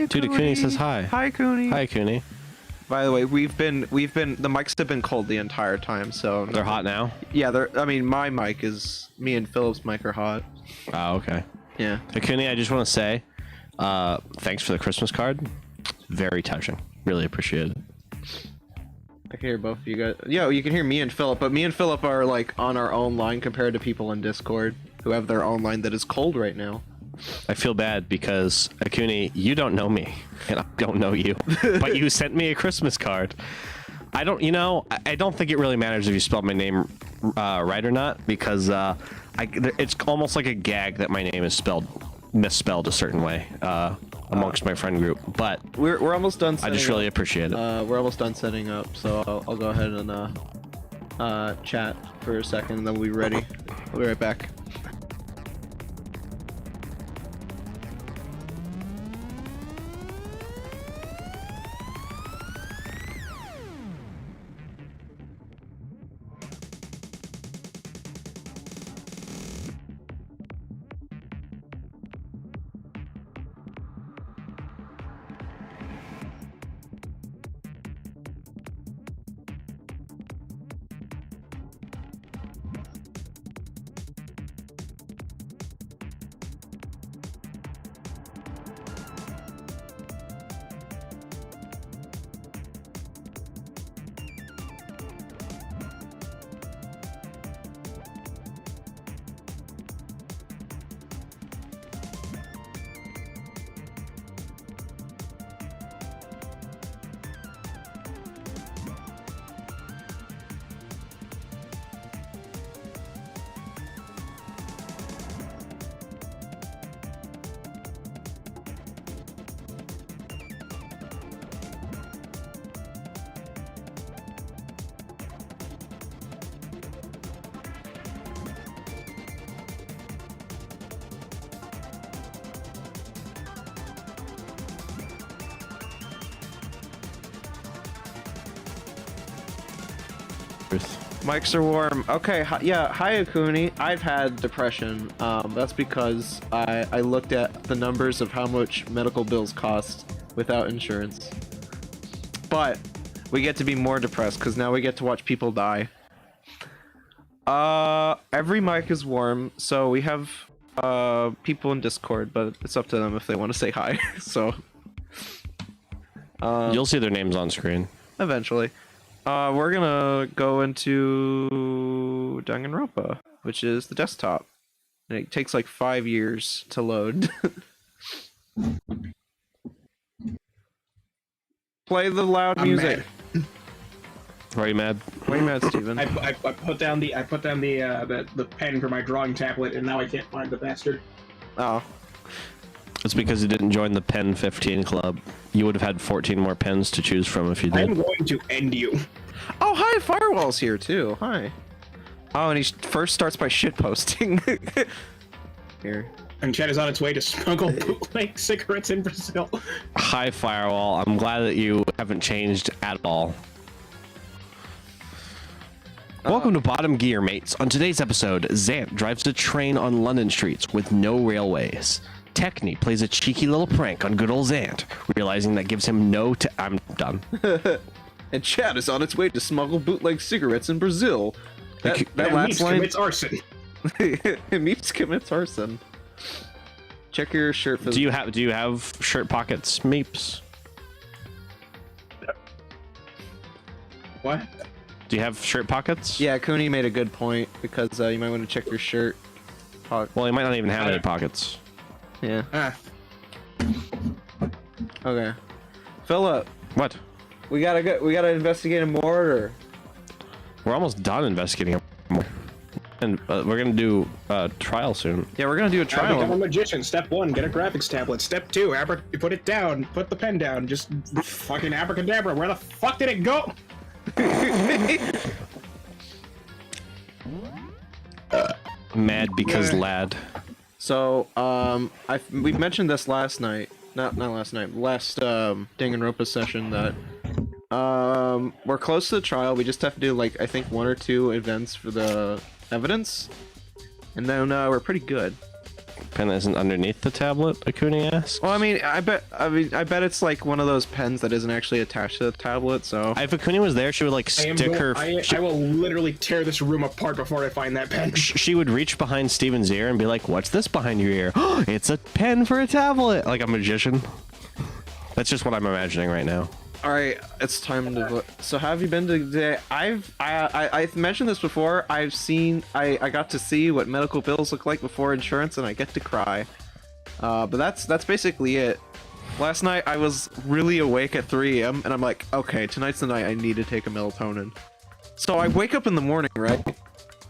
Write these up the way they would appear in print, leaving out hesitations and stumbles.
Dude, Cooney says hi. Hi, Cooney. Hi, Cooney. By the way, we've been the mics have been cold the entire time, so They're hot now? yeah, I mean, my mic is, me and Philip's mic are hot. Oh, okay. Yeah. Hey, Cooney, I just want to say, thanks for the Christmas card. Very touching. Really appreciate it. I can hear both of you guys. Yeah, you can hear me and Philip, but me and Philip are like on our own line compared to people in Discord who have their own line that is cold right now. I feel bad because, Akuni, you don't know me, and I don't know you, but you sent me a Christmas card. I don't, I don't think it really matters if you spelled my name right or not, because it's almost like a gag that my name is misspelled a certain way. amongst my friend group, but we're almost done. I just really appreciate it. We're almost done setting up, so I'll go ahead and chat for a second, and then we'll be ready. I'll be right back. Mics are warm. Okay, yeah, hi Akuni. I've had depression. That's because I looked at the numbers of how much medical bills cost without insurance. But we get to be more depressed because now we get to watch people die. Every mic is warm, so we have people in Discord, but it's up to them if they want to say hi. So You'll see their names on screen eventually. We're gonna go into Danganronpa, which is the desktop. And it takes like 5 years to load. Play the loud music. Are you mad? Why are you mad, Steven? I put down the pen for my drawing tablet, and now I can't find the bastard. Oh. It's because you didn't join the Pen 15 club. You would have had 14 more pens to choose from if you did. I'm going to end you. Oh, hi, Firewall's here too. Hi. Oh, and he first starts by shitposting. Here. And Chad is on its way to smuggle bootleg cigarettes in Brazil. Hi, Firewall. I'm glad that you haven't changed at all. Welcome to Bottom Gear, mates. On today's episode, Zant drives a train on London streets with no railways. Techni plays a cheeky little prank on good old Zant, realizing that gives him no I'm done. And Chad is on its way to smuggle bootleg cigarettes in Brazil. That last line commits arson. Meeps commits arson. Check your shirt for Do you have shirt pockets, Meeps? What? Do you have shirt pockets? Yeah, Cooney made a good point because you might want to check your shirt. Well, he might not even have any pockets. Yeah. Ah. Okay. Philip, What? we gotta investigate a murder. We're almost done investigating him. And we're gonna do a trial soon. Yeah, we're gonna do a Become a trial. magician. Step 1, get a graphics tablet. Step 2, you put it down. Put the pen down. Just fucking abracadabra. Where the fuck did it go? Mad because lad. So, we've mentioned this last night. Not last night. Last Danganronpa session that we're close to the trial. We just have to do like I think 1 or 2 events for the evidence, and then we're pretty good. Pen isn't underneath the tablet, Akuni asks. Well, I bet it's like one of those pens that isn't actually attached to the tablet. So If Akuni was there, she would like stick her. I will literally tear this room apart before I find that pen. She would reach behind Steven's ear and be like, "What's this behind your ear?" It's a pen for a tablet, like a magician. That's just what I'm imagining right now. all right, it's time to vote. So how have you been today? I've mentioned this before. I got to see what medical bills look like before insurance, and I get to cry. But that's basically it. Last night I was really awake at 3 a.m. and I'm like, okay, tonight's the night I need to take a melatonin. So I wake up in the morning, right?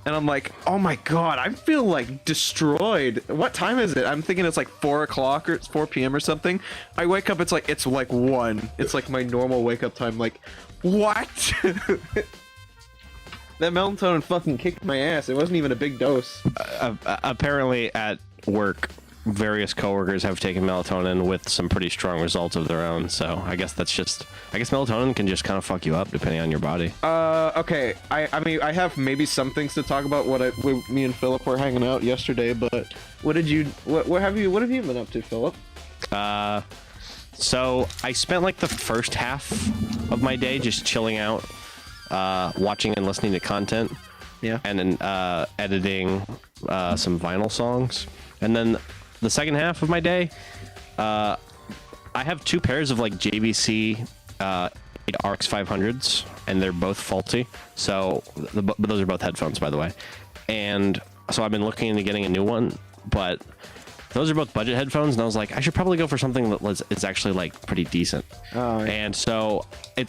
and I'm like, oh my god, I feel like destroyed. What time is it? I'm thinking it's like 4 o'clock or it's 4 p.m. or something. I wake up, it's like 1. It's like my normal wake up time. Like, what? That melatonin fucking kicked my ass. It wasn't even a big dose. Apparently at work, various coworkers have taken melatonin with some pretty strong results of their own. So I guess melatonin can just kind of fuck you up depending on your body. Okay. I mean, I have maybe some things to talk about. Me and Philip were hanging out yesterday, but what have you been up to, Philip? So I spent like the first half of my day just chilling out, watching and listening to content. Yeah. And then editing some vinyl songs. And then the second half of my day, I have 2 pairs of like JVC RX 500s, and they're both faulty. So but those are both headphones, by the way. And so I've been looking into getting a new one, but those are both budget headphones, and I was like, I should probably go for something that is actually like pretty decent. Oh, yeah. And so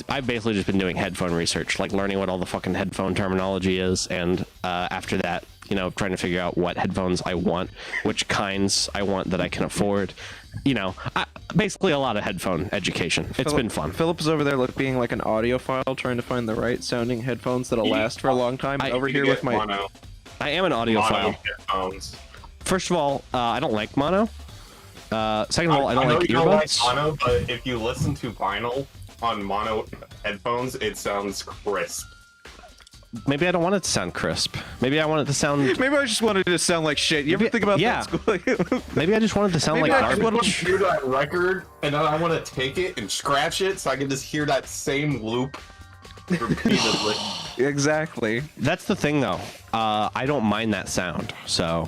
I've basically just been doing headphone research, like learning what all the fucking headphone terminology is, and after that, you know, trying to figure out what headphones I want, which kinds I want that I can afford. You know, basically a lot of headphone education. It's been fun. Philip's over there being like an audiophile, trying to find the right sounding headphones that'll last for a long time. Over here with my mono. I am an audiophile. Headphones. First of all, I don't like mono. Second of all, I don't like you don't like earbuds. mono, but if you listen to vinyl on mono headphones, it sounds crisp. Maybe I don't want it to sound crisp. Maybe I want it to sound. Maybe I just wanted it to sound like shit. You ever think about yeah. that? Maybe I just want it to sound Maybe like I just garbage. want to hear that record, and then I want to take it and scratch it so I can just hear that same loop repeatedly. Exactly. That's the thing, though. I don't mind that sound, so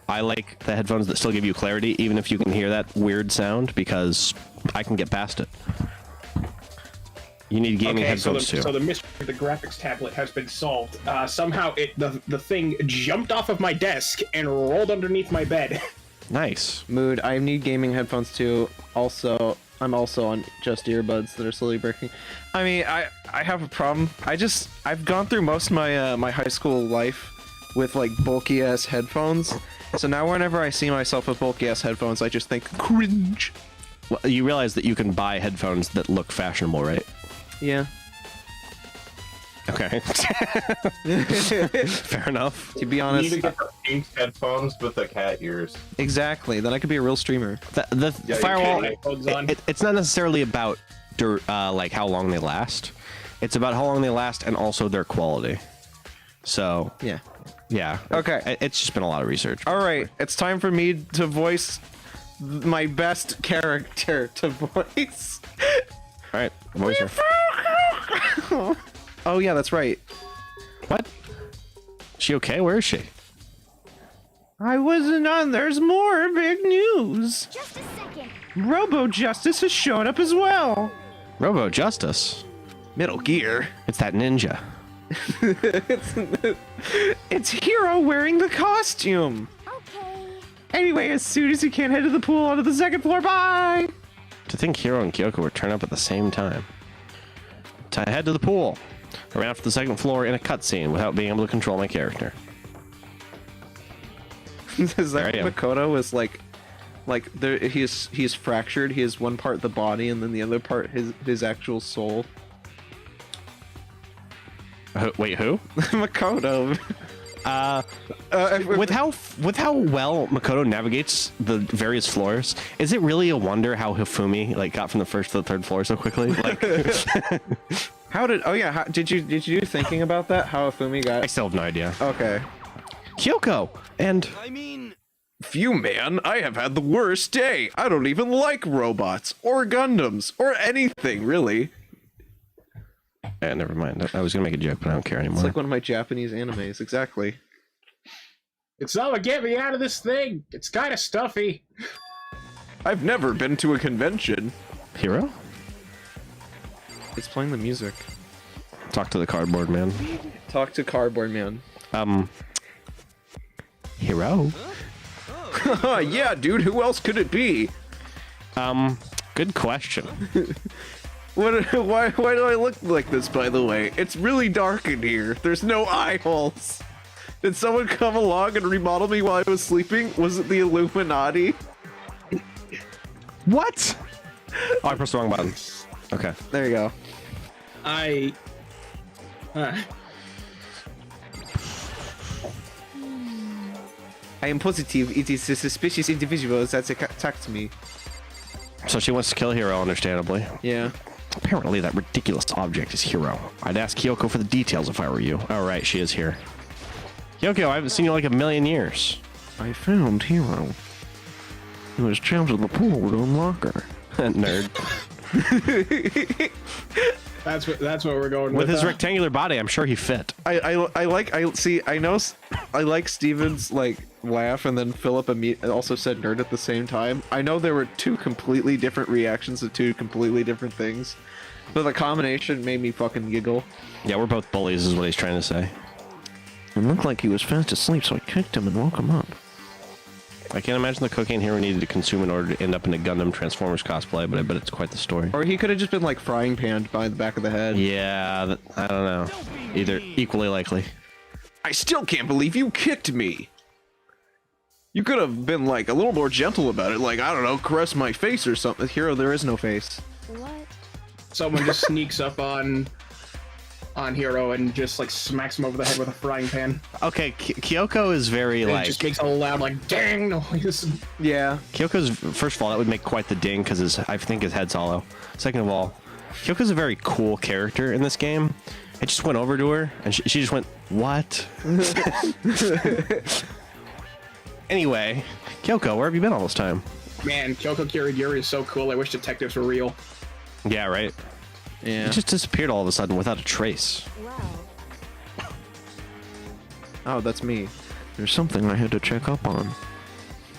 I like the headphones that still give you clarity, even if you can hear that weird sound, because I can get past it. You need gaming headphones too. So the mystery of the graphics tablet has been solved. Somehow the thing jumped off of my desk and rolled underneath my bed. Nice. Mood, I need gaming headphones too. Also, I'm also on just earbuds that are slowly breaking. I mean, I have a problem. I've gone through most of my my high school life with like bulky ass headphones. So now whenever I see myself with bulky ass headphones, I just think cringe. Well, you realize that you can buy headphones that look fashionable, right? Yeah. Okay. Fair enough. To be You honest, need to get the pink headphones with the cat ears. exactly. Then I could be a real streamer. The Yeah, you firewall. can. Headphones on. It's not necessarily about like how long they last. It's about how long they last and also their quality. So Yeah. yeah. Okay. It's just been a lot of research. All right, it's time for me to voice my best character to voice. All right. Voice her. Oh yeah, that's right. What? She okay? Where is she? I wasn't on. There's more big news. Just a second. Robo Justice has shown up as well. Robo Justice. Metal Gear. It's that ninja. It's Hero wearing the costume. Okay. Anyway, as soon as you can, head to the pool onto the second floor. Bye. To think Hiro and Kyoko would turn up at the same time. To head to the pool. I ran off to the second floor in a cutscene without being able to control my character. Is that There I am. Makoto is like there? He's fractured. He has one part the body, and then the other part his actual soul. Wait, who? Makoto. With how well Makoto navigates the various floors, is it really a wonder how Hifumi like got from the first to the third floor so quickly? Like, Did you do thinking about that? How Afumi I got? still have no idea. Okay. Kyoko and Phew, man, I have had the worst day. I don't even like robots or Gundams or anything really. never mind. I was gonna make a joke, but I don't care anymore. It's like one of my Japanese animes. Exactly. It's not what get me out of this thing. It's kind of stuffy. I've never been to a convention. Hero? It's playing the music. Talk to the cardboard man. Talk to Cardboard Man. Hero? Yeah, dude. Who else could it be? Good question. Why do I look like this? By the way, it's really dark in here. There's no eye holes. Did someone come along and remodel me while I was sleeping? Was it the Illuminati? What? Oh, I pressed the wrong button. Okay. There you go. I am positive it is a suspicious individual that attacked me. So she wants to kill Hero, understandably. Yeah. Apparently that ridiculous object is Hero. I'd ask Kyoko for the details if I were you. All right, she is here. Kyoko, I haven't seen you in like a million years. I found Hero. He was trapped in the pool to unlock her. Nerd. that's what we're going With his huh? rectangular body, I'm sure he fit. I like Steven's like laugh, and then Philip also said nerd at the same time. I know there were two completely different reactions to two completely different things, but the combination made me fucking giggle. Yeah, we're both bullies is what he's trying to say. It looked like he was fast asleep, so I kicked him and woke him up. I can't imagine the cocaine Hero needed to consume in order to end up in a Gundam Transformers cosplay, but I bet it's quite the story. Or he could have just been like frying panned by the back of the head. Yeah, I don't know. Either equally likely. I still can't believe you kicked me. You could have been like a little more gentle about it, like, I don't know, caress my face or something. Hero, there is no face. What? Someone just sneaks up on Hero and just like smacks him over the head with a frying pan. Okay, Kyoko is very And like... it just makes a loud like dang noise. Yeah. Kyoko's, first of all, that would make quite the ding because I think his head's hollow. Second of all, Kyoko's a very cool character in this game. I just went over to her and she just went, what? Anyway, Kyoko, where have you been all this time? Man, Kyoko Kirigiri is so cool. I wish detectives were real. Yeah, right? Yeah. It just disappeared all of a sudden without a trace. Wow. Oh, that's me. There's something I had to check up on.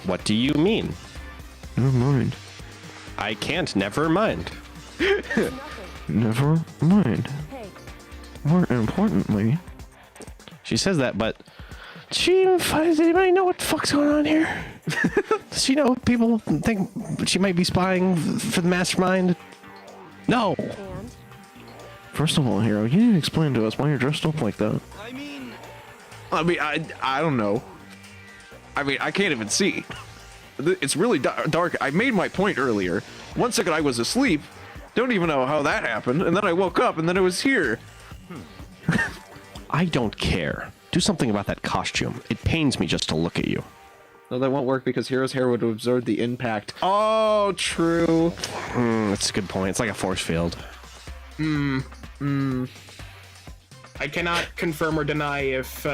What do you mean? Never mind. I can't, never mind. Nothing. Never mind. Hey, More importantly... She says that, but... Does anybody know what the fuck's going on here? Does she know people think she might be spying for the mastermind? No! and? First of all, Hero, you need to explain to us why you're dressed up like that. I don't know. I mean, I can't even see. It's really dark. I made my point earlier. 1 second I was asleep. Don't even know how that happened. And then I woke up and then it was here. I don't care. Do something about that costume. It pains me just to look at you. No, that won't work because Hero's hair would absorb the impact. Oh, true. That's a good point. It's like a force field. I cannot confirm or deny if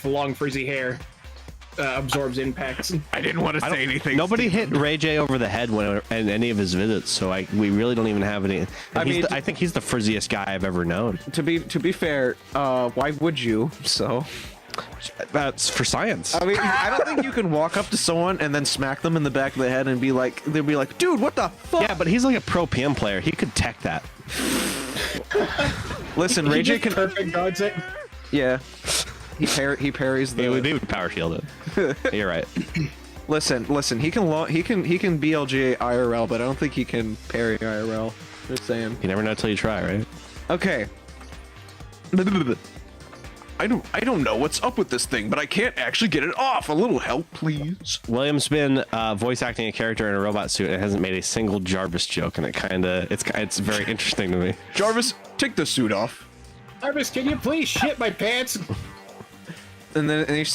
long frizzy hair absorbs impacts. I didn't want to say anything. Nobody hit Ray J over the head in any of his visits, so we really don't even have any. I think he's the frizziest guy I've ever known. To be fair, why would you? So. That's for science. I mean, I don't think you can walk up to someone and then smack them in the back of the head and be like, they'll be like, dude, what the fuck? Yeah, but he's like a pro PM player. He could tech that. Listen, Ray J can. Perfect guards it. Yeah. He parries the. He would power shield it. You're right. Listen. He can BLG IRL, but I don't think he can parry IRL. Just saying. You never know till you try, right? Okay. I don't know what's up with this thing, but I can't actually get it off. A little help, please. William's been voice acting a character in a robot suit and hasn't made a single Jarvis joke, and it's very interesting to me. Jarvis, take the suit off. Jarvis, can you please shit my pants? And then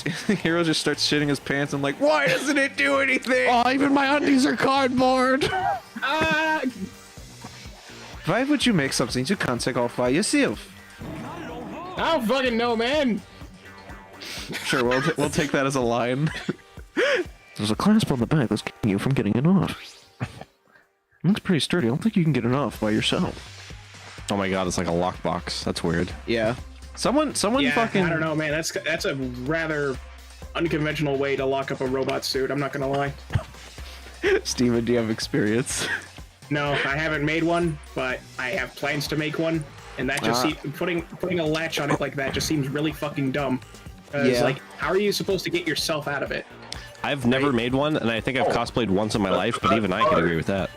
Hero just starts shitting his pants. I'm like, why doesn't it do anything? Oh, even my undies are cardboard. Why would you make something you can't take off by yourself? I don't fucking know, man. Sure, we'll take that as a line. There's a clasp on the back that's keeping you from getting it off. It looks pretty sturdy. I don't think you can get it off by yourself. Oh my god, it's like a lockbox. That's weird. Yeah. Someone Yeah, fucking. I don't know, man. That's a rather unconventional way to lock up a robot suit. I'm not gonna lie. Steven, do you have experience? No, I haven't made one, but I have plans to make one. And that just putting a latch on it like that just seems really fucking dumb. It's like, how are you supposed to get yourself out of it? I've never made one, and I think I've cosplayed once in my life, but even I can agree with that.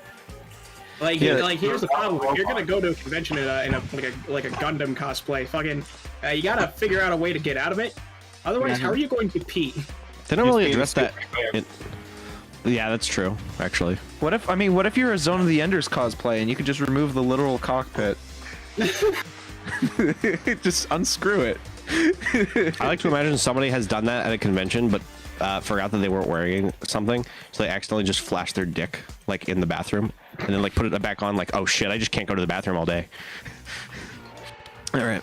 Like, here's the problem: if you're gonna go to a convention in a Gundam cosplay, fucking, you gotta figure out a way to get out of it. Otherwise, how are you going to pee? They don't really being address that. stupid. Yeah, that's true, actually. What if you're a Zone of the Enders cosplay and you could just remove the literal cockpit? Just unscrew it. I like to imagine somebody has done that at a convention, but forgot that they weren't wearing something, so they accidentally just flashed their dick like in the bathroom, and then like put it back on. Like, oh shit, I just can't go to the bathroom all day. All right.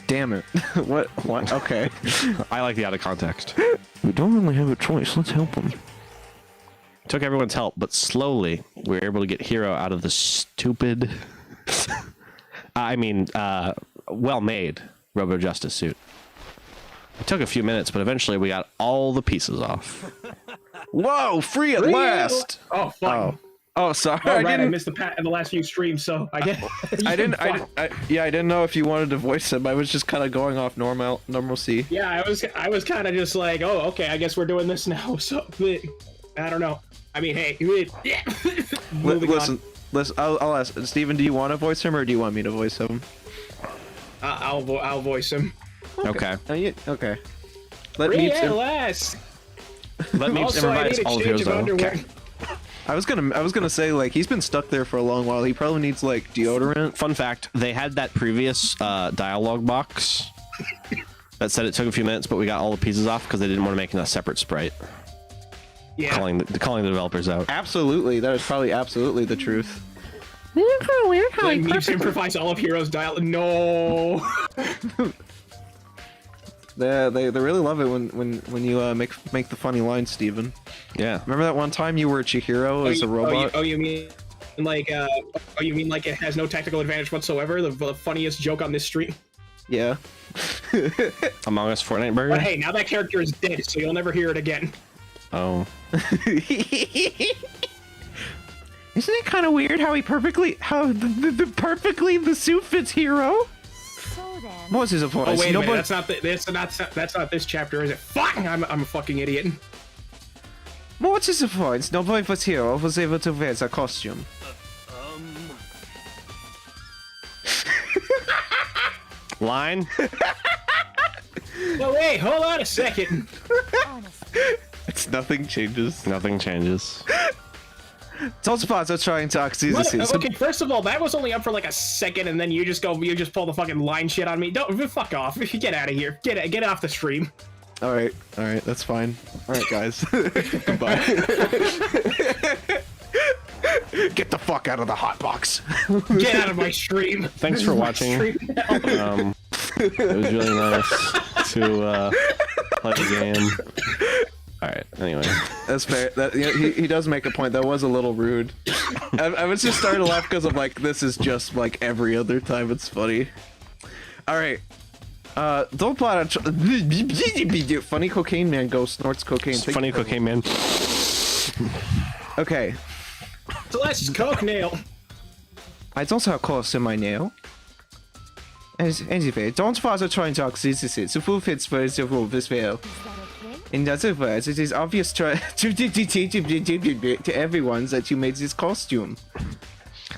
Damn it. What? Okay. I like the out of context. We don't really have a choice. Let's help him. Took everyone's help, but slowly we were able to get Hero out of the stupid, well-made Robo Justice suit. It took a few minutes, but eventually we got all the pieces off. Whoa! Free at last. Oh, fuck. Oh, sorry. Oh, right, I missed the last few streams, so I guess I didn't know if you wanted to voice him. I was just kind of going off normalcy. Yeah, I was kind of just like, oh, okay, I guess we're doing this now. So I don't know. I mean, hey, yeah. Listen. I'll ask Steven, do you want to voice him or do you want me to voice him? I'll voice him. Okay. Okay. Let me me also, I improvise need a all of change Hero's of though. underwear. Okay. I was gonna say, like, he's been stuck there for a long while. He probably needs like deodorant. Fun fact, they had that previous dialogue box that said it took a few minutes, but we got all the pieces off because they didn't want to make a separate sprite. Yeah. Calling the developers out. Absolutely, that is probably absolutely the truth. Like, you just improvise all of Hero's dialogue. No. They really love it when you make the funny lines, Steven. Yeah. Remember that one time you were Chihiro as a robot? You mean like it has no technical advantage whatsoever? The funniest joke on this stream. Yeah. Among Us Fortnite burger. But hey, now that character is dead, so you'll never hear it again. Oh. Isn't it kind of weird how perfectly the suit fits Hero? So then. What's his voice? Oh wait a minute, that's not this chapter, is it? Fuck! I'm a fucking idiot. What is the point? Nobody but Hero was able to wear the costume. Line. No, wait, hold on a second. Honestly. It's nothing changes. Nothing changes. Those spots are trying to Okay, first of all, that was only up for like a second, and then you just pull the fucking line shit on me. Don't fuck off. Get out of here. Get off the stream. All right, that's fine. All right, guys. Goodbye. Get the fuck out of the hot box. Get out of my stream. Thanks for watching. It was really nice to play the game. All right. Anyway, That's fair. He does make a point. That was a little rude. I was just starting to laugh because I'm like, this is just like every other time. It's funny. All right. Don't plot on. Funny cocaine man goes snorts cocaine. funny cocaine man. Okay. Celeste's coke nail. I don't have course in my nail. Anyway, don't bother trying to access it. The full fits for the rule this fail. Is that okay? In other words, it is obvious to everyone that you made this costume.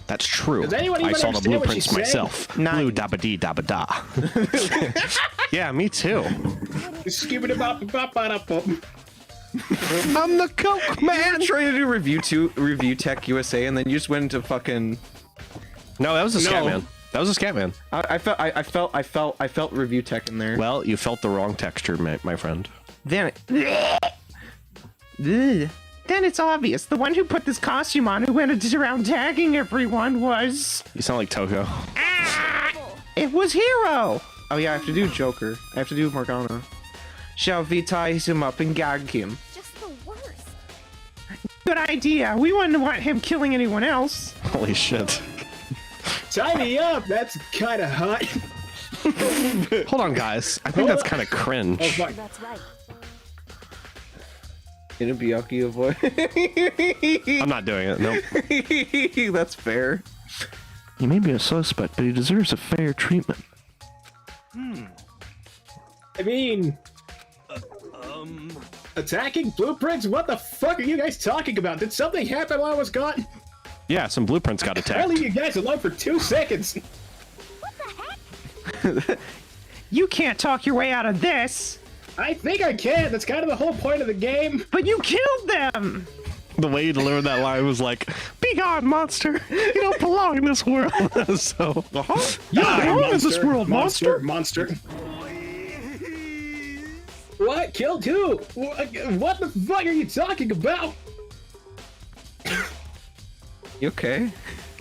That's true. Does anyone I even saw the understand what blueprints she said? myself. Nine. Blue dabba dee dabba da. Yeah, me too. Skibidi bop bop bop bop. I'm the coke man. Trying to do review tech USA, and then you just went into fucking. No, that was a scat No. man. That was a scat man. I felt review tech in there. Well, you felt the wrong texture, my friend. Then it's obvious. The one who put this costume on, who went around tagging everyone, was. You sound like Toko. It was Hero. Oh yeah, I have to do Joker. I have to do Morgana. Shall we tie him up and gag him? Just the worst. Good idea. We wouldn't want him killing anyone else. Holy shit. Tie me up. That's kind of hot. Hold on, guys. I think that's kind of cringe. Oh fuck. That's right. In a Byakuya voice. I'm not doing it. Nope. That's fair. He may be a suspect, but he deserves a fair treatment. I mean, attacking blueprints? What the fuck are you guys talking about? Did something happen while I was gone? Yeah, some blueprints got I attacked. leave you guys alone for 2 seconds. You can't talk your way out of this! I think I can. That's kind of the whole point of the game. But you killed them! The way you delivered that line was like, "Be gone, monster! You don't belong in this world." So, You don't belong in this world, monster! Monster. What? Killed who? What the fuck are you talking about? You okay?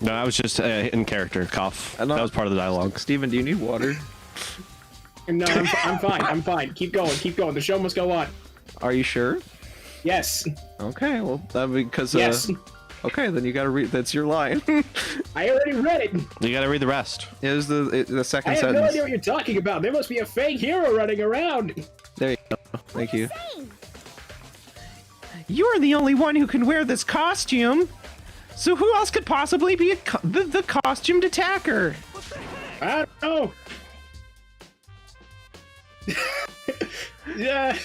no, I was just in character cough. I know. That was part of the dialogue. Steven, do you need water? No, I'm fine. I'm fine. Keep going. Keep going. The show must go on. Are you sure? Yes. Okay, well, that'd be because, Yes. okay, then you gotta read, that's your line. I already read it. You gotta read the rest. It was the second I have sentence. no idea what you're talking about. There must be a fake hero running around. There you go. Thank you. Same. You're the only one who can wear this costume! So who else could possibly be the costumed attacker? I don't know. Yeah.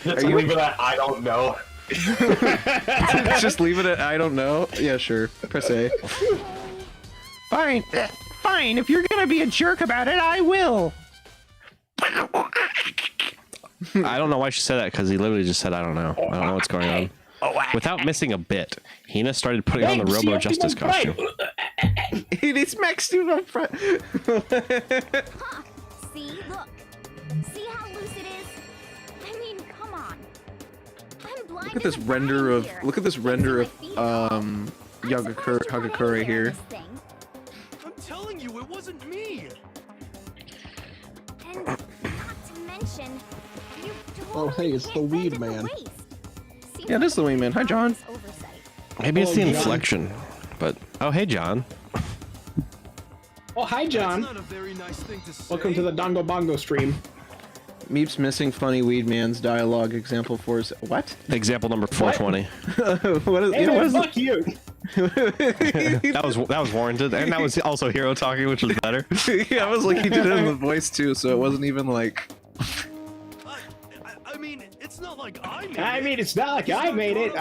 Just leave it at I don't know. Just leave it at I don't know. Yeah, sure. Press A. Fine, fine, if you're gonna be a jerk about it, I will! I don't know why she said that, because he literally just said, "I don't know. I don't know what's going on." Without missing a bit, Hina started putting on the Hey, Robo see, Justice everyone's costume. right. It is Max Steve up front. Huh. See, look. See how loose it is? I mean, come on. I'm blind. Look at this render of Hagakure here. I'm telling you, it wasn't me. And not to mention, you Oh, hey, it's the weed man. Yeah, this is the Wing Man. Hi, John. Maybe it's Oh, the John. inflection, but oh, hey, John. Oh, hi, John. Not a very nice thing to say. Welcome to the Dongo Bongo stream. Meep's missing funny Weed Man's dialogue example for his what? Example number 420. What is? Hey, Yeah, what man, is fuck you. That was warranted, and that was also Hero talking, which was better. Yeah, I was like, he did it in the voice too, so it wasn't even like. I mean, it's not like I made it. I mean, it's not like I made it.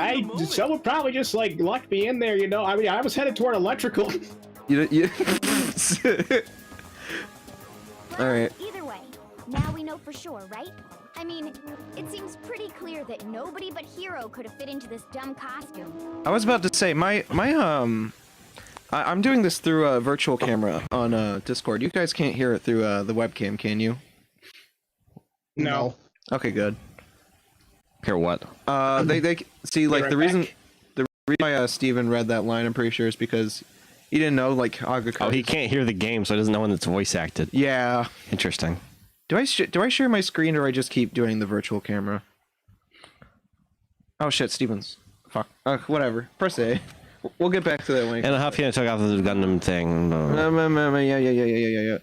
Someone probably just like lucked me in there, you know. I mean, I was headed toward electrical. You. All right. Either way, now we know for sure, right? I mean, it seems pretty clear that nobody but Hero could have fit into this dumb costume. I was about to say I'm doing this through a virtual camera on Discord. You guys can't hear it through the webcam, can you? No. Okay, good. Hear what? They see like right the reason back. why Steven read that line, I'm pretty sure, is because he didn't know like Hagakure. Oh, he can't hear the game, so he doesn't know when it's voice acted. Yeah. Interesting. Do I share my screen or I just keep doing the virtual camera? Oh shit, Stevens. Fuck. Whatever. Press A. We'll get back to that when. And how Hina took off the Gundam thing. Yeah.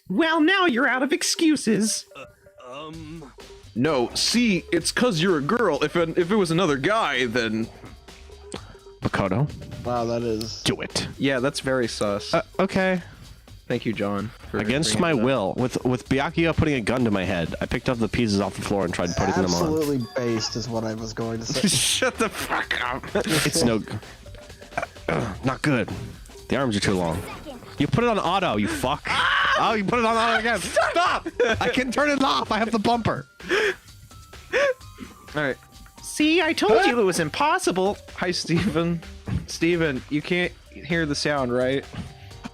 Well, now you're out of excuses! No, see, it's cause you're a girl. If it was another guy, then Makoto, Wow, that is. do it. yeah, that's very sus. Okay. Thank you, John. For Against bringing my it up. will, with Byakuya putting a gun to my head, I picked up the pieces off the floor and tried putting them on. Absolutely based is what I was going to say. Shut the fuck up. It's no, not good. The arms are too long. You put it on auto, you fuck. Oh, you put it on auto again. Stop! I can turn it off. I have the bumper. All right. See, I told you it was impossible! Hi, Steven. Steven, you can't hear the sound, right?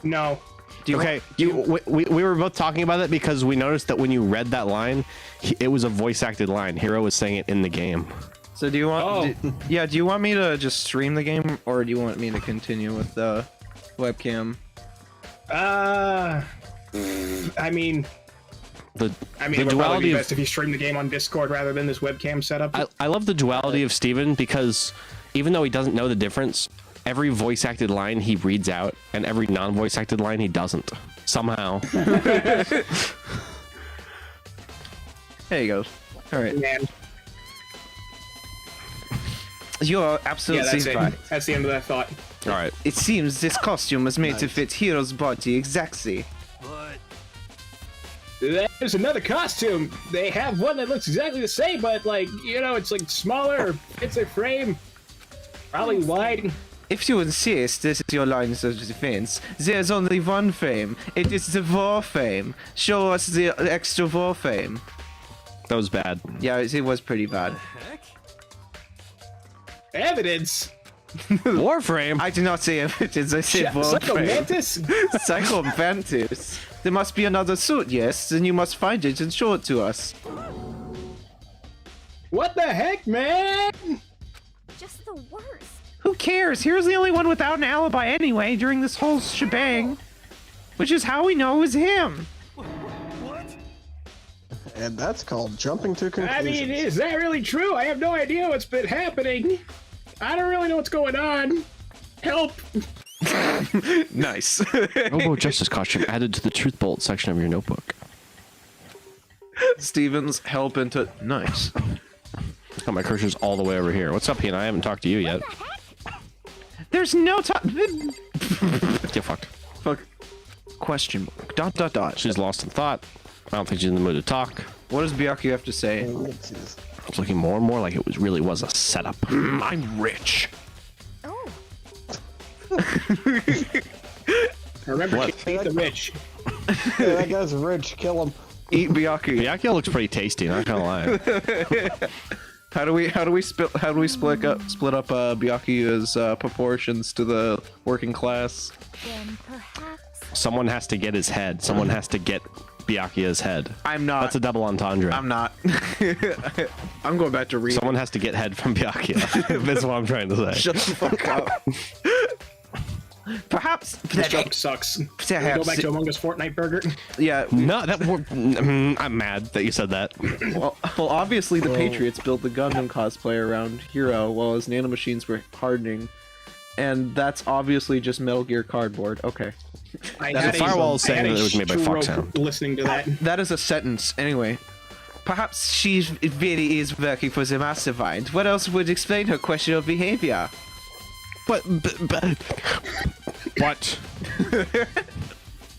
No. Do you Okay, we were both talking about it because we noticed that when you read that line, it was a voice acted line. Hero was saying it in the game. So do you want? Oh. Do you want me to just stream the game, or do you want me to continue with the webcam? I mean, The it would probably duality be of best if you stream the game on Discord rather than this webcam setup. I love the duality of Steven because even though he doesn't know the difference, every voice acted line he reads out, and every non-voice acted line he doesn't. Somehow. There you go. All right. Man. You are Yeah, absolutely that's it. right. That's the end of that thought. All right. It seems this costume was made to fit Hero's body exactly. But There's another costume. They have one that looks exactly the same, but like, you know, it's like smaller, fits their frame, probably wide. If you insist this is your lines of defense, there's only one fame. It is the war fame. Show us the extra war fame. That was bad. Yeah, it was pretty bad. Heck? Evidence. Warframe. I did not say evidence, I said war Psycho fame. Mantis? Psycho Mantis. There must be another suit, yes? Then you must find it and show it to us. What the heck, man? Just the worst. Who cares? Here's the only one without an alibi anyway during this whole shebang. Which is how we know it was him. What? And that's called jumping to conclusions. I mean, is that really true? I have no idea what's been happening. I don't really know what's going on. Help. Nice. Robo Justice costume added to the Truth Bolt section of your notebook. Steven's help into... Nice. Oh, my cursor's all the way over here. What's up, Pina? I haven't talked to you yet. There's no time. Get fucked. Fuck. Question mark. Dot dot dot. She's lost in thought. I don't think she's in the mood to talk. What does Byakuya have to say? Ellipses. It's looking more and more like it really was a setup. I'm rich. Oh, Remember, What? eat the rich. Yeah, that guy's rich. Kill him. Eat Byakuya. Byakuya looks pretty tasty, not gonna lie. How do we split up Byakuya's proportions to the working class? then perhaps. Someone has to get his head. Someone has to get Byakuya's head. I'm not. That's a double entendre. I'm not. I'm going back to read. Someone has to get head from Byakuya. That's what I'm trying to say. Shut the fuck up. Perhaps. This joke sucks. Go Perhaps. back to Among Us Fortnite Burger. Yeah. No, I'm mad that you said that. Well, obviously the Patriots built the Gundam cosplay around Hero while his nanomachines were hardening, and that's obviously just Metal Gear cardboard. Okay. The firewall is saying that it was made by Foxhound. Listening to that. That is a sentence. Anyway. Perhaps she really is working for the Mastermind. What else would explain her questionable behavior? But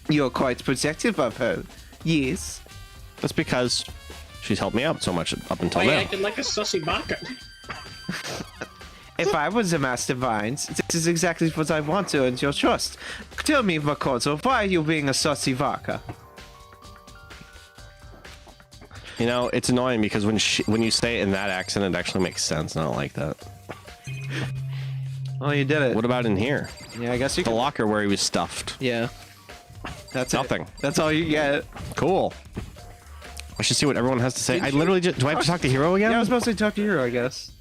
You're quite protective of her. Yes. that's because she's helped me out so much up until Why now. acting like a sussy baka? If I was a Mastermind, this is exactly what I want to earn your trust. Tell me, Makoto, why are you being a sussy Vaka? You know, it's annoying because when you say it in that accent, it actually makes sense, and I don't like that. Well, you did it. What about in here? Yeah, I guess you The can. locker where he was stuffed. Yeah. That's Nothing. It. That's all you get. Cool. I should see what everyone has to say. I literally just... Do I have to talk to Hero again? Yeah, I was supposed to talk to Hero, I guess.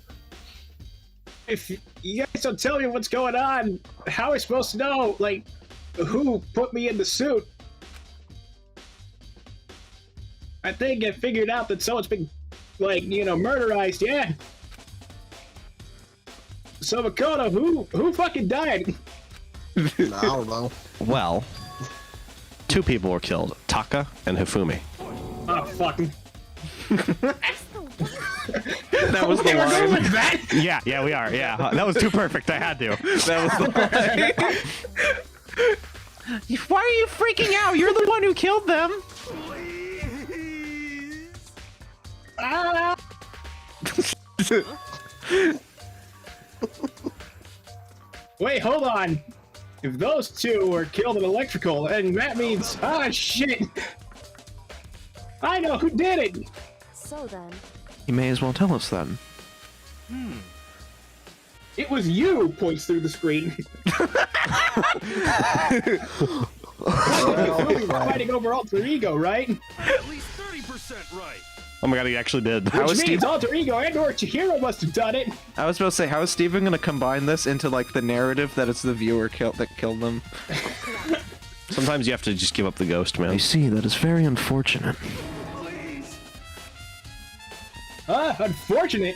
If you guys don't tell me what's going on, how am I supposed to know, like, who put me in the suit? I think I figured out that someone's been, like, murderized, yeah. So Makoto, who fucking died? I don't know. Well, two people were killed. Taka and Hifumi. Oh, fuck. That's the worst. That was the We're going line. with that? Yeah, we are. Yeah, that was too perfect. I had to. That was the line. Why are you freaking out? You're the one who killed them. Ah! Wait, hold on. If those two were killed in electrical, then that means... Ah, shit! I know who did it! So then, You may as well tell us then. It was you, points through the screen. Fighting over alter ego, right? At least 30% right. Oh my god, he actually did. How Which is means Steve? alter ego and or Chihiro must have done it. I was supposed to say, how is Steven gonna combine this into like the narrative that it's the viewer that killed them? Sometimes you have to just give up the ghost, man. see. That is very unfortunate. Please. Unfortunate.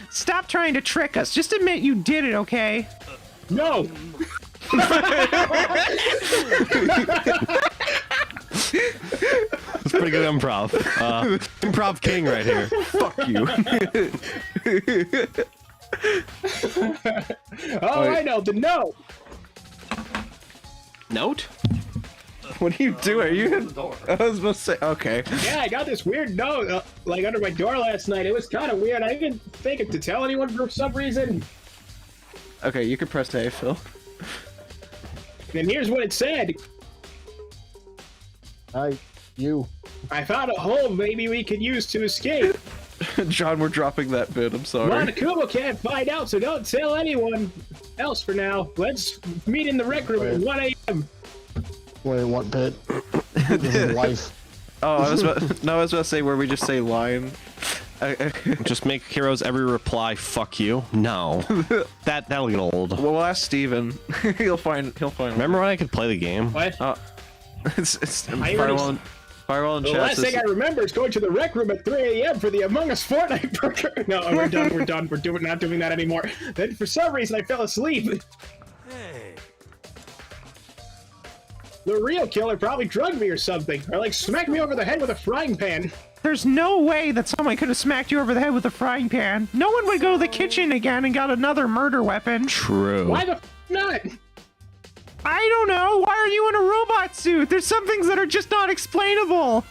Stop trying to trick us. Just admit you did it, okay? No. It's pretty good improv. Improv king right here. Fuck you. Oh, I know, the no. Note? What are you doing? Are you? I was supposed to say. Okay. Yeah, I got this weird note, under my door last night. It was kind of weird. I didn't think to tell anyone for some reason. Okay, you can press A, Phil. And here's what it said. You. I found a hole maybe we could use to escape. John, we're dropping that bit. I'm sorry. Monokuma can't find out, so don't tell anyone else for now. Let's meet in the rec room at 1 a.m. Wait, what bit? This is life. Oh, I was about to say where we just say line. Just make Hero's every reply "fuck you." No, that'll get old. Well, we'll ask Steven. he'll find. Remember when I could play the game? What? It's I Firewall and The chat last says- thing I remember is going to the rec room at 3 a.m. for the Among Us Fortnite burger. No, we're done. We're done. We're not doing that anymore. Then for some reason I fell asleep. Hey. The real killer probably drugged me or something, or like smacked me over the head with a frying pan. There's no way that someone could have smacked you over the head with a frying pan. No one would go to the kitchen again and got another murder weapon. True. Why the not? I don't know. Why are you in a robot suit? There's some things that are just not explainable.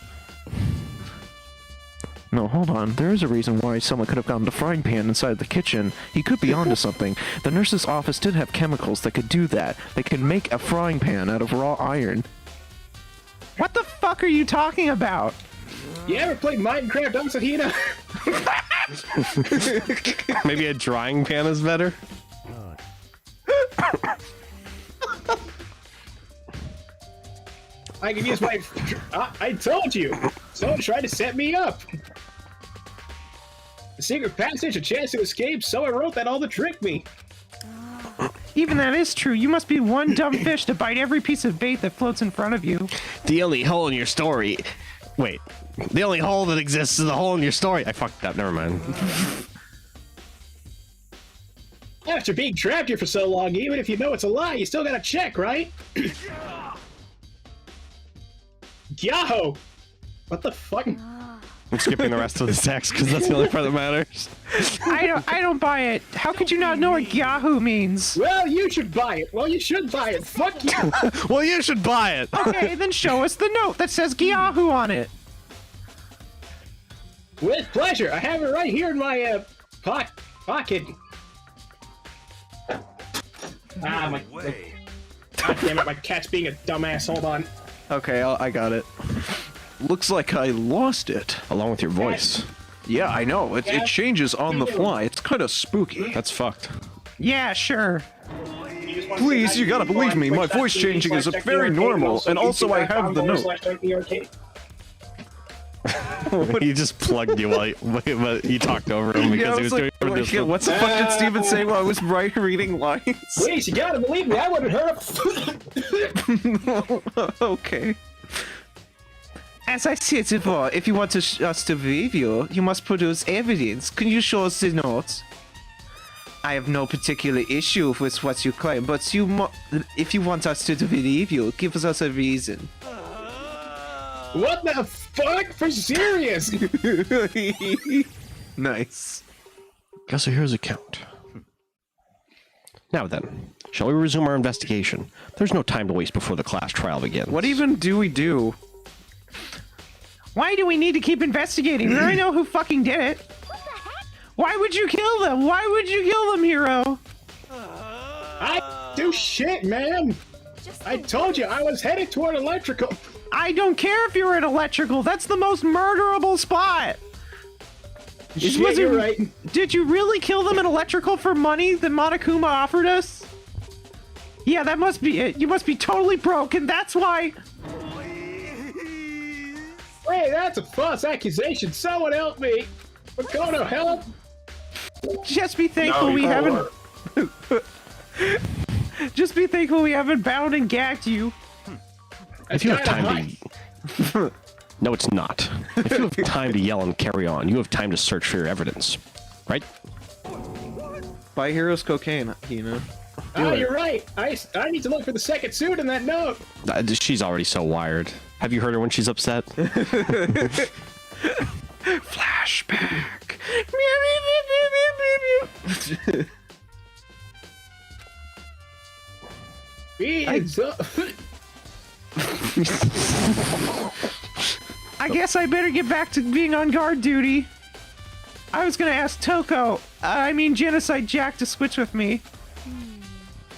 No, hold on. There is a reason why someone could have gotten the frying pan inside the kitchen. He could be onto something. The nurse's office did have chemicals that could do that. They could make a frying pan out of raw iron. What the fuck are you talking about? You ever played Minecraft Unsahina? Maybe a drying pan is better. I can use my... I told you! Someone tried to set me up! A secret passage, a chance to escape, someone wrote that all to trick me! Even that is true. You must be one dumb fish to bite every piece of bait that floats in front of you. The only hole in your story. Wait. The only hole that exists is the hole in your story. I fucked up. Never mind. After being trapped here for so long, even if you know it's a lie, you still gotta check, right? Yahoo! What the fuck? I'm skipping the rest of the text because that's the only part that matters. I don't buy it. How could you not know what Yahoo means? Well, you should buy it. Well, you should buy it. Fuck you! Well, you should buy it. Okay, then show us the note that says Yahoo on it. With pleasure. I have it right here in my pocket. My Way. God damn it! My cat's being a dumbass. Hold on. Okay, I got it. Looks like I lost it. Along with your voice. Yeah, I know. It changes on the fly. It's kind of spooky. That's fucked. Yeah, sure. Please, you gotta believe me, my voice changing is very normal, and also I have the note. He just plugged you while he talked over him because he was doing it for this one. What's the fuck did Steven say while I was reading lines? Please, you gotta believe me. I wouldn't hurt him. Okay. As I said before, if you want us to believe you, you must produce evidence. Can you show us the notes? I have no particular issue with what you claim, but if you want us to believe you, give us a reason. What the fuck? For serious? Nice. Guess here's a count. Now then, shall we resume our investigation? There's no time to waste before the class trial begins. What even do we do? Why do we need to keep investigating? We already know who fucking did it. Why would you kill them? Why would you kill them, Hero? I do shit, man. I told you I was headed toward electrical. I don't care if you're in electrical. That's the most murderable spot. Shit, you're right. Did you really kill them in electrical for money that Monokuma offered us? Yeah, that must be it. You must be totally broke, and that's why... Hey, that's a false accusation. Someone help me. We're going to help. Just be thankful we haven't... Just be thankful we haven't bound and gagged you. If you have time to... No, it's not. If you have time to yell and carry on, you have time to search for your evidence. Right? Buy Heroes cocaine, you know. Oh, you're right. I need to look for the second suit in that note. She's already so wired. Have you heard her when she's upset? Flashback. I guess I better get back to being on guard duty. I was gonna ask Genocide Jack to switch with me.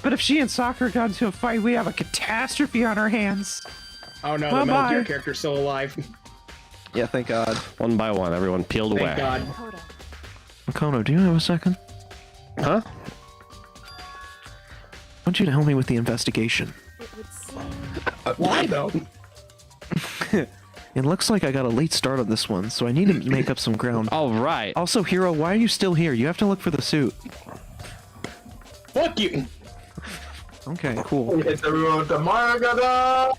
But if she and Sakura got into a fight, we have a catastrophe on our hands. Oh no, the Metal Gear character's still alive. Yeah, thank God. One by one, everyone peeled away. Thank God. Makoto, do you have a second? Huh? I want you to help me with the investigation. It would seem Why though? It looks like I got a late start on this one, so I need to make up some ground. All right. Also, Hero, why are you still here? You have to look for the suit. Fuck you. Okay, cool. It's everyone with the Maragada!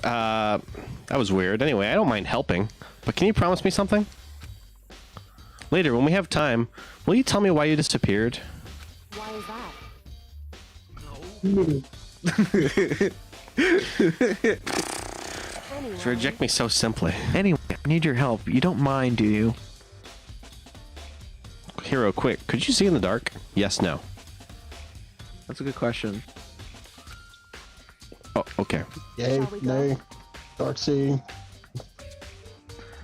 That was weird. Anyway, I don't mind helping, but can you promise me something? Later, when we have time, will you tell me why you disappeared? why is that? Anyway, To reject me so simply. Anyway, I need your help. You don't mind, do you? Hero, quick. Could you see in the dark? Yes, no. That's a good question. Oh, okay. Yay, Shall we go? nay, dark sea.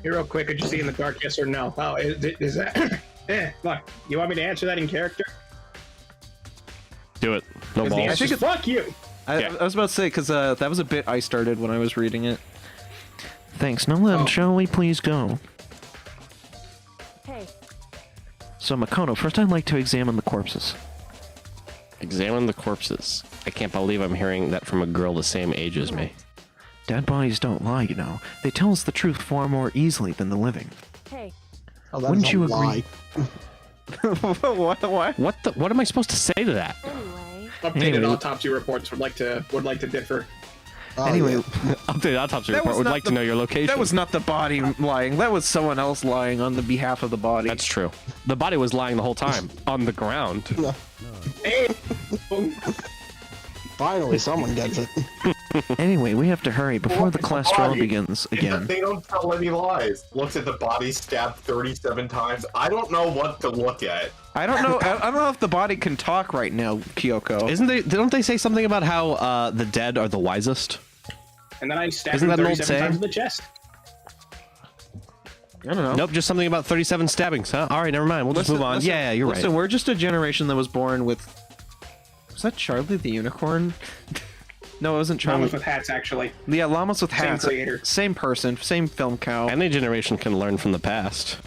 Here, real quick, could you see in the dark? Yes or no? Oh, is that? Look, you want me to answer that in character? Do it. No 'Cause the balls. answer is fuck you. Yeah. I was about to say, because that was a bit I started when I was reading it. Thanks. Now then, shall we please go? hey, So, Makoto, first I'd like to examine the corpses. Examine the corpses. I can't believe I'm hearing that from a girl the same age as me. Dead bodies don't lie, you know. They tell us the truth far more easily than the living. hey, Oh, that Wouldn't is a you agree? lie. What? What am I supposed to say to that? anyway, Updated Anyway. autopsy reports would like to differ. Oh, Anyway, yeah. Updated autopsy That report was would not like the- to know your location. That was not the body lying. That was someone else lying on the behalf of the body. That's true. The body was lying the whole time on the ground. Hey, Finally, someone gets it. anyway, we have to hurry before the class draw begins again. They don't tell any lies. Looks at the body stabbed 37 times. I don't know what to look at. I don't know. I don't know if the body can talk right now, Kyoko. Don't they say something about how the dead are the wisest? and then I stabbed Isn't him that an old 37 times saying? in the chest. I don't know. Nope, just something about 37 stabbings, huh? All right, never mind. We'll just move on. Listen, Yeah, you're listen, right. we're just a generation that was born with. Was that Charlie the Unicorn? No, it wasn't Charlie. Llamas with hats, actually. Yeah, llamas with Same hats. creator. Same person. Same film cow. Any generation can learn from the past.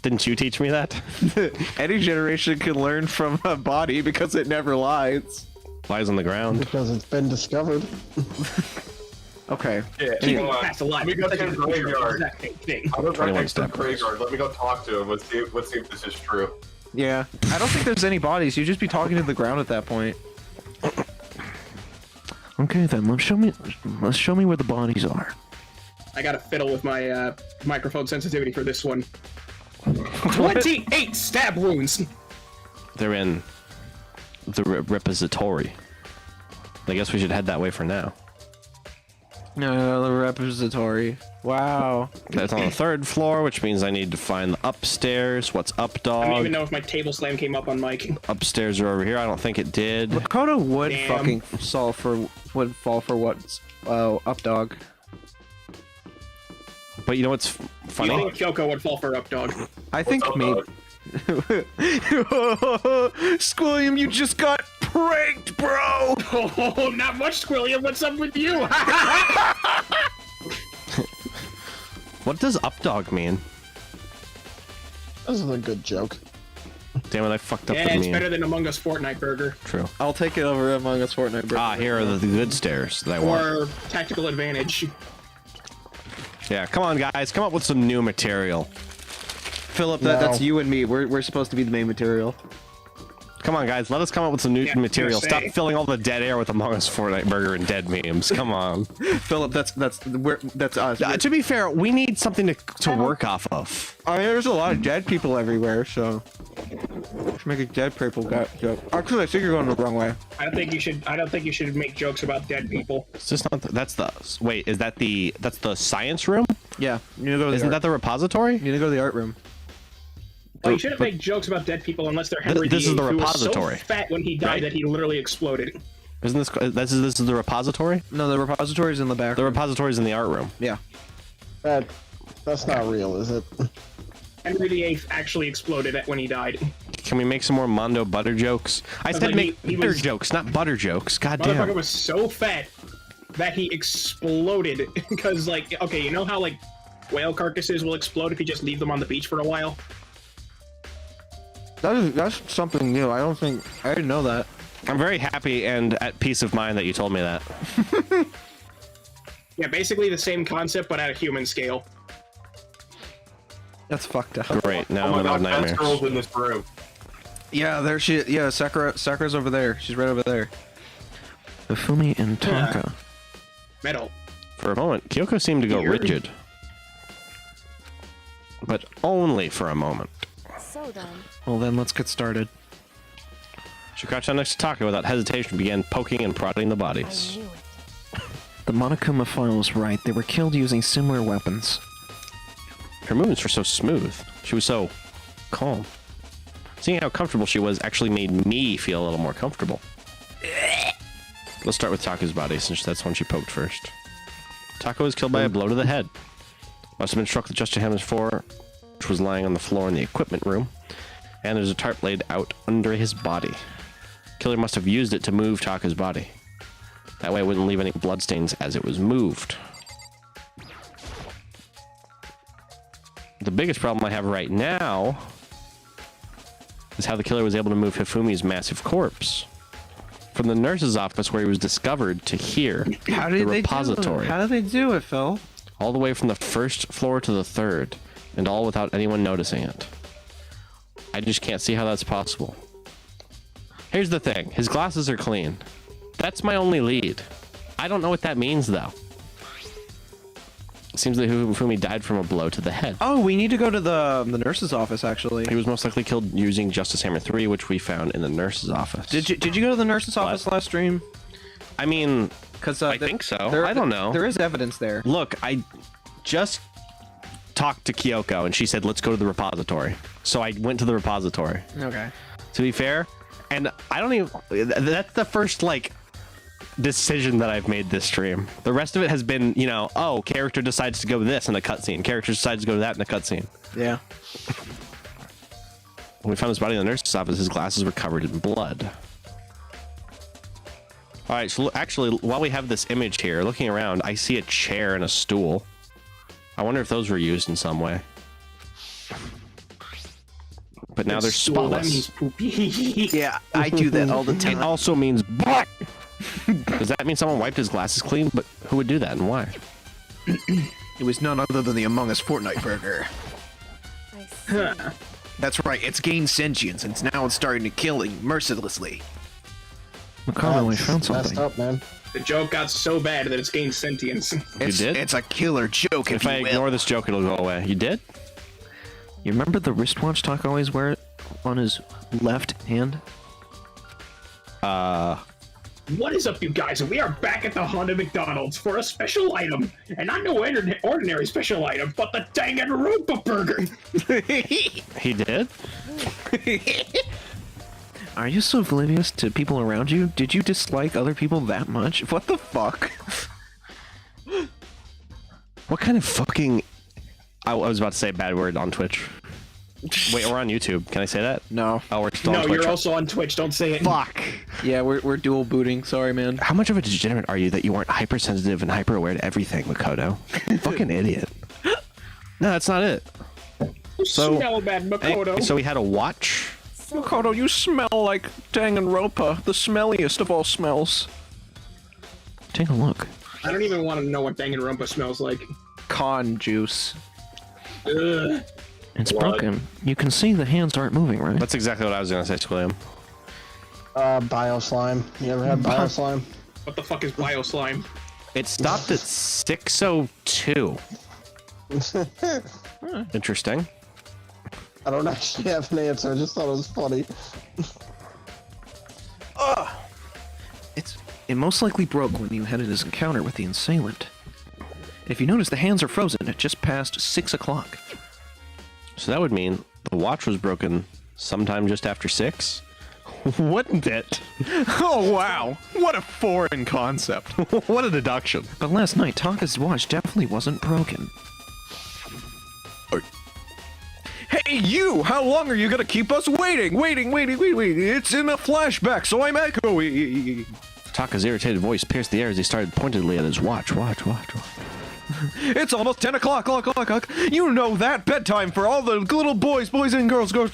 Didn't you teach me that? Any generation can learn from a body because it never lies. Lies on the ground. Because it's been discovered. Okay. Yeah, Keeping hold on. past alive. Let me go to the graveyard. Exact same thing. I'm gonna 21 next to the step. graveyard. Let me go talk to him. Let's see if this is true. Yeah. I don't think there's any bodies. You'd just be talking to the ground at that point. Okay, then let's show me where the bodies are. I got to fiddle with my microphone sensitivity for this one. 28 stab wounds. They're in the repository. I guess we should head that way for now. No, the repository. Wow. That's on the 3rd floor, which means I need to find the upstairs. What's up, I don't even dog? know if my table slam came up on mic. Upstairs are over here. I don't think it did. Makoto would Damn. fucking fall for what's up dog. But you know what's You funny? think Kyoko would fall for up dog? I think up, maybe. dog? Squilliam, you just got pranked, bro. Oh, not much, Squilliam. What's up with you? What does updog mean? This is a good joke. Damn it, I fucked up Yeah, the it's meme. better than Among Us Fortnite Burger True. I'll take it over Among Us Fortnite, bro. Ah, here are the good stairs that I want. or Tactical Advantage. Yeah, come on, guys. Come up with some new material. Philip, No. that's you and me. We're supposed to be the main material. Come on, guys. Let us come up with some new Yeah, I was material. gonna Stop say. filling all the dead air with Among Us Fortnite Burger and dead memes. Come on. Philip, that's us. To be fair, we need something to work off of. I mean, there's a lot of dead people everywhere, so let's make a dead people joke. Actually, I think you're going the wrong way. I don't think you should make jokes about dead people. It's just not. That's the. Wait, is that the? That's the science room? Yeah, you need to go to the Isn't that the repository? You need to go to the art room. Well, you shouldn't make jokes about dead people unless they're Henry This is VIII, the who was repository, so fat when he died right? that he literally exploded. Isn't this is the repository? No, the repository's in the back. The repository's in the art room. Yeah. That's not real, is it? Henry VIII actually exploded when he died. Can we make some more Mondo butter jokes? I said like, make he butter was- jokes, not butter jokes. God Motherfucker damn. was so fat that he exploded. Because, like, okay, you know how, like, whale carcasses will explode if you just leave them on the beach for a while? That's something new. I didn't know that. I'm very happy and at peace of mind that you told me that. Yeah, basically the same concept, but at a human scale. That's fucked up. Great, now Oh my I'm god, gonna have Best girl's nightmares. in this room. Yeah, there she. Yeah, Sakura's over there. She's right over there. Ifumi and Taka. Metal. For a moment, Kyoko seemed to go Weird. rigid. But only for a moment. So then, Well, then let's get started. She crouched down next to Taka without hesitation and began poking and prodding the I bodies. knew it. The Monokuma Phyll was right. They were killed using similar weapons. Her movements were so smooth. She was so calm. Seeing how comfortable she was actually made me feel a little more comfortable. Let's start with Taka's body, since that's one she poked first. Taka was killed by a blow to the head. Must have been struck with just a hammer's floor, which was lying on the floor in the equipment room, and there's a tarp laid out under his body. Killer must have used it to move Taka's body. That way it wouldn't leave any bloodstains as it was moved. The biggest problem I have right now is how the killer was able to move Hifumi's massive corpse from the nurse's office where he was discovered to here, How the did they repository, do it? How did they do it, Phil? all the way from the first floor to the third, and all without anyone noticing it. I just can't see how that's possible. Here's the thing, his glasses are clean. That's my only lead. I don't know what that means, though. It seems that Hifumi died from a blow to the head. Oh, we need to go to the nurse's office, actually. He was most likely killed using Justice Hammer 3, which we found in the nurse's office. Did you go to the nurse's office last stream? I mean, Because I think so. I don't know. There is evidence there. Look, I just talked to Kyoko, and she said, let's go to the repository. So I went to the repository. Okay. To be fair, and I don't even... That's the first, like, decision that I've made this stream. The rest of it has been, you know, oh, character decides to go this in a cutscene. Character decides to go that in a cutscene. Yeah. When we found his body in the nurse's office, his glasses were covered in blood. All right, so actually, while we have this image here, looking around, I see a chair and a stool. I wonder if those were used in some way. But now they're Stool, that spotless. means poopy. Yeah, I do that all the It time. also means butt. Does that mean someone wiped his glasses clean? But who would do that and why? It was none other than the Among Us Fortnite burger. I see. That's right, it's gained sentience, and now it's starting to kill mercilessly. Mikado, I found Messed up, man. The joke got so bad that it's gained sentience. You did? It's a killer joke, If I ignore this joke, it'll go away. You did? You remember the wristwatch Taka always wear it on his left hand? What is up, you guys? We are back at the Honda McDonald's for a special item. And not no ordinary special item, but the Danganronpa burger. He did? Are you so oblivious to people around you? Did you dislike other people that much? What the fuck? What kind of fucking... I was about to say a bad word on Twitch. Wait, we're on YouTube. Can I say that? No. Oh, we're still No, on Twitch. you're also on Twitch. Don't say it. Fuck. Yeah, we're dual booting. Sorry, man. How much of a degenerate are you that you weren't hypersensitive and hyper aware to everything, Makoto? Fucking idiot. No, that's not it. So- Smell bad, Makoto. So we had a watch. Mikado, you smell like Danganronpa, the smelliest of all smells. Take a look. I don't even want to know what Danganronpa smells like. Con juice. Ugh. It's What? broken. You can see the hands aren't moving, right? That's exactly what I was going to say, Squilliam. Bio slime. You ever had bio slime? What the fuck is bio slime? It stopped at 6:02. Interesting. I don't actually have an answer. I just thought it was funny. It most likely broke when you had his encounter with the assailant. If you notice, the hands are frozen at just past 6 o'clock. So that would mean the watch was broken sometime just after 6? Wouldn't it? Oh, wow. What a foreign concept. What a deduction. But last night, Taka's watch definitely wasn't broken. Hey, you! How long are you gonna keep us waiting? Waiting. It's in a flashback, so I'm echoey. Taka's irritated voice pierced the air as he started pointedly at his watch. It's almost 10 o'clock. You know that bedtime for all the little boys and girls. Wow,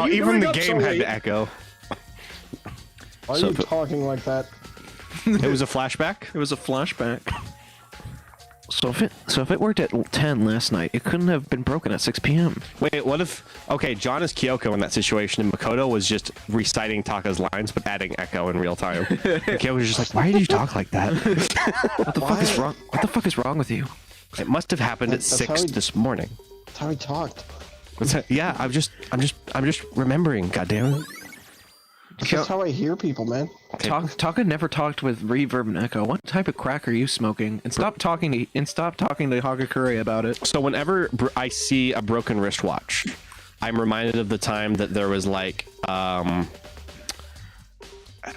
you even going the up game so had late? to echo. Why are So you if it- talking like that? It was a flashback? It was a flashback. So if it worked at 10 last night, it couldn't have been broken at 6 p.m. Wait, what if... Okay, John is Kyoko in that situation, and Makoto was just reciting Taka's lines, but adding echo in real time. And Kyoko was just like, why did you talk like that? What the fuck is wrong? What the fuck is wrong with you? It must have happened at That's 6 how he- this morning. That's how he talked. Yeah, I'm just remembering, goddammit. That's just how I hear people, man. Taka never talked with reverb and echo. What type of crack are you smoking? And stop talking to Hagakure about it. So whenever I see a broken wristwatch, I'm reminded of the time that there was like,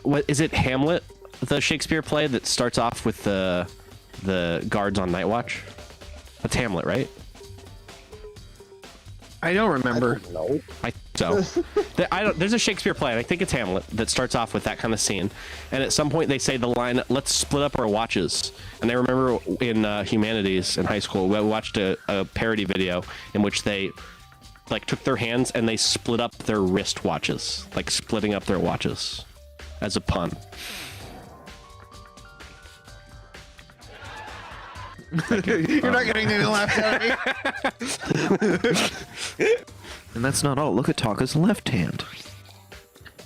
what is it, Hamlet, the Shakespeare play that starts off with the guards on night watch? That's Hamlet, right? I don't remember. No. I so there's a Shakespeare play, and I think it's Hamlet, that starts off with that kind of scene. And at some point they say the line, "Let's split up our watches." And I remember in humanities in high school, we watched a parody video in which they like took their hands and they split up their wrist watches, like splitting up their watches, as a pun. You're not getting any laughs out of me. And that's not all. Look at Taka's left hand.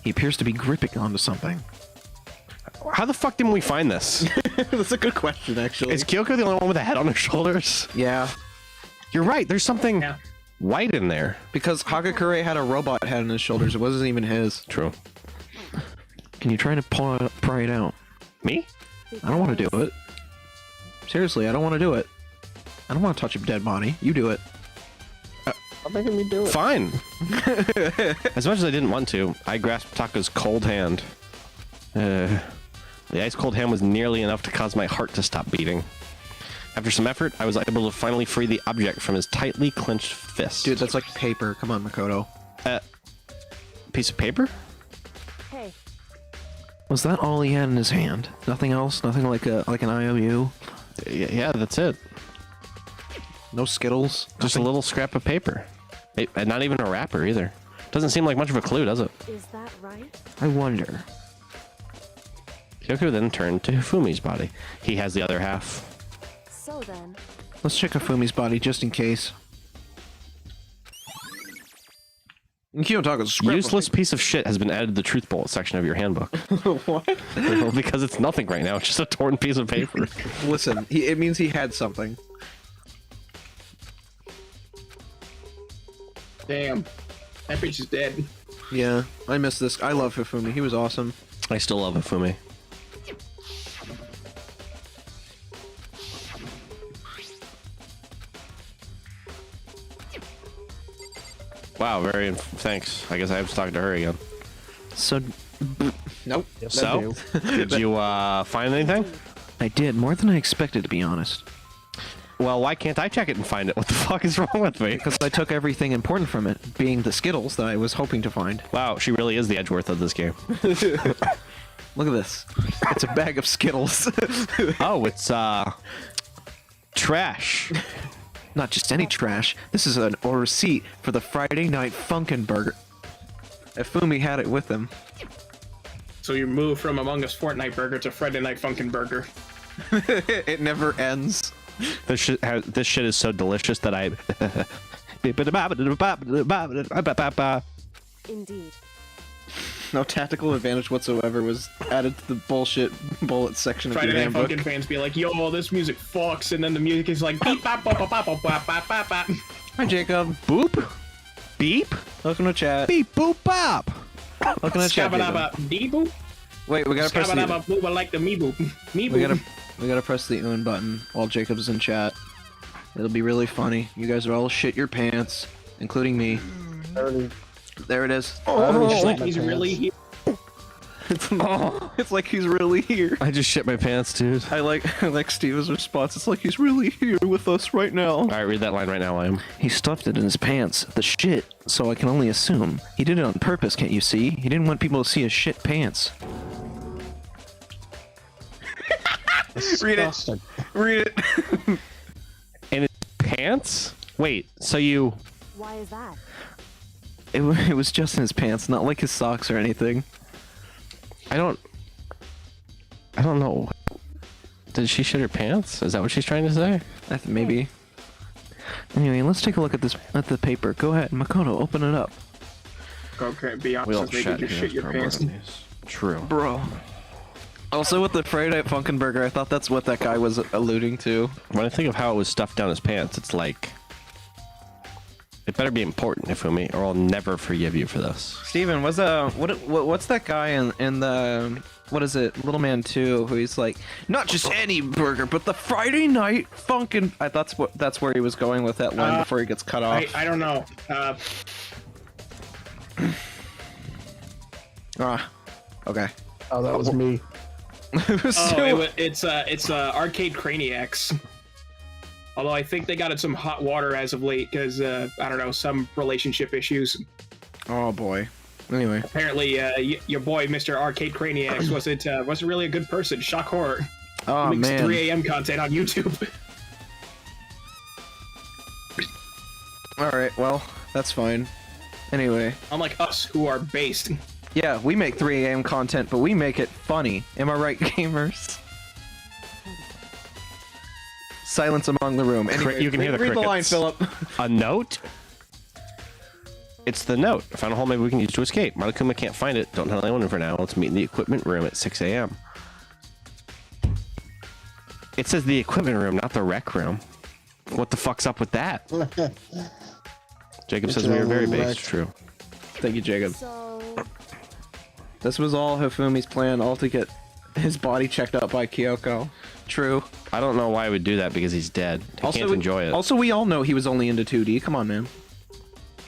He appears to be gripping onto something. How the fuck didn't we find this? That's a good question, actually. Is Kyoko the only one with a head on her shoulders? Yeah, You're right. There's something Yeah. white in there. because Hagakure had a robot head on his shoulders. It wasn't even his. True. Can you try to pry it out? Me? I don't want to do it. Seriously, I don't want to do it. I don't want to touch a dead body. You do it. Stop making me do it. Fine. As much as I didn't want to, I grasped Taka's cold hand. The ice cold hand was nearly enough to cause my heart to stop beating. After some effort, I was able to finally free the object from his tightly clenched fist. Dude, that's like paper. Come on, Makoto. Piece of paper? Hey, Was that all he had in his hand? Nothing else? Nothing like an IOU? Yeah, that's it. No Skittles? Just a little scrap of paper. And not even a wrapper either. Doesn't seem like much of a clue, does it? is that right? I wonder. Kyoko then turned to Hifumi's body. He has the other half. So then, Let's check Afumi's body just in case. Useless piece of shit has been added to the truth bullet section of your handbook. What? Well, because it's nothing right now. It's just a torn piece of paper. Listen, it means he had something. Damn. That bitch is dead. Yeah, I miss this. I love Hifumi. He was awesome. I still love Hifumi. Wow, thanks. I guess I have to talk to her again. So, nope. So, did you find anything? I did more than I expected, to be honest. Well, why can't I check it and find it? What the fuck is wrong with me? Because I took everything important from it, being the Skittles that I was hoping to find. Wow, she really is the Edgeworth of this game. Look at this. It's a bag of Skittles. Oh, it's trash. Not just any trash. This is a receipt for the Friday Night Funkin' Burger. Ifumi had it with him. So you move from Among Us Fortnite Burger to Friday Night Funkin' Burger. It never ends. This shit is so delicious that I. indeed. No tactical advantage whatsoever was added to the bullshit bullet section of Friday the Night handbook. Funkin' fans be like, yo, this music fucks, and then the music is like, beep, bop, bop, bop, bop, bop, bop, bop, bop, bop. Hi, Jacob. Boop. Beep. Welcome to chat. Beep boop bop. Welcome to chat. Jacob. Scabba-dabba, dee-boop. Wait, we gotta press the. Scabba-dabba, boop, I like the me-boop. Me-boop. We gotta press the UN button while Jacob's in chat. It'll be really funny. You guys are all shit your pants, including me. There it is. Just like he's really here. It's like he's really here. I just shit my pants, dude. I like Steve's response. It's like he's really here with us right now. All right, read that line right now, William. He stuffed it in his pants, the shit, so I can only assume. He did it on purpose, can't you see? He didn't want people to see his shit pants. Read it. Disgusting. Read it. In his pants? Wait, so you... Why is that? It was just in his pants, not like his socks or anything. I don't know. Did she shit her pants? Is that what she's trying to say? Maybe. Anyway, let's take a look at the paper. Go ahead, Makoto, open it up. Okay, be honest, We'll with me, shut did you shit your pants? True. Bro. Also, with the Friday Night Funkenburger, I thought that's what that guy was alluding to. When I think of how it was stuffed down his pants, it's like... It better be important, Ifumi, or I'll never forgive you for this. Steven, what's that guy in the what is it, Little Man 2, who he's like, not just any burger, but the Friday Night Funkin'. That's where he was going with that line before he gets cut off. I don't know. Okay. Oh, that was me. It's Arcade Craniacs. Although I think they got in some hot water as of late because I don't know, some relationship issues. Oh boy. Anyway, Apparently, your boy Mr. Arcade Craniacs wasn't really a good person. Shock horror. oh He makes man. 3 a.m. content on YouTube. All right, well, that's fine. Anyway, Unlike us, who are based. yeah, we make 3 a.m. content, but we make it funny. Am I right, gamers? Silence among the room. Anyway, You can hear the read the line, crickets. Philip. A note? It's the note. I found a hole maybe we can use to escape. Monokuma can't find it. Don't tell anyone for now. Let's meet in the equipment room at 6 a.m. It says the equipment room, not the rec room. What the fuck's up with that? Jacob says we are very based. True. Thank you, Jacob. So, This was all Hifumi's plan, all to get his body checked out by Kyoko. True. I don't know why I would do that because he's dead. He can't enjoy it. Also, we all know he was only into 2D. Come on, man.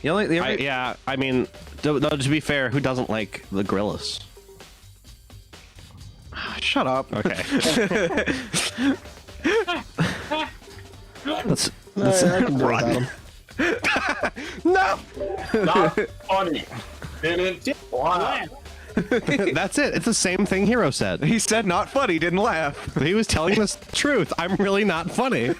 Yeah, I mean, though, to be fair, who doesn't like the gorillas? Shut up. Okay. Let's I can do without him. No! Not funny. Didn't laugh. That's it. It's the same thing Hero said. He said not funny, didn't laugh. He was telling us the truth. I'm really not funny.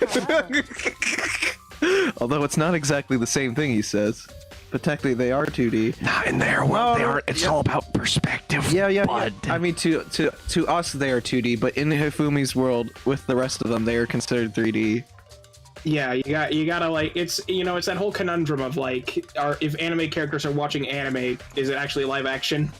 Although it's not exactly the same thing, he says. But technically, they are 2D. Not in their world. They aren't. It's all about perspective. Yeah. bud. I mean, to us, they are 2D, but in Hifumi's world, with the rest of them, they are considered 3D. Yeah, you gotta like it's it's that whole conundrum of like, if anime characters are watching anime, is it actually live action?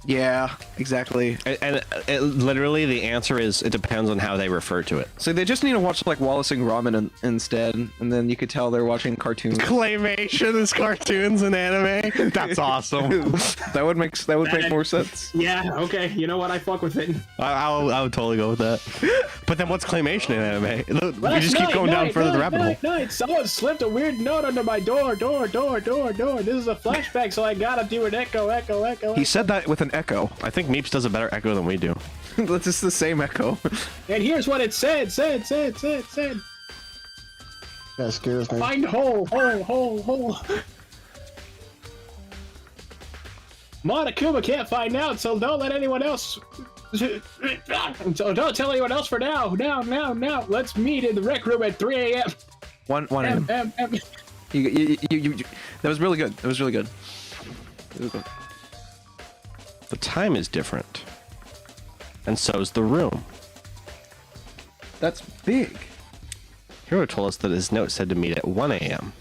Yeah, exactly. And literally, the answer is it depends on how they refer to it. So they just need to watch like Wallace and Gromit instead, and then you could tell they're watching cartoons. Claymation is cartoons and anime. That's awesome. that would make more sense. Yeah, okay. You know what? I fuck with it. I would totally go with that. But then what's claymation in anime? We just keep going down further the rabbit hole. Night. Someone slipped a weird note under my door. This is a flashback, so I gotta do an echo. He said that with an echo. I think Meeps does a better echo than we do. That's just the same echo. And here's what it said. That scares me. Find hole. Monokuma can't find out, so don't let anyone else. So don't tell anyone else for now. Now. Let's meet in the rec room at 3 a.m. 1 a.m. You, that was really good. It was really good. The time is different. And so's the room. That's big. Hiro told us that his note said to meet at 1 a.m.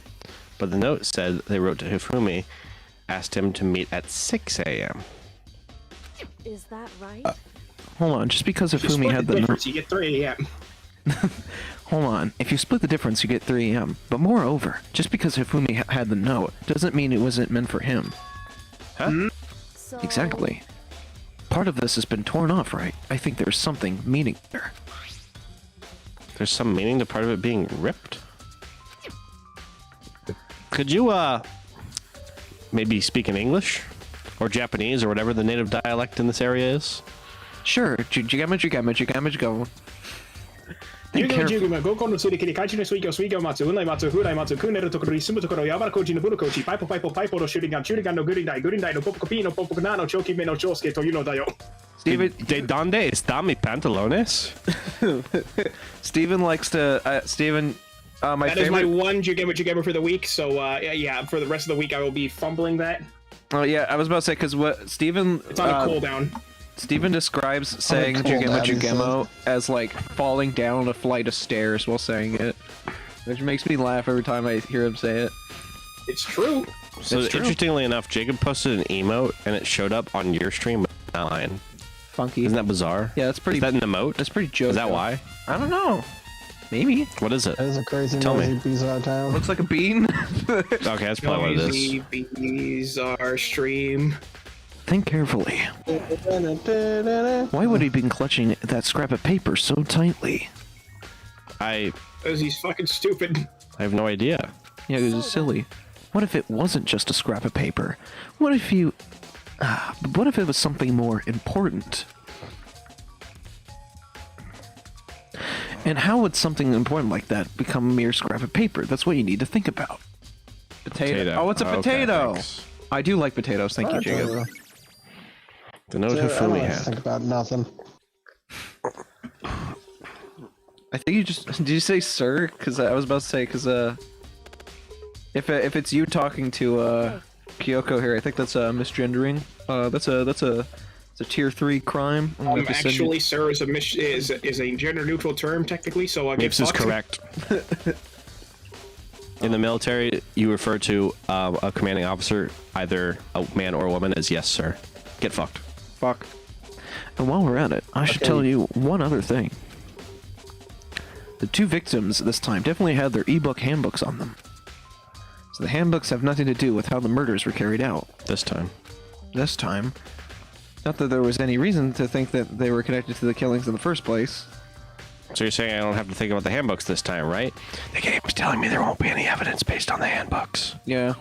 But the note said they wrote to Hifumi, asked him to meet at 6 a.m. is that right? hold on. Just because You Hifumi split had the the difference, you get 3 a.m. hold on. If you split the difference, you get 3 a.m. But moreover, just because Hifumi had the note doesn't mean it wasn't meant for him. Huh? So, Exactly. Part of this has been torn off, right? I think there's something meaning there. There's some meaning to part of it being ripped? Could you, maybe speak in English? or Japanese or whatever the native dialect in this area is. Sure. Jigama. Think carefully. Steven, ¿de dónde están mis pantalones? Steven likes to. Steven, my That is favorite. my one Jugema for the week. So yeah, for the rest of the week I will be fumbling that. Oh yeah, I was about to say because what Steven. It's on a cooldown. Steven describes saying Jugemo as like falling down a flight of stairs while saying it, which makes me laugh every time I hear him say it. It's true. So It's true. interestingly enough, Jacob posted an emote and it showed up on your stream, but not mine. Funky. Isn't that bizarre? Yeah, that's pretty. Is that an emote? That's pretty joke. Is that why? I don't know. Maybe. What is it? That is a crazy Tell me. noisy bizarre town. Looks like a bean. Okay, that's probably what it is. Noisy bees our stream. Think carefully. Why would he be clutching that scrap of paper so tightly? I Because he's fucking stupid. have no idea. Yeah, it was silly. What if it wasn't just a scrap of paper? What if you... what if it was something more important? And how would something important like that become a mere scrap of paper? That's what you need to think about. Potato. Oh, it's a Okay, potato! thanks. I do like potatoes, thank you, Jacob. The note I don't Hifumi have to had. think about nothing. I think you just... Did you say sir? Because I was about to say, because, if it's you talking to, Kyoko here, I think that's, misgendering. That's a tier 3 crime. I'm gonna have to send you- Actually, sir is a gender neutral term technically. So get Mapes is fucked. correct. In the military, you refer to a commanding officer, either a man or a woman, as yes, sir. Get fucked. Fuck. And while we're at it, I should tell you one other thing. The two victims this time definitely had their ebook handbooks on them. So the handbooks have nothing to do with how the murders were carried out. This time. This time. Not that there was any reason to think that they were connected to the killings in the first place. So you're saying I don't have to think about the handbooks this time, right? The game is telling me there won't be any evidence based on the handbooks. Yeah.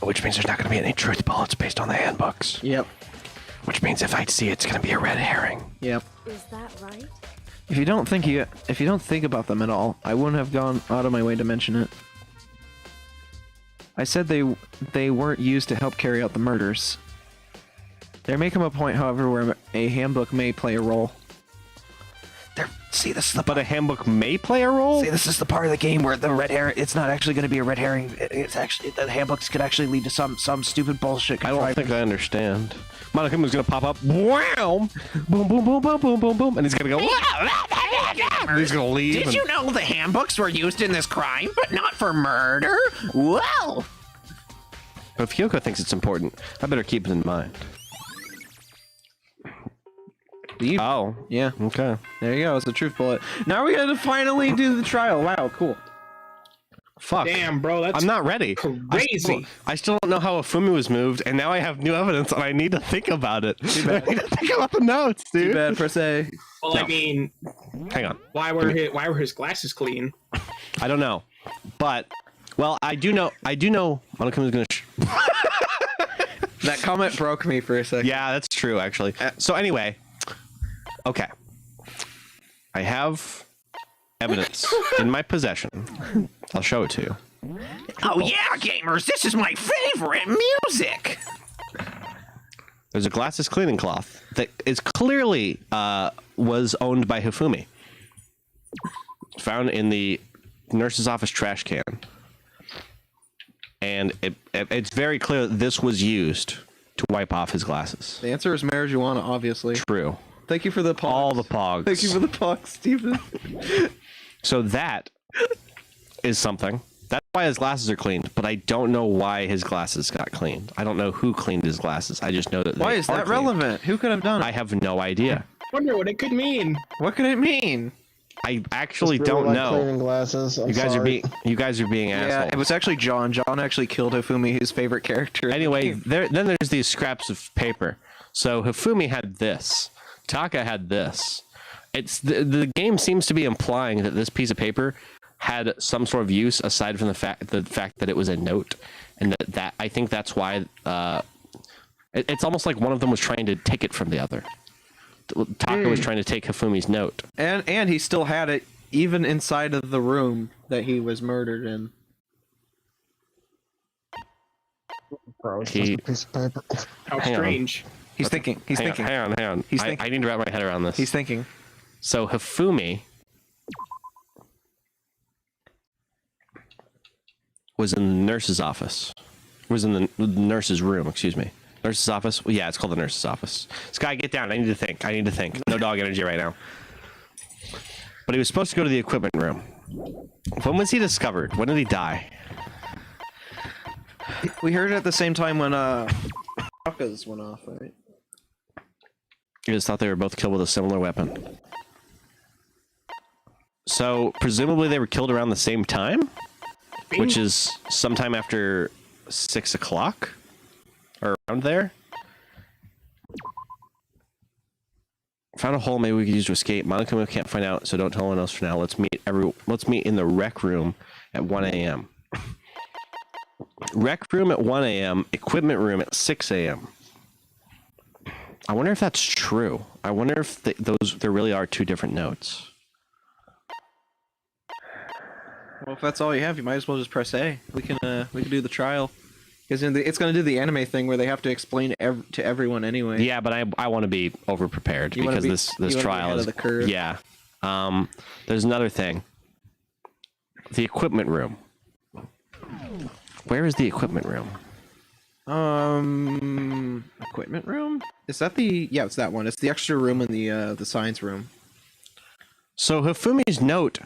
Which means there's not going to be any truth bullets based on the handbooks. Yep. Which means if I see it, it's going to be a red herring. Yep. Is that right? If you don't think about them at all, I wouldn't have gone out of my way to mention it. I said they weren't used to help carry out the murders. There may come a point, however, where a handbook may play a role. See, this is the But a handbook may play a role? See, this is the part of the game where the red herring, it's not actually going to be a red herring. It's actually, the handbooks could actually lead to some stupid bullshit. I don't think I understand. Monokuma's gonna pop up. Wow! Boom, boom, boom, boom, boom, boom, boom, and he's gonna go. And he's gonna leave. Did you know the handbooks were used in this crime, but not for murder? Well, But if Kyoko thinks it's important, I better keep it in mind. Oh, yeah. okay. There you go. It's a truth bullet. Now we gotta finally do the trial. Wow, cool. Fuck. Damn, bro, that's I'm not ready. crazy. I still don't know how Ifumi was moved, and now I have new evidence, and I need to think about it. I need to think about the notes, dude. Too bad per se. Well, No. I mean, Hang on. why were his glasses clean? I don't know, but well, I do know. Monokuma's gonna. That comment broke me for a second. Yeah, that's true, actually. So anyway, okay, I have evidence in my possession. I'll show it to you. Oh yeah, gamers! This is my favorite music. There's a glasses cleaning cloth that is clearly was owned by Hifumi. Found in the nurse's office trash can. And it's very clear that this was used to wipe off his glasses. The answer is marijuana, obviously. True. Thank you for the pogs. All the pogs. Thank you for the pogs, Steven. So that is something. That's why his glasses are cleaned, but I don't know why his glasses got cleaned. I don't know who cleaned his glasses. I just know that Why they is are that cleaned. relevant? Who could have done it? I have no idea. Wonder what it could mean. What could it mean? I actually Just really don't like know. cleaning glasses. I'm You guys sorry. are being Yeah, assholes. it was actually John. John actually killed Hifumi, his favorite character. Anyway, then there's these scraps of paper. So Hifumi had this. Taka had this. It's the game seems to be implying that this piece of paper had some sort of use aside from the fact that it was a note, and that I think that's why It's almost like one of them was trying to take it from the other. Taka was trying to take Hifumi's note. And he still had it even inside of the room that he was murdered in. Bro, it's just a piece of paper. How Hang on. strange. He's thinking. He's thinking. Hang on. He's I thinking. need to wrap my head around this. He's thinking. So Hifumi was in the nurse's office. Was in the nurse's room, excuse me. Nurse's office? Well, yeah, it's called the nurse's office. Sky, get down. I need to think. No dog energy right now. But he was supposed to go to the equipment room. When was he discovered? When did he die? We heard it at the same time when Taka's went off, right? You just thought they were both killed with a similar weapon. So, presumably they were killed around the same time? Which is sometime after 6 o'clock? Or around there? Found a hole maybe we could use to escape. Monokuma can't find out, so don't tell anyone else for now. Let's meet in the rec room at 1 a.m. Rec room at 1 a.m., equipment room at 6 a.m. I wonder if that's true. I wonder if there really are two different notes. Well, if that's all you have, you might as well just press A. We can do the trial. Because it's going to do the anime thing where they have to explain to everyone anyway. Yeah, but I want to be over prepared because this trial is the curve. Yeah. There's another thing. The equipment room. Where is the equipment room? Equipment room? Is that the? Yeah, it's that one. It's the extra room in the science room. So Hifumi's note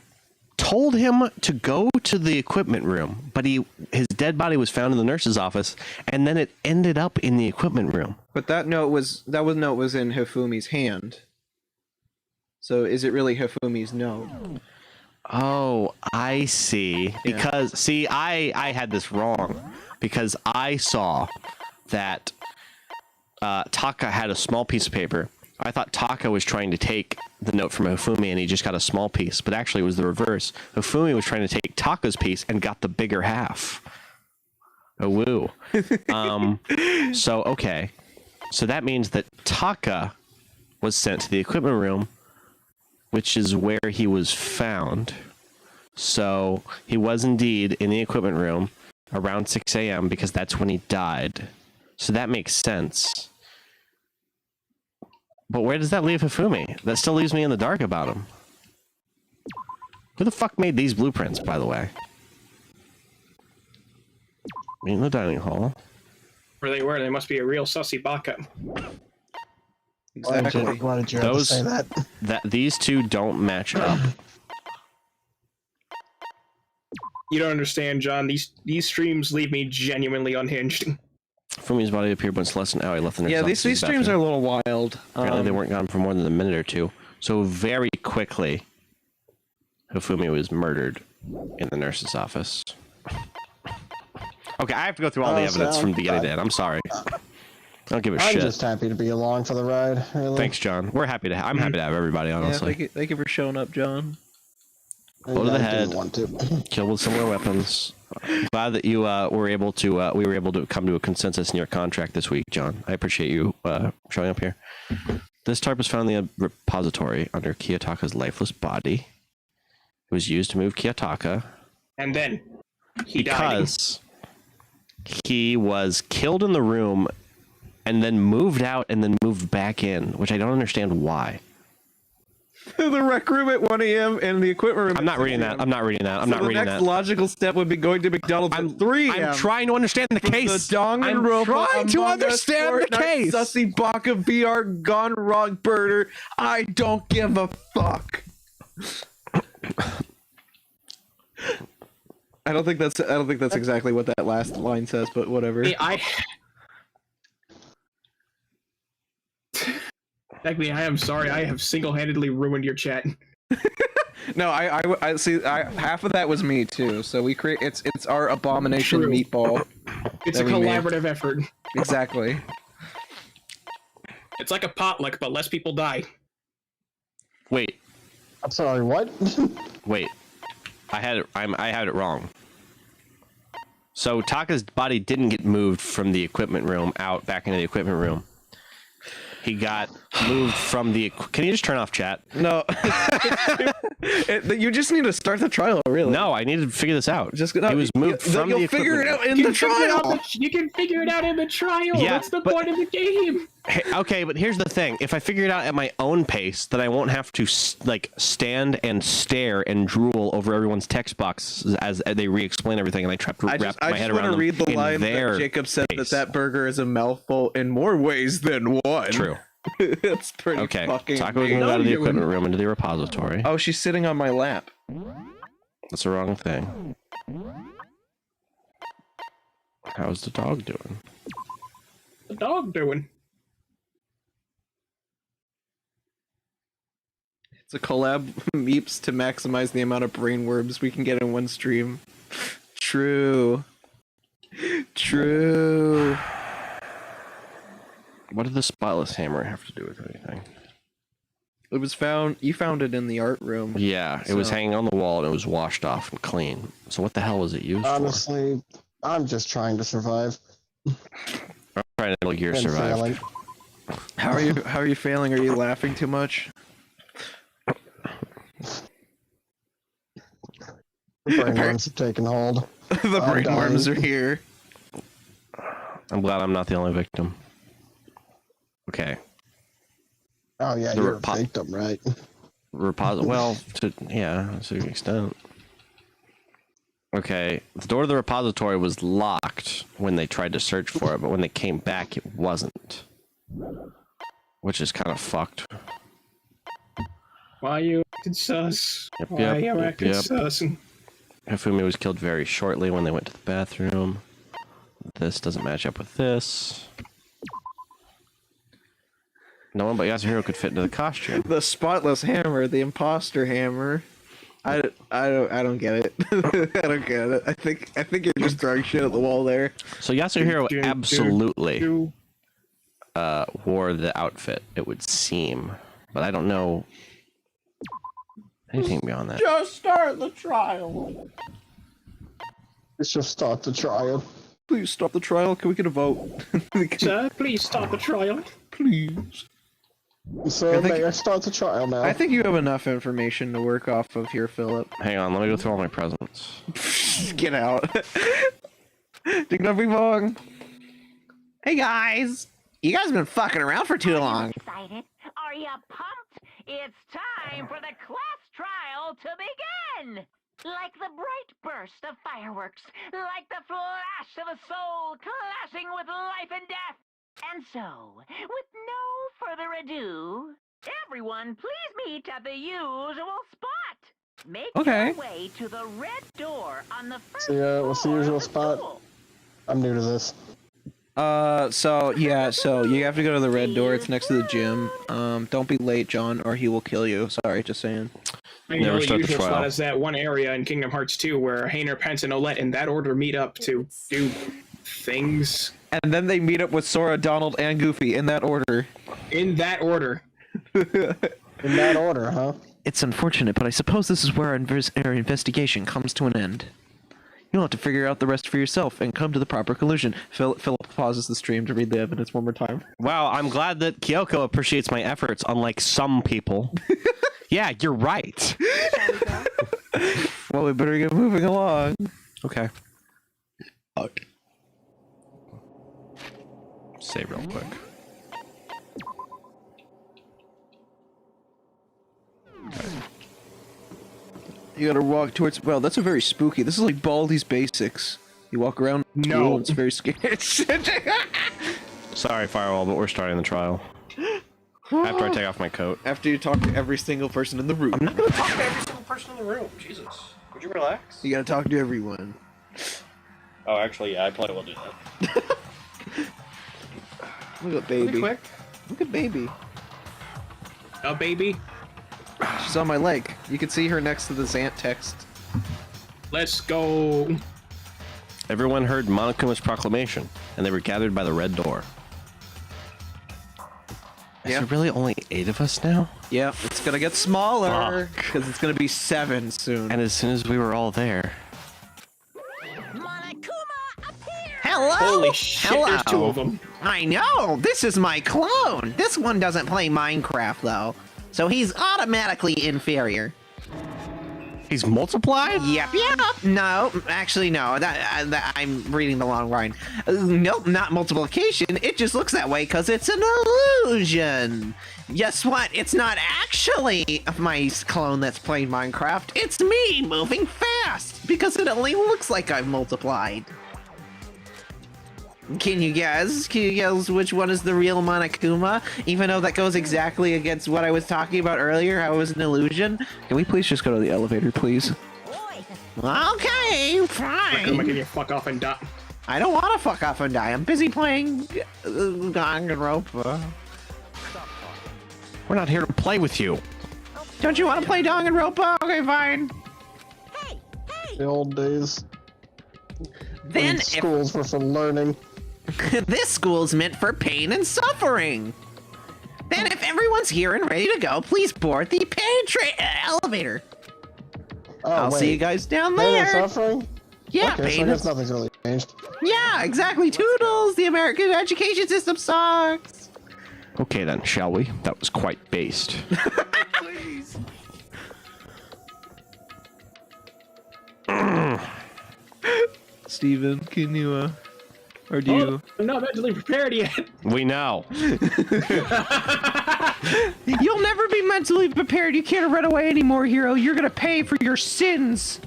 told him to go to the equipment room, but his dead body was found in the nurse's office, and then it ended up in the equipment room. But that note was in Hifumi's hand. So is it really Hifumi's note? Oh, I see. Yeah. Because see, I had this wrong because I saw that Taka had a small piece of paper. I thought Taka was trying to take the note from Hifumi and he just got a small piece, but actually it was the reverse. Hifumi was trying to take Taka's piece and got the bigger half. Oh, woo. So, okay. So that means that Taka was sent to the equipment room, which is where he was found. So he was indeed in the equipment room around 6 a.m. because that's when he died. So that makes sense. But where does that leave Hifumi? That still leaves me in the dark about him. Who the fuck made these blueprints, by the way? In the dining hall. Where they were, they must be a real sussy baka. Exactly. Why did you have to say that? These two don't match up. You don't understand, John. These streams leave me genuinely unhinged. Fumi's body appeared when Celeste and Aoi left the nurse's Yeah, office. these streams are a little wild. Apparently they weren't gone for more than a minute or two. So very quickly, Hifumi was murdered in the nurse's office. Okay, I have to go through all the evidence from beginning to end. I'm sorry. I don't give a shit. I'm just happy to be along for the ride. Really. Thanks, John. We're happy to. I'm happy to have everybody. Honestly, Yeah, thank you for showing up, John. Blow to the I head. didn't want to. Kill with similar weapons. Glad that you were able to. We were able to come to a consensus in your contract this week, John. I appreciate you showing up here. This tarp was found in the repository under Kiyotaka's lifeless body. It was used to move Kiyotaka. And then he died. Because he was killed in the room and then moved out and then moved back in, which I don't understand why. The rec room at 1 a.m. and the equipment room. I'm not reading that. I'm not reading that. I'm not reading that. The next logical step would be going to McDonald's at 3 a.m. I'm trying to understand the case. The I'm trying to understand the case. Sussy Baka VR gone wrong burner. I don't give a fuck. I don't think that's exactly what that last line says, but whatever. Technically, I am sorry. I have single-handedly ruined your chat. No, I see. Half of that was me too. So we create. It's our abomination True. meatball. It's a collaborative effort. Exactly. It's like a potluck, but less people die. Wait. I'm sorry. What? Wait. I had it wrong. So Taka's body didn't get moved from the equipment room out back into the equipment room. He got moved from the. Can you just turn off chat? No. You just need to start the trial, really. No, I need to figure this out. Just he was moved from the You'll equipment figure it room. out in the trial. You can figure it out in the trial. Yeah, That's the but- point of the game. Hey, okay, but here's the thing: if I figure it out at my own pace, then I won't have to like stand and stare and drool over everyone's text boxes as they re-explain everything, and I wrap my head I just around want to them read the in line their that Jacob said pace. that bburger is a mouthful in more ways than one. True. It's pretty Okay, fucking Taco was amazing. moved out of the equipment room into the repository. Oh, she's sitting on my lap. That's the wrong thing. How's the dog doing? The dog doing? It's a collab meeps to maximize the amount of brainworms we can get in one stream. True. True. What did the spotless hammer have to do with anything? It was found. You found it in the art room. Yeah, it was So- hanging on the wall and it was washed off and clean. So what the hell was it used Honestly, I'm just trying to survive. for? I'm trying to Metal Gear And survive. failing. How are you failing? Are you laughing too much? The brainworms have taken hold. The I'm brainworms dying. are here. I'm glad I'm not the only victim. Okay. Oh yeah, The you're a repo- victim, right? Well, yeah, to an extent. Okay, the door to the repository was locked when they tried to search for it, but when they came back, it wasn't. Which is kind of fucked. Why you acting sus? Yep, Why yep, you yep, acting yep. sus? Hifumi was killed very shortly when they went to the bathroom. This doesn't match up with this. No one but Yasuhiro could fit into the costume. The spotless hammer, the imposter hammer. I don't get it. I don't get it. I think you're just throwing shit at the wall there. So Yasuhiro Do, absolutely do. wore the outfit, it would seem. But I don't know anything beyond that. Just start the trial. Let's just start the trial. Please stop the trial. Can we get a vote? Sir, please start the trial. Please. So I think- may I start the trial now? I think you have enough information to work off of here, Philip. Hang on, let me go through all my presents. Get out. Ding dong bing bong. Hey guys. You guys have been fucking around for too long. Excited? Are you pumped? It's time for the class trial to begin! Like the bright burst of fireworks, like the flash of a soul clashing with life and death. And so, with no further ado, everyone please meet at the usual spot. Make Okay. your way to the red door on the first what's the floor usual of the spot? school. I'm new to this. So you have to go to the red door. It's next to the gym. Don't be late, John, or he will kill you. Sorry, just saying. You Never know, the start the usual trial. spot is that one area in Kingdom Hearts 2 where Hayner, Pence, and Olette in that order meet up to do things And then they meet up with Sora, Donald, and Goofy in that order. in that order. In that order, huh? It's unfortunate, but I suppose this is where our investigation comes to an end. You'll have to figure out the rest for yourself and come to the proper conclusion. Philip pauses the stream to read the evidence one more time. Wow, I'm glad that Kyoko appreciates my efforts, unlike some people. Yeah, you're right. Well, we better get moving along. Okay. Save real quick. You gotta walk towards. Well, that's a very spooky. This is like Baldi's Basics. You walk around. No. It's very scary. Sorry, Firewall, but we're starting the trial. After I take off my coat. After you talk to every single person in the room. I'm not gonna talk to every single person in the room. Jesus. Would you relax? You gotta talk to everyone. Oh, actually, yeah, I probably will do that. Look at baby. Quick. Look at baby. A baby. She's on my leg. You can see her next to the Zant text. Let's go. Everyone heard Monokuma's proclamation, and they were gathered by the red door. Is Yeah. there really only 8 of us now? Yeah, it's gonna get smaller Fuck. because it's gonna be 7 soon. And as soon as we were all there, Monokuma Hello. Holy shit, Hello. there's 2 of them. I know. This is my clone. This one doesn't play Minecraft though, so he's automatically inferior. He's multiplied? Yep. No, actually, no. That I'm reading the long line. Nope, not multiplication. It just looks that way because it's an illusion. Guess what? It's not actually my clone that's playing Minecraft. It's me moving fast because it only looks like I'm multiplied. Can you guess? Which one is the real Monokuma? Even though that goes exactly against what I was talking about earlier, how it was an illusion. Can we please just go to the elevator, please? Okay, fine. Monokuma, can you fuck off and die? I don't want to fuck off and die. I'm busy playing Danganronpa. We're not here to play with you. Don't you want to play Danganronpa? Okay, fine. The old days. Then When schools were for learning. this school's meant for pain and suffering. Then if everyone's here and ready to go, please board the elevator. Oh, I'll wait. see you guys down Pain and there. suffering? Yeah, Okay, so I pain guess and nothing's really changed. yeah, exactly. Toodles. The American education system sucks. Okay then, shall we? That was quite based. Please. Steven, can you, or do you? I'm not mentally prepared yet. We know. You'll never be mentally prepared. You can't run away anymore, hero. You're gonna pay for your sins.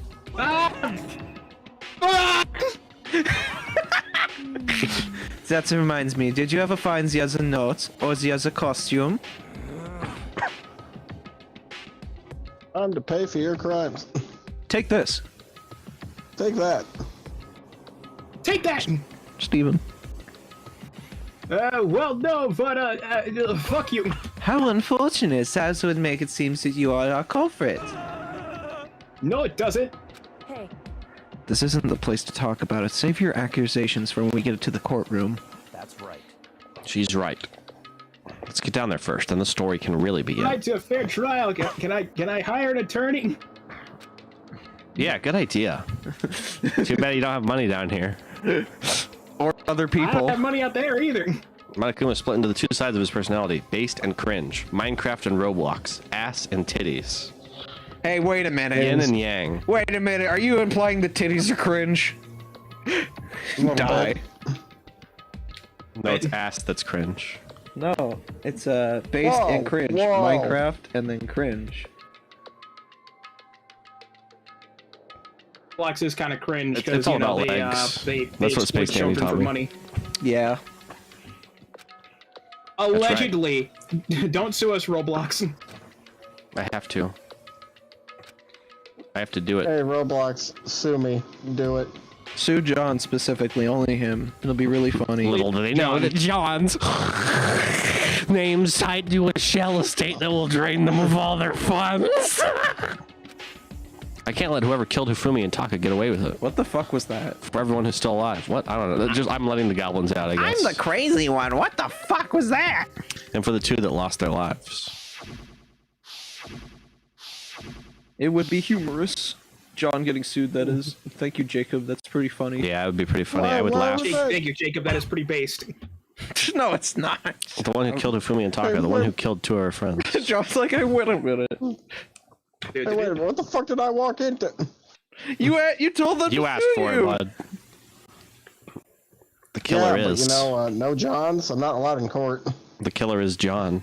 That reminds me. Did you ever find the other note or the other costume? Time to pay for your crimes. Take this, Take that. Take that! Steven. Well, no, but, fuck you. How unfortunate. That would make it seem that you are our culprit. No, it doesn't. This isn't the place to talk about it. Save your accusations for when we get to the courtroom. She's right. Let's get down there first, then the story can really begin. Right to a fair trial. Can I hire an attorney? Yeah, good idea. Too bad you don't have money down here. Or other I don't people. have money out there either. Monokuma split into the 2 sides of his personality, based and cringe, Minecraft and Roblox, ass and titties, Hey, wait a minute. yin and yang. Wait a minute. Are you implying the titties are cringe? Die. No, it's ass that's cringe. No, it's based Whoa, and cringe. whoa. Minecraft and then cringe. Flex is kind of cringe It's because all you know about they legs. they That's what exploit Space Dandy children taught for me. money. Yeah. Allegedly. Don't sue us, Roblox. I have to. I have to do it. Hey, Roblox, sue me. Do it. Sue John specifically, only him. It'll be really funny. Little do they know that John's name's tied to a shell estate that will drain them of all their funds. I can't let whoever killed Hifumi and Taka get away with it. What the fuck was that? For everyone who's still alive. What? I don't know. Just I'm letting the goblins out, I guess. I'm the crazy one. What the fuck was that? And for the 2 that lost their lives. It would be humorous. John getting sued, that is. Thank you, Jacob. That's pretty funny. Yeah, it would be pretty funny. I would laugh. Thank you, Jacob. That is pretty based. No, it's not. The one who killed Hifumi and Taka, the one who killed 2 of our friends. John's like, I wait a minute. Dude, Hey, wait a minute. What the fuck did I walk into? You told them You to asked sue for it, you. bud. The killer yeah, is. but you know, no Johns. I'm not allowed in court. The killer is John.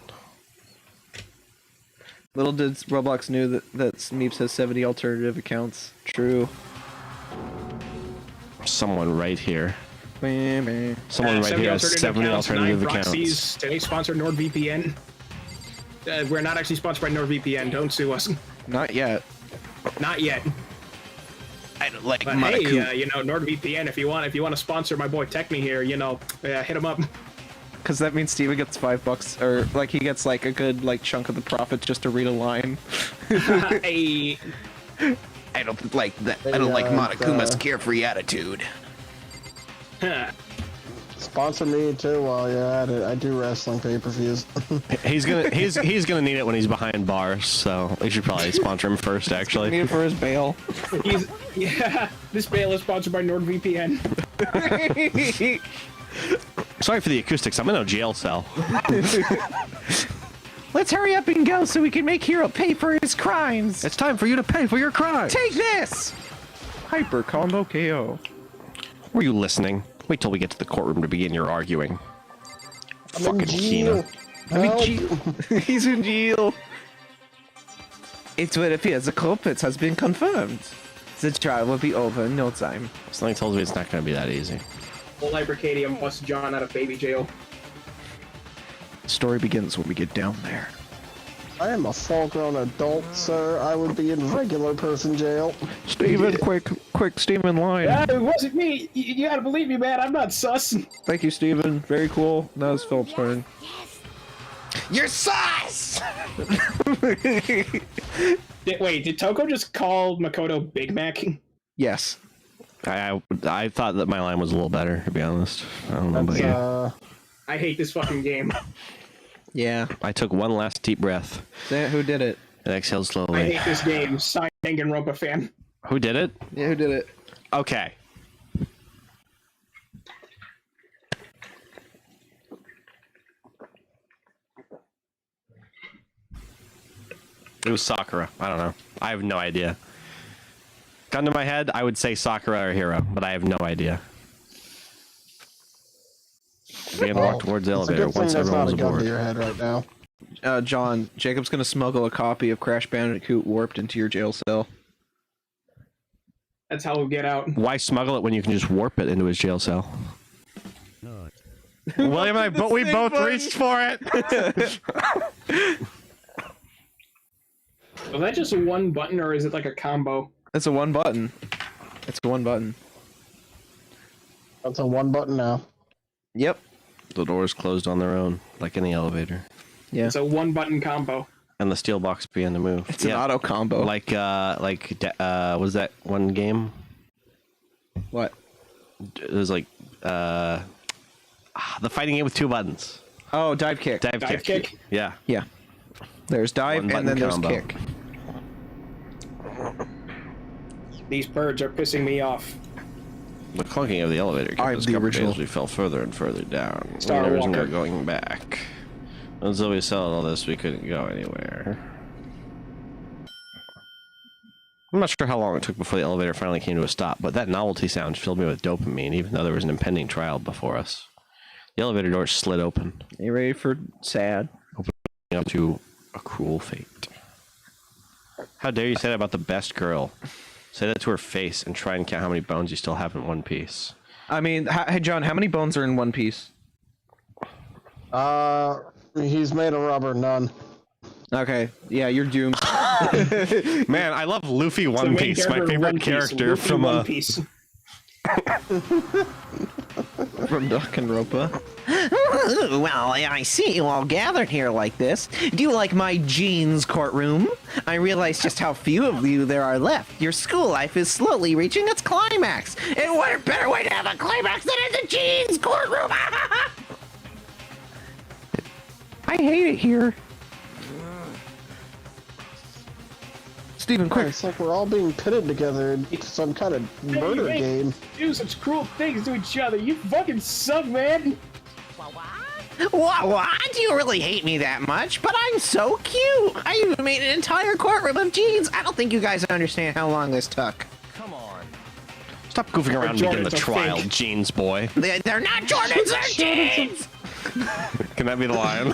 Little did Roblox knew that Smeeps has 70 alternative accounts. True. Someone right here. Meh. Someone right here has 70 alternative 9 accounts. proxies. Today sponsored NordVPN. We're not actually sponsored by NordVPN. Don't sue us. Not yet. Not yet. I don't like But hey, you know, NordVPN. If you want to sponsor my boy Techme here, you know, hit him up. Because that means Steven gets $5, or like he gets like a good like chunk of the profit just to read a line. Hey. I don't like that. I don't like Monokuma's carefree attitude. Sponsor me too while you're at it. I do wrestling pay-per-views. He's gonna need it when he's behind bars, so we should probably sponsor him first. Need Actually, it for his bail. Yeah, this bail is sponsored by NordVPN. Sorry for the acoustics. I'm in a jail cell. Let's hurry up and go so we can make Hero pay for his crimes. It's time for you to pay for your crime. Take this! Hyper combo KO. Were you listening? Wait till we get to the courtroom to begin your arguing. I'm Fucking in jail. Kina. He's in jail. It would appear the culprit has been confirmed. The trial will be over in no time. Something tells me it's not going to be that easy. Old Hypercadium busts John out of baby jail. The story begins when we get down there. I am a full-grown adult, sir. I would be in regular person jail. Steven, quick, Steven, line. It wasn't me. You gotta believe me, man. I'm not sus. Thank you, Steven. Very cool. Now it's Philip's turn. You're sus! Wait, did Toko just call Makoto Big Mac? Yes. I thought that my line was a little better, to be honest. I don't know, but That's, yeah. I hate this fucking game. Yeah. I took one last deep breath Who did it? and exhaled I slowly. hate this game. Sign Danganronpa fan. Who did it? Yeah, who did it? Okay. It was Sakura. I don't know. I have no idea. Gun to my head, I would say Sakura or Hero, but I have no idea. Began to walk towards the It's a elevator good thing once there's everyone not was a gun to aboard. your head right now. John, Jacob's gonna smuggle a copy of Crash Bandicoot Warped into your jail cell. That's how we'll get out. Why smuggle it when you can just warp it into his jail cell? William and I, but we both reached for it. Was that just one button or is it like a combo? It's a one button. It's a one button. That's a one button now. Yep. The doors closed on their own, like in the elevator, Yeah. It's a one button combo. and the steel box began to move. It's an auto combo. Like was that one game? What? It was like the fighting game with two buttons. Oh, dive kick. Dive kick? Yeah. Yeah. There's dive One and then button there's combo. kick. These birds are pissing me off. The clunking of the elevator kept I'm us the company original. as we fell further and further down. Star There was no Walker. going back. Until we settled all this, we couldn't go anywhere. I'm not sure how long it took before the elevator finally came to a stop, but that novelty sound filled me with dopamine, even though there was an impending trial before us. The elevator doors slid open, You ready for sad? up to a cruel fate. How dare you say that about the best girl? Say that to her face and try and count how many bones you still have in one piece. I mean, hey John, how many bones are in one piece? He's made of rubber, none. Okay, yeah, you're doomed. Man, I love Luffy The One main Piece, my character of favorite One Piece, character Luffy from One Piece. From Danganronpa. Well, I see you all gathered here like this. Do you like my jeans courtroom? I realize just how few of you there are left. Your school life is slowly reaching its climax. And what better way to have a climax than in the jeans courtroom? I hate it here. Steven, quick. It's like we're all being pitted together into some kind of murder game. Do such cruel things to each other. You fucking suck, man. What? Do you really hate me that much? But I'm so cute. I even made an entire courtroom of jeans. I don't think you guys understand how long this took. Come on. Stop goofing around Jordans making the are trial, fake. jeans boy. They're not Jordans, they're jeans! Can that be the line?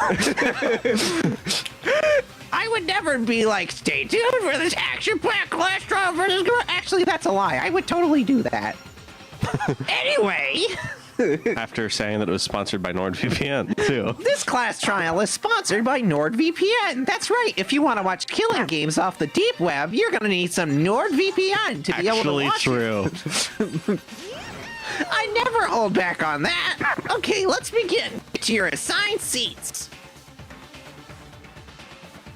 I would never be like, stay tuned for this action-packed Clash trial versus girl. Actually, that's a lie. I would totally do that. Anyway, After saying that it was sponsored by NordVPN, too. this class trial is sponsored by NordVPN. That's right. If you want to watch killing games off the deep web, you're going to need some NordVPN to be able to Actually watch true. it. I never hold back on that. Okay, let's begin. To your assigned seats.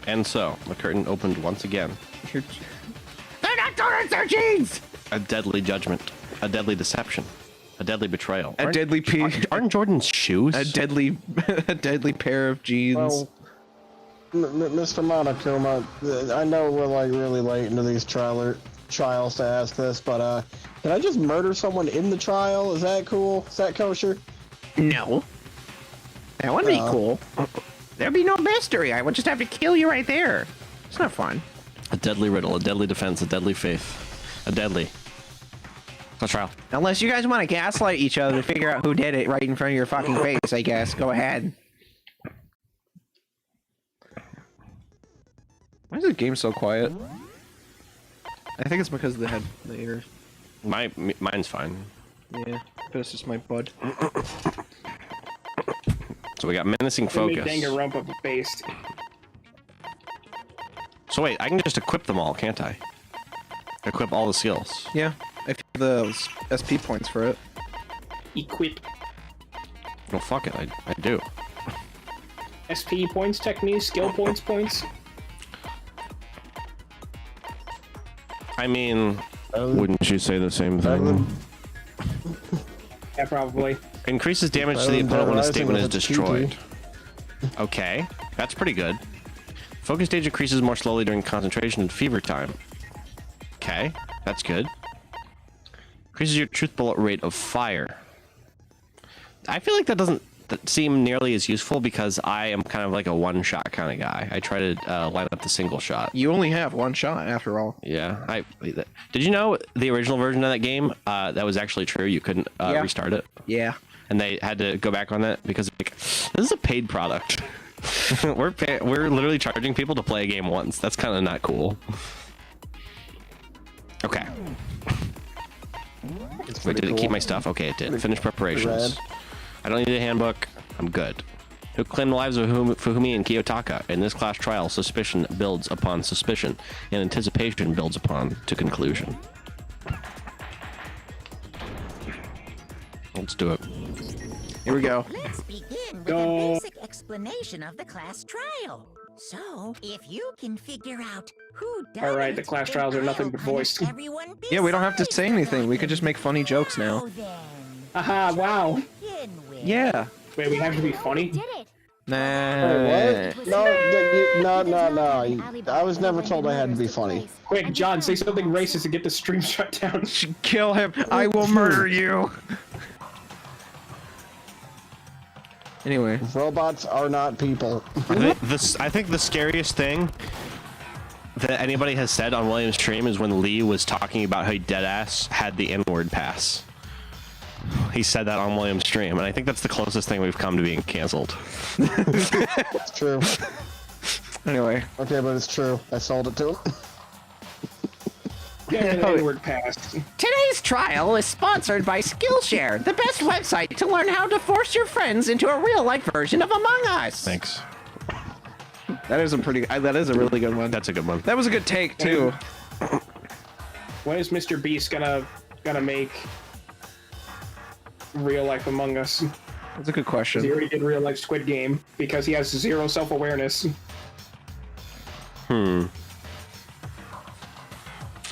And so, the curtain opened once again. They're not Jordans, they're jeans! A deadly judgment. A deadly deception. A deadly betrayal. A deadly Aren't Jordan's shoes? a deadly pair of jeans. Well, Mr. Monokuma, I know we're like really late into these trials to ask this, but can I just murder someone in the trial? Is that cool? Is that kosher? No. That would be cool. There'd be no mystery. I would just have to kill you right there. It's not fun. A deadly riddle, a deadly defense, a deadly faith. A deadly. Let's trial. Unless you guys want to gaslight each other to figure out who did it right in front of your fucking face, I guess. Go ahead. Why is the game so quiet? I think it's because of the ear. Mine's fine. Yeah, but it's just my bud. So we got menacing focus. Danganronpa based. So wait, I can just equip them all, can't I? Equip all the skills. Yeah, if you have the SP points for it. Equip. Well, fuck it, I do. SP points, technique, skill points. I mean, wouldn't you say the same thing? Yeah, probably. Increases damage to the opponent when a statement is destroyed. Okay, that's pretty good. Focus stage increases more slowly during concentration and fever time. Okay, that's good. Increases your truth bullet rate of fire. I feel like that doesn't seem nearly as useful because I am kind of like a one-shot kind of guy. I try to line up the single shot. You only have one shot after all. Yeah. Did you know the original version of that game, that was actually true? You couldn't restart it. Yeah. And they had to go back on that because like, this is a paid product. we're literally charging people to play a game once. That's kind of not cool. Okay. Wait, did it keep my stuff? Okay, it did. Finish preparations. I don't need a handbook. I'm good. Who claimed the lives of Fumi and Kiyotaka? In this class trial, suspicion builds upon suspicion, and anticipation builds upon to conclusion. Let's do it. Here we go. Let's begin with a basic explanation of the class trial. So, if you can figure out who done Alright, it, the class trials are nothing but voiced. Yeah, we don't have to say anything. We could just make funny jokes now. Haha, wow. Yeah. Wait, we have to be funny? Nah. What? No. I was never told I had to be funny. Quick, John, say something racist and get the stream shut down. Kill him. I will murder you. Anyway. Robots are not people. I think the scariest thing that anybody has said on William's stream is when Lee was talking about how he deadass had the N-word pass. He said that on William's stream, and I think that's the closest thing we've come to being canceled. It's true. Anyway. Okay, but it's true. I sold it to him. N-word pass. Today's trial is sponsored by Skillshare, the best website to learn how to force your friends into a real-life version of Among Us. Thanks. That is a really good one. That's a good one. That was a good take too. When is Mr. Beast gonna make real life Among Us? That's a good question. He already did real life Squid Game because he has zero self-awareness.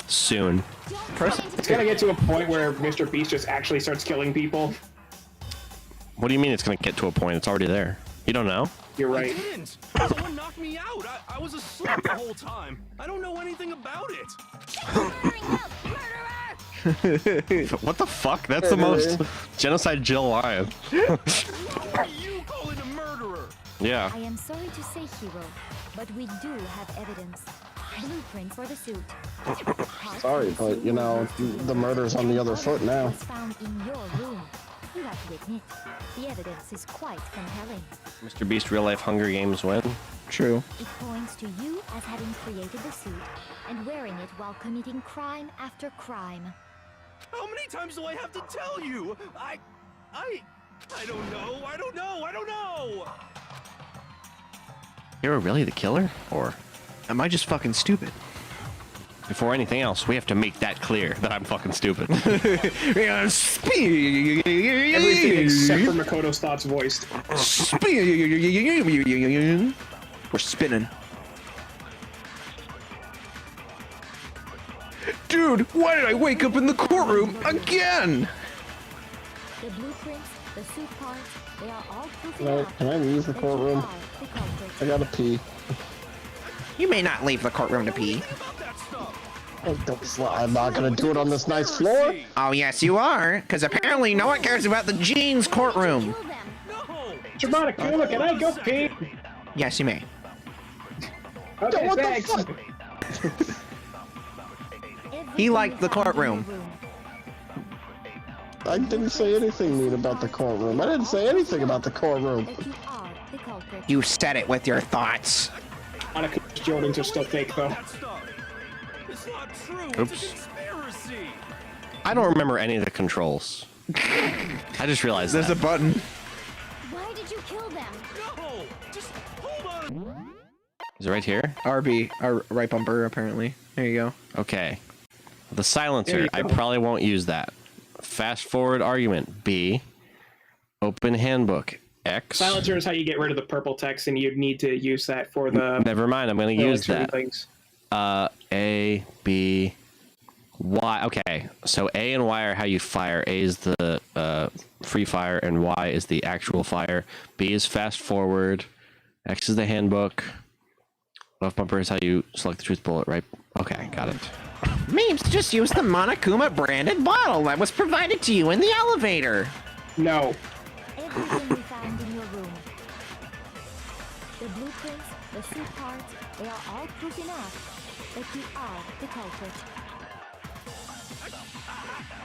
Soon. It's gonna get to a point where Mr. Beast just actually starts killing people. What do you mean it's gonna get to a point? It's already there. You don't know? You're right. I didn't. Someone knocked me out. I was asleep the whole time. I don't know anything about it. What the fuck? That's the most genocide Jill line. What are you calling a murderer? Yeah. I am sorry to say, hero, but we do have evidence. Blueprints for the suit. Sorry, but you know, the murder's on the other foot now. Found in your room. You have to admit, the evidence is quite compelling. Mr. Beast real life Hunger Games win. True. It points to you as having created the suit and wearing it while committing crime after crime. How many times do I have to tell you? I don't know. You were really the killer? Or am I just fucking stupid? Before anything else, we have to make that clear that I'm fucking stupid. Everything except for Makoto's thoughts voiced. We're spinning. Dude, why did I wake up in the courtroom again? The blueprints, the suit parts, they are all proof No, enough. can I leave the courtroom? I gotta pee. You may not leave the courtroom to pee. I'm not gonna do it on this nice floor. Oh, yes, you are. Because apparently no one cares about the Jeans courtroom. Monokuma, can I go pee? Yes, you may. Okay, What the thanks. fuck? He liked the courtroom. I didn't say anything mean about the courtroom. I didn't say anything about the courtroom. That you are the culprit. You said it with your thoughts. Monokuma's Jordans are still fake, though. It's not true. Oops. It's a conspiracy. I don't remember any of the controls. I just realized There's a that. button. Why did you kill them? No, just hold on. Is it right here? RB, our right bumper, apparently. There you go. Okay. The There silencer, you I go. probably won't use that. Fast forward argument, B. Open handbook, X. Silencer is how you get rid of the purple text, and you'd need to use that for the Never mind, I'm going to use certain that. things. A, B, Y. Okay, so A and Y are how you fire. A is the free fire, and Y is the actual fire. B is fast forward. X is the handbook. Left bumper is how you select the truth bullet, right? Okay, got it. Memes, just use the Monokuma branded bottle that was provided to you in the elevator. No. Everything we found in your room. The blueprints, the suit parts, they are all proof enough that you are the culprit.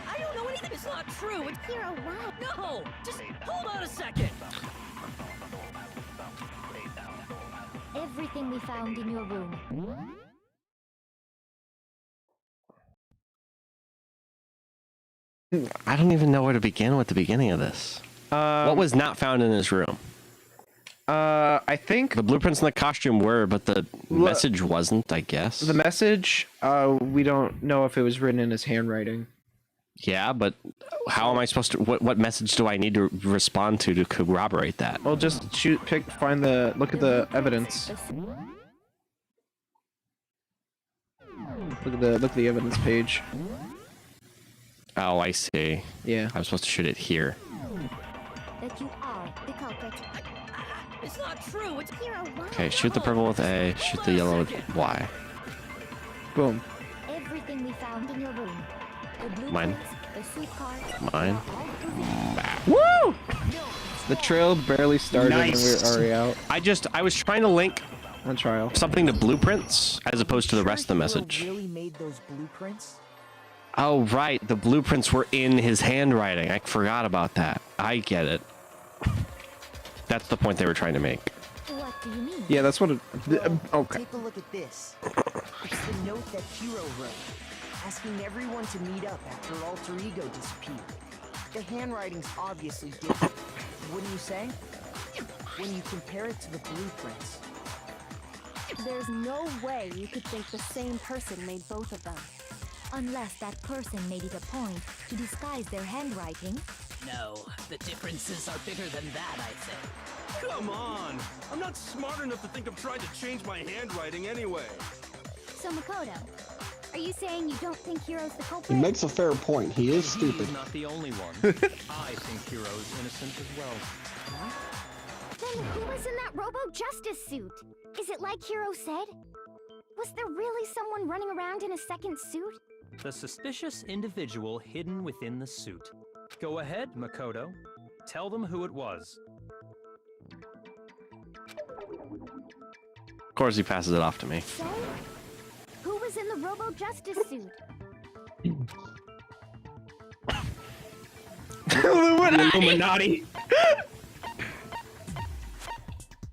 I don't know anything. It's not true. It's Hero, why? no. Just hold on a second. Everything we found in your room. I don't even know where to begin with the beginning of this. What was not found in his room? I think The blueprints and the costume were, but the message wasn't, I guess. the message, we don't know if it was written in his handwriting. Yeah, but how am I supposed to... What message do I need to respond to corroborate that? Well, just look at the evidence. Look at the evidence page. Oh, I see. Yeah. I was supposed to shoot it here. That you are the culprit. It's not true. It's Hero, why? Okay, shoot the purple with A, shoot the yellow with Y. Boom. Everything we found in your room. The blueprints, Mine. the suit parts, Mine. they are all proof enough. Woo! The trail barely started Nice. and we were already out I was trying to link on trial. something to blueprints as opposed to the rest of the message. Really made those blueprints? Oh, right. The blueprints were in his handwriting. I forgot about that. I get it. That's the point they were trying to make. What do you mean? Yeah, that's what it... okay. Take a look at this. It's the note that Hiro wrote, asking everyone to meet up after Alter Ego disappeared. The handwriting's obviously different, wouldn't you say? When you compare it to the blueprints. There's no way you could think the same person made both of them. Unless that person made it a point to disguise their handwriting. No, the differences are bigger than that, I think. Come on. I'm not smart enough to think of trying to change my handwriting anyway. So Makoto, are you saying you don't think Hiro's the He culprit? makes a fair point. He is stupid. He's not the only one. I think Hiro's innocent as well. Then who was in that Robo-Justice suit? Is it like Hiro said? Was there really someone running around in a second suit? The suspicious individual hidden within the suit. Go ahead, Makoto. Tell them who it was. Of course, he passes it off to me. So, who was in the Robo-Justice suit? Illuminati.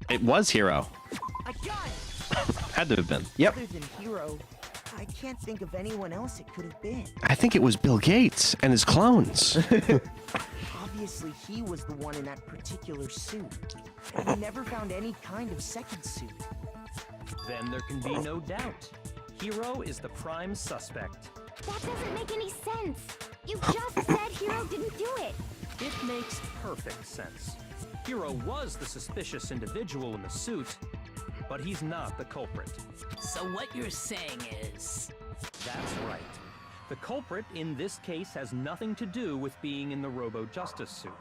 It was Hiro. I got it! Had to have been. Yep. Other than Hiro, I can't think of anyone else it could have been. I think it was Bill Gates and his clones. Obviously, he was the one in that particular suit. And we never found any kind of second suit. Then there can be no doubt. Hiro is the prime suspect. That doesn't make any sense. You just said Hiro didn't do it. It makes perfect sense. Hiro was the suspicious individual in the suit, but he's not the culprit. So what you're saying is... That's right. The culprit in this case has nothing to do with being in the Robo-Justice suit.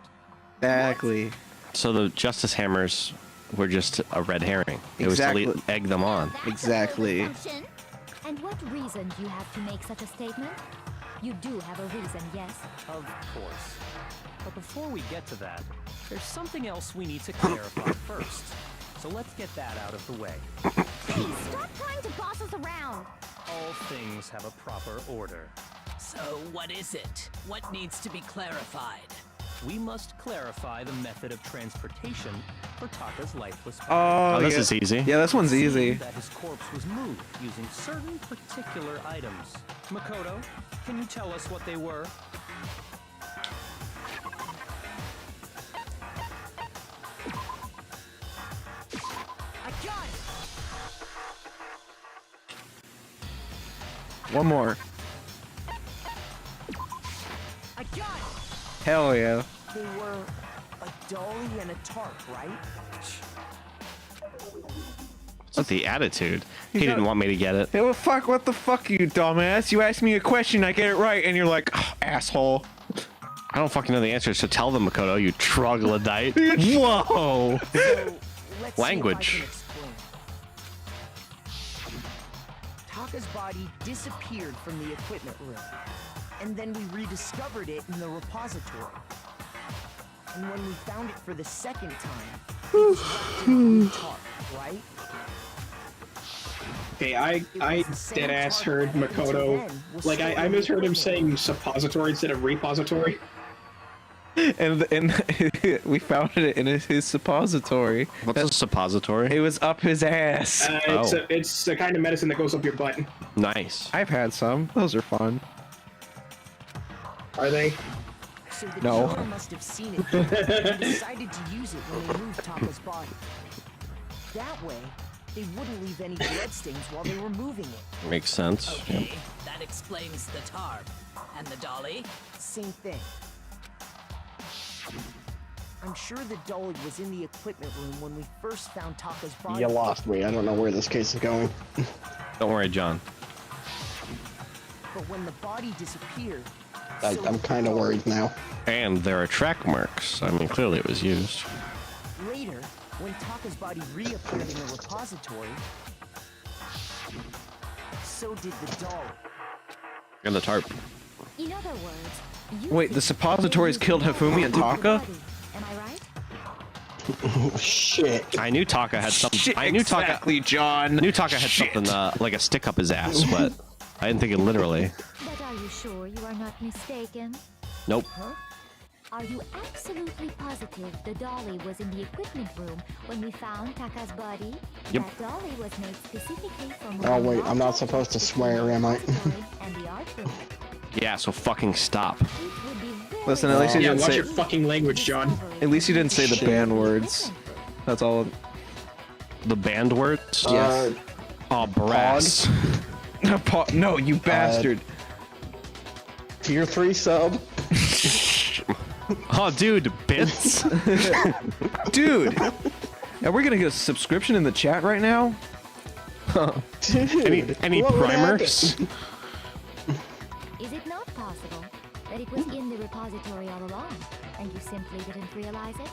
Exactly. So the Justice Hammers were just a red herring. It was Exactly. to egg them on. That's Exactly. a good assumption. And what reason do you have to make such a statement? You do have a reason, yes? Of course. But before we get to that, there's something else we need to clarify first. So let's get that out of the way. Please, stop trying to boss us around! All things have a proper order. So what is it? What needs to be clarified? We must clarify the method of transportation for Taka's lifeless body. Oh, this is easy. Yeah, this one's easy. That his corpse was moved using certain particular items. Makoto, can you tell us what they were? I got it! One more. I got it! Hell yeah. They were a dolly and a tarp, right? What's the attitude? He didn't want me to get it. Hey, well, fuck, what the fuck, you dumbass? You ask me a question, I get it right, and you're like, oh, asshole. I don't fucking know the answers, so tell them, Makoto, you troglodyte. Whoa! So, let's Language. See if I can explain. Taka's body disappeared from the equipment room, and then we rediscovered it in the repository. And when we found it for the second time, it was wrapped in a blue tarp, right? Okay, I dead ass heard Makoto. Like I misheard him saying suppository instead of repository. And we found it in his suppository. What's a suppository? It was up his ass. It's a kind of medicine that goes up your butt. Nice. I've had some. Those are fun. Are they? So the No. killer must have seen it and decided to use it when they moved Taka's body. That way, they wouldn't leave any bloodstains while they were moving it. Makes sense. Okay, that explains the tarp. And the dolly? Same thing. I'm sure the dolly was in the equipment room when we first found Taka's body. You lost me. I don't know where this case is going. Don't worry, John. But when the body disappeared, I'm kind of worried now. And there are track marks. I mean, clearly it was used. later, when Taka's body reappeared in the repository, so did the dolly. And the tarp. In other words, you Wait, the suppositories killed Hifumi and Taka? Am I right? Oh, shit. I knew Taka had something. Shit, I knew exactly, Taka. John. I knew Taka had something like a stick up his ass, but I didn't think it literally. But are you sure you are not mistaken? Nope. Huh? Are you absolutely positive the dolly was in the equipment room when we found Taka's body? Yep. That dolly was made specifically from Oh, wait, I'm not supposed to swear, am I? and the art room. Yeah, so fucking stop. Listen, at least you Yeah, didn't watch say. your fucking language, John. At least you didn't say the banned words. That's all. The banned words? Yes. Oh, brass. No, you bastard. Tier 3 sub. Oh, dude, bits. Dude, are we gonna get a subscription in the chat right now? Any what would primers? Is it not possible that it was in the repository all along, and you simply didn't realize it?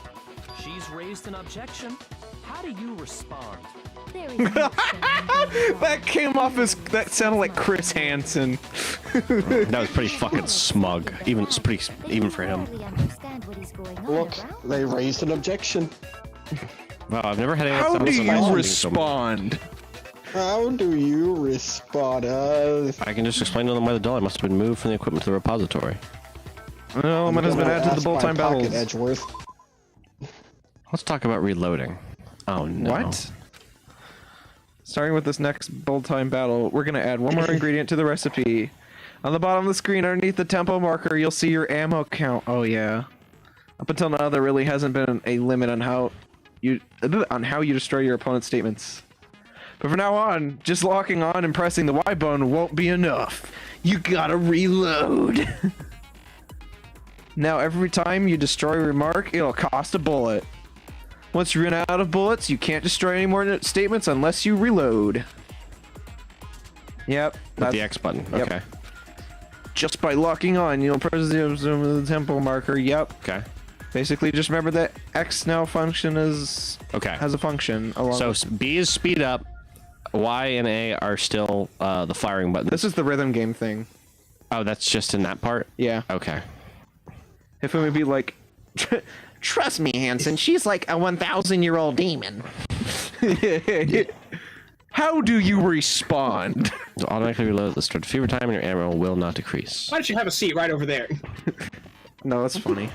She's raised an objection. How do you respond? There is no shame in being That came off as that sounded like Chris Hansen. That was pretty fucking smug, even for him. hardly understand what is going on Look, around. they raised an objection. Wow, I've never had anyone How sound do so nice you to me. respond? How do you respond? I can just explain to them why the dolly must have been moved from the equipment to the repository. No, it has been added to the Ask my Bulltime pocket, battles. Edgeworth. Let's talk about reloading. Oh no. What? Starting with this next bold time battle, we're gonna add one more ingredient to the recipe. On the bottom of the screen, underneath the tempo marker, you'll see your ammo count. Oh yeah. Up until now, there really hasn't been a limit on how you destroy your opponent's statements. But from now on, just locking on and pressing the Y button won't be enough. You gotta reload. Now, every time you destroy a remark, it'll cost a bullet. Once you run out of bullets, you can't destroy any more statements unless you reload. Yep. With the X button. Yep. Okay. Just by locking on, you'll press the tempo marker. Yep. Okay. Basically, just remember that X now function is Okay. has a function. Along So with, B is speed up, Y and A are still the firing buttons. This is the rhythm game thing. Oh, that's just in that part? Yeah. Okay. If it would be like, trust me, Hanson, she's like a 1,000-year-old demon. How do you respond? So automatically reload the start fever time and your ammo will not decrease. Why don't you have a seat right over there? No, that's funny.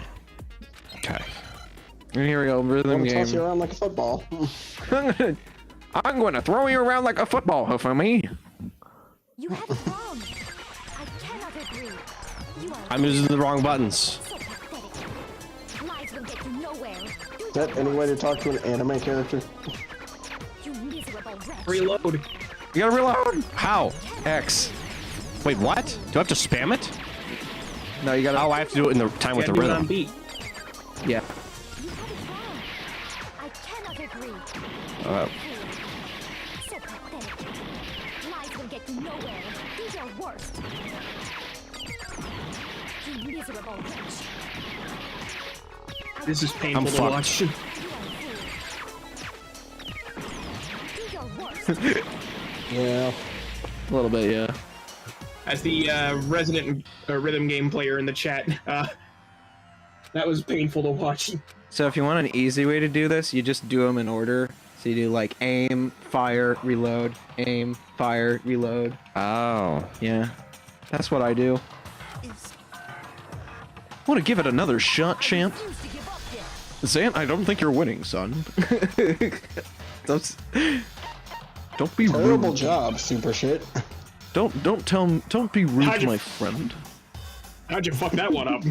Okay. And here we go, rhythm I'm gonna game. toss you around like a football. I'm gonna throw you around like a football, Hoofamy. You have it wrong. I cannot agree. You are I'm using the wrong buttons. so pathetic. Lies will get you nowhere. Is that any way to talk to an anime character? You miserable wretch. Reload. You gotta reload. How? X. Wait, what? Do I have to spam it? No, you gotta. Oh, I have to do it in the time with the Gotta do it on rhythm. beat. Yeah. You have it wrong. I cannot agree. Uh, So pathetic. Lies will get you nowhere. Do your worst. You miserable wretch. This is painful to fucked. watch. You are fool. Do your worst. Yeah. A little bit, yeah. As the resident rhythm game player in the chat, that was painful to watch. So if you want an easy way to do this, you just do them in order. So you do like aim, fire, reload, aim, fire, reload. oh. Yeah. That's what I do. Want to give it another shot, champ? Zant, I don't think you're winning, son. don't be Terrible rude. job, super shit. Don't be rude to my friend. How'd you fuck that one up?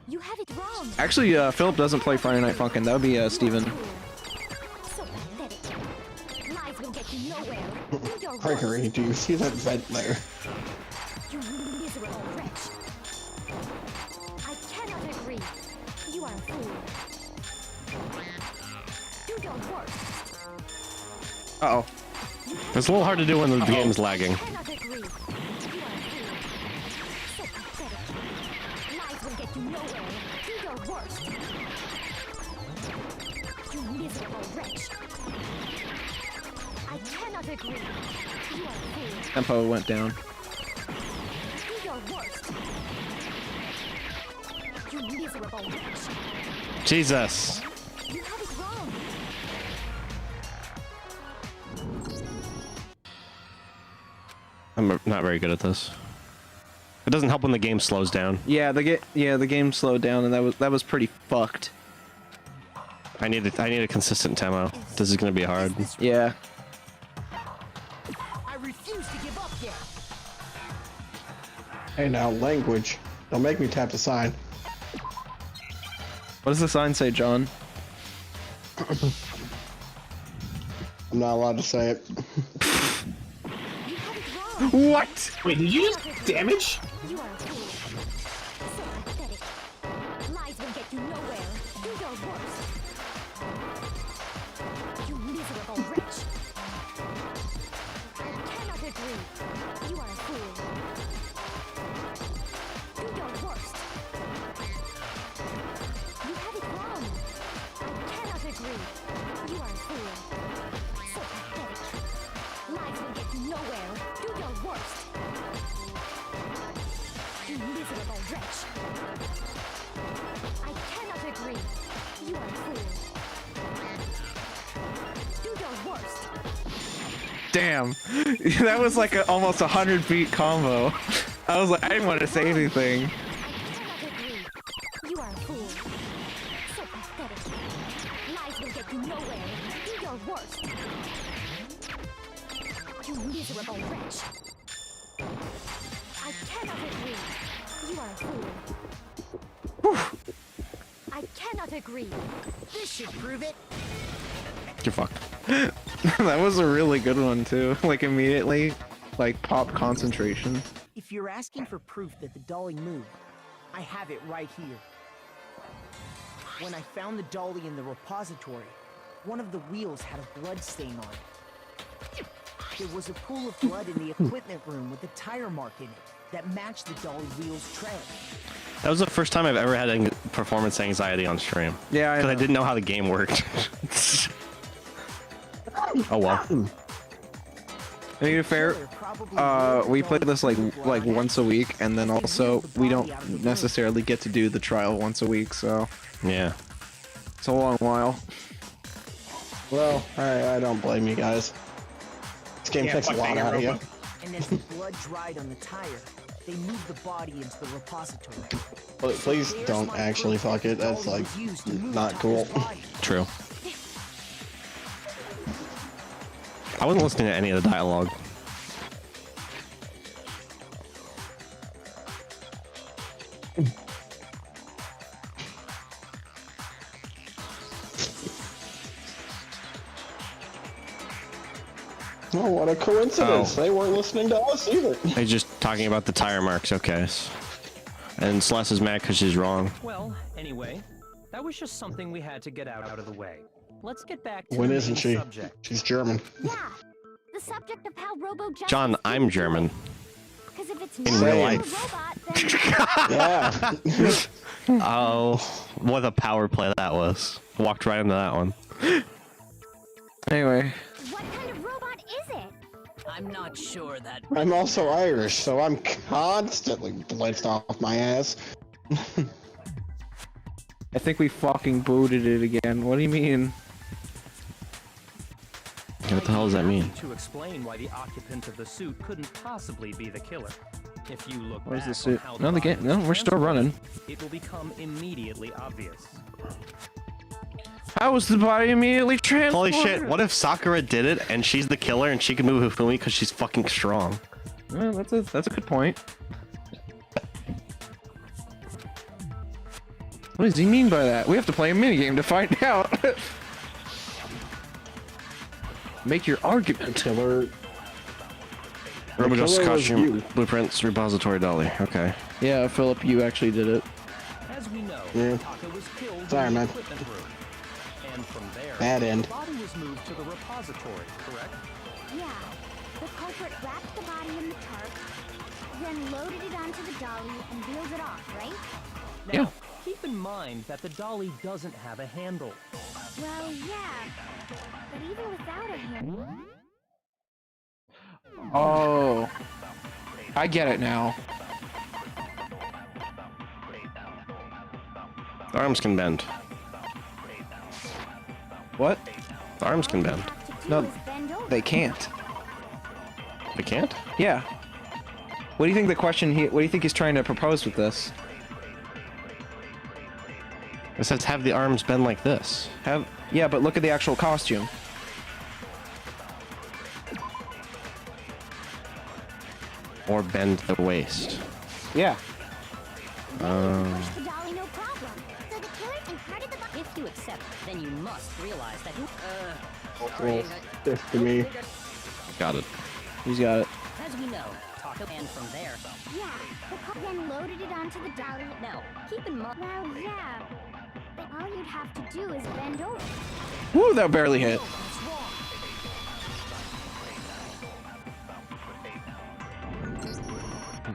You have it wrong. Actually, Philip doesn't play Friday Night Funkin'. That would be Steven. So pathetic. Lies will get you nowhere. Do your Gregory, do you see that vent there? You miserable wretch. I cannot agree. You are a fool. Do your worst. Uh-oh. It's a little hard to do when the game's lagging. I cannot agree. You are a fool. So pathetic. Lies will get you nowhere. Do your worst. You miserable wretch. I cannot agree. You are a fool. Tempo went down. Do your worst. You miserable wretch. Jesus. You have it wrong. I'm not very good at this. It doesn't help when the game slows down. Yeah, the game slowed down, and that was pretty fucked. I need a consistent tempo. This is gonna be hard. Yeah. I refuse to give up yet. Hey now, language. Don't make me tap the sign. What does the sign say, John? I'm not allowed to say it. What? Wait, did you just damage? You are a fool. So pathetic. Lies will get you nowhere. Do your worst. You miserable wretch. I cannot agree. You are a fool. Do your worst. You have it wrong. I cannot agree. You are a fool. So pathetic. Lies will get you nowhere. Do your worst. You miserable wretch. I cannot agree. You are a fool. Do your worst. Damn. That was like almost 100-beat combo. I was like, I didn't want to say anything. I cannot agree. You are a fool. So pathetic. Lies will get you nowhere. Do your worst. You miserable wretch. I cannot agree. You are a fool. I cannot agree. This should prove it. You're fucked. That was a really good one too. Like immediately, like pop concentration. If you're asking for proof that the dolly moved, I have it right here. When I found the dolly in the repository, one of the wheels had a blood stain on it. There was a pool of blood in the equipment room with a tire mark in it that matched the dolly wheel's tread. That was the first time I've ever had performance anxiety on stream. Yeah, because I didn't know how the game worked. Oh well. To be fair, we play this like once a week, and then also we don't necessarily get to do the trial once a week, so yeah, it's a long while. Well, I don't blame you guys. This game takes a lot out of you. And as the blood dried on the tire, they moved the body into the repository. But please don't actually fuck it. That's like not cool. True. I wasn't listening to any of the dialogue. Oh, what a coincidence. They weren't listening to us either. They're just talking about the tire marks, okay. And Celeste is mad because she's wrong. Well, anyway, that was just something we had to get out of the way. Let's get back to When the isn't main she? subject. She's German. Yeah, the subject of how Robo-Justice... John, I'm German. Because if it's In not real a life. robot, then... Yeah. Oh, what a power play that was. Walked right into that one. Anyway. What kind of robot is it? I'm not sure that. I'm also Irish, so I'm constantly blitzed off my ass. I think we fucking booted it again. What do you mean? What the hell does that mean? To explain why the occupant of the suit couldn't possibly be the killer. If you look Where's back the on suit? how No, the game. No, we're still running. it will become immediately obvious. How was the body immediately transformed? Holy shit, what if Sakura did it and she's the killer and she can move Hifumi because she's fucking strong? Well, that's a good point. What does he mean by that? We have to play a minigame to find out. Make your argument. Killer. Robo-Justice killer was costume, you. blueprints, repository dolly. Okay. Yeah, Philip, you actually did it. As we know, Yeah. Taka was killed Sorry, in the man. equipment room. And from there, Bad end. the body was moved to the repository, correct? Yeah, the culprit wrapped the body in the tarp, then loaded it onto the dolly and wheeled it off, right? Now, Yeah. keep in mind that the dolly doesn't have a handle. Well, yeah, but even without a handle... Oh. I get it now. The arms can bend. What? The arms can bend. No, they can't. They can't? Yeah. What do you think the question what do you think he's trying to propose with this? It says have the arms bend like this. Yeah, but look at the actual costume. Or bend the waist. Yeah. The dolly, no problem. So the killer imparted the body... If you accept, then you must realize that This to me. Got it. He's got it. as we know, Taka, and from there. Yeah, the cop then loaded it onto the dolly. Now, keep in mind. Well, yeah, but all you'd have to do is bend over. Woo, that barely hit.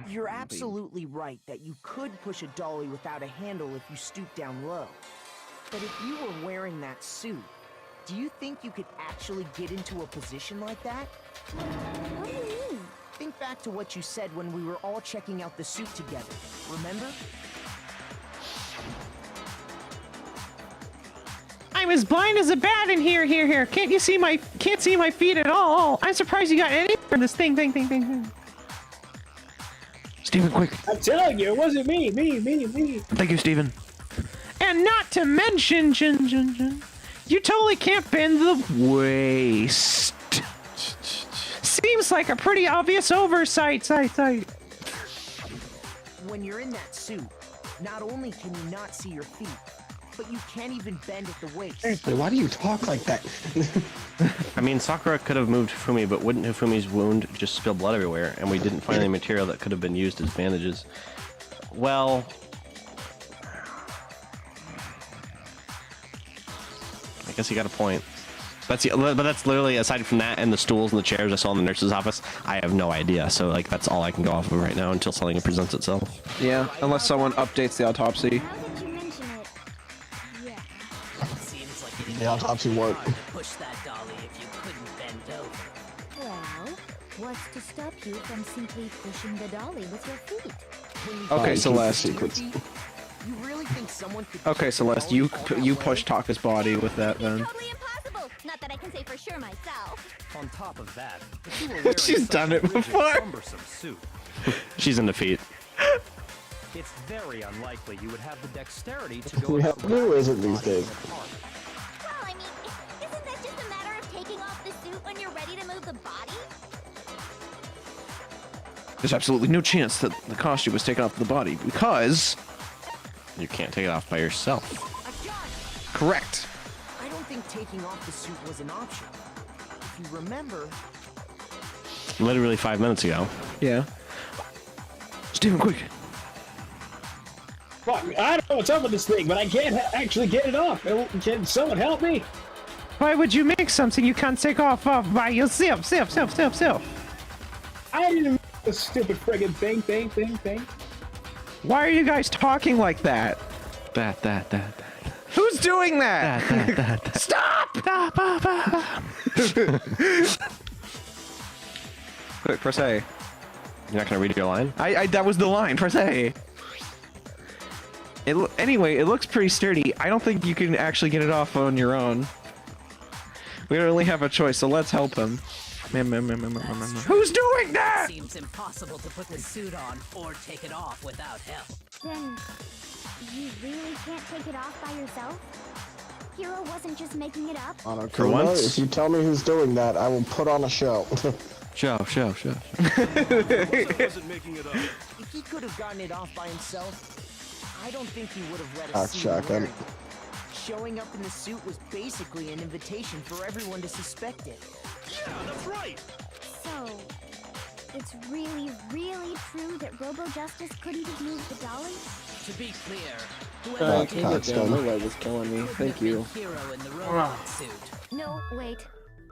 You're absolutely right that you could push a dolly without a handle if you stoop down low. But if you were wearing that suit, do you think you could actually get into a position like that? What do you mean? Think back to what you said when we were all checking out the suit together, remember? I'm as blind as a bat in here. Can't see my feet at all. I'm surprised you got any from this thing. Steven, quick. I'm telling you, it wasn't me. Thank you, Steven. And not to mention, you totally can't bend the waist. Seems like a pretty obvious oversight. When you're in that suit, not only can you not see your feet, but you can't even bend at the waist. Seriously, why do you talk like that? I mean, Sakura could have moved Hifumi, but wouldn't Hifumi's wound just spill blood everywhere? And we didn't find any material that could have been used as bandages. Well, I guess you got a point. But that's literally, aside from that and the stools and the chairs I saw in the nurse's office, I have no idea. So, like, that's all I can go off of right now until something presents itself. Yeah, unless someone updates the autopsy. Now that you mention it, yeah. Seems like The autopsy worked. push that dolly if you couldn't What's to stop you from simply pushing the dolly with your feet? Okay, Celeste. You really think someone could Okay, Celeste, you push Taka's body with that then. Totally impossible. Not that I can say for sure myself. On top of that, if you were wearing She's such done a it rigid, before. cumbersome suit, She's in defeat. it's very unlikely you would have the dexterity to go. Yeah, who isn't these days? Well, I mean, isn't that just a matter of taking off the suit when you're ready to move the body? There's absolutely no chance that the costume was taken off the body because You can't take it off by yourself. correct. I don't think taking off the suit was an option. If you remember, Literally 5 minutes ago. Yeah. Steven, quick. Fuck, I don't know what's up with this thing, but I can't actually get it off. Can someone help me? Why would you make something you can't take off by yourself? Self. I didn't make this stupid friggin' thing. Why are you guys talking like that? That. Who's doing that? Stop! Quick, press A. You're not gonna read your line? I that was the line. Press A. Anyway, it looks pretty sturdy. I don't think you can actually get it off on your own. We don't really have a choice, so let's help him. Who's doing that? Seems impossible to put the suit on or take it off without help. Then, you really can't take it off by yourself? Hero wasn't just making it up? Monokuma, once? if you tell me who's doing that, I will put on a show. Show. wasn't making it up. if he could have gotten it off by himself, I don't think he would have let Ah, us see him shotgun. wearing it. Showing up in the suit was basically an invitation for everyone to suspect it. Yeah, that's right. So, it's really, really true that Robo-Justice couldn't have moved the dolly? To be clear, That whoever did it cockstone. was killing me. couldn't have been Hero in the robot suit. No, wait.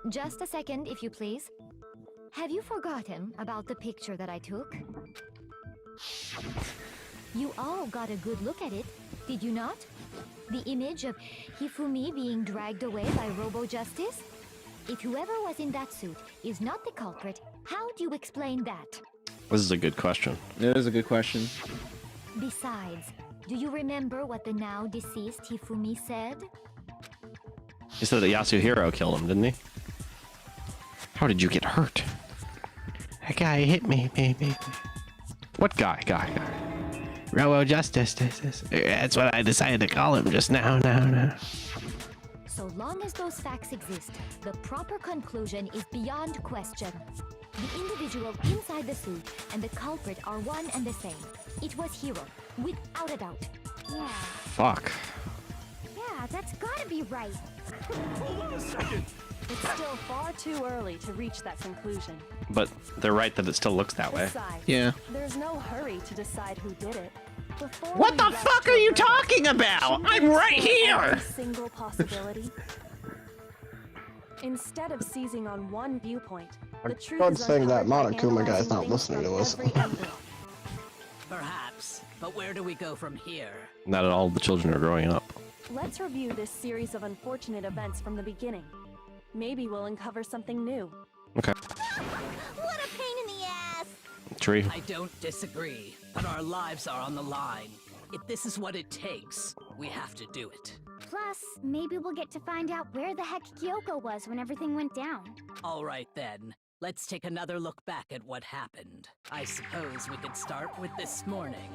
Just a second, if you please. Have you forgotten about the picture that I took? You all got a good look at it, did you not? The image of Hifumi being dragged away by Robo-Justice? If whoever was in that suit is not the culprit, how do you explain that? This is a good question. It is a good question. Besides, do you remember what the now deceased Hifumi said? He said that Yasuhiro killed him, didn't he? How did you get hurt? That guy hit me, baby. What guy? Robo-Justice. That's what I decided to call him just now. So long as those facts exist, the proper conclusion is beyond question. The individual inside the suit and the culprit are one and the same. It was Hiro, without a doubt. Yeah. Fuck. Yeah, that's gotta be right. Hold on a second. It's still far too early to reach that conclusion. But they're right that it still looks that way. Besides, Yeah. there's no hurry to decide who did it. Before What we the rush fuck to are a you verdict, talking about? shouldn't we I'm right explore here! every single possibility. Instead of seizing on one viewpoint, the truth God is saying that uncovered by Monokuma guy's analyzing not things listening from to us. every angle. Perhaps, but where do we go from here? Not at all the children are growing up. Let's review this series of unfortunate events from the beginning. Maybe we'll uncover something new. Okay. What a pain in the ass! Tree. I don't disagree, but our lives are on the line. If this is what it takes, we have to do it. Plus, maybe we'll get to find out where the heck Kyoko was when everything went down. All right then, let's take another look back at what happened. I suppose we could start with this morning.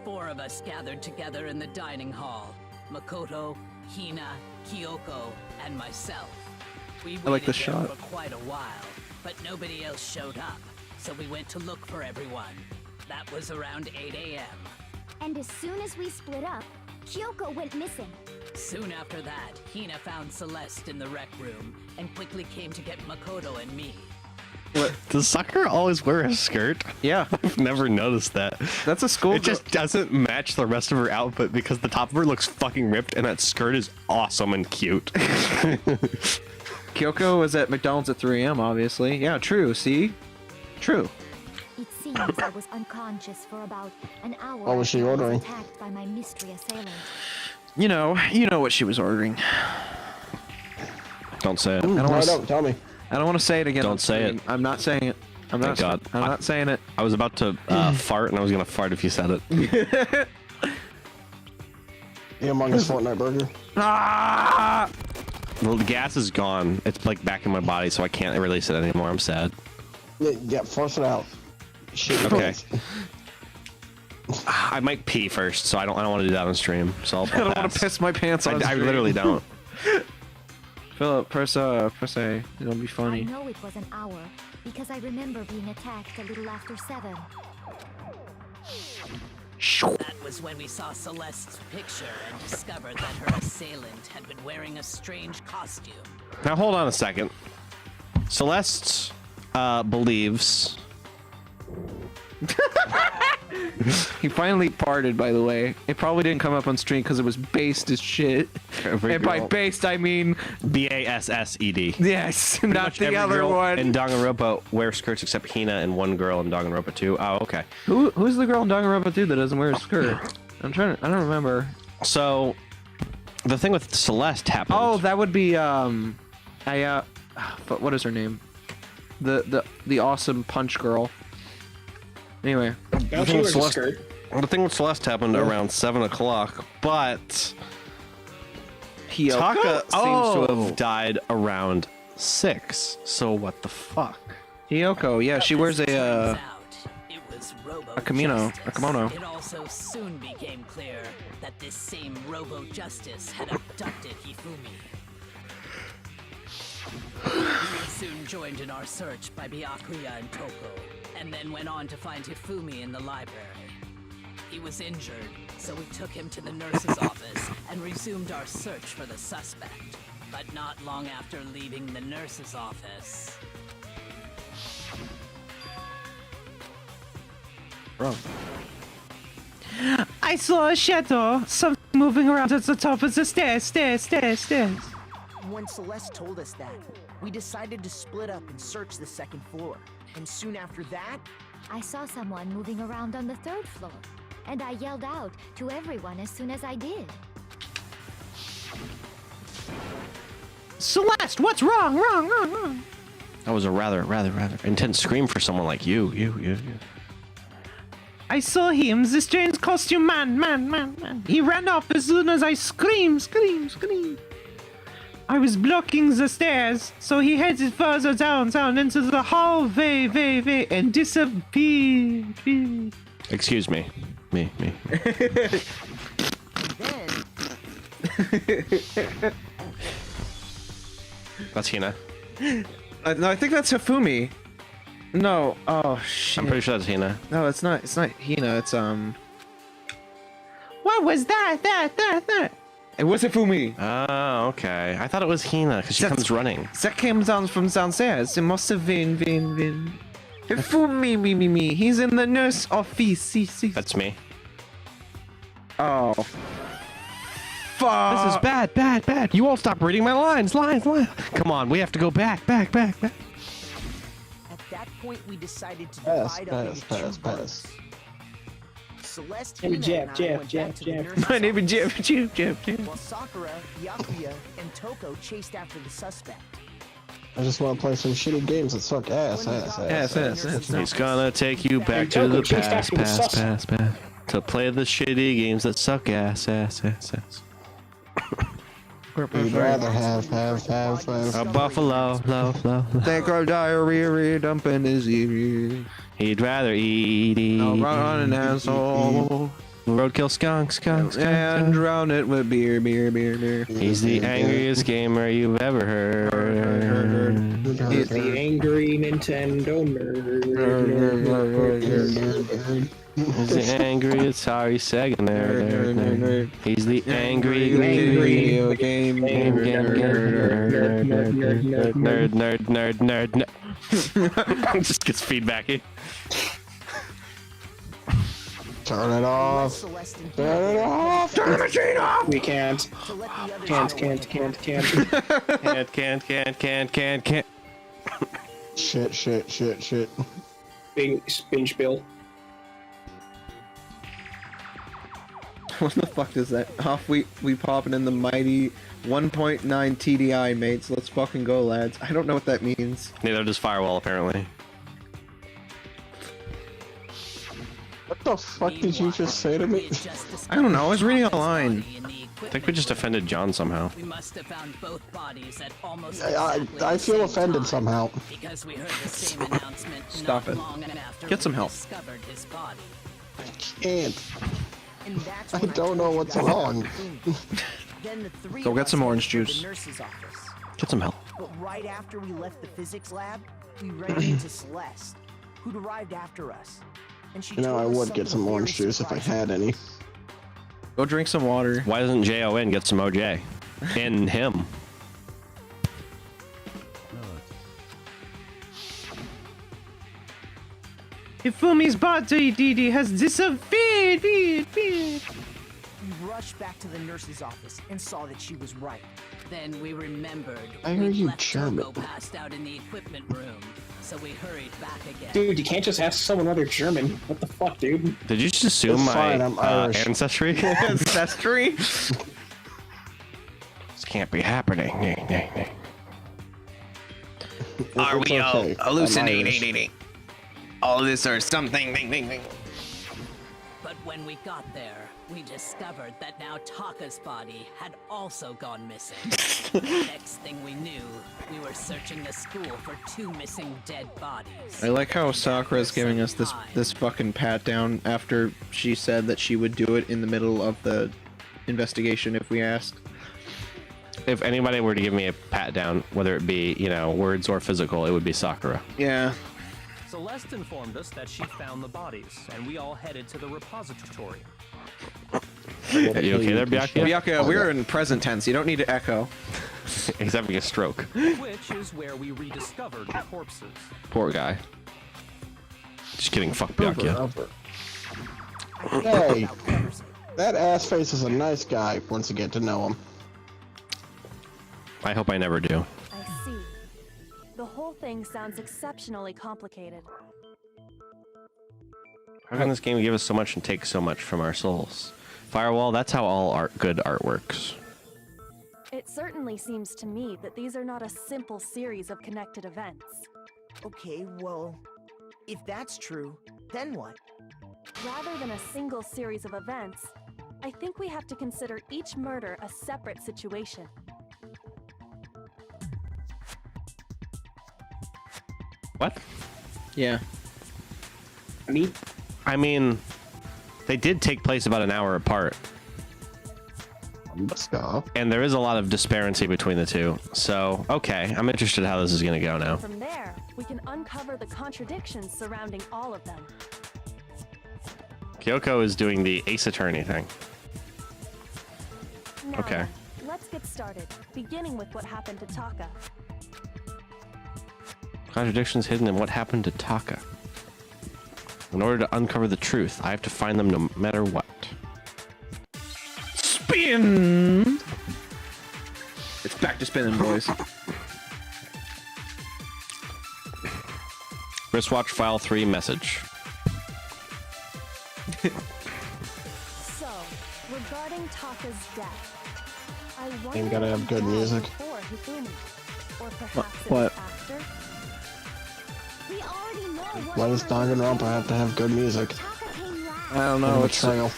4 of us gathered together in the dining hall. Makoto, Hina, Kyoko, and myself. We I like waited the there shot. for quite a while, but nobody else showed up, so we went to look for everyone. That was around 8 a.m. And as soon as we split up, Kyoko went missing. Soon after that, Hina found Celeste in the rec room and quickly came to get Makoto and me. What? Does Sakura always wear a skirt? Yeah. I've never noticed that. That's a school. It just doesn't match the rest of her outfit because the top of her looks fucking ripped and that skirt is awesome and cute. Kyoko was at McDonald's at 3 a.m. obviously. Yeah, true. See? True. It seems I was unconscious for about an hour. What was she after I ordering? attacked by my mystery assailant. You know what she was ordering. Don't say it. No, wanna don't tell me. I don't want to say it again. Don't on say stream. it. I'm not saying it. I'm not. God. I'm not saying it. I was about to fart, and I was gonna fart if you said it. The Among Us Fortnite burger. Ah! Well, the gas is gone. It's like back in my body, so I can't release it anymore. I'm sad. Yeah, force it out. Shit. Okay. I might pee first, so I don't want to do that on stream. So I don't want to piss my pants on. I literally don't. Philip, press A. It'll be I funny. know it was an hour because I remember being attacked a little after 7. That was when we saw Celeste's picture and discovered that her assailant had been wearing a strange costume. Now hold on a second. Celeste believes. He finally parted, by the way. It probably didn't come up on stream because it was based as shit. And by based, I mean BASSED. yes, not the other one. In Danganronpa, wear skirts except Hina and one girl in Danganronpa 2. Oh, okay. Who's the girl in Danganronpa 2 that doesn't wear a skirt? I don't remember. So, the thing with Celeste happened. Oh, that would be but what is her name? The awesome punch girl. Anyway, Now she wears a skirt. The thing with Celeste happened around 7 o'clock, but Taka seems to have died around 6. So what the fuck? Hiyoko, yeah, she wears a kimono. It also soon became clear that this same Robo Justice had abducted Hifumi. We soon joined in our search by Byakuya and Toko, and then went on to find Hifumi in the library. He was injured, so we took him to the nurse's office and resumed our search for the suspect. But not long after leaving the nurse's office... Bro. I saw a shadow, something moving around at the top of the stairs. When Celeste told us that, we decided to split up and search the second floor. And soon after that, I saw someone moving around on the 3rd floor, and I yelled out to everyone as soon as I did. Celeste, what's wrong? That was a rather intense scream for someone like you. I saw him, the strange costume man. He ran off as soon as I scream. I was blocking the stairs, so he headed further down into the hallway, and disappeared. Excuse me. Me. That's Hina. No, I think that's Hifumi. No, oh shit. I'm pretty sure that's Hina. No, it's not Hina, it's What was that? It was Hifumi. Oh, okay. I thought it was Hina because she comes running. That came down from downstairs. It must have been. Hifumi, me. He's in the nurse office. That's me. Oh. Fuck. This is bad. You won't stop reading my lines. Come on, we have to go back. at that point we decided to divide up into two groups. Celeste, Hina, and I went back to the nurse's My name is office, Jeff. while Sakura, Byakuya, and Toko chased after the suspect. I just want to play some shitty games that suck ass. He's gonna take you back to the past. To play the shitty games that suck ass. We'd rather have a buffalo. Think our diarrhea dumping his ear. He'd rather eat. I'll run on an asshole. Roadkill skunk. And drown it with beer. He's the angriest gamer you've ever heard. He's the angry Nintendo nerd. He's the angriest sorry Sega nerd. He's the angry video game nerd. Just gets feedbacky. Turn it off. Turn it off. Turn the machine off. We can't. Can't. Shit. Binge Bill. What the fuck is that? Off we popping in the mighty 1.9 TDI, mates. Let's fucking go, lads. I don't know what that means. Neither does Firewall, apparently. What the fuck did you just say to me? I don't know. I was reading a line. I think we just offended John somehow. We must have found both bodies at almost I feel offended somehow. because we heard the same announcement Stop not it. long after Get some we help. discovered his body. I can't. And that's I when don't know told you what's guys wrong. about Fumi. Then the three Go of get us some headed orange for the juice. nurse's office. Get some help. But right after we left the physics lab, we ran into Celeste, who'd arrived after us. And she You know, told I us would get something some orange very juice if I surprising. had any. Go drink some water. Why doesn't JON get some OJ? In him. Hifumi's body, Didi, has disappeared. We rushed back to the nurse's office and saw that she was right. Then we remembered I we'd heard you left German. Coco passed out in the equipment room, so we hurried back again. Dude, you can't just ask someone whether German. What the fuck, dude? Did you just assume It's my fine, I'm Irish. ancestry? Ancestry? This can't be happening. Are It's we all okay. I'm hallucinating? All this or something? But when we got there, we discovered that now Taka's body had also gone missing. Next thing we knew, we were searching the school for 2 missing dead bodies. I like how Sakura's giving us this fucking pat down after she said that she would do it in the middle of the investigation if we asked. If anybody were to give me a pat down, whether it be, words or physical, it would be Sakura. Yeah. Celeste informed us that she found the bodies, and we all headed to the repository. Are you okay there, Byakuya? Byakuya, we're in present tense. You don't need to echo. He's having a stroke. Which is where we rediscovered the corpses. Poor guy. Just kidding. Fuck Byakuya. Hey, that ass face is a nice guy once you get to know him. I hope I never do. I see. The whole thing sounds exceptionally complicated. How can this game give us so much and take so much from our souls? Firewall, that's how all good art works. It certainly seems to me that these are not a simple series of connected events. Okay, well, if that's true, then what? Rather than a single series of events, I think we have to consider each murder a separate situation. What? Yeah. I mean, they did take place about an hour apart. And there is a lot of disparity between the two. So, okay, I'm interested how this is going to go now. From there, we can uncover the contradictions surrounding all of them. Kyoko is doing the Ace Attorney thing. Now, Okay. let's get started, beginning with what happened to Taka. Contradictions hidden in what happened to Taka. In order to uncover the truth, I have to find them no matter what. Spin! It's back to spinning, boys. Wristwatch file 3 message. So, regarding Taka's death, I wonder Ain't gotta if have he good died music. before Hifumi, or perhaps it What? was after. We already know what Why does Danganronpa have to have good music? I don't know. It's Betrayal.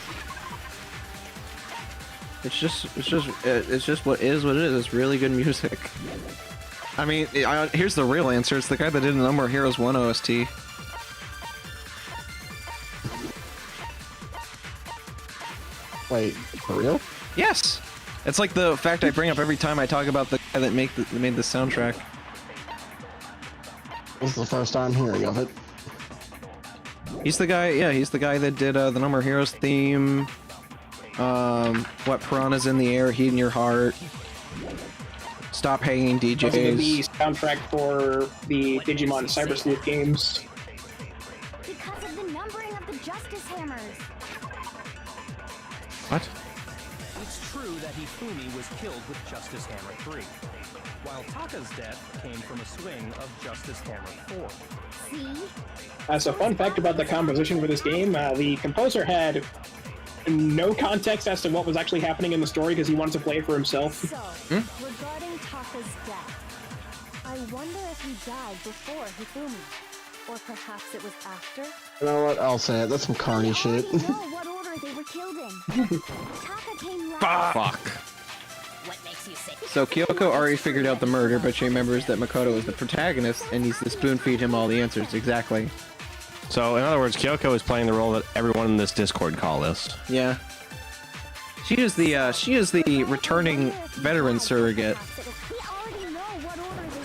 it's just what is what it is. It's really good music. I mean, here's the real answer. It's the guy that did No More Heroes 1 OST. Wait, for real? Yes! It's like the fact I bring up every time I talk about the guy that made the soundtrack. This is the first time hearing of it. He's the guy, yeah, he's the guy that did the No More Heroes theme. What Piranha's in the Air, Heat in Your Heart. Stop Hanging Also DJs. the soundtrack for the Digimon Cyber Sleuth games. Because of the numbering of the Justice Hammers. What? It's true that Hifumi was killed with Justice Hammer 3, while Taka's death came from a swing of Justice Hammer 4. See? As a fun fact about the composition for this game, the composer had no context as to what was actually happening in the story because he wanted to play it for himself. So, regarding Taka's death, I wonder if he died before Hifumi. Or perhaps it was after? You know what? I'll say it. That's some carny shit. know what order they were killed in. Taka came last. Fuck. What makes you say? So Kyoko already figured out the murder, but she remembers that Makoto is the protagonist and needs to spoon-feed him all the answers. Exactly. So, in other words, Kyoko is playing the role that everyone in this Discord call is. Yeah. She is the returning veteran surrogate.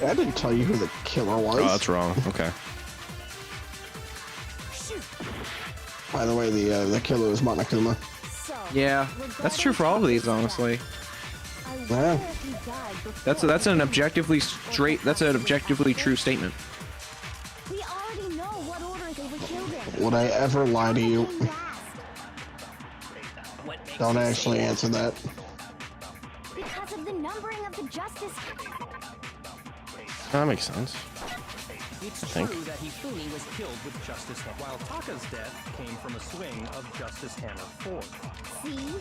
I didn't tell you who the killer was. Oh, that's wrong. Okay. By the way, the killer is Monokuma. Yeah, that's true for all of these, honestly. Yeah. That's an objectively true statement. We already know what order they were killed in. Would I ever lie to you? Don't actually answer that. Because of the numbering of the justice. That makes sense. It's I think. true that Hifumi was killed with Justice Hammer, while Taka's death came from a swing of Justice Hammer 4. See?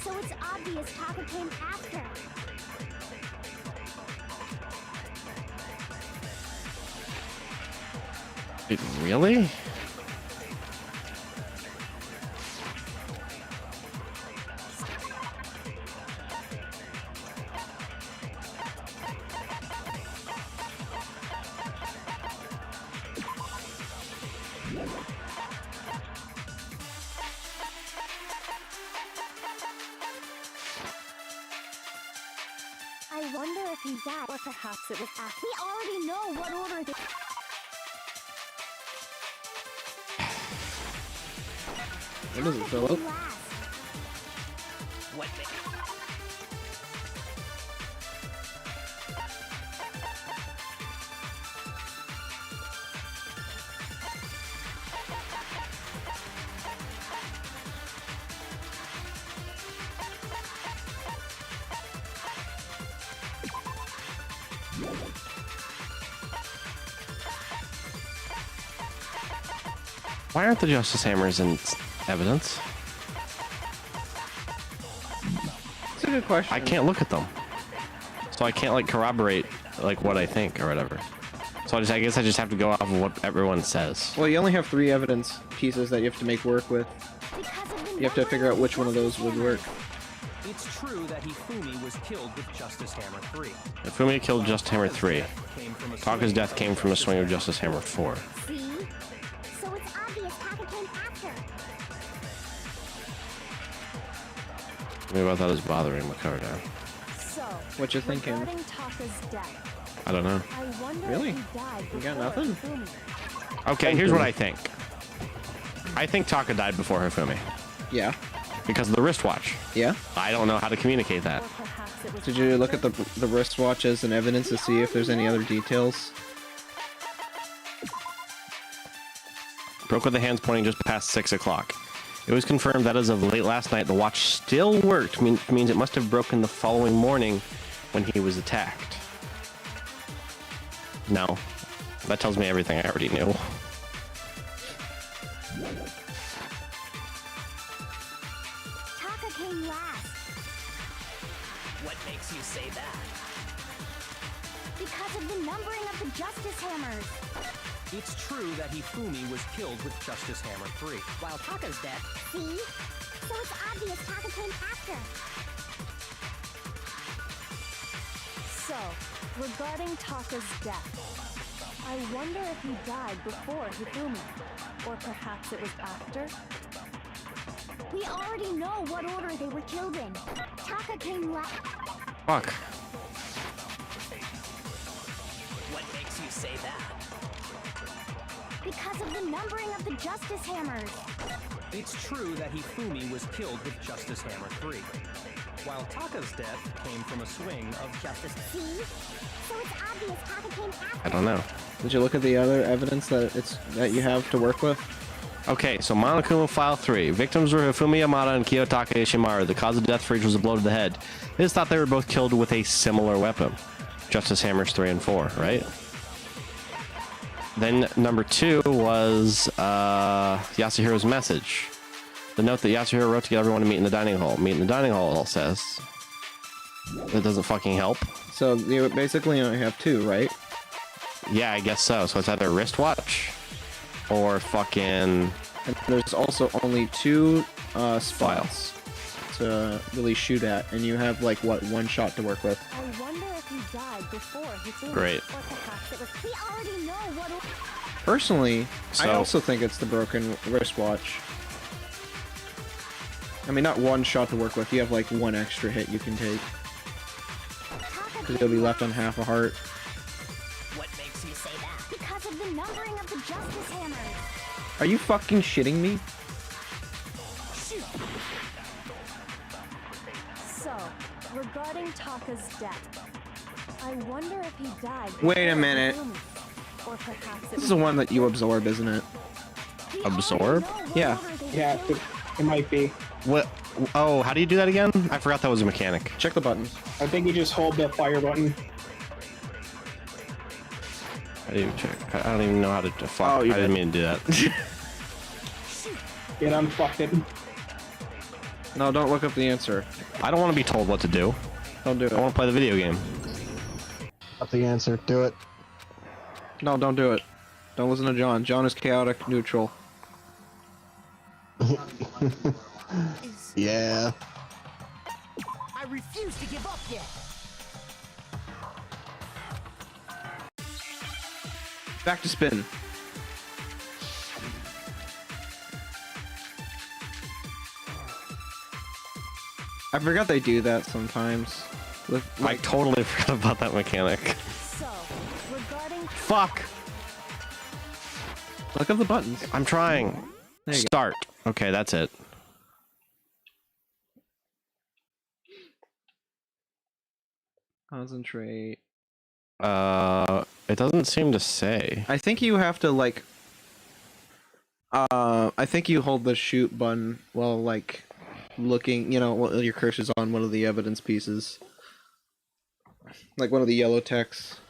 So it's obvious Taka came after. Wait, really? I wonder if he died. Or perhaps it was after. We already know what order they... What is it, Philip? What? Why aren't the Justice Hammers in evidence? That's a good question. I can't look at them. So I can't, like, corroborate, like, what I think or whatever. So I guess I just have to go off of what everyone says. Well, you only have 3 evidence pieces that you have to make work with. You have to figure out which one of those would work. It's true that Hifumi was killed with Justice Hammer 3. Hifumi killed Justice Hammer 3. Taka's death came from a swing of Justice Hammer 4. See? So it's obvious Taka came after. Maybe I thought it was bothering Makoto. So, What you thinking? regarding Taka's death, I don't know. I wonder Really? if he died You got before nothing? Hifumi. Okay, here's what I think. I think Taka died before Hifumi. Yeah. Because of the wristwatch. Yeah? I don't know how to communicate that. Did you look at the wristwatches and evidence to see if there's any other details? Broke with the hands pointing just past 6 o'clock. It was confirmed that as of late last night, the watch still worked, means it must have broken the following morning when he was attacked. No. That tells me everything I already knew. Taka came last. What makes you say that? Because of the numbering of the Justice Hammers. It's true that Hifumi was killed with Justice Hammer 3, while Taka's death... See? So it's obvious Taka came after. So, regarding Taka's death, I wonder if he died before Hifumi. Or perhaps it was after? We already know what order they were killed in. Taka came last. Fuck. What makes you say that? Because of the numbering of the Justice Hammers. It's true that Hifumi was killed with Justice Hammer 3, while Taka's death came from a swing of Justice... See? So it's obvious Taka came after. I don't know. Did you look at the other evidence that you have to work with? Okay, so Monokuma File 3. Victims were Hifumi Yamada and Kiyotaka Ishimaru. The cause of death for each was a blow to the head. It is thought they were both killed with a similar weapon. Justice Hammers 3 and 4, right? Then number 2 was Yasuhiro's message. The note that Yasuhiro wrote to get everyone to meet in the dining hall. Meet in the dining hall, it all says. That doesn't fucking help. So you basically only have 2, right? Yeah, I guess so. So it's either wristwatch or fucking... And there's also only 2 spots to really shoot at, and you have like what, 1 shot to work with. I wonder if he died before he threw me. Great. Or perhaps it was. We already know what. Personally, I So- also think it's the broken wristwatch. I mean, not 1 shot to work with. You have like 1 extra hit you can take. Because you'll be left on half a heart. What makes you say that? Because of the numbering of the Justice Hammers. Are you fucking shitting me? So, regarding Taka's death, I wonder if he died. Wait a before minute. Hifumi. Or perhaps it This was is the one that you absorb, isn't it? Absorb? Yeah. Yeah, it might be. What? Oh, how do you do that again? I forgot that was a mechanic. Check the buttons. I think you just hold the fire button. I didn't check. I don't even know how to... Fuck, Oh, you I didn't did. mean to do that. Get unfucked it. No, don't look up the answer. I don't want to be told what to do. Don't do I it. want to play the video game. That's the answer. Do it. No, don't do it. Don't listen to John. John is chaotic neutral. Yeah. I refuse to give up yet. Back to spin. I forgot they do that sometimes. With, I totally forgot about that mechanic. So, regarding Fuck! look up the buttons. I'm trying. There you go. Start. Okay, that's it. Concentrate. It doesn't seem to say. I think you have to like. I think you hold the shoot button while like looking. You know, while your cursor's on one of the evidence pieces, like one of the yellow texts.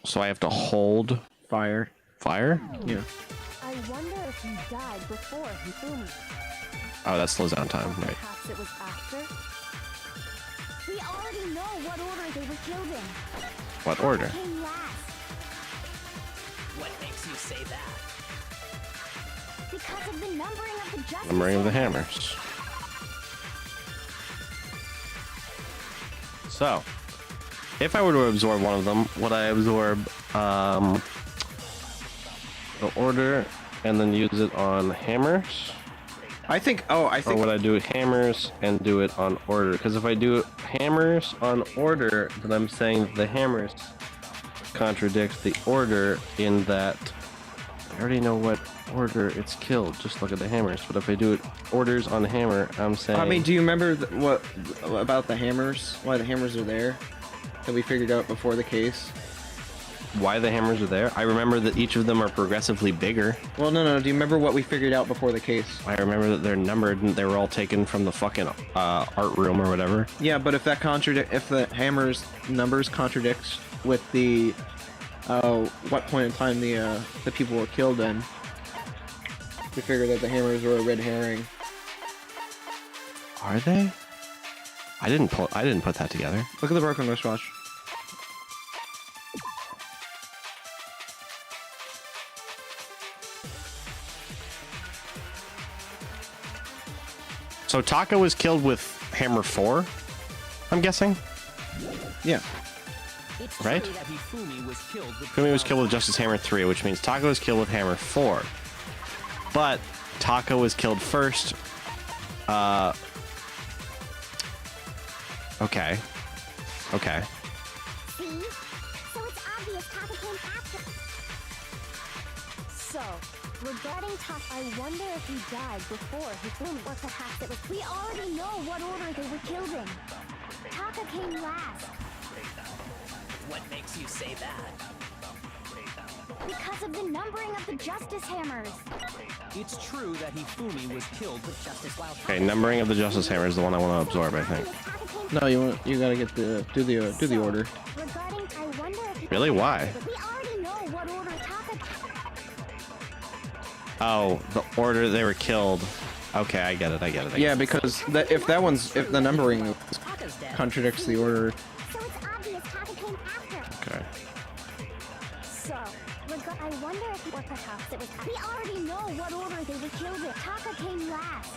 So I have to hold Fire. fire? Yeah. I wonder if he died before Hifumi. Oh, that slows down time, Or right. perhaps it was after. We already know what order they were killed in. What order? Came last What makes you say that? because of the numbering of the Justice Numbering of the Hammers. hammers. So, if I were to absorb one of them, would I absorb the order and then use it on hammers? I think. Oh, I Or think. would I do hammers and do it on order? Because if I do hammers on order, then I'm saying the hammers contradict the order in that I already know what order it's killed. Just look at the hammers. But if I do it orders on hammer, I'm saying... I mean, do you remember what about the hammers? Why the hammers are there? That we figured out before the case. why the hammers are there? I remember that each of them are progressively bigger. Well, no. Do you remember what we figured out before the case? I remember that they're numbered and they were all taken from the fucking art room or whatever. Yeah, but if that if the hammers numbers contradicts with the what point in time the people were killed in, we figured that the hammers were a red herring. Are they? I didn't put that together. Look at the broken wristwatch. So Taka was killed with hammer 4, I'm guessing? Yeah. Right? Hifumi was killed with Justice Hammer 3, which means Taka was killed with hammer 4. But Taka was killed first. Okay. Okay. See? So it's obvious Taka came after. So, regarding Taka, I wonder if he died before Hifumi, or perhaps it was. We already know what order they were killed in. Taka came last What makes you say that? because of the numbering of the Justice Hammers. It's true that Hifumi was killed with Justice while Okay, numbering of the Justice Hammer is the one I want to absorb, I think. No, you gotta get the do the order. Regarding, I wonder if Really? Why? we already know what order Taka. Oh, the order they were killed. Okay, I get it. Yeah, because if the numbering contradicts the order. So it's obvious Taka came after. Okay. So, perhaps it was. We already know what order they were killed in. Taka came last.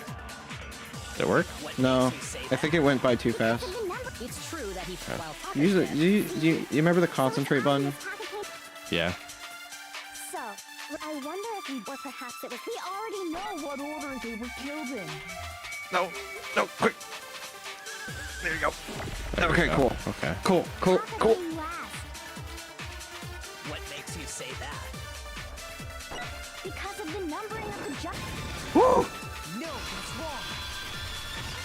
Did it work? No, I think it went by too fast. It's true that he You remember the concentrate button? Yeah. So, I wonder if we, or perhaps it was. We already know what order they were killed in. No, quick. There you go. Okay, go. cool. Okay. Cool. What makes you say that? Because of the numbering of the jump. Woo! No, that's wrong.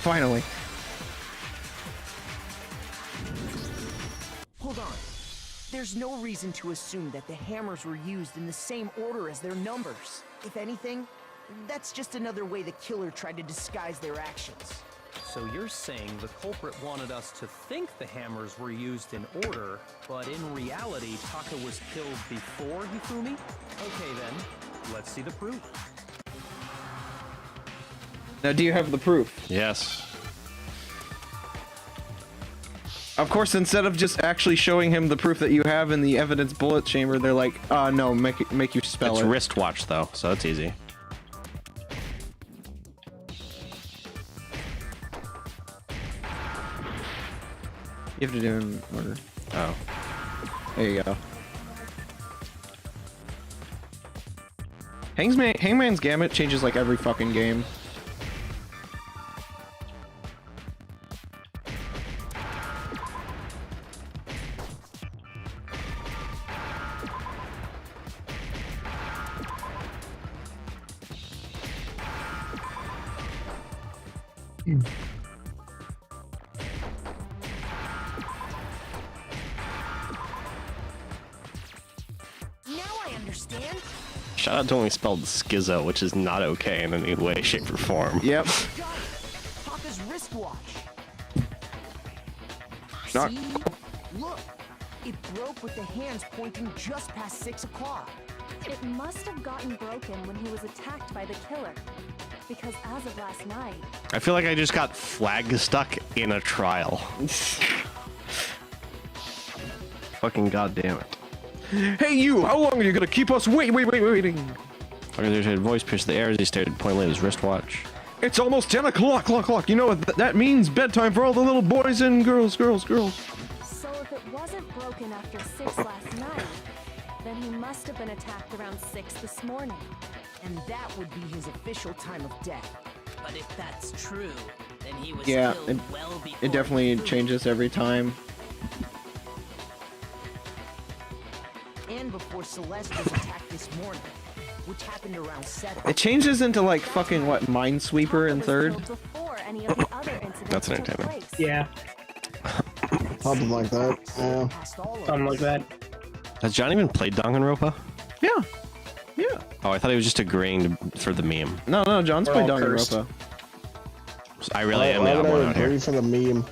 Finally. Hold on. There's no reason to assume that the hammers were used in the same order as their numbers. If anything, that's just another way the killer tried to disguise their actions. So you're saying the culprit wanted us to think the hammers were used in order, but in reality, Taka was killed before Hifumi? Okay then, let's see the proof. Now, do you have the proof? Yes. Of course, instead of just actually showing him the proof that you have in the evidence bullet chamber, they're like, no, make you spell It's it. wristwatch though, so it's easy. You have to do it in order. Oh. There you go. Hangman's Gambit changes like every fucking game. Now I understand. Shout out to when we spelled schizo, which is not okay in any way, shape, or form. Yep. Got it. Taka's wristwatch. Not- See? Look. It broke with the hands pointing just past 6 o'clock. It must have gotten broken when he was attacked by the killer. Because as of last night, I feel like I just got flag stuck in a trial. Fucking goddamn it. Hey you! How long are you gonna keep us waiting? Fucking voice pierced the air as he stared pointedly at his wristwatch. It's almost 10 o'clock. You know what that means? Bedtime for all the little boys and girls. so if it wasn't broken after 6 last night, then he must have been attacked around 6 this morning. And that would be his official time of death. But if that's true, then he was Yeah, killed well before it definitely Hifumi. changes every time. And before Celeste was attacked this morning, which happened around 7. It changes into like fucking what, Minesweeper in third? Before any of the other incidents That's an took entertainment. place. Yeah, Something like that. Yeah. Past all of something like that. Has John even played Danganronpa? Yeah. Oh, I thought he was just agreeing for the meme. No, John's We're played all cursed. Danganronpa. I really am Why the would odd one I out here. agree for the meme?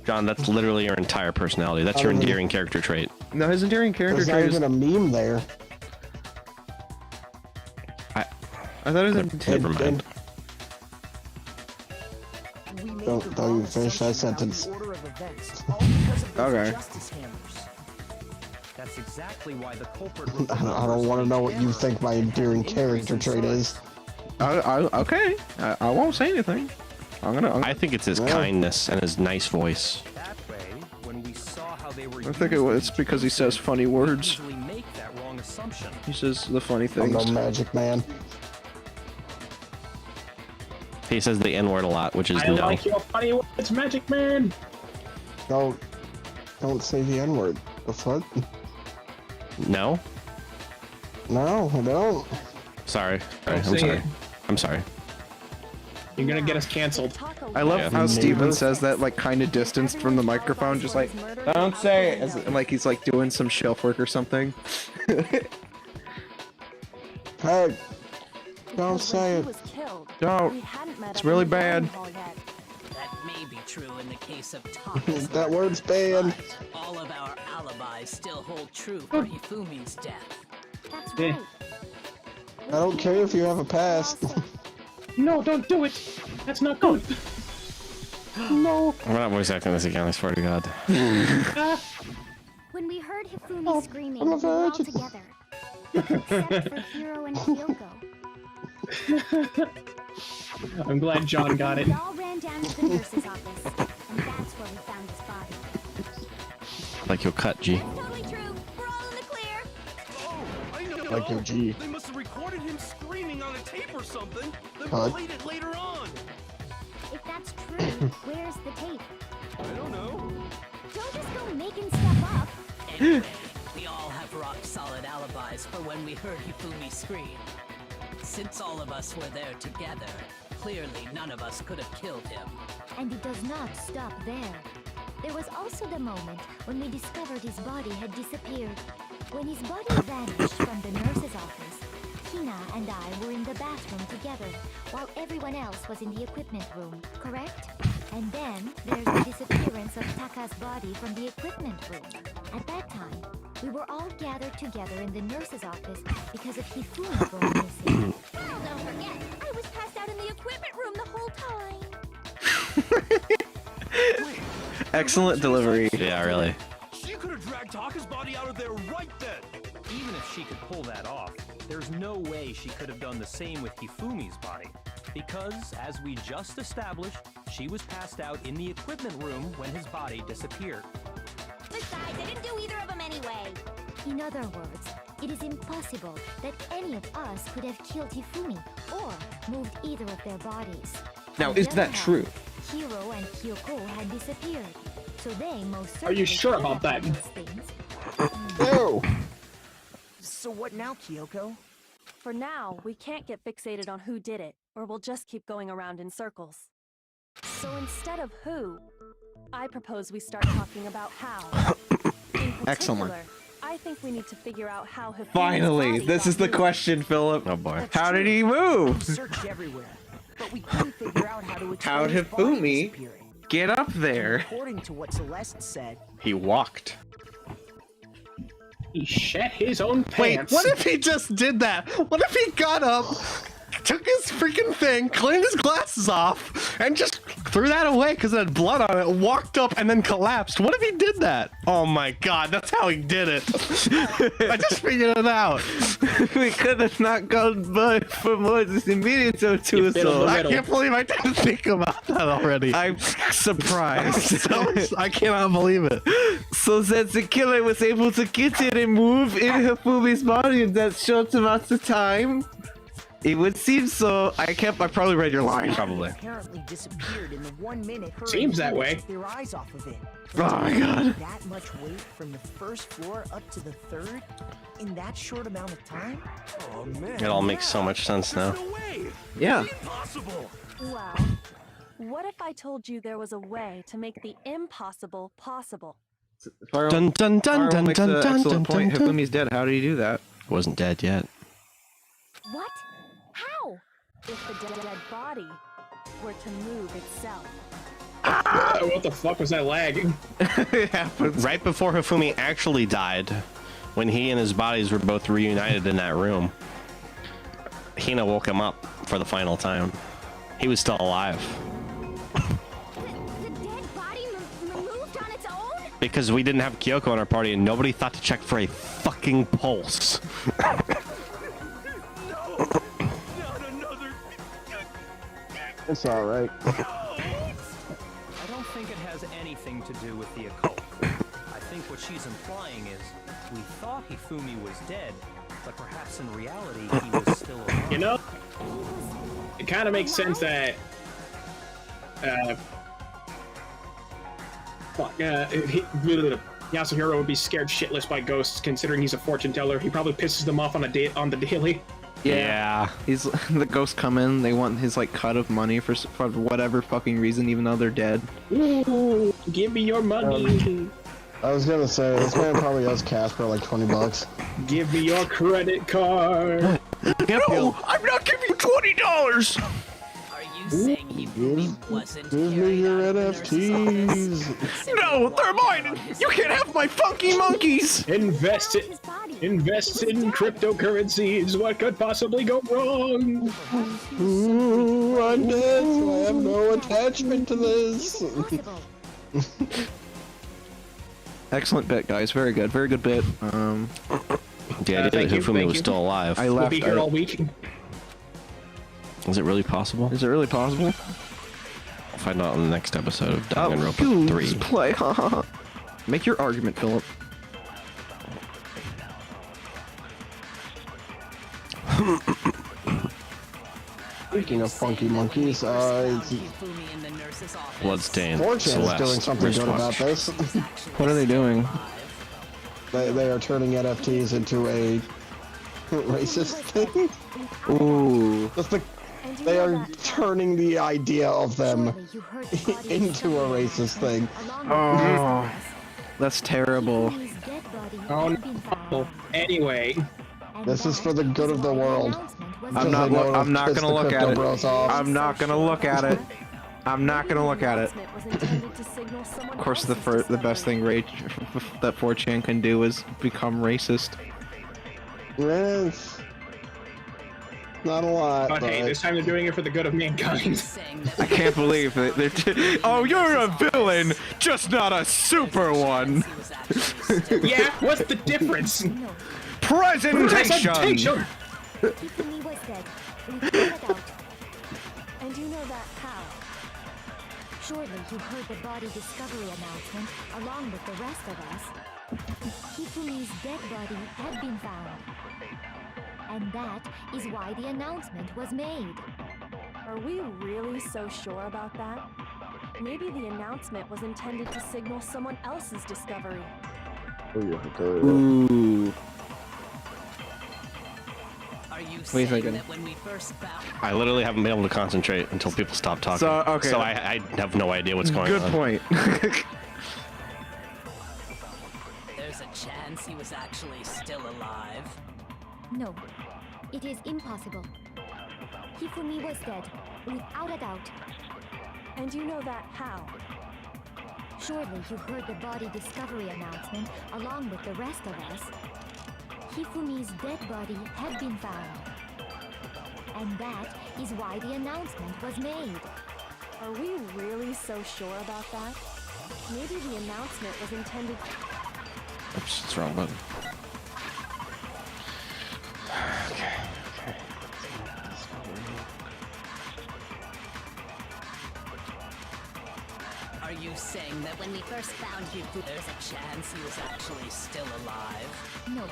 John, that's literally your entire personality. That's your endearing character trait. No, his endearing character There's not trait is... even a meme there. I thought it was a... Never mind. We made Don't the wrong even finish that assumption about sentence. the order of events, all because of those Okay. justice hammers. That's exactly why the culprit I don't want to know what you think my endearing character trait is. Okay. I won't say anything. I think it's his kindness and his nice voice. That way, when we saw how they were I think it's because he says funny words. easily make that wrong assumption. He says the funny I'm things. no magic man. He says the N-word a lot, which is I no. like your funny words, Magic Man. Don't say the N-word. The fuck? No? No, I don't. Sorry. I'm say sorry. it. I'm sorry. You're gonna get us canceled. I love Yeah. how Steven says that like kind of distanced from the microphone, just like, don't say it. And like he's like doing some shelf work or something. Hey, don't say it. Don't. It's really bad. That may be true in the case of Taka's That word's banned. all of our alibis still hold true for Hifumi's death. That's Yeah. right. I don't care if you have a past. No, don't do it. That's not good. No. I'm not voice acting this again, I swear to God. When we heard Hifumi Oh, screaming, I'm a we were all virgin. together. Except for Hiro and Kyoko. I'm glad John got it. We all ran down to the nurse's office, and that's where we found his body. Like your cut, G. Totally true. We're all in the clear. Oh, I know. Like your G. They must have recorded him screaming on a tape or something, then Cut. played it later on. If that's true, where's the tape? I don't know. Don't just go making stuff up. Anyway, we all have rock-solid alibis for when we heard Hifumi scream. Since all of us were there together, clearly none of us could have killed him. And it does not stop there. There was also the moment when we discovered his body had disappeared. When his body vanished from the nurse's office, Hina and I were in the bathroom together, while everyone else was in the equipment room, correct? And then there's the disappearance of Taka's body from the equipment room. At that time, we were all gathered together in the nurse's office because of Hifumi going missing. Well, don't forget, I was passed out in the equipment room the whole time. Excellent delivery. Yeah, really. She could have dragged Taka's body out of there right then. Even if she could pull that off, there's no way she could have done the same with Hifumi's body. Because, as we just established, she was passed out in the equipment room when his body disappeared. Besides, I didn't do either of them anyway. In other words, it is impossible that any of us could have killed Hifumi or moved either of their bodies. Now, On the is that other true? hand, Hiro and Kyoko had disappeared, so they most Are certainly you sure could about have that? done those things. No. So what now, Kyoko? For now, we can't get fixated on who did it, or we'll just keep going around in circles. So instead of who, I propose we start talking about how. In Excellent. particular, I think we need to figure out how Hifumi's Finally, body this got is the moved. question, Philip. Oh boy. That's How true. did he We move? searched everywhere, but we couldn't figure out how to explain How'd his body Hifumi disappearing. get up there? According to what Celeste said, He walked. He shat his own Wait, pants. what if he just did that? What if he got up, took his freaking thing, cleaned his glasses off, and just threw that away because it had blood on it, walked up, and then collapsed? What if he did that? Oh my god, that's how he did it. I just figured it out. We could have not gone by for more than a minute or two. You fit in So the I middle. can't believe I didn't think about that already. I'm surprised. I cannot believe it. So that the killer was able to get in and move in Hifumi's body in that short amount of time? It would seem so. I probably read your line. Probably. apparently disappeared in the 1 minute her Seems that way. took their eyes off of it. Oh my god. That much weight from the first floor up to the third in that short amount of time? Oh man. It all makes so much sense now. No way. Yeah. Impossible. Well, what if I told you there was a way to make the impossible possible? Dun dun dun dun makes dun an dun excellent dun point. dun dun. Hifumi's dead. How did he do that? Wasn't dead yet. What? How? If the dead body were to move itself. What the fuck was that lag? It happens. Right before Hifumi actually died, when he and his bodies were both reunited in that room, Hina woke him up for the final time. He was still alive. The dead body moved on its own? Because we didn't have Kyoko in our party and nobody thought to check for a fucking pulse. Not another. It's alright. I don't think it has anything to do with the occult. I think what she's implying is we thought Hifumi was dead, but perhaps in reality he was still alive. You know, it kind of makes sense that Yasuhiro would be scared shitless by ghosts, considering he's a fortune teller. He probably pisses them off on the daily. Yeah. He's the ghosts come in. They want his like cut of money for whatever fucking reason, even though they're dead. Ooh, give me your money. I was gonna say, this man probably owes Casper like $20. Give me your credit card. No, I'm not giving you $20. Are you saying Hifumi wasn't Give me carried your out of the nurse's office? NFTs. No, they're mine. You can't have my funky monkeys. Invest in cryptocurrencies. What could possibly go wrong? Ooh, I'm dead, so I have no attachment to this. Excellent bit, guys. Very good. Very good bit. The idea that thank you, Hifumi thank was you. still alive. I We'll left. be here all week. Is it really possible? Is it really possible? I'll find out in the next episode of Danganronpa Goose 3. play. Make your argument, Philip. Speaking of funky monkeys, Bloodstained 4chan is Celeste. doing something good about this. What are they doing? They are turning NFTs into a racist thing. Ooh. They are turning the idea of them into a racist thing. Oh, that's terrible. Oh no. Anyway. This is for the good of the world. I'm not gonna look at it. I'm not gonna look at it. I'm not gonna look at it. Of course, the best thing that 4chan can do is become racist. Yes. Not a lot. But hey, this time they're doing it for the good of mankind. I can't believe it. Oh, you're a villain, just not a super one. Yeah, what's the difference? Presentation! Hifumi was dead. We found it out. And you know that how? Surely you heard the body discovery announcement along with the rest of us. Hifumi's dead body had been found. And that is why the announcement was made. Are we really so sure about that? Maybe the announcement was intended to signal someone else's discovery. Ooh. Are you What are you saying thinking? that when we first found I literally haven't been able to concentrate until people stop talking. So, okay. So I have no idea what's going on. Good point. there's a chance he was actually still alive? No, it is impossible. Hifumi was dead, without a doubt. And you know that how? Surely you heard the body discovery announcement along with the rest of us. Hifumi's dead body had been found. And that is why the announcement was made. Are we really so sure about that? Maybe the announcement was intended. Oops, it's the wrong button. Okay. Are you saying that when we first found you, there's a chance he was actually still alive? No.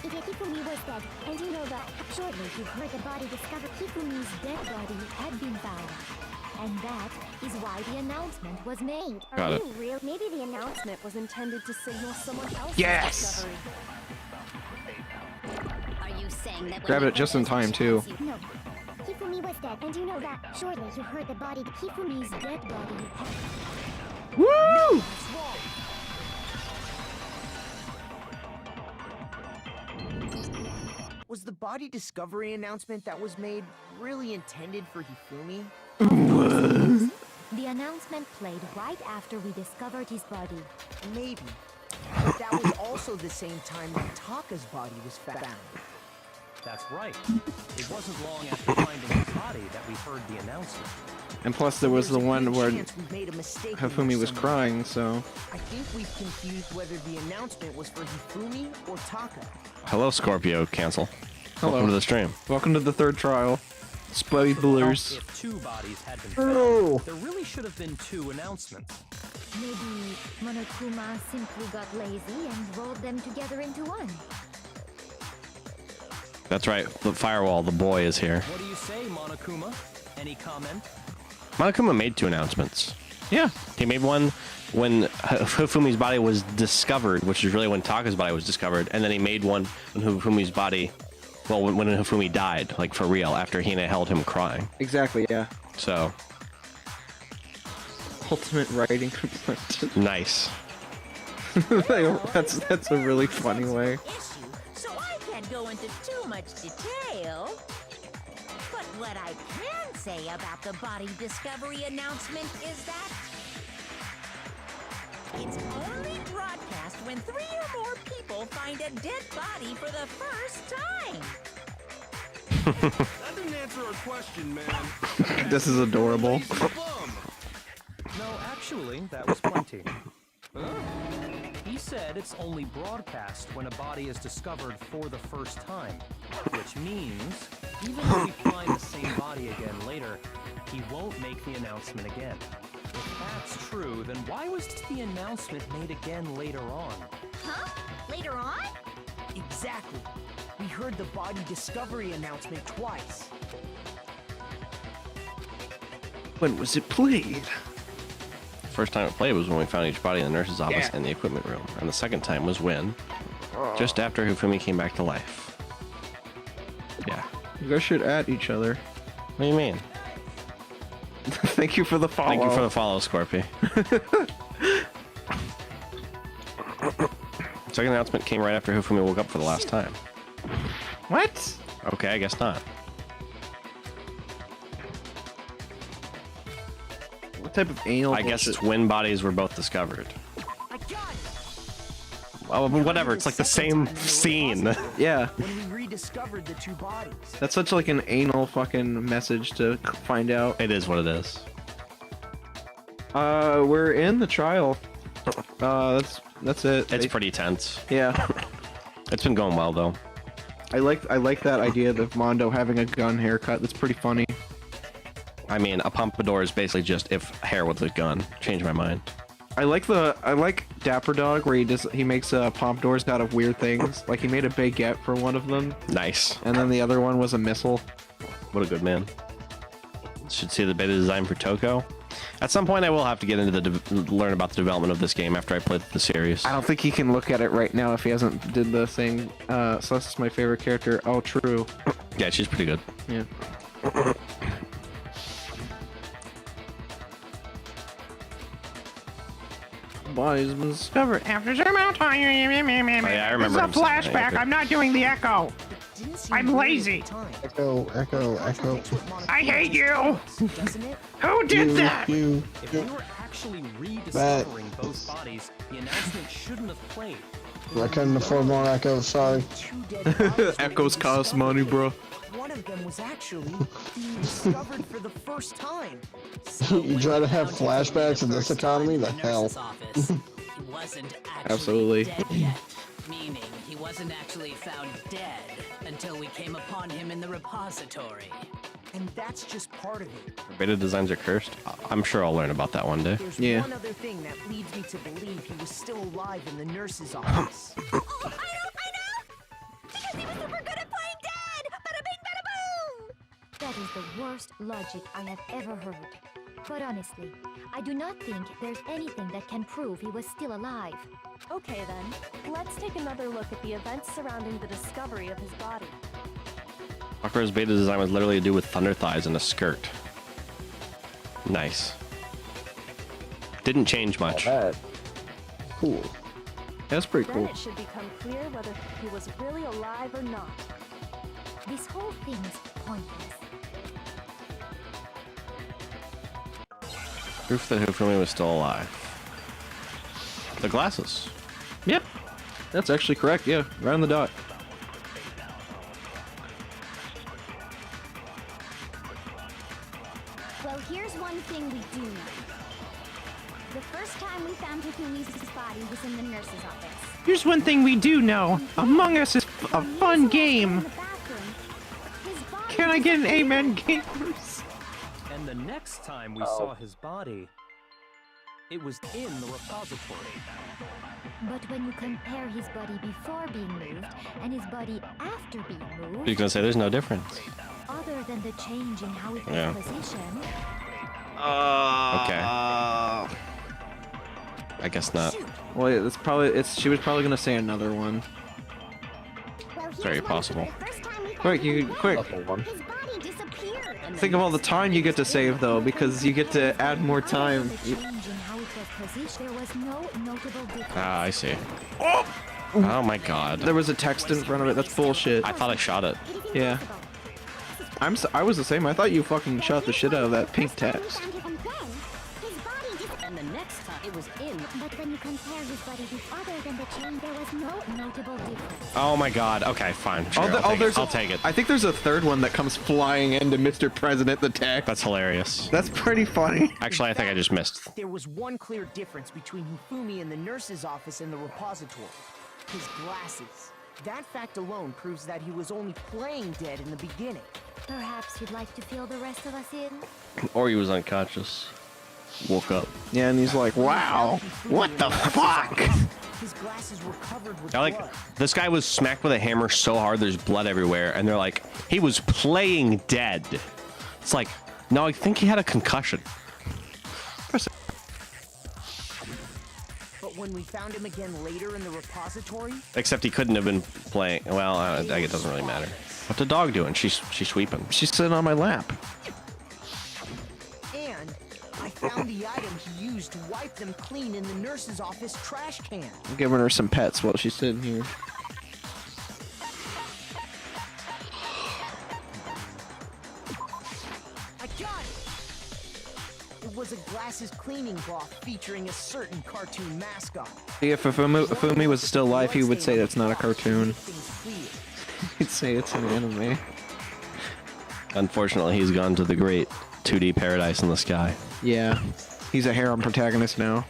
Hifumi was dead, and you know that. Shortly, you heard the body discovered. Hifumi's dead body had been found. And that is why the announcement was made. Got Are it. you real? Maybe the announcement was intended to signal someone else's Yes! discovery. Are you saying that? Grab it just in time, too. No. Hifumi was dead, and you know that. Shortly, you heard the body. Hifumi's dead body had. Woo! Was the body discovery announcement that was made really intended for Hifumi? The announcement played right after we discovered his body. Maybe. But that was also the same time that Taka's body was found. That's right. It wasn't long after finding his body that we heard the announcement. And plus, there was the one where Chance we've made a mistake Hifumi was somewhere. crying, so. I think we've confused whether the announcement was for Hifumi or Taka. Hello, Scorpio. Cancel. Hello. Welcome to the stream. Welcome to the third trial. Spoilers. If two bodies had been Oh. found, there really should have been two announcements. Maybe Monokuma simply got lazy and rolled them together into one. That's right. The firewall. The boy is here. What do you say, Monokuma? Any comment? Monokuma made two announcements. Yeah. He made one when Hifumi's body was discovered, which is really when Taka's body was discovered, and then he made one when Hifumi's body, well, when Hifumi died, like for real, after Hina held him crying. Exactly, yeah. So. Ultimate writing complaint. Nice. that's a really funny way. So I can't go into too much detail. But what I can say about the body discovery announcement is that it's only broadcast when 3 or more people find a dead body for the first time. That didn't answer our question, man. This is adorable. No, actually, that was plenty. He said it's only broadcast when a body is discovered for the first time, which means even if we find the same body again later, he won't make the announcement again. If that's true, then why was the announcement made again later on? Huh? Later on? Exactly. We heard the body discovery announcement twice. When was it played? First time it played was when we found each body in the nurse's office and the equipment room. And the second time was when, just after Hifumi came back to life. Yeah. You guys should add each other. What do you mean? Thank you for the follow. Thank you for the follow, Scorpy. Second announcement came right after Hifumi woke up for the last time. What? Okay, I guess not. What type of anal I guess bullshit? it's when bodies were both discovered. Well, whatever, it's like the same scene. Yeah. When we rediscovered the two bodies. That's such like an anal fucking message to find out. It is what it is. We're in the trial. That's it. It's pretty tense. Yeah. It's been going well though. I like that idea of Mondo having a gun haircut. That's pretty funny. I mean, a pompadour is basically just if hair with a gun. Changed my mind. I like Dapper Dog where he makes pompadours out of weird things. Like he made a baguette for one of them. Nice. And then the other one was a missile. What a good man. Should see the beta design for Toko. At some point, I will have to get into learn about the development of this game after I play the series. I don't think he can look at it right now if he hasn't did the thing. Celeste is my favorite character. Oh, true. Yeah, she's pretty good. Yeah. Body's been discovered after some amount of time. Yeah, I remember. This is a flashback. I'm not doing the echo. I'm lazy. Echo. I hate you. Who did that? If we were actually rediscovering both bodies, the announcement shouldn't have played. I couldn't afford more echoes, sorry. Echoes cost money, bro. One of them was actually being discovered for the first time. You try to have flashbacks in this economy? The hell? He wasn't actually Absolutely. dead yet, meaning he wasn't actually found dead until we came upon him in the repository. And that's just part of it. Beta designs are cursed. I'm sure I'll learn about that one day. There's Yeah. one other thing that leads me to believe he was still alive in the nurse's office. Oh, I know! Because he was super good at playing dead! Bada bing, bada boom! That is the worst logic I have ever heard. But honestly, I do not think there's anything that can prove he was still alive. Okay then, let's take another look at the events surrounding the discovery of his body. Sakura's beta design was literally to do with thunder thighs and a skirt. Nice. Didn't change much. Cool. That's pretty Then cool. it should become clear whether he was really alive or not. This whole thing's pointless. Proof that Hifumi was still alive. The glasses. Yep. That's actually correct. Yeah, right on the dot. Well, here's one thing we do know. The first time we found Hifumi's body was in the nurse's office. Here's one thing we do know. Among Us is a fun game. Can I get an amen, gamers? And the next time we saw his body, it was in the repository. But when you compare his body before being moved and his body after being moved, You're gonna say there's no difference. other than the change in how it was Yeah. positioned, Okay. I guess not. Well, yeah, she was probably gonna say another one. Very possible. Quick. Think of all the time you get to save though, because you get to add more time. change in how it was positioned, there was no notable difference. Ah, I see. Oh my god. There was a text in front of it. That's bullshit. I thought I shot it. Yeah. I was the same. I thought you fucking shot the shit out of that pink text. And the next time it was in. But when you compare his body with other than the change, there was no notable difference. Oh my god. Okay, fine. Sure, I'll take it. I think there's a third one that comes flying into Mr. President the tech. That's hilarious. That's pretty funny. Actually, I think I just missed. There was one clear difference between Hifumi in the nurse's office and the repository. His glasses. That fact alone proves that he was only playing dead in the beginning. Perhaps you'd like to fill the rest of us in? Or he was unconscious. Woke up. Yeah, and he's like, wow, what the fuck? His glasses were covered with I like this guy was smacked with a hammer so hard there's blood everywhere, and they're like, he was playing dead. It's like, no, I think he had a concussion. But when we found him again later in the repository, Except he couldn't have been playing. Well, I guess it doesn't really matter. What's the dog doing? She's sweeping. She's sitting on my lap. and I found the item he used to wipe them clean in the nurse's office trash can. I'm giving her some pets while she's sitting here. I got it! It was a glasses cleaning cloth featuring a certain cartoon mascot. If Fumi was still alive, he would say that's not a cartoon. He'd say it's an anime. Unfortunately, he's gone to the great 2D paradise in the sky. Yeah. He's a harem protagonist now.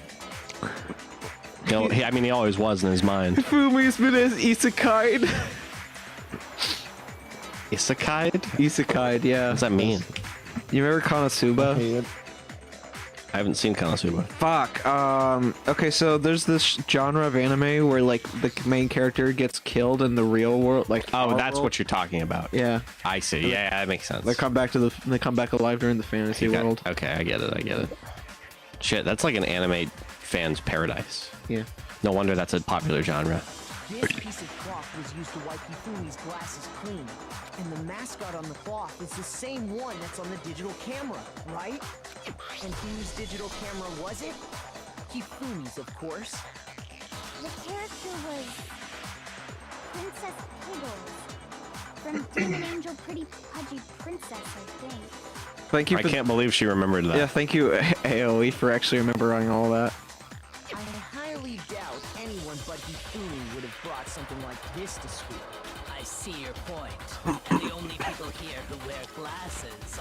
I mean, he always was in his mind. Fumi's been as isekai'd. Isekai'd? Isekai'd, yeah. What does that mean? You remember Konosuba? I haven't seen Konosuba. Fuck. Okay, so there's this genre of anime where like the main character gets killed in the real world, like oh, that's what you're talking about. Yeah. I see. Yeah, that makes sense. They come back alive during the fantasy world. Okay, I get it. Shit, that's like an anime fan's paradise. Yeah. No wonder that's a popular genre. This piece of cloth was used to wipe Hifumi's glasses clean. And the mascot on the cloth is the same one that's on the digital camera, right? And whose digital camera was it? Hifumi's, of course. The character was Princess Piggles from Demon Angel Pretty Pudgy Princess, I think. Thank you. I can't believe she remembered that. Yeah, thank you, AOE, for actually remembering all that. I highly doubt anyone but Hifumi would have brought something like this to school. I see your point. And the only people here who wear glasses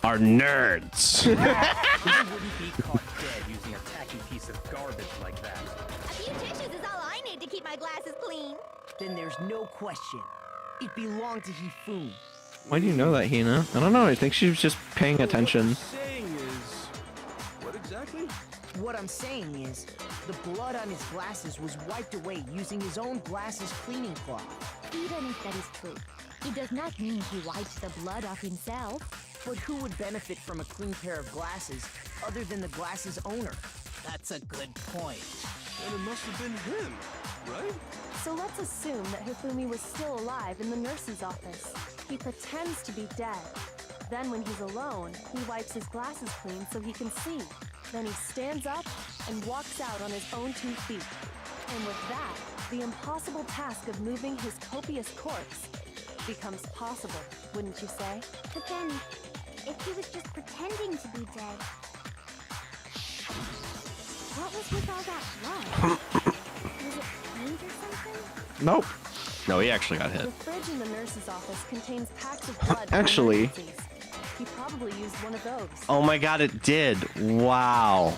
are nerds. I wouldn't be caught dead using a tacky piece of garbage like that. A few tissues is all I need to keep my glasses clean. Then there's no question. It belonged to Hifumi. Why do you know that, Hina? I don't know. I think she was just paying attention. What exactly? What I'm saying is, the blood on his glasses was wiped away using his own glasses cleaning cloth. Even if that is true, it does not mean he wiped the blood off himself. But who would benefit from a clean pair of glasses other than the glasses owner? That's a good point. Then it must have been him, right? So let's assume that Hifumi was still alive in the nurse's office. He pretends to be dead. Then when he's alone, he wipes his glasses clean so he can see. Then he stands up and walks out on his own 2 feet. And with that, the impossible task of moving his copious corpse becomes possible, wouldn't you say? But then, if he was just pretending to be dead, what was with all that blood? Was it paint or something? Nope. No, he actually got hit. The fridge in the nurse's office contains packs of blood. Actually. He probably used one of those. Oh my god, it did. Wow.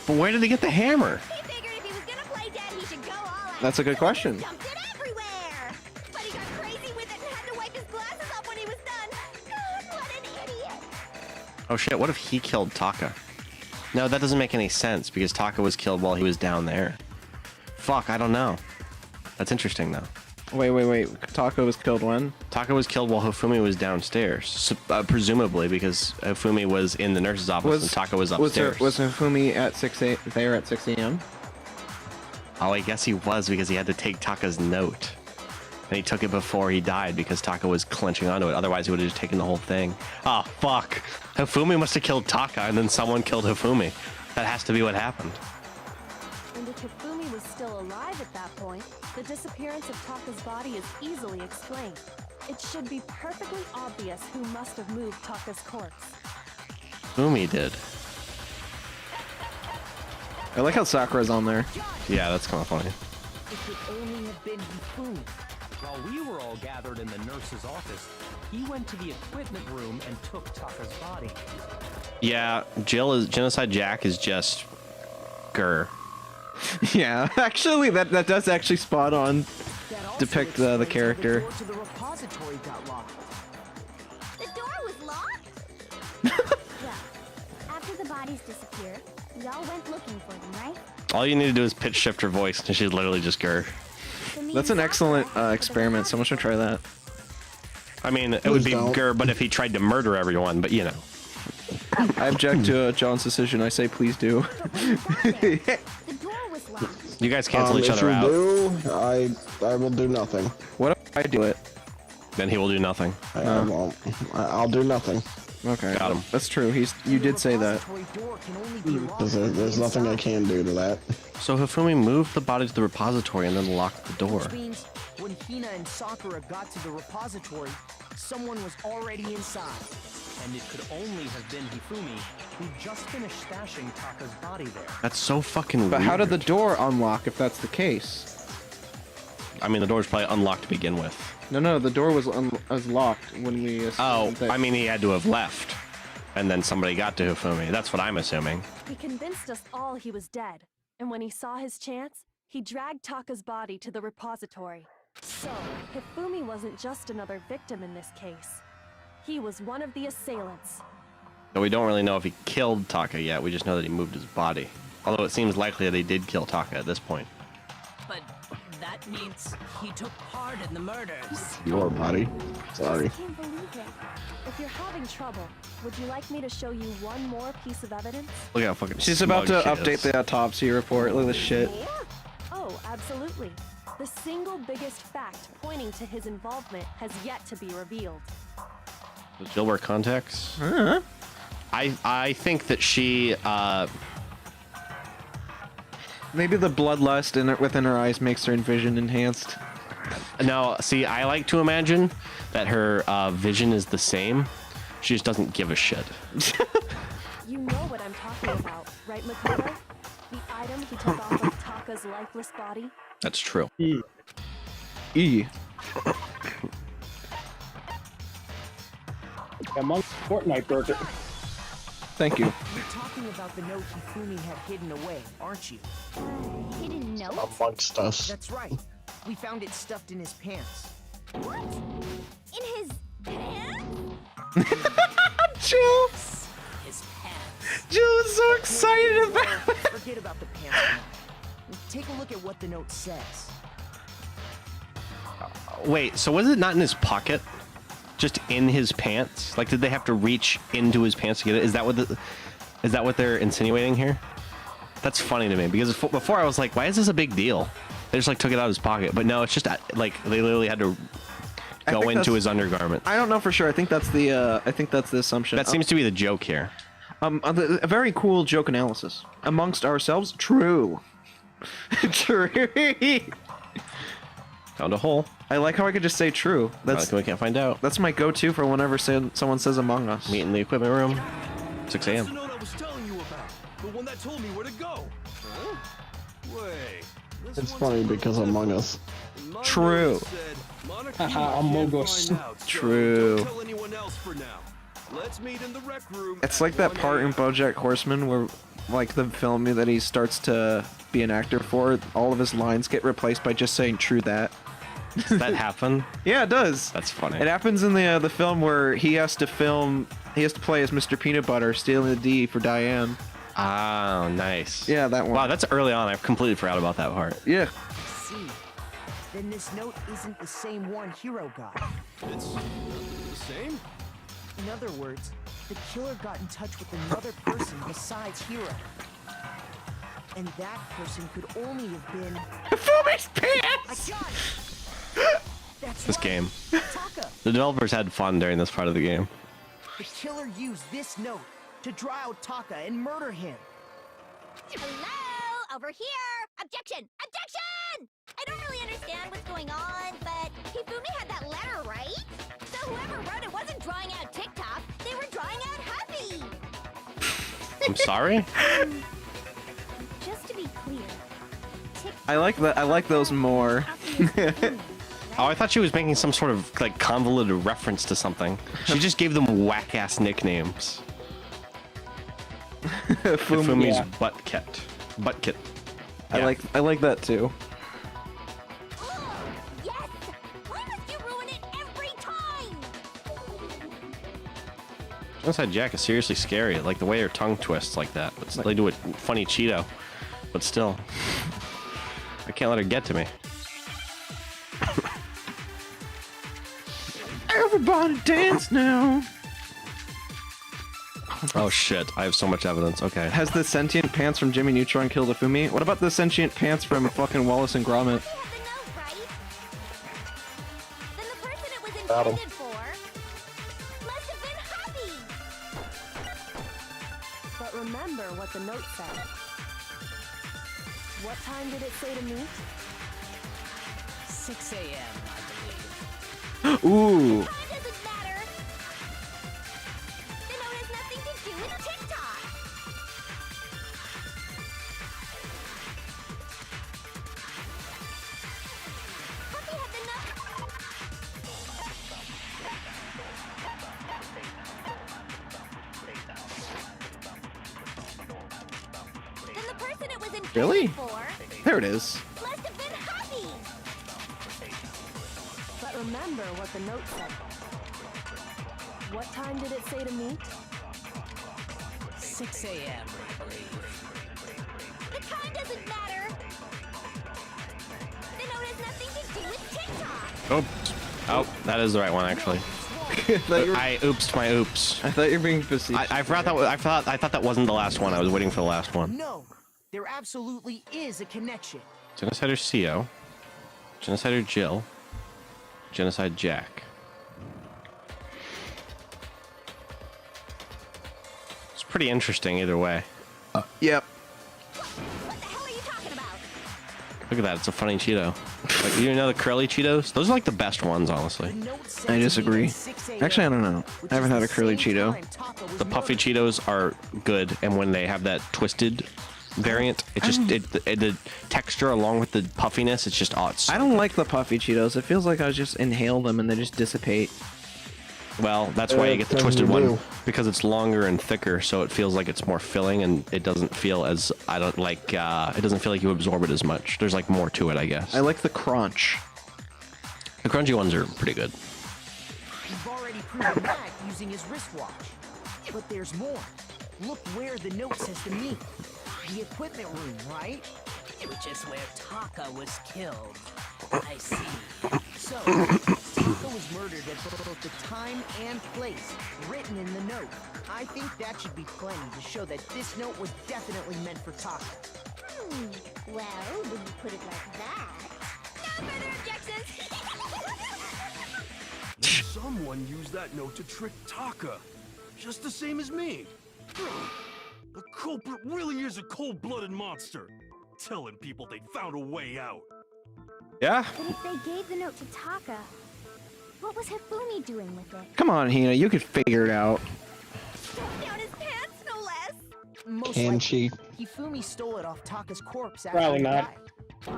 But where did they get the hammer? He figured if he was gonna play dead, he should go all out. That's a good question. Dumped it everywhere. But he got crazy with it and had to wipe his glasses off when he was done. God, what an idiot. Oh shit, what if he killed Taka? No, that doesn't make any sense because Taka was killed while he was down there. Fuck, I don't know. That's interesting though. Wait. Taka was killed when? Taka was killed while Hifumi was downstairs. Presumably because Hifumi was in the nurse's office and Taka was upstairs. Was Hifumi at 6 a.m.? Oh, I guess he was because he had to take Taka's note. And he took it before he died because Taka was clenching onto it. Otherwise, he would have just taken the whole thing. Oh, fuck. Hifumi must have killed Taka and then someone killed Hifumi. That has to be what happened. And if Hifumi was still alive at that point, the disappearance of Taka's body is easily explained. It should be perfectly obvious who must have moved Taka's corpse. Hifumi did. I like how Sakura's on there. Yeah, that's kind of funny. It could only have been Hifumi. While we were all gathered in the nurse's office, he went to the equipment room and took Taka's body. Yeah, Genocide Jack is just grr. Yeah, actually, that does actually spot on depict the character. To the repository got locked. The door was locked? Yeah. After the bodies disappeared, we all went looking for them, right? All you need to do is pitch shift her voice, and she's literally just grr. That's an excellent experiment. Someone should try that. I mean, it would be grr, but if he tried to murder everyone, but you know. I object to John's decision. I say please do. You guys cancel each other out. If you do, I will do nothing. What if I do it? Then he will do nothing. I won't. I'll do nothing. Okay. Got him. That's true. You did say that. There's nothing I can do to that. So Hifumi moved the body to the repository and then locked the door. Which means when Hina and Sakura got to the repository, someone was already inside. And it could only have been Hifumi, who just finished stashing Taka's body there. That's so fucking weird. But how did the door unlock if that's the case? I mean, the door's probably unlocked to begin with. No, the door was locked when we... Oh, I mean, he had to have left. And then somebody got to Hifumi. That's what I'm assuming. He convinced us all he was dead, and when he saw his chance, he dragged Taka's body to the repository. So, Hifumi wasn't just another victim in this case. He was one of the assailants. So we don't really know if he killed Taka yet. We just know that he moved his body. Although it seems likely that he did kill Taka at this point. But that means he took part in the murders. Your body. Sorry. I can't believe it. If you're having trouble, would you like me to show you one more piece of evidence? Look how fucking She's about to smug she update is. the autopsy report. Look at this shit. Oh, absolutely. The single biggest fact pointing to his involvement has yet to be revealed. Does Jill wear contacts? Huh? I think that she Maybe the bloodlust within her eyes makes her vision enhanced. No, see, I like to imagine that her vision is the same. She just doesn't give a shit. You know what I'm talking about, right, Makoto? The item he took off of Taka's lifeless body? That's true. E. Among Fortnite burger. Thank you. You're talking about the note Hifumi had hidden away, aren't you? Hidden note? Amongst us. That's right. We found it stuffed in his pants. What? In his pants? Jill! His pants. Jill is so excited about it. Forget about the pants now. Take a look at what the note says. Wait, so was it not in his pocket? Just in his pants? Like, did they have to reach into his pants to get it? Is that what they're insinuating here? That's funny to me because before I was like, why is this a big deal? They just like took it out of his pocket, but no, it's just like they literally had to go into his undergarment. I don't know for sure. I think that's the assumption. That seems to be the joke here. A very cool joke analysis amongst ourselves. True. True. Found a hole. I like how I could just say true. That's we can't find out. That's my go-to for whenever someone says Among Us. Meet in the equipment room. 6 That's the a.m. note I was telling you about. The one that told me where to go. Huh? Wait. This It's one's funny a little because Among Us. different. My True. note said, Monica Haha, can't Among Us. find out, so True. Don't tell anyone else for now. Let's meet in the rec room. It's at like that 1 part in a.m. BoJack Horseman where, like, the film that he starts to be an actor for, all of his lines get replaced by just saying "True that." Does that happen? Yeah, it does. That's funny. It happens in the film where he has to play as Mr. Peanut Butter stealing the D for Diane. Oh, nice. Yeah, that one. Wow, that's early on. I completely forgot about that part. Yeah. See, then this note isn't the same one Hiro got. It's the same? In other words, the killer got in touch with another person besides Hiro. And that person could only have been... Fumi's pants! I got it! That's This right. game. Taka! The developers had fun during this part of the game. The killer used this note to draw out Taka and murder him. Hello? Over here! Objection! Objection! I don't really understand what's going on, but Hifumi had that letter, right? So whoever wrote it wasn't drawing out TikTok, they were drawing out Huffy! I'm sorry? Just to be clear, I like that. I like those more. Oh, I thought she was making some sort of like convoluted reference to something. She just gave them whack-ass nicknames. Fumi's yeah. butt kit. Butt kit. I like that too. Yes! Why must you ruin it every time? Genocide Jack is seriously scary. Like the way her tongue twists like that. But they do a funny Cheeto. But still. I can't let her get to me. Everybody dance now. Oh shit, I have so much evidence. Okay. Has the sentient pants from Jimmy Neutron killed a Fumi? What about the sentient pants from fucking Wallace and Gromit? Got him. But remember what the note said. What time did it say to meet? 6 a.m., I believe. Ooh. Really? There it is. But remember what the note said. What time did it say to meet? 6 a.m., I believe. The time doesn't matter. The note has nothing to do with TikTok. Oops. Oh, that is the right one actually. I oopsed my oops. I thought you were being facetious. I forgot that. I thought that wasn't the last one. I was waiting for the last one. No, there absolutely is a connection. Genocider Co. Genocider Jill. Genocide Jack. It's pretty interesting either way. Yep. Look at that, it's a funny Cheeto. Like, you know the curly Cheetos? Those are like the best ones, honestly. I disagree. Actually, I don't know. I haven't had a curly Cheeto. The puffy Cheetos are good, and when they have that twisted variant, it just the texture along with the puffiness, it's just I don't like the puffy Cheetos. It feels like I just inhale them and they just dissipate. Well, that's why you get the twisted one, because it's longer and thicker, so it feels like it's more filling, and it doesn't feel as it doesn't feel like you absorb it as much. There's like more to it, I guess. I like the crunch. The crunchy ones are pretty good. You've already proven that using his wristwatch. But there's more. Look where the note says to meet. The equipment room, right? Which is where Taka was killed. I see. So, Taka was murdered at both the time and place, written in the note. I think that should be plenty to show that this note was definitely meant for Taka. Well, when you put it like that... No further objections! Someone used that note to trick Taka, just the same as me. The culprit really is a cold-blooded monster, telling people they found a way out. Yeah? But if they gave the note to Taka, what was Hifumi doing with it? Come on, Hina, you could figure it out. Down his pants, no less! Most Can likely, she? Hifumi stole it off Taka's corpse after Probably he not. died.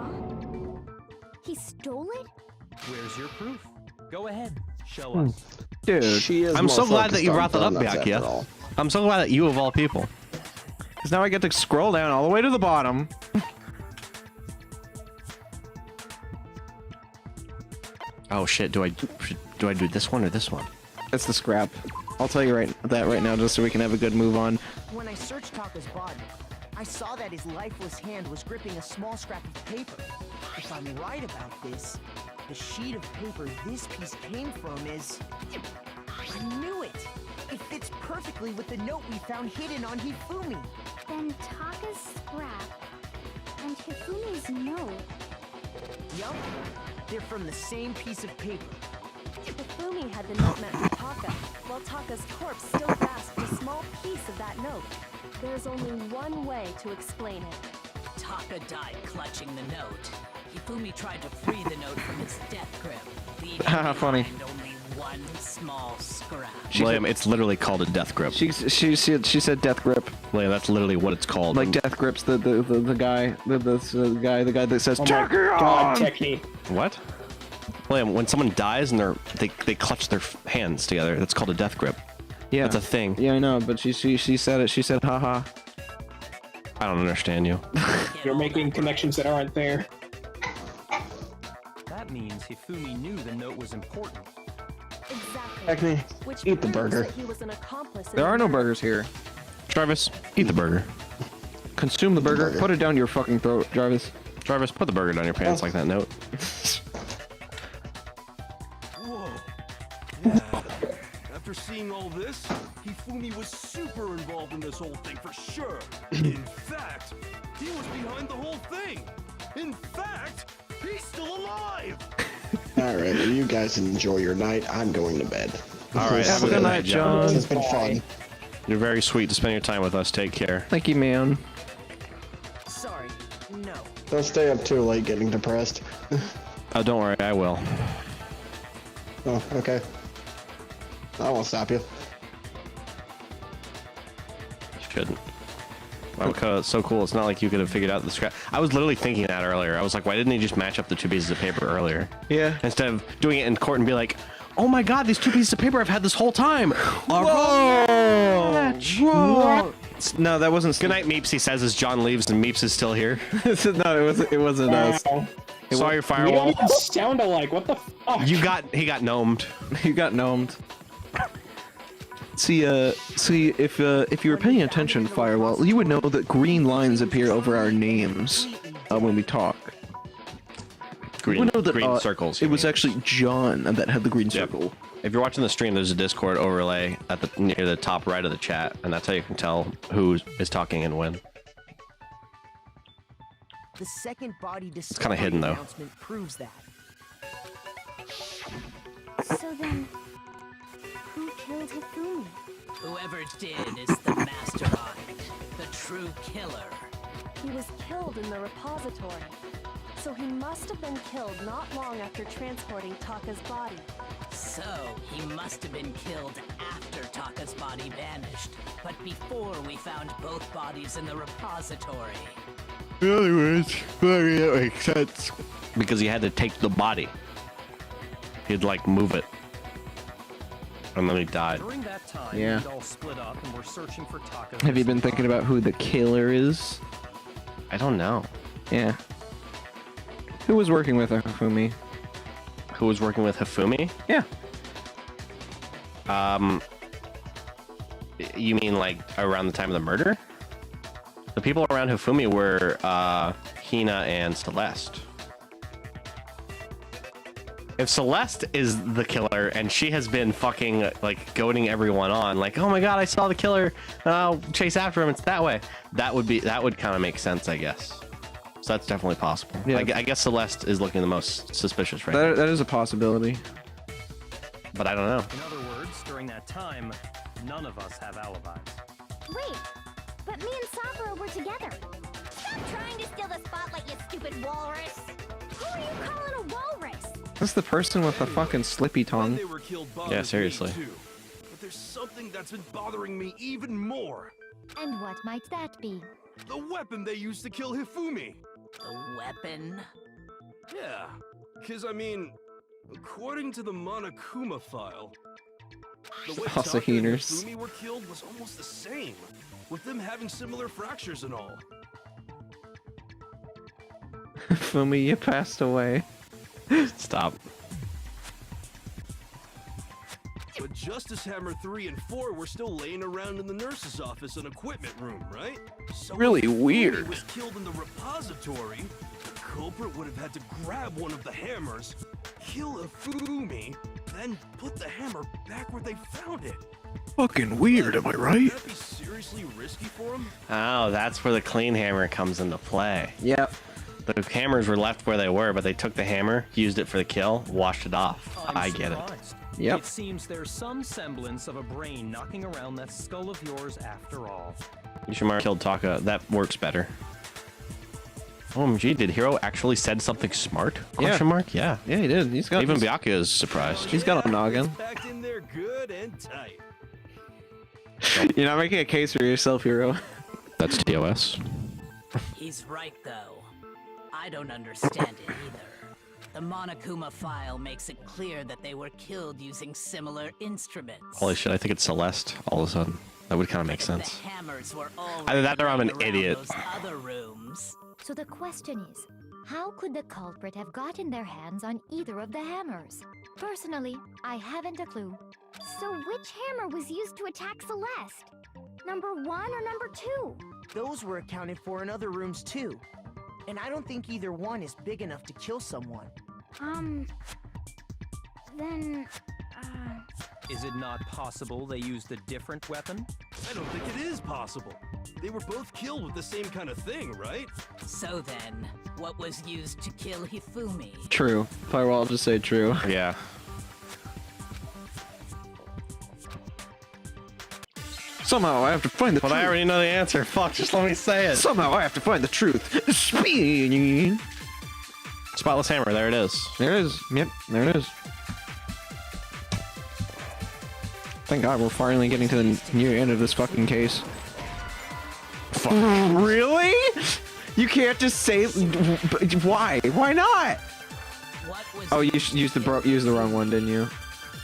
He stole it? Where's your proof? Go ahead, show us. Dude, She is I'm more so glad that focused you on brought that up, donuts after Byakuya. all. I'm so glad that you, of all people. because now I get to scroll down all the way to the bottom. Oh shit, do I do this one or this one? It's the scrap. I'll tell you right now just so we can have a good move on. When I searched Taka's body, I saw that his lifeless hand was gripping a small scrap of paper. If I'm right about this, the sheet of paper this piece came from is... I knew it! It fits perfectly with the note we found hidden on Hifumi. Then Taka's scrap and Hifumi's note. Yup, they're from the same piece of paper. Hifumi had the note meant for Taka, while Taka's corpse still grasped a small piece of that note. There's only one way to explain it. Taka died clutching the note. Hifumi tried to free the note from its death grip, leaving Funny. behind only one small scrap. William, it's literally called a death grip. She said death grip. William, that's literally what it's called. Like death grips the guy that says Oh my Take it God, on! Techni. What? William, when someone dies and they clutch their hands together, that's called a death grip. Yeah. That's a thing. Yeah, I know, but she said it. She said, haha. I don't understand you. You're making connections that aren't there. That means Hifumi knew the note was important. Exactly. Acme, Which eat the proves burger. that he was an accomplice in There are no murder. burgers here. Jarvis, eat the burger. Consume the burger. Put it down your fucking throat, Jarvis. Jarvis, put the burger down your pants like that note. Whoa. Yeah. After seeing all this, Hifumi was super involved in this whole thing for sure. In fact, he was behind the whole thing. In fact, he's still alive. All right, well, you guys enjoy your night. I'm going to bed. All right, Have a good night, John. It's been fun. You're very sweet to spend your time with us. Take care. Thank you, man. Sorry, no. Don't stay up too late getting depressed. Oh, don't worry, I will. Oh, okay. I won't stop you. Shouldn't. Wow, it's so cool. It's not like you could have figured out the scrap. I was literally thinking that earlier. I was like, why didn't he just match up the two pieces of paper earlier? Yeah. Instead of doing it in court and be like, oh my god, these two pieces of paper I've had this whole time. Whoa! Whoa! No, that wasn't. Good night, Meeps. He says as John leaves and Meeps is still here. No, it wasn't us. Sorry, We Firewall. don't even sound alike. What the fuck? He got gnomed. You got gnomed. See, if you were paying attention, Firewall, you would know that green lines appear over our names when we talk. Green, you would know that, green circles. It was actually John that had the green circle. If you're watching the stream, there's a Discord overlay at near the top right of the chat, and that's how you can tell who is talking and when. The second body It's kind of hidden though. announcement proves that. So then, who killed Hifumi? Whoever did is the mastermind, the true killer. He was killed in the repository. So he must have been killed not long after transporting Taka's body. So he must have been killed after Taka's body vanished, but before we found both bodies in the repository. Anyways, that makes sense. Because he had to take the body. He'd like move it. And then he died. During that time, Yeah. we'd all split up and were searching for Taka. Have you been thinking about who the killer is? I don't know. Yeah. Who was working with Hifumi? Who was working with Hifumi? Yeah. You mean like around the time of the murder? The people around Hifumi were Hina and Celeste. If Celeste is the killer and she has been fucking like goading everyone on, like, oh my god, I saw the killer, chase after him, it's that way. That would kind of make sense, I guess. So that's definitely possible. Yeah. I guess Celeste is looking the most suspicious right That is a possibility. But I don't know. In other words, during that time, none of us have alibis. Wait, but me and Sakura were together. Stop trying to steal the spotlight, you stupid walrus. Who are you calling a walrus? That's the person with the fucking slippy tongue. They were killed Yeah, seriously. too. But there's something that's been bothering me even more. And what might that be? The weapon they used to kill Hifumi. The weapon? Yeah, because I mean, according to the Monokuma file, the way Also Taka and Heeners. Hifumi were killed was almost the same, with them having similar fractures and all. Fumi, you passed away. Stop. But Justice Hammer 3 and 4 were still laying around in the nurse's office and equipment room, right? So Really if Hifumi weird. was killed in the repository, the culprit would have had to grab one of the hammers, kill Hifumi, then put the hammer back where they found it. Fucking weird, am I right? Would that be seriously risky for him? Oh, that's where the clean hammer comes into play. Yep. The hammers were left where they were, but they took the hammer, used it for the kill, washed it off. I get it. Surprised. Yep. It seems there's some semblance of a brain knocking around that skull of yours after all. Yushimaru killed Taka. That works better. OMG, did Hiro actually said something smart? Question mark? Yeah. Yeah, he did. He's got Even Byakuya is surprised. He's got a noggin. Packed in there good and tight. You're not making a case for yourself, Hero. That's TOS. He's right, though. I don't understand it either. The Monokuma file makes it clear that they were killed using similar instruments. Holy shit, I think it's Celeste all of a sudden. That would kind of make sense. The hammers were all Either that or I'm an idiot. those other rooms. So the question is, how could the culprit have gotten their hands on either of the hammers? Personally, I haven't a clue. So which hammer was used to attack Celeste? Number 1 or number 2? Those were accounted for in other rooms too. And I don't think either one is big enough to kill someone. Then, Is it not possible they used a different weapon? I don't think it is possible. They were both killed with the same kind of thing, right? So then, what was used to kill Hifumi? True. Firewall, I'll just say true. Yeah. Somehow I have to find the truth. But I already know the answer. Fuck, just let me say it. Somehow I have to find the truth. Spin. Spotless hammer, there it is. There it is. Yep, there it is. Thank God we're finally getting to the near end of this fucking case. Fuck. Really? You can't just say why? Why not? What was Oh, you used the wrong one, didn't you?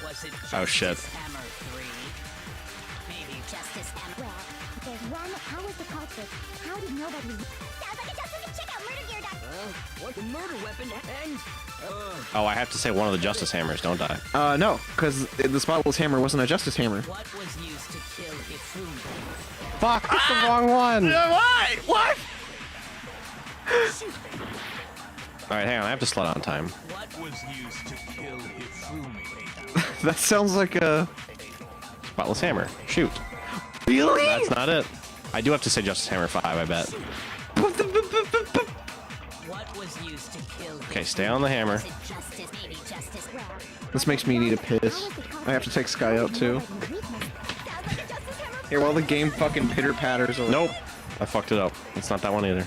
Was it Oh shit. Hammer 3? Maybe Justice Hammer. well, if there's one, how was the culprit? How did nobody... Sounds like a justice. Check out murdergear.com. What the murder weapon and... Oh, I have to say one of the Justice Hammers, don't I? No, because the spotless hammer wasn't a justice hammer. What was used to kill Hifumi? Fuck, that's the wrong one! What? What? Alright, hang on, I have to slow down time. What was used to kill Hifumi? That sounds like a... Spotless hammer. Shoot. Really? That's not it. I do have to say Justice Hammer 5, I bet. What was used to kill Okay, stay on the hammer. Justice, maybe justice. Well, This makes me need a piss. I have to take Sky out too. Here, while the game fucking pitter patters. Nope. I fucked it up. It's not that one either.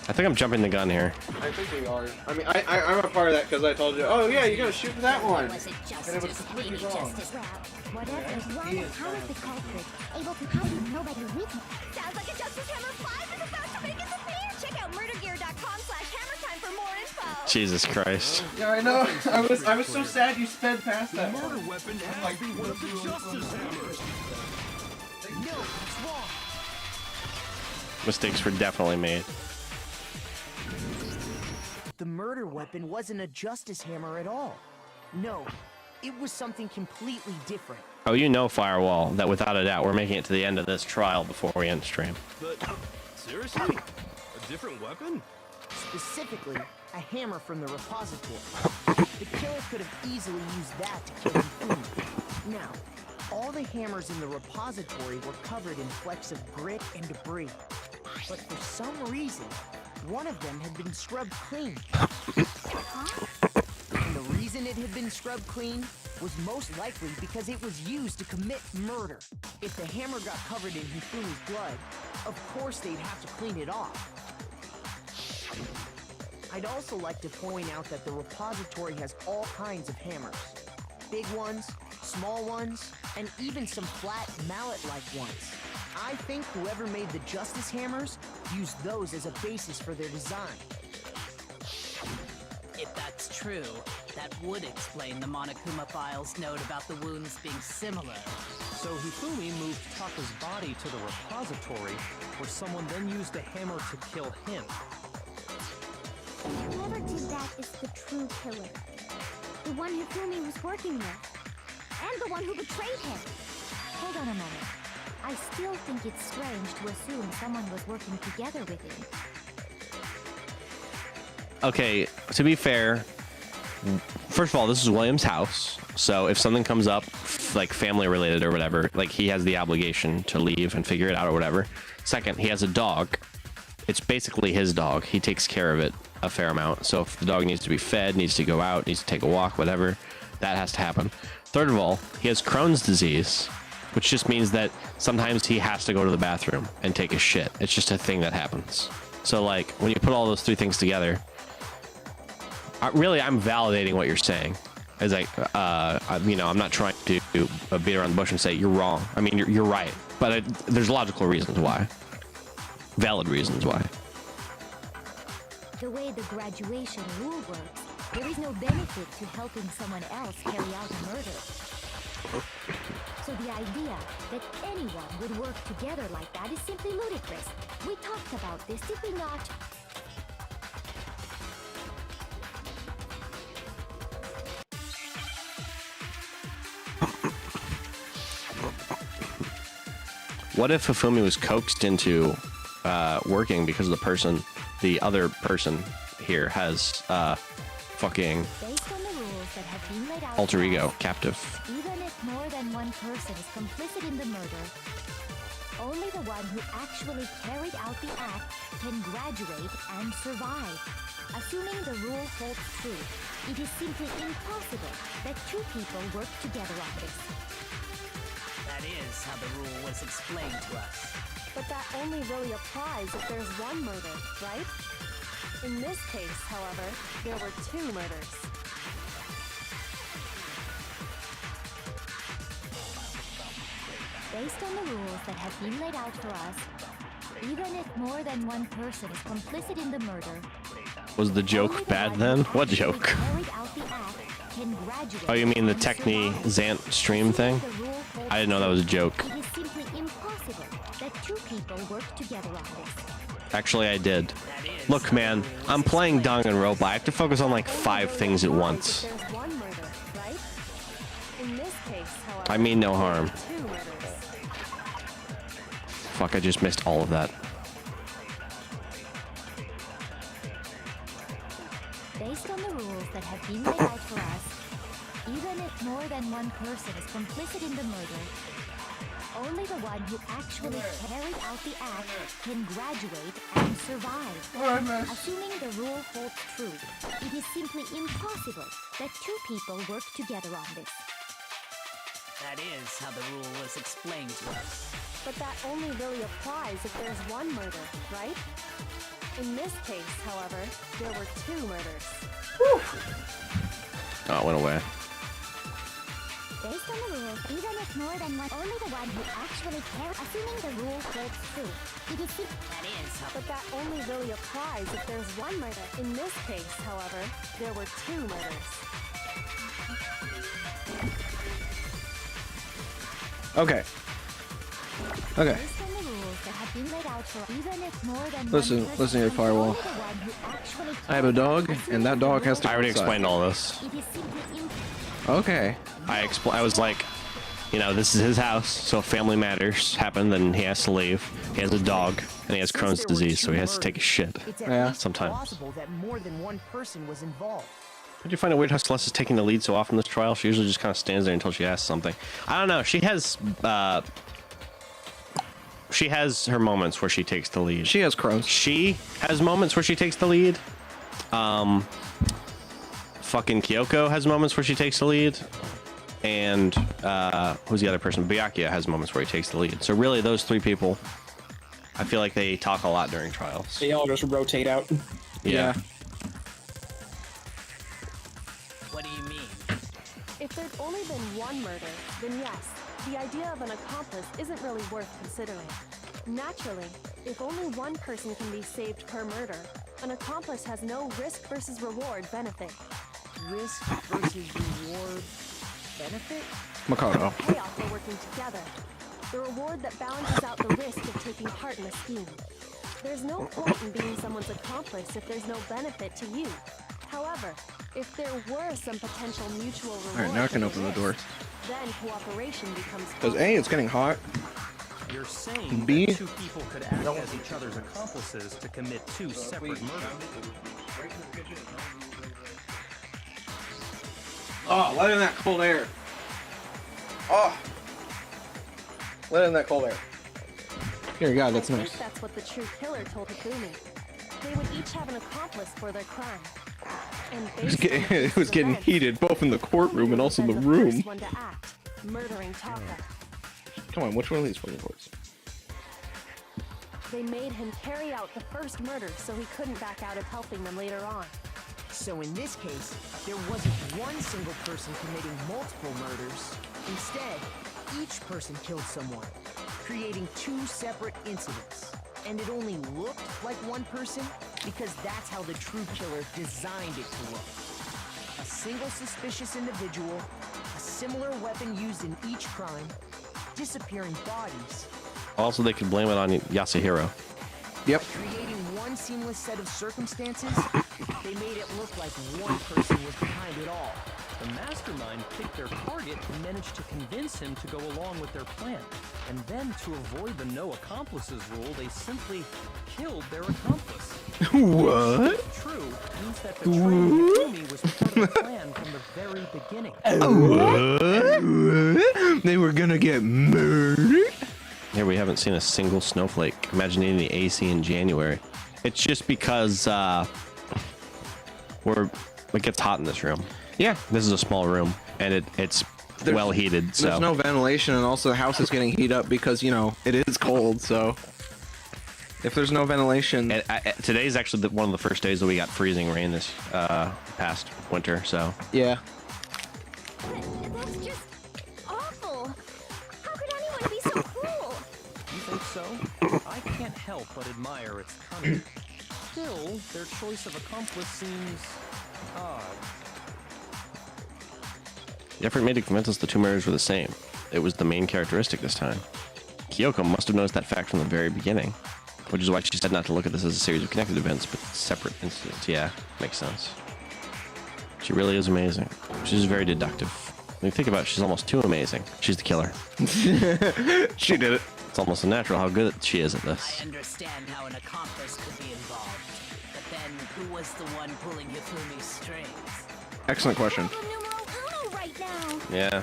I think I'm jumping the gun here. I think we are. I mean, I'm a part of that because I told you. Oh yeah, you gotta shoot for that one. was it justice? And it was completely wrong. Well, whatever is wrong, how is the culprit able to hide in nobody's weakness? Sounds like a Justice Hammer 5 is about to make its appearance. Check out murdergear.com/hammertime for more info. Jesus Christ. Yeah, I know. I was so sad you sped past that. Murder weapon has to be one of the Justice Hammers. No, it's wrong. Mistakes were definitely made. The murder weapon wasn't a justice hammer at all. No, it was something completely different. Oh, you know, Firewall, that without a doubt, we're making it to the end of this trial before we end stream. But seriously? A different weapon? Specifically, a hammer from the repository. The killer could have easily used that to kill Hifumi. Now, all the hammers in the repository were covered in flecks of grit and debris. But for some reason, one of them had been scrubbed clean. And the reason it had been scrubbed clean was most likely because it was used to commit murder. If the hammer got covered in Hifumi's blood, of course they'd have to clean it off. I'd also like to point out that the repository has all kinds of hammers. Big ones, small ones, and even some flat mallet-like ones. I think whoever made the Justice Hammers used those as a basis for their design. If that's true, that would explain the Monokuma file's note about the wounds being similar. So Hifumi moved Taka's body to the repository, where someone then used a hammer to kill him. Whoever did that is the true killer. The one Hifumi was working with. And the one who betrayed him. Hold on a moment. I still think it's strange to assume someone was working together with him. Okay, to be fair, first of all, this is William's house, so if something comes up, like family related or whatever, like he has the obligation to leave and figure it out or whatever. Second, he has a dog. It's basically his dog. He takes care of it a fair amount. So if the dog needs to be fed, needs to go out, needs to take a walk, whatever, that has to happen. Third of all, he has Crohn's disease, which just means that sometimes he has to go to the bathroom and take a shit. It's just a thing that happens. So like when you put all those three things together, I'm validating what you're saying. As like, you know, I'm not trying to beat around the bush and say you're wrong. I mean, you're right, but there's logical reasons why, valid reasons why. The way the graduation rule works, there is no benefit to helping someone else carry out a murder. So the idea that anyone would work together like that is simply ludicrous. We talked about this, did we not? What if Hifumi was coaxed into working because the other person here has fucking alter ego captive? Even if more than one person is complicit in the murder, only the one who actually carried out the act can graduate and survive. Assuming the rule holds true, it is simply impossible that two people work together on this. That is how the rule was explained to us. But that only really applies if there's one murder, right? In this case, however, there were two murders. Based on the rules that have been laid out for us, even if more than one person is complicit in the murder, Was the joke bad then? What joke? carried out the act can graduate. Oh, you mean the and Techni survive. Zant stream thing? I didn't know that was a joke. It is simply impossible that two people work together on this. Actually, I did. Look, man, I'm playing Danganronpa. I have to focus on like 5 things at once. There's one murder, right? In this case, however, I mean no harm. two murders. Fuck, I just missed all of that. Based on the rules that have been laid out for us, even if more than one person is complicit in the murder, only the one who actually carried out the act can graduate and survive. Assuming the rule holds true, it is simply impossible that two people work together on this. That is how the rule was explained to us. But that only really applies if there's one murder, right? In this case, however, there were two murders. Oh, it went away. Based on the rules, even if more than one, only the one who actually carried, assuming the rule holds true, it is That is how. But that only really applies if there's one murder. In this case, however, there were two murders. Okay. Okay. based on the rules that have been laid out for even if more than Listen, one listen here, person, Firewall. only the one who actually I have a dog, and that dog has to I go already outside. explained all this. it is simply Okay. I was like, you know, this is his house, so if family matters happen, then he has to leave. He has a dog, and he has Crohn's disease, so he has to take a shit. It's at Yeah, least sometimes. possible that more than one person was involved. Did you find it weird how Celeste is taking the lead so often in this trial? She usually just kind of stands there until she asks something. I don't know. She has her moments where she takes the lead. She has Crohn's. She has moments where she takes the lead. Fucking Kyoko has moments where she takes the lead. And who's the other person? Byakuya has moments where he takes the lead. So really, those 3 people, I feel like they talk a lot during trials. They all just rotate out. Yeah. What do you mean? If there'd only been one murder, then yes, the idea of an accomplice isn't really worth considering. Naturally, if only one person can be saved per murder, an accomplice has no risk versus reward benefit. Risk versus reward benefit? Makoto. Payoff for working together. The reward that balances out the risk of taking part in a scheme. There's no point in being someone's accomplice if there's no benefit to you. However, if there were some potential mutual reward, Alright, now I can for open the door. risk, then cooperation becomes Because A, it's getting hot. You're saying B, that 2 people could act as each other's accomplices to commit 2 separate murders. Oh, let in that cold air. Oh. Let in that cold air. Here, God, that's I nice. think that's what the true killer told Hifumi. They would each have an accomplice for their crime. And It was getting heated, both in the courtroom and also in the room. first one to act, murdering Taka. Come on, which one of these fucking boys? They made him carry out the first murder so he couldn't back out of helping them later on. So in this case, there wasn't one single person committing multiple murders. Instead, each person killed someone, creating 2 separate incidents. And it only looked like one person, because that's how the true killer designed it to look. A single suspicious individual, a similar weapon used in each crime, disappearing bodies. Also, they could blame it on Yasuhiro. Yep. Creating one seamless set of circumstances, they made it look like one person was behind it all. The mastermind picked their target and managed to convince him to go along with their plan. And then, to avoid the no accomplices rule, they simply killed their accomplice. What? True means that betraying Hifumi was part of the plan from the very beginning. What? They were gonna get murdered? Here we haven't seen a single snowflake. Imagine needing the AC in January. It's just because it gets hot in this room. Yeah. This is a small room, and it's well heated. So There's no ventilation, and also the house is getting heat up because, you know, it is cold, so... If there's no ventilation... Today's actually one of the first days that we got freezing rain this past winter, so... Yeah. That's just awful. How could anyone be so cruel? You think so? I can't help but admire its cunning. Still, their choice of accomplice seems odd. The effort made to convince us the two murders were the same. It was the main characteristic this time. Kyoko must have noticed that fact from the very beginning, which is why she said not to look at this as a series of connected events, but separate incidents. Yeah, makes sense. She really is amazing. She's very deductive. When you think about it, she's almost too amazing. She's the killer. She did it. It's almost unnatural how good she is at this. I understand how an accomplice could be involved, but then who was the one pulling Hifumi's strings? Excellent question. Right now. Yeah.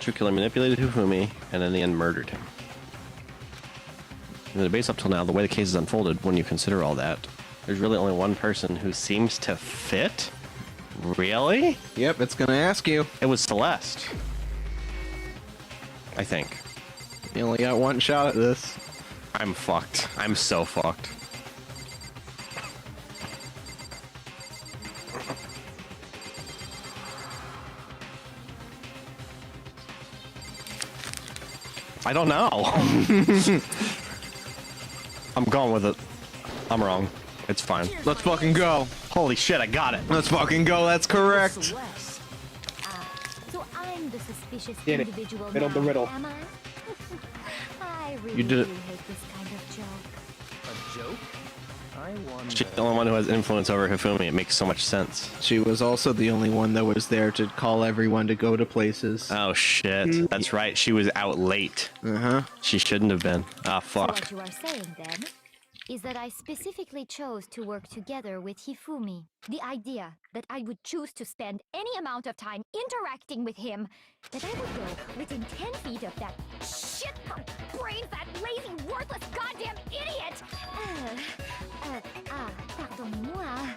True killer manipulated Hifumi and in the end murdered him. In the debate up till now, the way the case is unfolded, when you consider all that, there's really only one person who seems to fit. Really? Yep, it's gonna ask you. It was Celeste. I think. You only got one shot at this. I'm fucked. I'm so fucked. I don't know. I'm going with it. I'm wrong. It's fine. Let's fucking go. Holy shit, I got it. Let's fucking go. That's correct. So I'm the suspicious Did it. individual Riddle the now, riddle. am I? I really You did it. do hate this kind of joke. A joke? I wonder... She's the only one who has influence over Hifumi. It makes so much sense. She was also the only one that was there to call everyone to go to places. Oh shit. That's right. She was out late. Uh-huh. She shouldn't have been. Ah, So fuck. what you are saying then is that I specifically chose to work together with Hifumi. The idea that I would choose to spend any amount of time interacting with him, that I would go within 10 feet of that shit for brains, that lazy, worthless, goddamn idiot! Pardon-moi.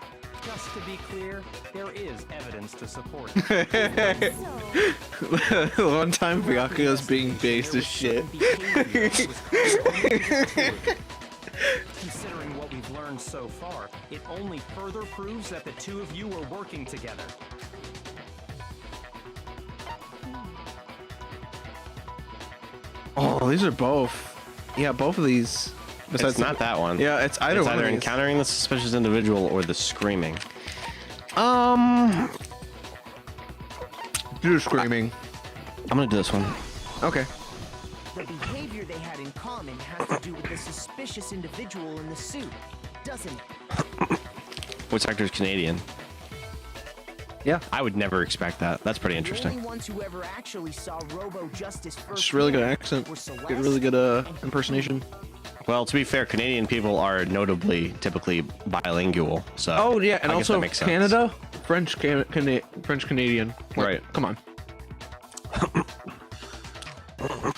Just to be clear, there is evidence to support it. One time Byakuya's being based as shit. Considering what we've learned so far, it only further proves that the two of you were working together. Oh, these are both. Yeah, both of these. It's not that one. Yeah, it's either It's one. either of these. encountering the suspicious individual or the screaming. Do screaming. I'm gonna do this one. Okay. The behavior they had in common has to do with the suspicious individual in the suit, doesn't it? Which actor's Canadian? Yeah. I would never expect that. That's pretty The interesting. only ones who ever actually saw Robo Justice first. It's really good accent. Good, really good impersonation. Well, to be fair, Canadian people are notably typically bilingual. So. Oh yeah, and I guess also that makes sense. Canada, French Canadian. Right. Come on.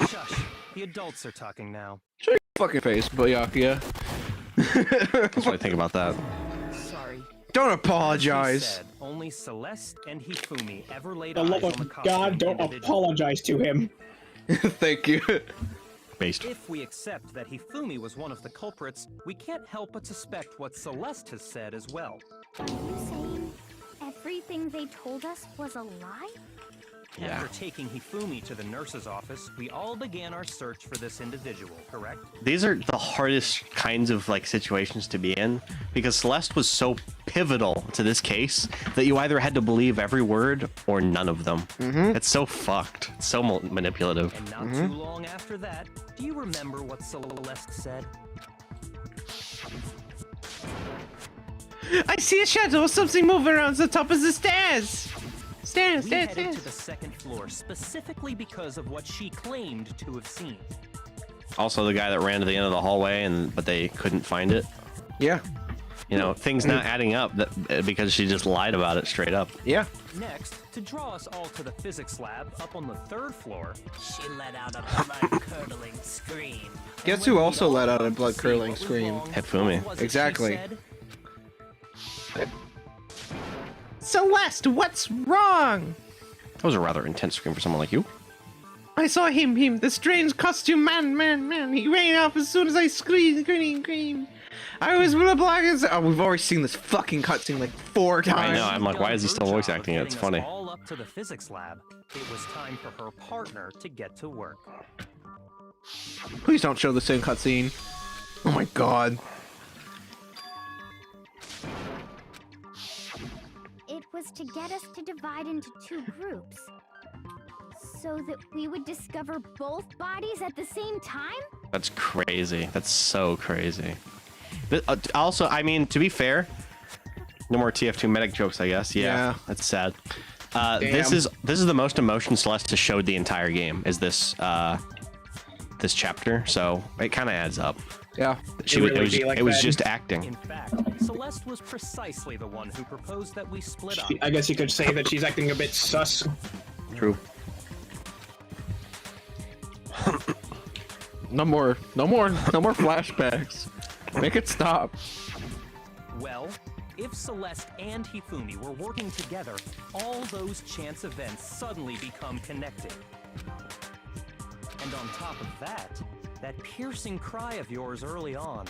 Shush. The adults are talking now. Shut your fucking face, Byakuya. That's what I think about that. Sorry. Don't As apologize. you said, only Celeste and Hifumi ever laid The eyes love on the of costume God, don't individual. apologize to him. Thank you. Based. If we accept that Hifumi was one of the culprits, we can't help but suspect what Celeste has said as well. Are you saying everything they told us was a lie? Yeah. After taking Hifumi to the nurse's office, we all began our search for this individual, correct? These are the hardest kinds of like situations to be in because Celeste was so pivotal to this case that you either had to believe every word or none of them. It's so fucked. It's so manipulative. And not too long after that, do you remember what Celeste said? I see a shadow of something moving around the top of the stairs. We headed to the second floor specifically because of what she claimed to have seen. Also, the guy that ran to the end of the hallway, but they couldn't find it. Yeah. You know, things not adding up because she just lied about it straight up. Yeah. Next, to draw us all to the physics lab up on the third floor, she let out a blood-curdling scream. Guess who also let out a blood-curdling scream? Hifumi. Exactly. Celeste, what's wrong? That was a rather intense scream for someone like you. I saw him, the strange costume man. He ran off as soon as I screamed. I was black as. Oh, we've already seen this fucking cutscene like 4 times. I know. I'm like, why is he still voice acting it? It's funny. All up to the physics lab, it was time for her partner to get to work. Please don't show the same cutscene. Oh my god. It was to get us to divide into 2 groups. So that we would discover both bodies at the same time? That's crazy. That's so crazy. But, also, I mean, to be fair, no more TF2 medic jokes, I guess. Yeah. That's sad. This is the most emotion Celeste has showed the entire game. Is this this chapter? So it kind of adds up. Yeah. It was just acting. In fact, Celeste was precisely the one who proposed that we split up. I guess you could say that she's acting a bit sus. True. No more flashbacks. Make it stop. Well, if Celeste and Hifumi were working together, all those chance events suddenly become connected. And on top of that piercing cry of yours early on.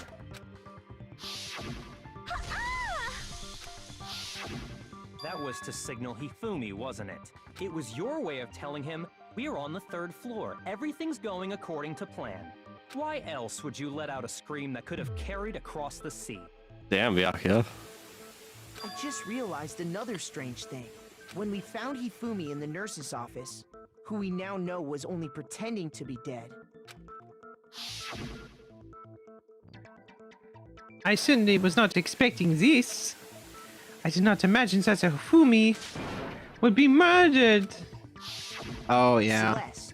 That was to signal Hifumi, wasn't it? It was your way of telling him, we're on the 3rd floor, everything's going according to plan. Why else would you let out a scream that could have carried across the sea? Damn, Vyakia. I just realized another strange thing. When we found Hifumi in the nurse's office, who we now know was only pretending to be dead. I certainly was not expecting this. I did not imagine that a Hifumi would be murdered. Oh, yeah. Celeste,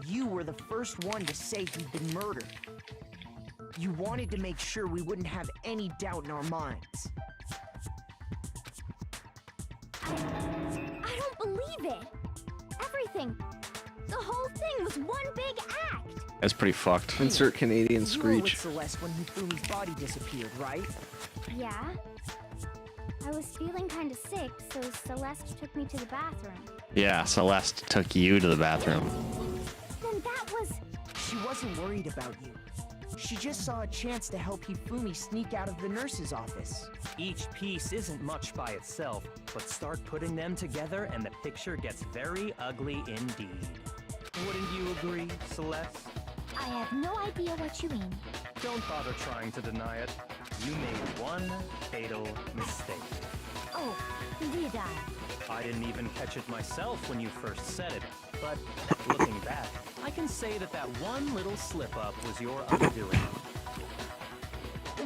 you were the first one to say he'd been murdered. You wanted to make sure we wouldn't have any doubt in our minds. I don't believe it. Everything. The whole thing was one big act. That's pretty fucked. Insert Canadian You were with screech. Celeste when Hifumi's body disappeared, right? Yeah. I was feeling kind of sick, so Celeste took me to the bathroom. Yeah, Celeste took you to the bathroom. Then that was... She wasn't worried about you. She just saw a chance to help Hifumi sneak out of the nurse's office. Each piece isn't much by itself, but start putting them together and the picture gets very ugly indeed. Wouldn't you agree, Celeste? I have no idea what you mean. Don't bother trying to deny it. You made one fatal mistake. Oh, did I? I didn't even catch it myself when you first said it, but looking back, I can say that one little slip-up was your undoing.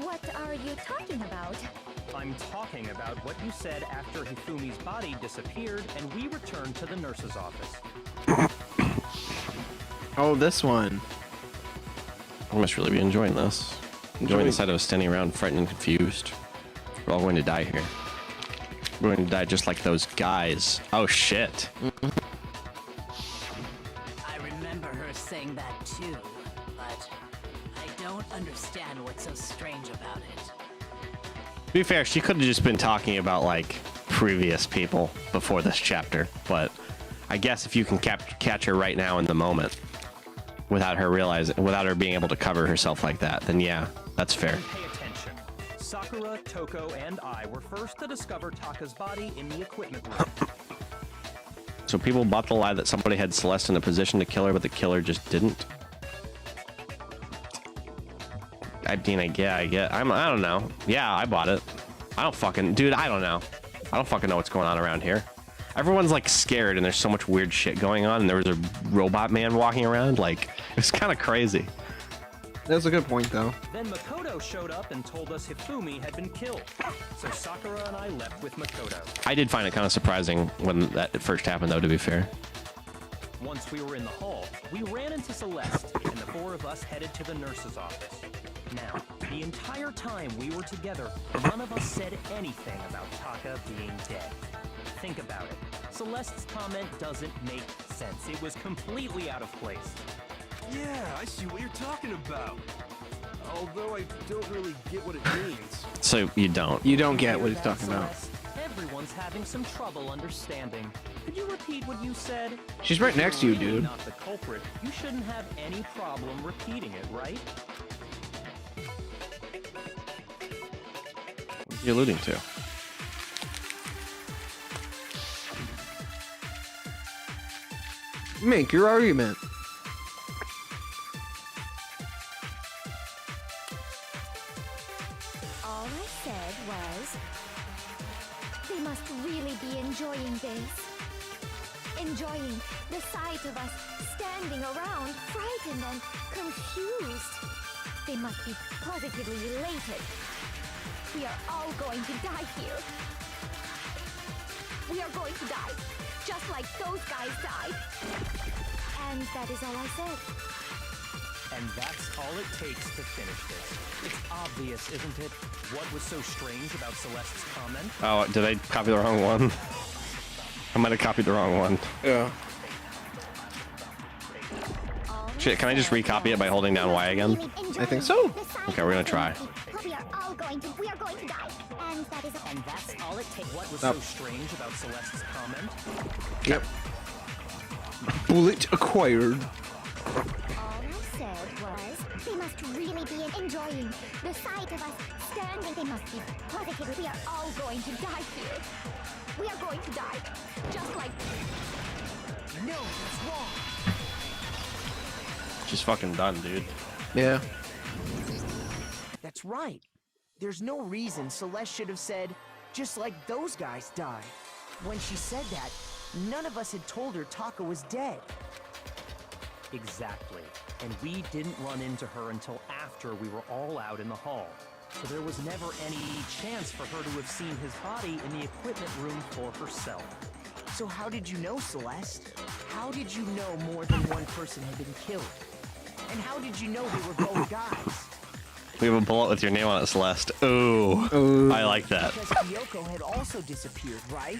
What are you talking about? I'm talking about what you said after Hifumi's body disappeared and we returned to the nurse's office. Oh, this one. I must really be enjoying this. Enjoying the sight of us standing around frightened and confused. We're all going to die here. We're going to die just like those guys. Oh, shit. I remember her saying that too, but I don't understand what's so strange about it. To be fair, she could have just been talking about, like, previous people before this chapter, but I guess if you can catch her right now in the moment without her being able to cover herself like that, then yeah, that's fair. Pay attention. Sakura, Toko, and I were first to discover Taka's body in the equipment room. So people bought the lie that somebody had Celeste in a position to kill her, but the killer just didn't. I mean, I don't know. Yeah, I bought it. I don't fucking, dude, I don't know. I don't fucking know what's going on around here. Everyone's like scared and there's so much weird shit going on, and there was a robot man walking around. Like, it's kind of crazy. That's a good point, though. Then Makoto showed up and told us Hifumi had been killed. So Sakura and I left with Makoto. I did find it kind of surprising when that first happened, though, to be fair. Once we were in the hall, we ran into Celeste, and the four of us headed to the nurse's office. Now, the entire time we were together, none of us said anything about Taka being dead. Think about it. Celeste's comment doesn't make sense. It was completely out of place. Yeah, I see what you're talking about. Although I don't really get what it means. So you don't. You don't get what he's talking about. Everyone's having some trouble understanding. Could you repeat what you said? She's right next to you, If you're dude. not the culprit, you shouldn't have any problem repeating it, right? What are you alluding to? Make your argument. All I said was, they must really be enjoying this. Enjoying the sight of us standing around, frightened and confused. They must be positively elated. We are all going to die here. We are going to die, just like those guys died. And that is all I said. And that's all it takes to finish this. It's obvious, isn't it? What was so strange about Celeste's comment? Oh, did I copy the wrong one? I might have copied the wrong one. Yeah. Shit, can I just recopy it by holding down Y again? I think so. Okay, we're gonna try. We are going to die. And that is And that's all it takes. What was so strange about Celeste's comment? Yep. Bullet acquired. All I said was, they must really be enjoying the sight of us standing. They must be positive. We are all going to die here. We are going to die, just like. No, it's wrong. She's fucking done, dude. Yeah. That's right. There's no reason Celeste should have said, just like those guys died. When she said that, none of us had told her Taka was dead. Exactly. And we didn't run into her until after we were all out in the hall. So there was never any chance for her to have seen his body in the equipment room for herself. So how did you know, Celeste? How did you know more than one person had been killed? And how did you know they were both guys? We have a bullet with your name on it, Celeste. Ooh. I like that. Because Kyoko had also disappeared, right?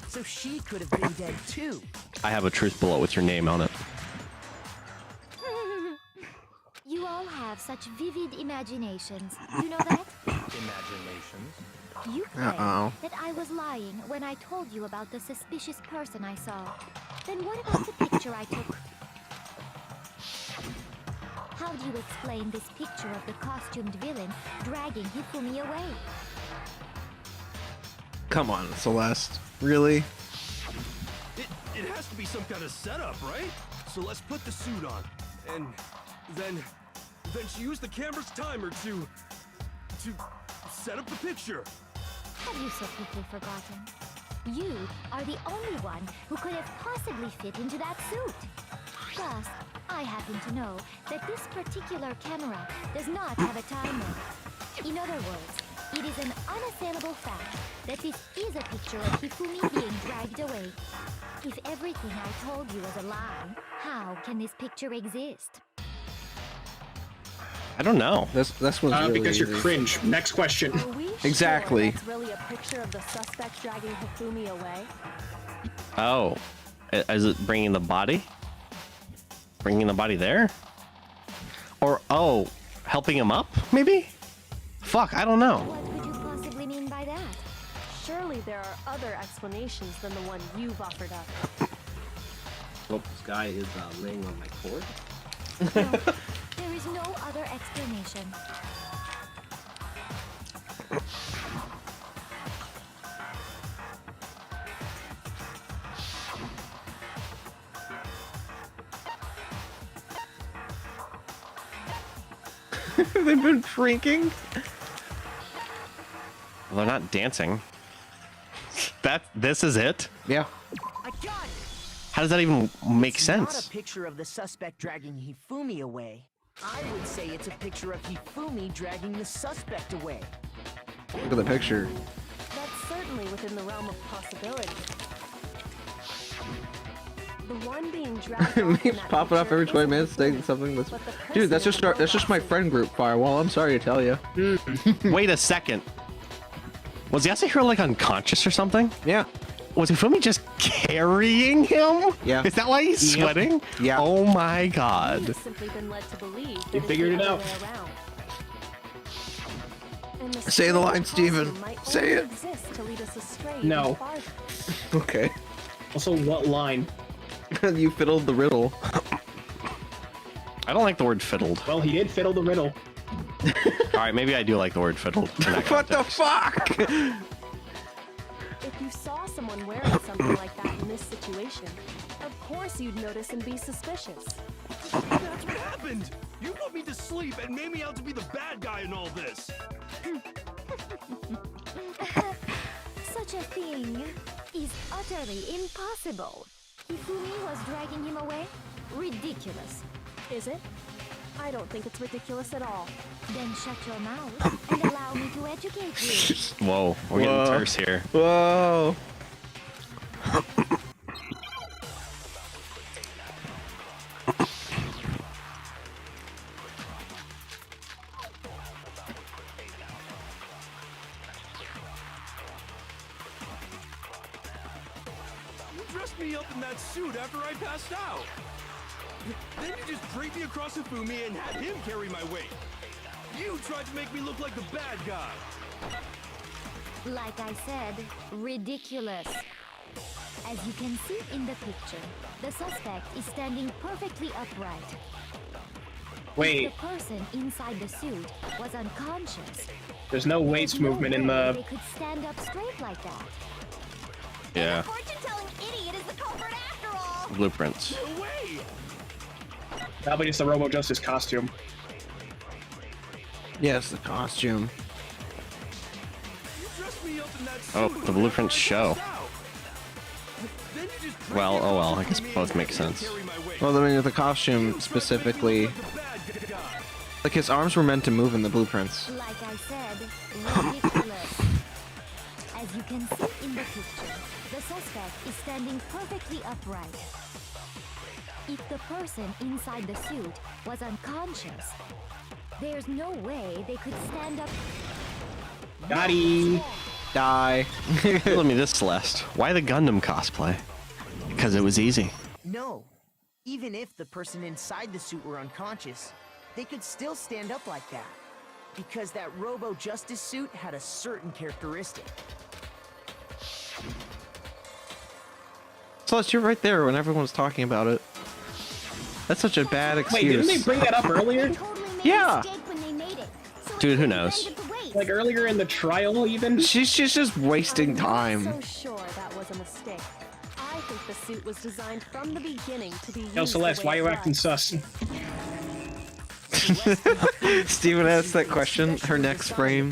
So she could have been dead too. I have a truth bullet with your name on it. You all have such vivid imaginations. You know that? Imaginations? You claim that I was lying when I told you about the suspicious person I saw. Then what about the picture I took? How do you explain this picture of the costumed villain dragging Hifumi away? Come on, Celeste. Really? It has to be some kind of setup, right? So let's put the suit on. And then she used the camera's timer to set up the picture. Have you so quickly forgotten? You are the only one who could have possibly fit into that suit. Plus, I happen to know that this particular camera does not have a timer. In other words, it is an unassailable fact that this is a picture of Hifumi being dragged away. If everything I told you was a lie, how can this picture exist? I don't know. That's what's really because you're easy. cringe. Next question. Are we Exactly. sure that's really a picture of the suspect dragging Hifumi away? Oh. Is it bringing the body? Bringing the body there? Or, oh, helping him up, maybe? Fuck, I don't know. What could you possibly mean by that? Surely there are other explanations than the one you've offered up. Well, this guy is laying on my cord. No, there is no other explanation. They've been drinking. Well, they're not dancing. This is it? Yeah. I got it. How does that even make It's sense? not a picture of the suspect dragging Hifumi away. I would say it's a picture of Hifumi dragging the suspect away. Look at the picture. That's certainly within the realm of possibility. The one being dragged off in Memes that popping up picture every 20 isn't minutes saying Hifumi, something that's... but the Dude, that's person in the just my friend group, Firewall. I'm sorry to tell you. Wait a second. Was Yasuhiro like unconscious or something? Yeah. Was Hifumi just carrying him? Yeah. Is that why he's Yep. sweating? Yeah. Oh my god. We've simply been led to believe that You it's figured the it other out. way around. And the Say the strange line, Steven. costume might Say only it. exist to lead us astray No. even farther. Okay. Also, what line? You fiddled the riddle. I don't like the word fiddled. Well, he did fiddle the riddle. Alright, maybe I do like the word fiddled. in that What the context. fuck? If you saw someone wearing something like that in this situation, of course you'd notice and be suspicious. That's what happened! You put me to sleep and made me out to be the bad guy in all this! Such a thing is utterly impossible. Hifumi was dragging him away? Ridiculous. Is it? I don't think it's ridiculous at all. Then shut your mouth and allow me to educate you. Whoa, we're getting Whoa. terse here. Whoa. You dressed me up in that suit after I passed out! Then you just draped me across Hifumi and had him carry my weight! You tried to make me look like the bad guy! Like I said, ridiculous. As you can see in the picture, the suspect is standing perfectly upright. Wait, The person inside the suit was unconscious. there's no weights There's no movement in way the... They could stand up straight like that. Yeah. Fortune-telling idiot is the culprit after all. Blueprints. No way! Probably just the Robo Justice costume. Yes, the costume. You dressed me up in that suit Oh, the blueprints show. Then you just draped Well, me oh well, across I guess Hifumi both and make had him sense. carry my weight. Well, I mean, the costume specifically, like his arms were meant to move in the blueprints. Like I said, ridiculous. As you can see in the picture, the suspect is standing perfectly upright. If the person inside the suit was unconscious, there's no way they could stand up. Got him. Die. Let me this, Celeste. Why the Gundam cosplay? Because it was easy. No. Even if the person inside the suit were unconscious, they could still stand up like that. Because that Robo Justice suit had a certain characteristic. Celeste, you're right there when everyone was talking about it. That's such a bad Wait, excuse. didn't they bring that up earlier? Yeah. Dude, who knows? Like earlier in the trial, even? She's just wasting I'm time. so sure that was a mistake. I think the suit was designed from the beginning to be used Yo, Celeste, the why way you it acting was. sus? Steven asked that question. Her next frame.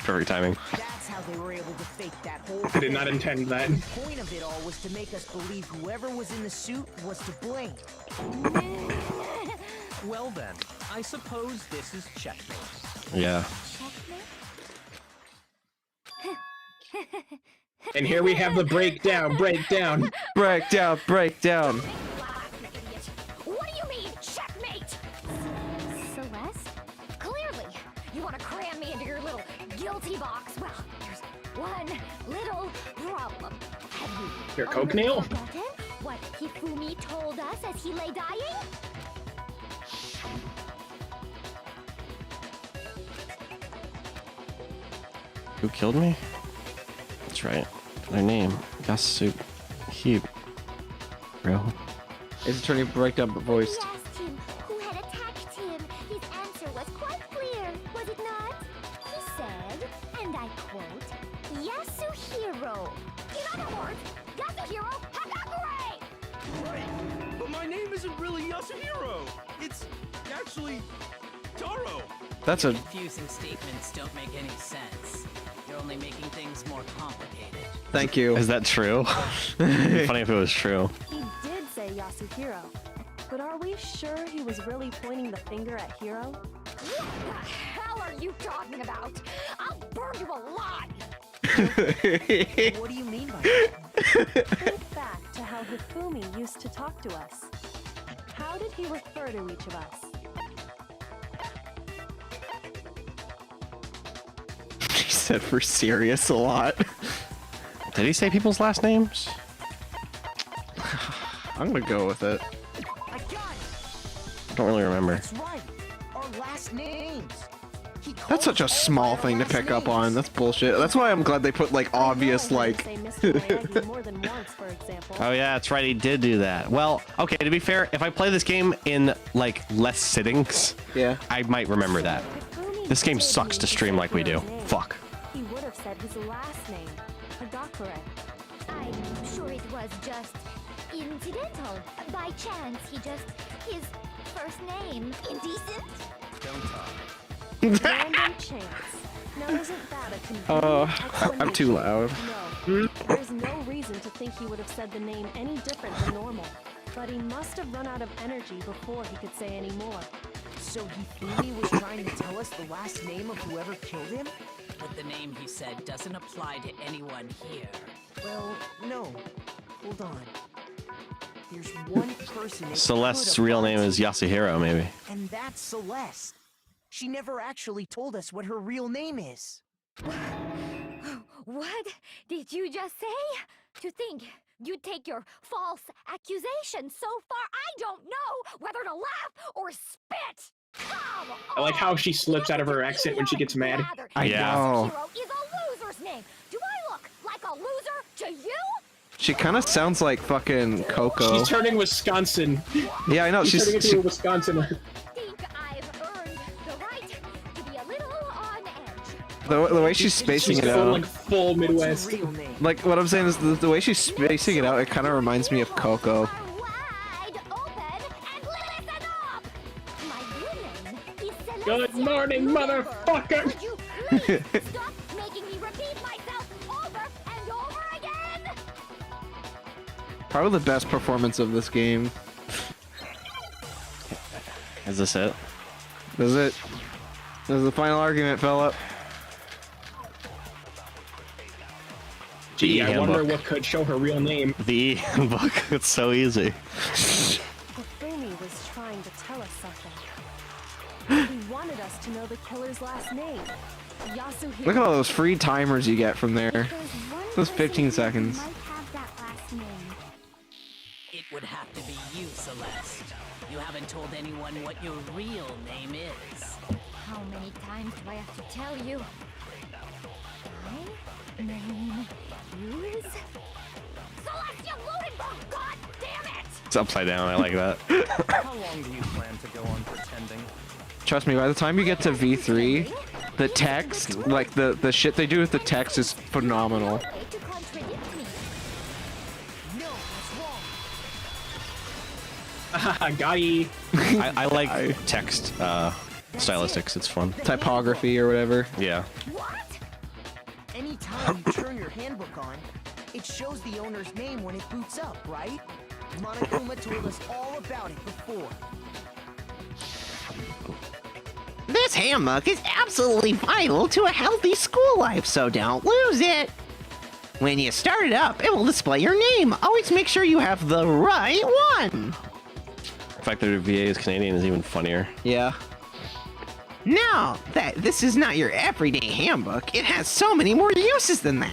Perfect timing. That's how they were able to fake that whole I did not intend that. The point of it all was to make us believe whoever was in the suit was to blame. Well then, I suppose this is checkmate. Yeah. And here we have the breakdown. Break down. Break down. What do you mean, checkmate? Celeste? Clearly, you want to cram me into your little guilty box. Well, there's one little problem. Have you Your coke nail? forgotten what Hifumi told us as he lay dying? Who killed me? That's right. Their name. Yasuhiro. Real. His attorney breakdown voiced. You asked him who had attacked him. His answer was quite clear, was it not? He said, and I quote, Yasuhiro. In other words, Yasuhiro Hagakure! Right, but my name isn't really Yasuhiro. It's actually Taro! That's a. Confusing statements don't make any sense. You're only making things more complicated. Thank you. Is that true? It'd be funny if it was true. He did say Yasuhiro, but are we sure he was really pointing the finger at Hiro? What the hell are you talking about? I'll burn you alive! What do you mean by that? Think back to how Hifumi used to talk to us. How did he refer to each of us? He said we're serious a lot. Did he say people's last names? I'm gonna go with it. I got it. I don't really remember. That's right. Our last names. That's such a small thing to pick up on. That's bullshit. That's why I'm glad they put like obvious like. More than once, for example. Oh yeah, that's right. He did do that. Well, okay. To be fair, if I play this game in like less sittings, yeah, I might remember that. This game sucks to stream like we do. Fuck. He would have said his last name, Hagakure. I'm sure it was just incidental. By chance, his first name. Indecent? Don't talk. Random chance. Now isn't that a convenient I'm too loud. No, there's no reason to think he would have said the name any different than normal. But he must have run out of energy before he could say any more. So Hifumi was trying to tell us the last name of whoever killed him? But the name he said doesn't apply to anyone here. Well, no. Hold on. There's one person. Celeste's real name is Yasuhiro, maybe. And that's Celeste. She never actually told us what her real name is. What did you just say? To think you'd take your false accusation so far, I don't know whether to laugh or spit. I like how she slips out of her accent when she gets mad. I know. Hero is a loser's name. Do I look like a loser to you? She kind of sounds like fucking Coco. She's turning Wisconsin. Yeah, I know. She's turning into a Wisconsin. Think I've earned the right to be a little on edge. The way she's spacing it out. Like full Midwest. Like what I'm saying is the way she's spacing it out. It kind of reminds me of Coco. Good morning, motherfucker! Stop making me repeat myself over and over again! Probably the best performance of this game. Is this it? This is it. This is the final argument, Philip. Gee, I handbook. wonder what could show her real name. The book. It's so easy. Hifumi was trying to tell us something. He wanted us to know the killer's last name. Yasuhiro. Look at all those free timers you get from there. Those 15 seconds. Might have that last name. It would have to be you, Celeste. You haven't told anyone what your real name is. How many times do I have to tell you? My name is Celestia Ludenberg. God damn it! It's upside down. I like that. How long do you plan to go on pretending? Trust me, by the time you get to V3, the text, like the shit they do with the text is phenomenal. To contradict me. No, that's wrong. Got ye. I like text stylistics. It's fun. Typography or whatever. Yeah. Anytime you turn your handbook on, it shows the owner's name when it boots up, right? Monokuma told us all about it before. This handbook is absolutely vital to a healthy school life, so don't lose it. When you start it up, it will display your name. Always make sure you have the right one. The fact that VA is Canadian is even funnier. Yeah. Now, this is not your everyday handbook. It has so many more uses than that.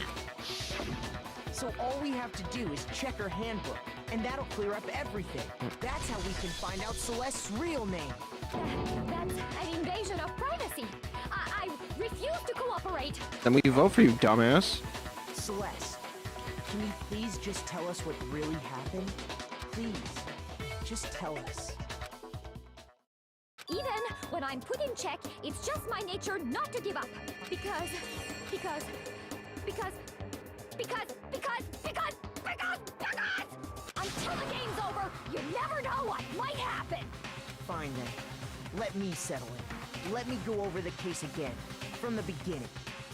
So all we have to do is check her handbook, and that'll clear up everything. That's how we can find out Celeste's real name. That's an invasion of privacy. I refuse to cooperate. Then we vote for you, dumbass. Celeste, can you please just tell us what really happened? Please, just tell us. Even when I'm put in check, it's just my nature not to give up. Because until the game's over, you never know what might happen. Fine then. Let me settle it. let me go over the case again, from the beginning,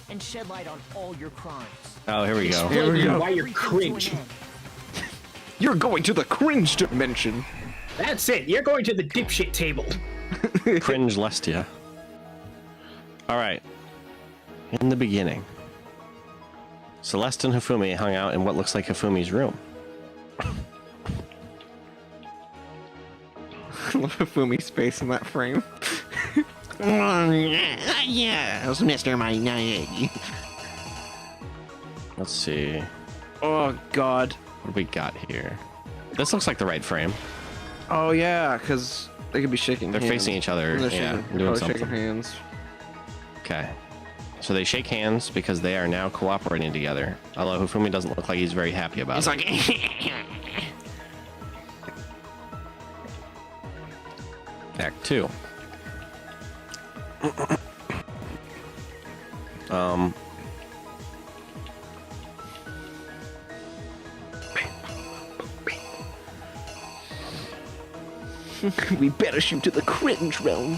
and shed light on all your crimes. Oh, here we go. Here we go. Why you're cringe. You're going to the cringe dimension. That's it. You're going to the dipshit table. Cringe Lestia. All right. In the beginning, Celeste and Hifumi hung out in what looks like Hifumi's room. Hifumi's face in that frame. Yeah, it was Mr. Miyagi. Let's see. Oh God. What do we got here? This looks like the right frame. Oh yeah, because they could be shaking They're hands. facing each other, They're yeah, shaking, doing shaking something. hands. Okay. So they shake hands because they are now cooperating together. Although Hifumi doesn't look like he's very happy about it. He's like, Act 2. We better shoot to the cringe realm.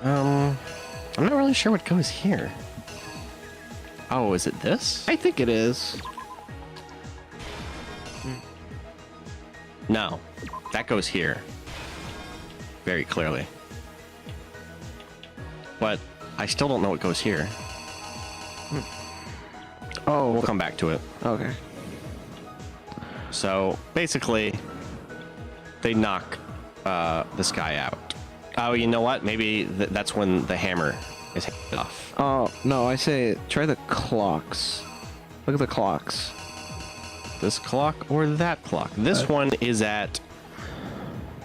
I'm not really sure what goes here. Oh, is it this? I think it is. No, that goes here. Very clearly. But I still don't know what goes here. Oh, we'll come back to it. Okay. So basically, they knock this guy out. Oh, you know what? Maybe that's when the hammer is handed off. Oh no, I say try the clocks. Look at the clocks. This clock or that clock? This one is at.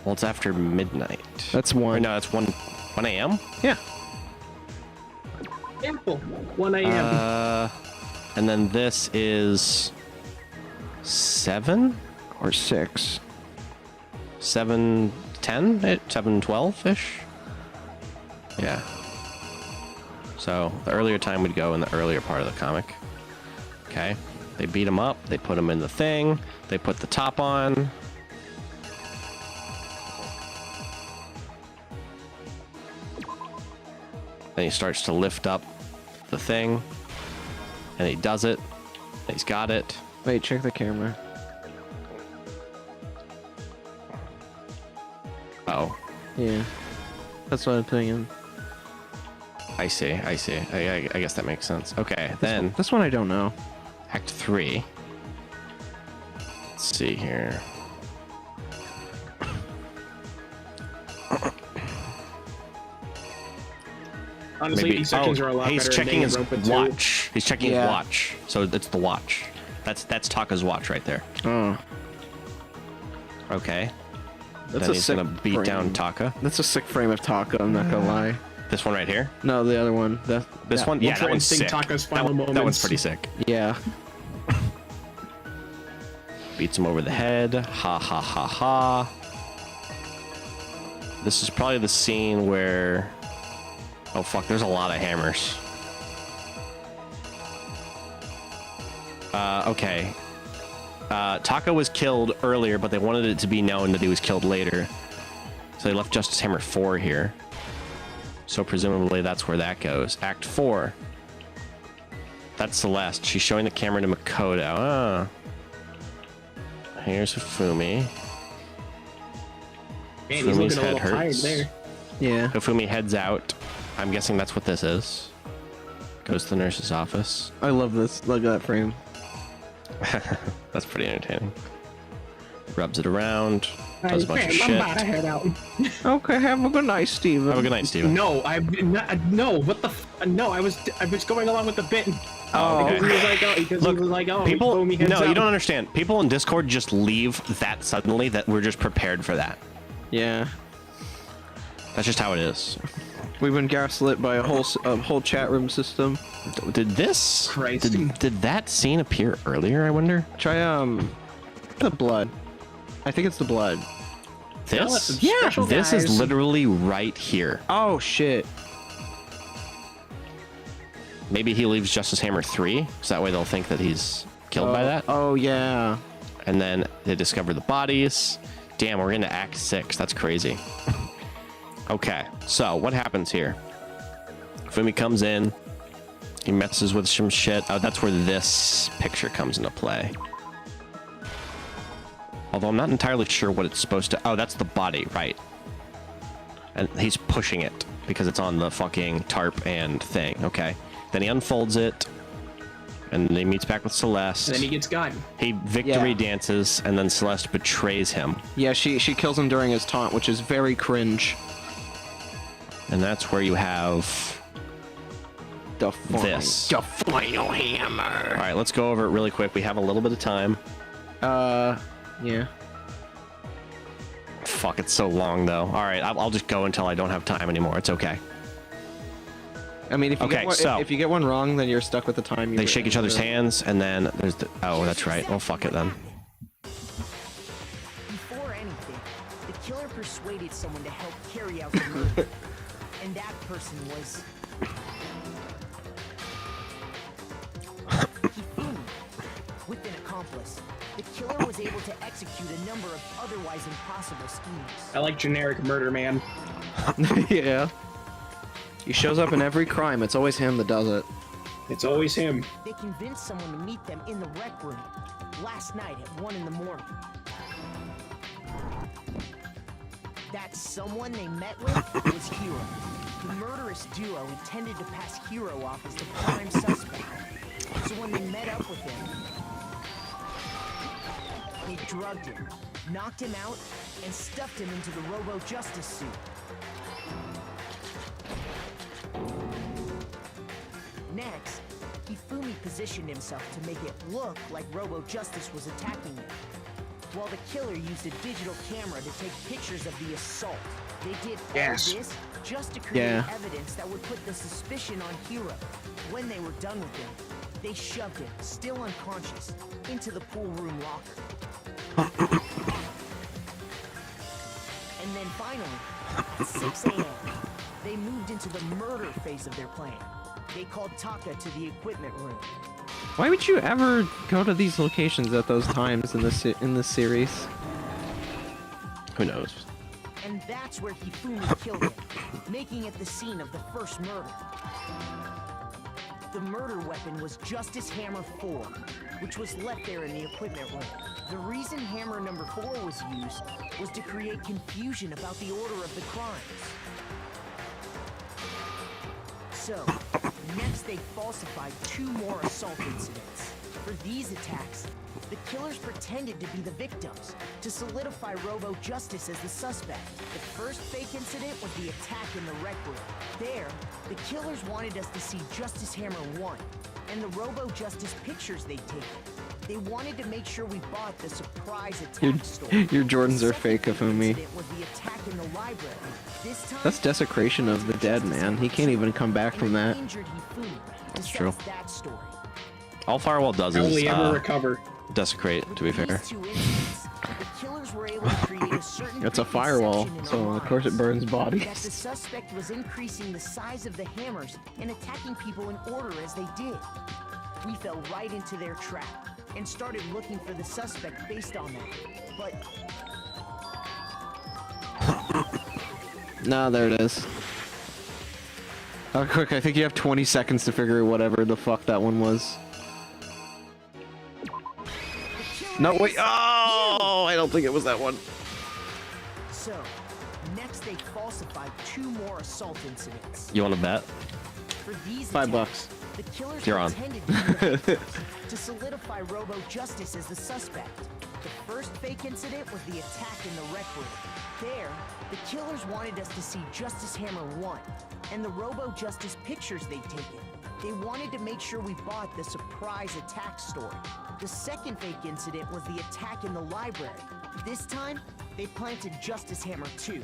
Well, it's after midnight. That's 1. Or no, that's 1 a.m. Yeah. Simple. 1 a.m. And then this is 7 or 6. 7:10, 7:12 ish. Yeah. So the earlier time would go in the earlier part of the comic. Okay. They beat him up. They put him in the thing. They put the top on. Then he starts to lift up the thing. And he does it. He's got it. Wait, check the camera. Oh. Yeah. That's what I'm thinking. I see. I guess that makes sense. Okay, then. This one I don't know. Act 3. Let's see here. Honestly, these sections are a lot he's better checking than his Danganronpa 2. watch. He's checking his watch. So it's the watch. That's Taka's watch right there. Oh. Okay. That's then a he's sick gonna beat frame. down Taka. That's a sick frame of Taka, I'm not gonna lie. This one right here? No, the other one. This one? Yeah, that one's sick. Taka's That, final that one's moments. pretty sick. Yeah. Beats him over the head. Ha ha ha ha. This is probably the scene where... Oh fuck, there's a lot of hammers. Okay. Taka was killed earlier, but they wanted it to be known that he was killed later. So they left Justice Hammer 4 here. So presumably that's where that goes. Act 4. That's Celeste. She's showing the camera to Makoto. Ah. Here's Hifumi. Man, he's looking a little tired hurts. there. Yeah. Hifumi heads out. I'm guessing that's what this is. Goes to the nurse's office. I love this. Look at that frame. That's pretty entertaining. Rubs it around. Does a bunch of I'm shit. about to head out. Okay, have a good night, Steven. Have a good night, Steven. No, no. What the? No, I was going along with the bit. Oh, Because he was like, oh, because Look, he was like, oh, people, Hifumi heads no, you out. don't understand. People in Discord just leave that suddenly. That we're just prepared for that. Yeah. That's just how it is. We've been gaslit by a whole chat room system. Did this? Did that scene appear earlier? I wonder. Try the blood. I think it's the blood. This? Yeah. This is literally right here. Oh shit. Maybe he leaves Justice Hammer 3, so that way they'll think that he's killed by that. Oh yeah. And then they discover the bodies. Damn, we're into Act 6. That's crazy. Okay, so what happens here? Fumi comes in. He messes with some shit. Oh, that's where this picture comes into play. Although I'm not entirely sure what it's supposed to... Oh, that's the body, right. And he's pushing it because it's on the fucking tarp and thing. Okay. Then he unfolds it. And then he meets back with Celeste. And then he gets gotten. He victory dances, and then Celeste betrays him. Yeah, she kills him during his taunt, which is very cringe. And that's where you have the final hammer. All right, let's go over it really quick. We have a little bit of time. Yeah. Fuck, it's so long though. All right, I'll just go until I don't have time anymore. It's okay. I mean, if you get one wrong, then you're stuck with the time. They shake each other's hands, and then there's the... Oh, that's right. Well, fuck it then. Before anything, the killer persuaded someone to help carry out the murder. And that person was... Hifumi. With an accomplice, the killer was able to execute a number of otherwise impossible schemes. I like generic murder, man. Yeah. He shows up in every crime. It's always him that does it. It's always him. They convinced someone to meet them in the rec room last night at 1 in the morning. That someone they met with was Hiro. The murderous duo intended to pass Hiro off as the prime suspect. So when they met up with him, they drugged him, knocked him out, and stuffed him into the Robo Justice suit. Next, Hifumi positioned himself to make it look like Robo Justice was attacking him, while the killer used a digital camera to take pictures of the assault. They did all this just to create evidence that would put the suspicion on Hiro. When they were done with him, they shoved him, still unconscious, into the pool room locker. And then finally, at 6 a.m., they moved into the murder phase of their plan. They called Taka to the equipment room. Why would you ever go to these locations at those times in this series? Who knows? And that's where Hifumi killed him, making it the scene of the first murder. The murder weapon was Justice Hammer 4, which was left there in the equipment room. The reason Hammer number 4 was used was to create confusion about the order of the crimes. So, next they falsified 2 more assault incidents. For these attacks, the killers pretended to be the victims to solidify Robo Justice as the suspect. The first fake incident was the attack in the rec room. There, the killers wanted us to see Justice Hammer 1 and the Robo Justice pictures they'd taken. They wanted to make sure we bought the surprise attack story. Your Jordans are fake, Hifumi. Was the attack in the library. This time, That's desecration of the dead, man. He can't even come back from that. That's true. All Firewall does is recover. Desecrate, to be fair. It's a firewall, so of course it burns bodies. That the suspect was increasing the size of the hammers and attacking people in order as they did. We fell right into their trap and started looking for the suspect based on that. But No, there it is. Oh, quick, I think you have 20 seconds to figure whatever the fuck that one was. No, wait. Oh, I don't think it was that one. So, next they falsified 2 more assault incidents. You want to bet? For these $5. The killers You're on. pretended to be the victims to solidify Robo Justice as the suspect. The first fake incident was the attack in the rec room. There, the killers wanted us to see Justice Hammer 1 and the Robo Justice pictures they'd taken. They wanted to make sure we bought the surprise attack story. The second fake incident was the attack in the library. This time, they planted Justice Hammer 2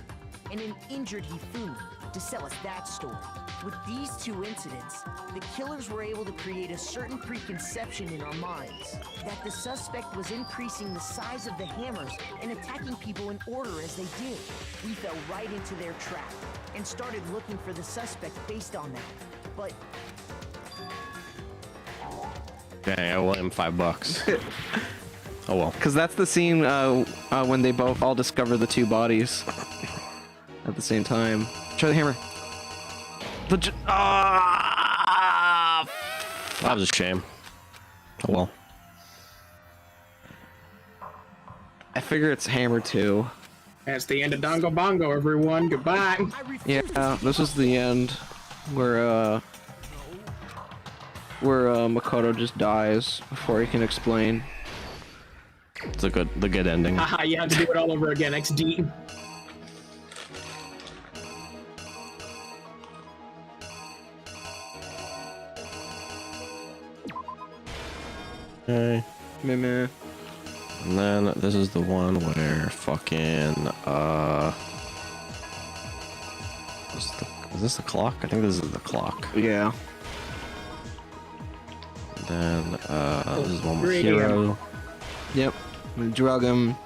and an injured Hifumi to sell us that story. With these 2 incidents, the killers were able to create a certain preconception in our minds that the suspect was increasing the size of the hammers and attacking people in order as they did. We fell right into their trap and started looking for the suspect based on that. But Dang, I owe him $5. Oh well. Because that's the scene when they both all discover the two bodies at the same time. Try the hammer. That was a shame. Oh well. I figure it's hammer 2. That's the end of Dongo Bongo, everyone. Goodbye. Yeah, this is the end where Makoto just dies before he can explain. It's the good ending. Haha, you have to do it all over again. XD. Okay. Meh. And then this is the one where fucking is this the clock? I think this is the clock. Yeah. And then this is one with Hero. Yep. We drug him.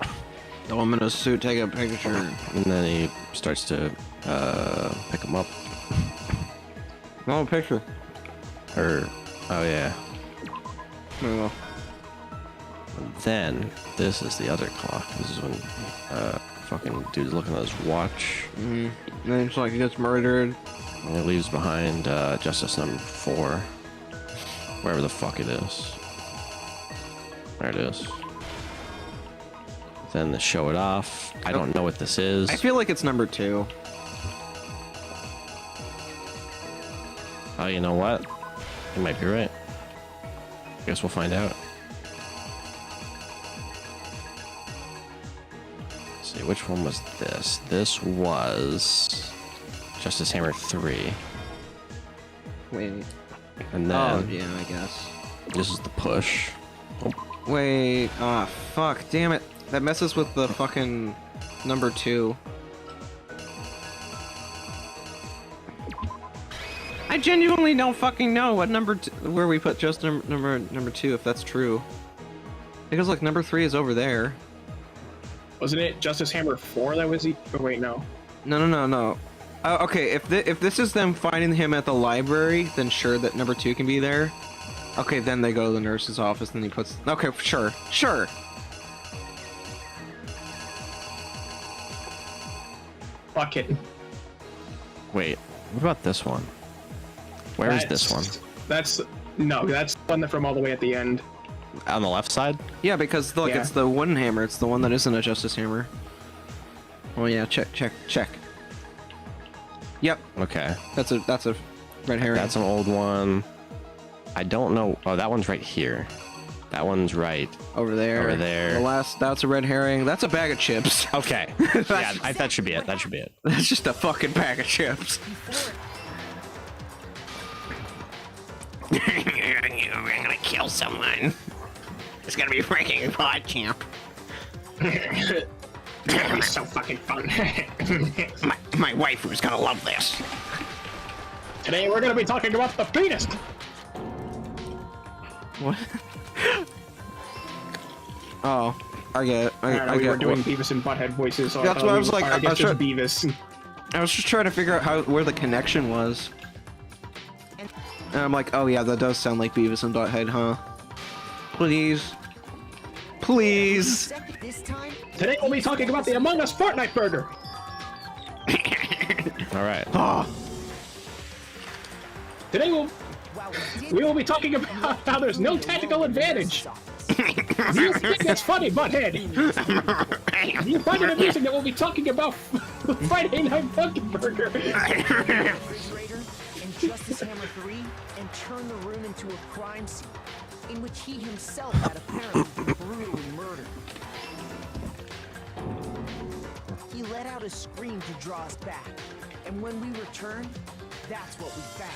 Throw him in a suit, take a picture. And then he starts to pick him up. No, a picture. Or oh yeah. Oh. Then this is the other clock. This is when fucking dude's looking at his watch. And then it's like he gets murdered. And he leaves behind justice number 4. Wherever the fuck it is. There it is. Then they show it off. I don't know what this is. I feel like it's number 2. Oh, you know what? You might be right. Guess we'll find out. Let's see, which one was this? This was Justice Hammer 3. Wait. And then Oh, yeah, I guess. This is the push. Oh. Wait. Ah, fuck. Damn it. That messes with the fucking number 2. I genuinely don't fucking know what where we put just number 2, if that's true. Because like number 3 is over there. Wasn't it Justice Hammer 4 that was? Oh wait, no. No. Okay, if this is them finding him at the library, then sure that number 2 can be there. Okay, then they go to the nurse's office, and he puts. Okay, sure. Fuck it. Wait, what about this one? Where is this one? That's the one from all the way at the end. On the left side? Yeah, because look, it's the wooden hammer. It's the one that isn't a Justice Hammer. Oh yeah, check. Yep. Okay. That's a red herring. That's an old one. I don't know. Oh, that one's right here. That one's right over there. Over there. That's a red herring. That's a bag of chips. Okay. Yeah, that should be it. That should be it. That's just a fucking bag of chips. I'm gonna kill someone. It's gonna be freaking pod champ. That'd be so fucking fun. my wife who's gonna love this. Today we're gonna be talking about the penis. What? Oh, I get it. We were doing Beavis and Butthead voices. So that's what I was like. I guess just Beavis. I was just trying to figure out where the connection was. And I'm like, oh yeah, that does sound like Beavis and Butthead, huh? Please. Today we'll be talking about the Among Us Fortnite burger. All right. Oh. Today we will be talking about how there's no tactical advantage. Do you think that's funny, Butthead? Do you find it amusing that we'll be talking about Friday Night Funkin' Burger? And Justice Hammer 3 and turn the room into a crime scene in which he himself had apparently been brutally murdered. He let out a scream to draw us back, and when we returned, that's what we found.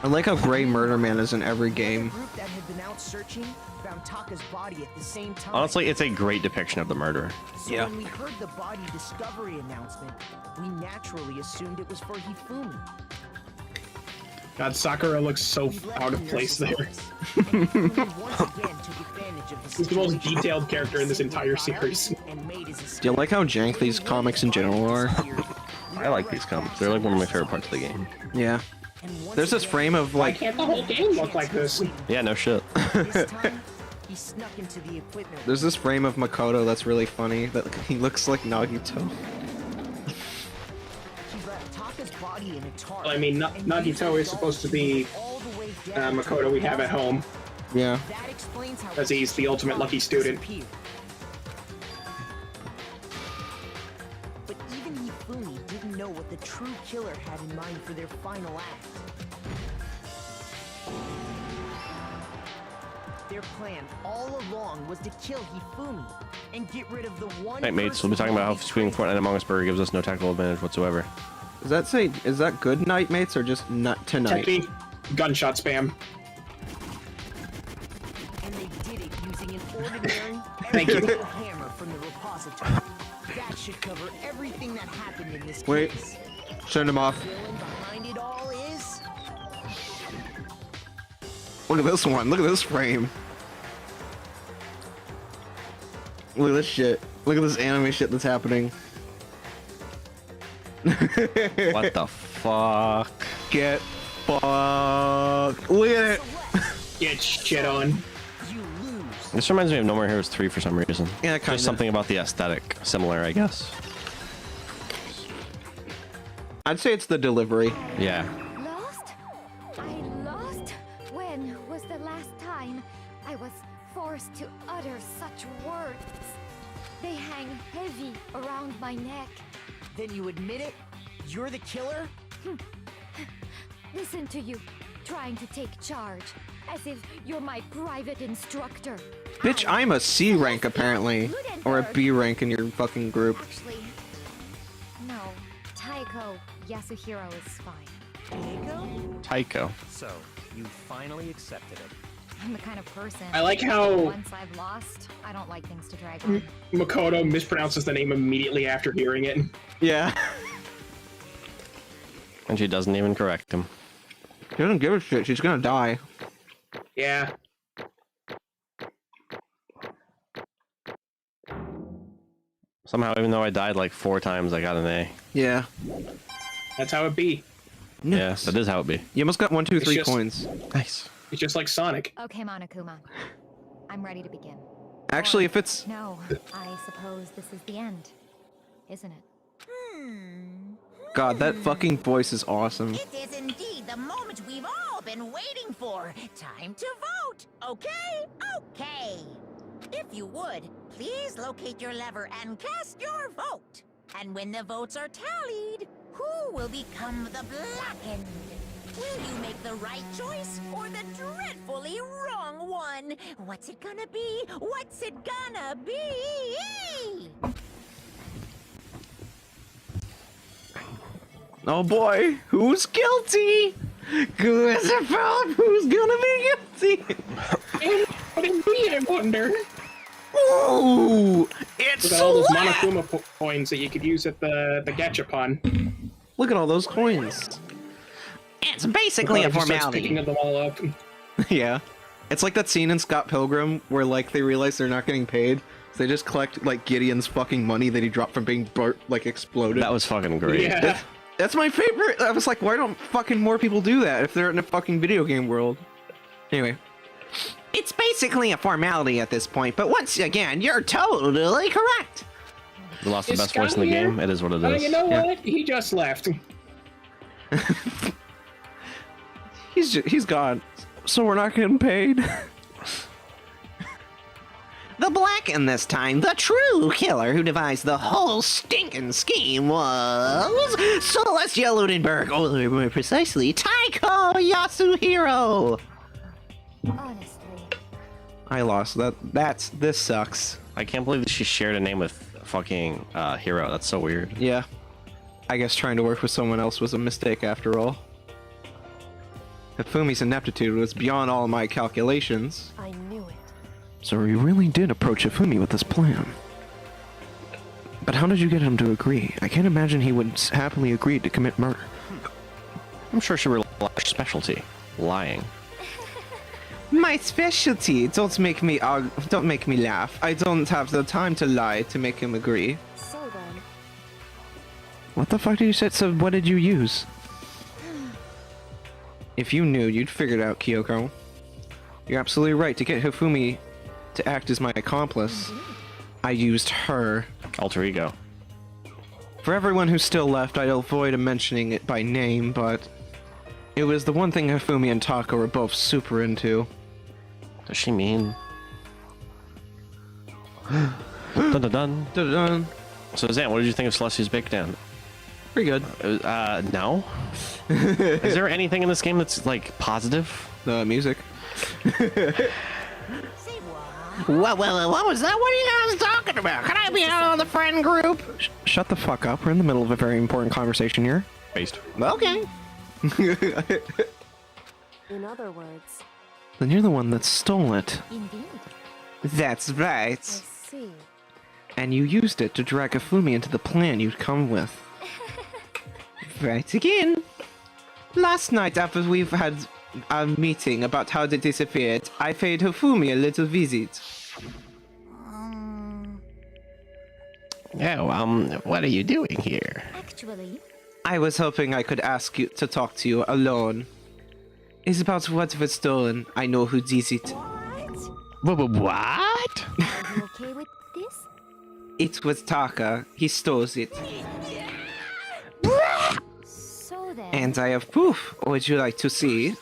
I like how Gray Murder Man is in every game. The group that had been out searching found Taka's body at the same time. Honestly, it's a great depiction of the murder. So when we heard the body discovery announcement, we naturally assumed it was for Hifumi. God, Sakura looks so out of place there. He's the most detailed character in this entire series. Do you like how jank these comics in general are? I like these comics. They're like one of my favorite parts of the game. Yeah. There's this frame of Why like. can't the whole game look like this? Yeah, no shit. He snuck into the equipment. There's this frame of Makoto that's really funny. That he looks like Nagito. He wrapped Taka's body in a tarp. Well, I mean, Nagito is supposed to be Makoto we have at home. Yeah. That explains how Because he's the ultimate lucky student. But even Hifumi didn't know what the true killer had in mind for their final act. Their plan all along was to kill Hifumi and get rid of the one. Night mates, we'll be talking about how screening Fortnite Among Us Burger gives us no tactical advantage whatsoever. Does that say, is that good night mates or just not tonight? Technique, gunshot spam. And they did it using an ordinary Thank you. everyday hammer from the repository. That should cover everything that happened in this Wait. case. Send him off. Villain behind it all is Look at this one. Look at this frame. Look at this shit. Look at this anime shit that's happening. What the fuck? Get fucked. Look at it. Get shit on. This reminds me of No More Heroes 3 for some reason. Yeah, kinda. There's something about the aesthetic similar, I guess. I'd say it's the delivery. Yeah. Lost? I lost? When was the last time I was forced to utter such words? They hang heavy around my neck. Then you admit it? You're the killer? Listen to you, trying to take charge, as if you're my private instructor. Bitch, I'm a C rank apparently. Or a B rank in your fucking group. Actually, no. Taiko Yasuhiro is fine. Taiko. So, you finally accepted it. I'm the kind of person. I like how- Once I've lost, I don't like things to drag on. Makoto mispronounces the name immediately after hearing it. Yeah. And she doesn't even correct him. She doesn't give a shit. She's gonna die. Yeah. Somehow, even though I died like 4 times, I got an A. Yeah. That's how it be. Yes, that is how it be. You almost got 1, 2, 3 just- coins. Nice. It's just like Sonic. Okay, Monokuma. I'm ready to begin. Actually, if it's... No, I suppose this is the end, isn't it? God, that fucking voice is awesome. It is indeed the moment we've all been waiting for. Time to vote. Okay? Okay. If you would, please locate your lever and cast your vote. And when the votes are tallied, who will become the Blackened? Will you make the right choice or the dreadfully wrong one? What's it gonna be? What's it gonna be? Oh boy, who's guilty? Who's gonna be guilty? I wonder. Ooh, it's Look at all those slap! Monokuma coins that you could use at the Gachapon. Look at all those coins. It's basically a Makoto just starts formality. picking them all up. Yeah. It's like that scene in Scott Pilgrim where like they realize they're not getting paid. So they just collect like Gideon's fucking money that he dropped from being like exploded. That was fucking great. Yeah. That's my favorite. I was like, why don't fucking more people do that if they're in a fucking video game world? Anyway. It's basically a formality at this point, but once again, you're totally correct. We lost the Is best voice in the Scott here? game. It is what it is. You know Yeah. what? He just left. He's gone. So we're not getting paid. The Blackened this time, the true killer who devised the whole stinking scheme was Celestia Ludenberg, or more precisely, Taiko Yasuhiro. Honestly. I lost. This sucks. I can't believe that she shared a name with fucking Hero. That's so weird. Yeah. I guess trying to work with someone else was a mistake after all. Hifumi's ineptitude was beyond all my calculations. I knew it. So we really did approach Hifumi with this plan. But how did you get him to agree? I can't imagine he would happily agree to commit murder. I'm sure she realized her specialty. Lying. My specialty. Don't make me laugh. I don't have the time to lie to make him agree. So then, What the fuck did you say? So what did you use? If you knew, you'd figure it out, Kyoko. You're absolutely right. To get Hifumi to act as my accomplice. I used her. Alter ego. For everyone who's still left, I'll avoid mentioning it by name, but it was the one thing Hifumi and Taka were both super into. Does she mean? Dun dun dun. Dun dun. So Zan, what did you think of Celestia's Breakdown? Pretty good. No. Is there anything in this game that's like positive? The music. What was that? What are you guys talking about? Can I be out on the friend group? Shut the fuck up. We're in the middle of a very important conversation here. Based. Okay. In other words, Then you're the one that stole it. Indeed. That's right. I see. And you used it to drag Hifumi into the plan you'd come with. Right again. Last night, after we've had a meeting about how they disappeared, I paid Hifumi a little visit. Yeah, what are you doing here? Actually, I was hoping I could ask you to talk to you alone. It's about what was stolen. I know who did it. What? are you okay with this? It was Taka. He stole it. So then. And I have proof. Would you like to see?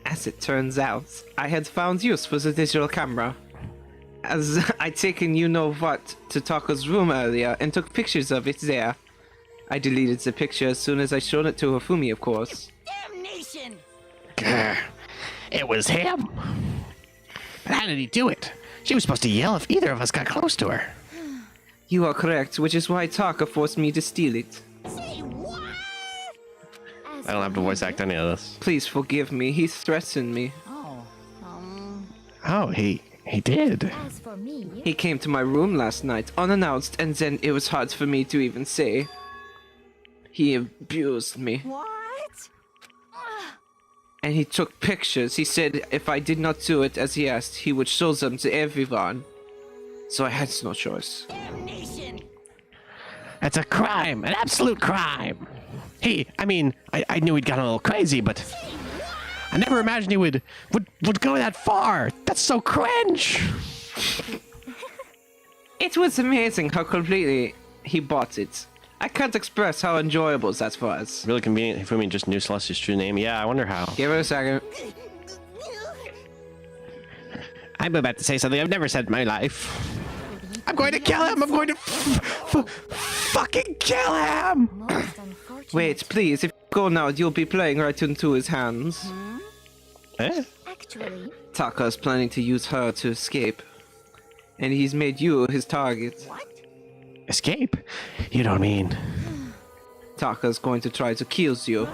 As it turns out, I had found use for the digital camera. As I'd taken you-know-what to Taka's room earlier and took pictures of it there. I deleted the picture as soon as I showed it to Hifumi, of course. Damnation! Grr. It was him. How did he do it? She was supposed to yell if either of us got close to her. You are correct, which is why Taka forced me to steal it. I don't have to voice act any of this. Please forgive me. He threatened me. Oh, he did. As for me, He came to my room last night, unannounced, and then it was hard for me to even say. He abused me. What? And he took pictures. He said if I did not do it as he asked, he would show them to everyone. So I had no choice. Damnation! That's a crime, an absolute crime. I knew he'd gotten a little crazy, but I never imagined he would go that far. That's so cringe. It was amazing how completely he bought it. I can't express how enjoyable that was. Really convenient. Hifumi just knew Celestia's true name. Yeah, I wonder how. Give it a second. I'm about to say something I've never said in my life. I'm going to kill him. I'm going to fucking kill him. Wait, please. If you go now, you'll be playing right into his hands. actually, Taka's planning to use her to escape. And he's made you his target. Escape? You don't mean... Taka's going to try to kill you.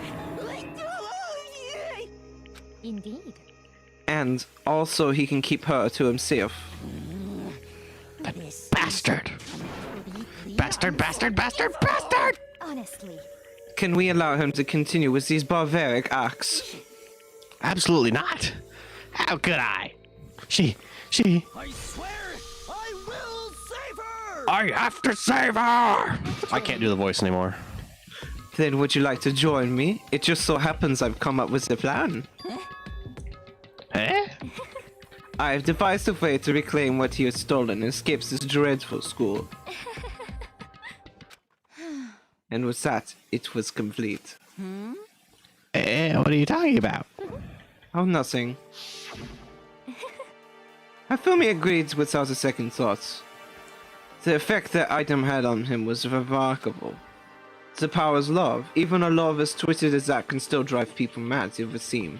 indeed. And also he can keep her to himself. That bastard! Bastard, bastard, bastard, bastard! Honestly. Can we allow him to continue with these barbaric acts? Absolutely not. How could I? She... I swear, I will save her! I have to save her! I can't do the voice anymore. Then would you like to join me? It just so happens I've come up with a plan. Eh? I've devised a way to reclaim what he has stolen and escape this dreadful school. And with that, it was complete. What are you talking about? Oh, nothing. Hifumi agreed without a second thought. The effect that item had on him was remarkable. The power's love. Even a love as twisted as that can still drive people mad, it would seem.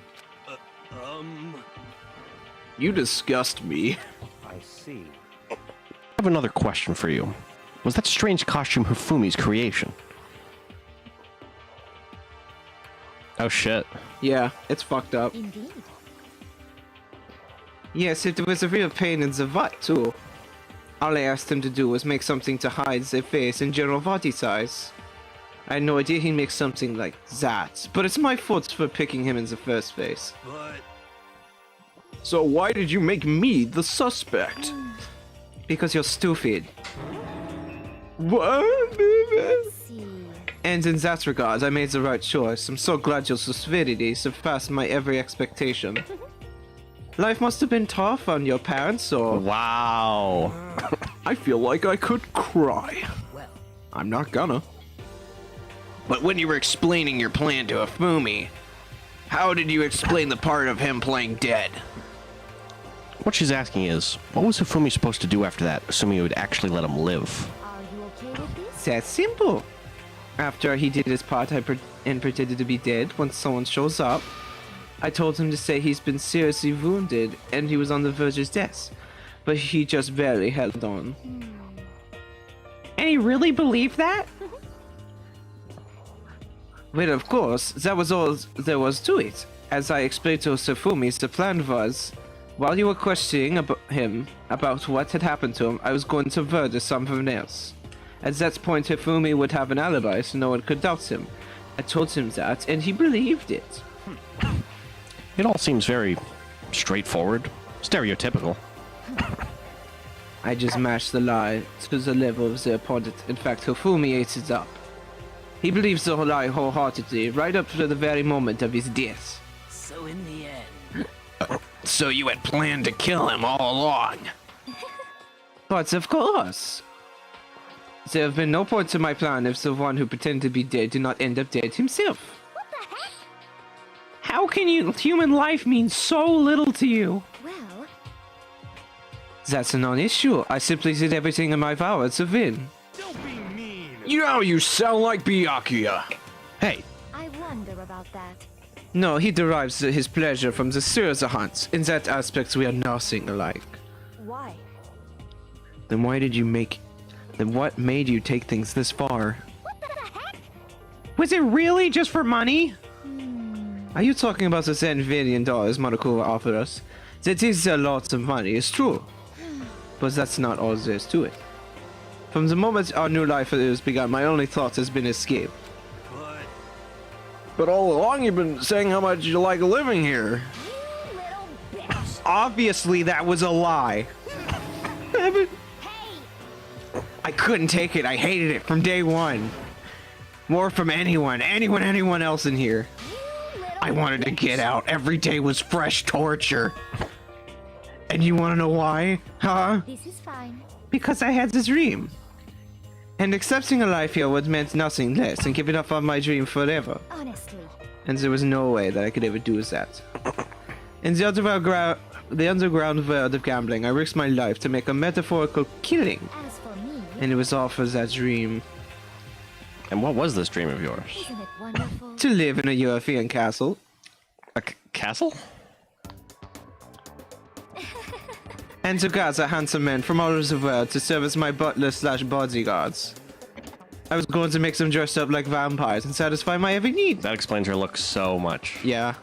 You disgust me. I see. I have another question for you. Was that strange costume Hifumi's creation? Oh shit. Yeah, it's fucked up. Indeed. Yes, it was a real pain in the butt, too. All I asked him to do was make something to hide their face and general body size. I had no idea he'd make something like that, but it's my fault for picking him in the first place. But... So why did you make me the suspect? Because you're stupid. What? And in that regard, I made the right choice. I'm so glad your stupidity surpassed my every expectation. Life must have been tough on your parents, so... Wow. I feel like I could cry. I'm not gonna. But when you were explaining your plan to Hifumi, how did you explain the part of him playing dead? What she's asking is, what was Hifumi supposed to do after that, assuming he would actually let him live? That's simple. After he did his part and pretended to be dead, when someone shows up, I told him to say he's been seriously wounded and he was on the verge of death. But he just barely held on. And he really believed that? Well, of course, that was all there was to it. As I explained to Hifumi, the plan was, while you were questioning him about what had happened to him, I was going to murder someone else. At that point, Hifumi would have an alibi, so no one could doubt him. I told him that, and he believed it. It all seems very straightforward, stereotypical. I just mashed the lie to the level of the opponent. In fact, Hifumi ate it up. He believes the lie wholeheartedly, right up to the very moment of his death. So in the end... So you had planned to kill him all along? But of course. There have been no points in my plan if the one who pretended to be dead did not end up dead himself. How can human life mean so little to you? Well, that's a non-issue. I simply did everything in my power to win. You know you sound like Byakuya. Hey. I wonder about that. No, he derives his pleasure from the Surza hunt. In that aspect, we are nothing alike. Why? Then what made you take things this far? Was it really just for money? Are you talking about the $10 billion Monokuma offered us? That is a lot of money, it's true. But that's not all there is to it. From the moment our new life has begun, my only thought has been escape. But all along you've been saying how much you like living here. Obviously that was a lie. I couldn't take it. I hated it from day one. More from anyone else in here. I wanted to get out. Every day was fresh torture. And you want to know why? Huh? This is fine. Because I had this dream. And accepting a life here would meant nothing less than giving up on my dream forever. Honestly. And there was no way that I could ever do that. In the underground world of gambling, I risked my life to make a metaphorical killing. As for me, and it was all for that dream. And what was this dream of yours? Isn't it wonderful? To live in a European castle. A castle? And to gather handsome men from all over the world to serve as my butler/bodyguards. I was going to make them dressed up like vampires and satisfy my every need. That explains your look so much. Yeah.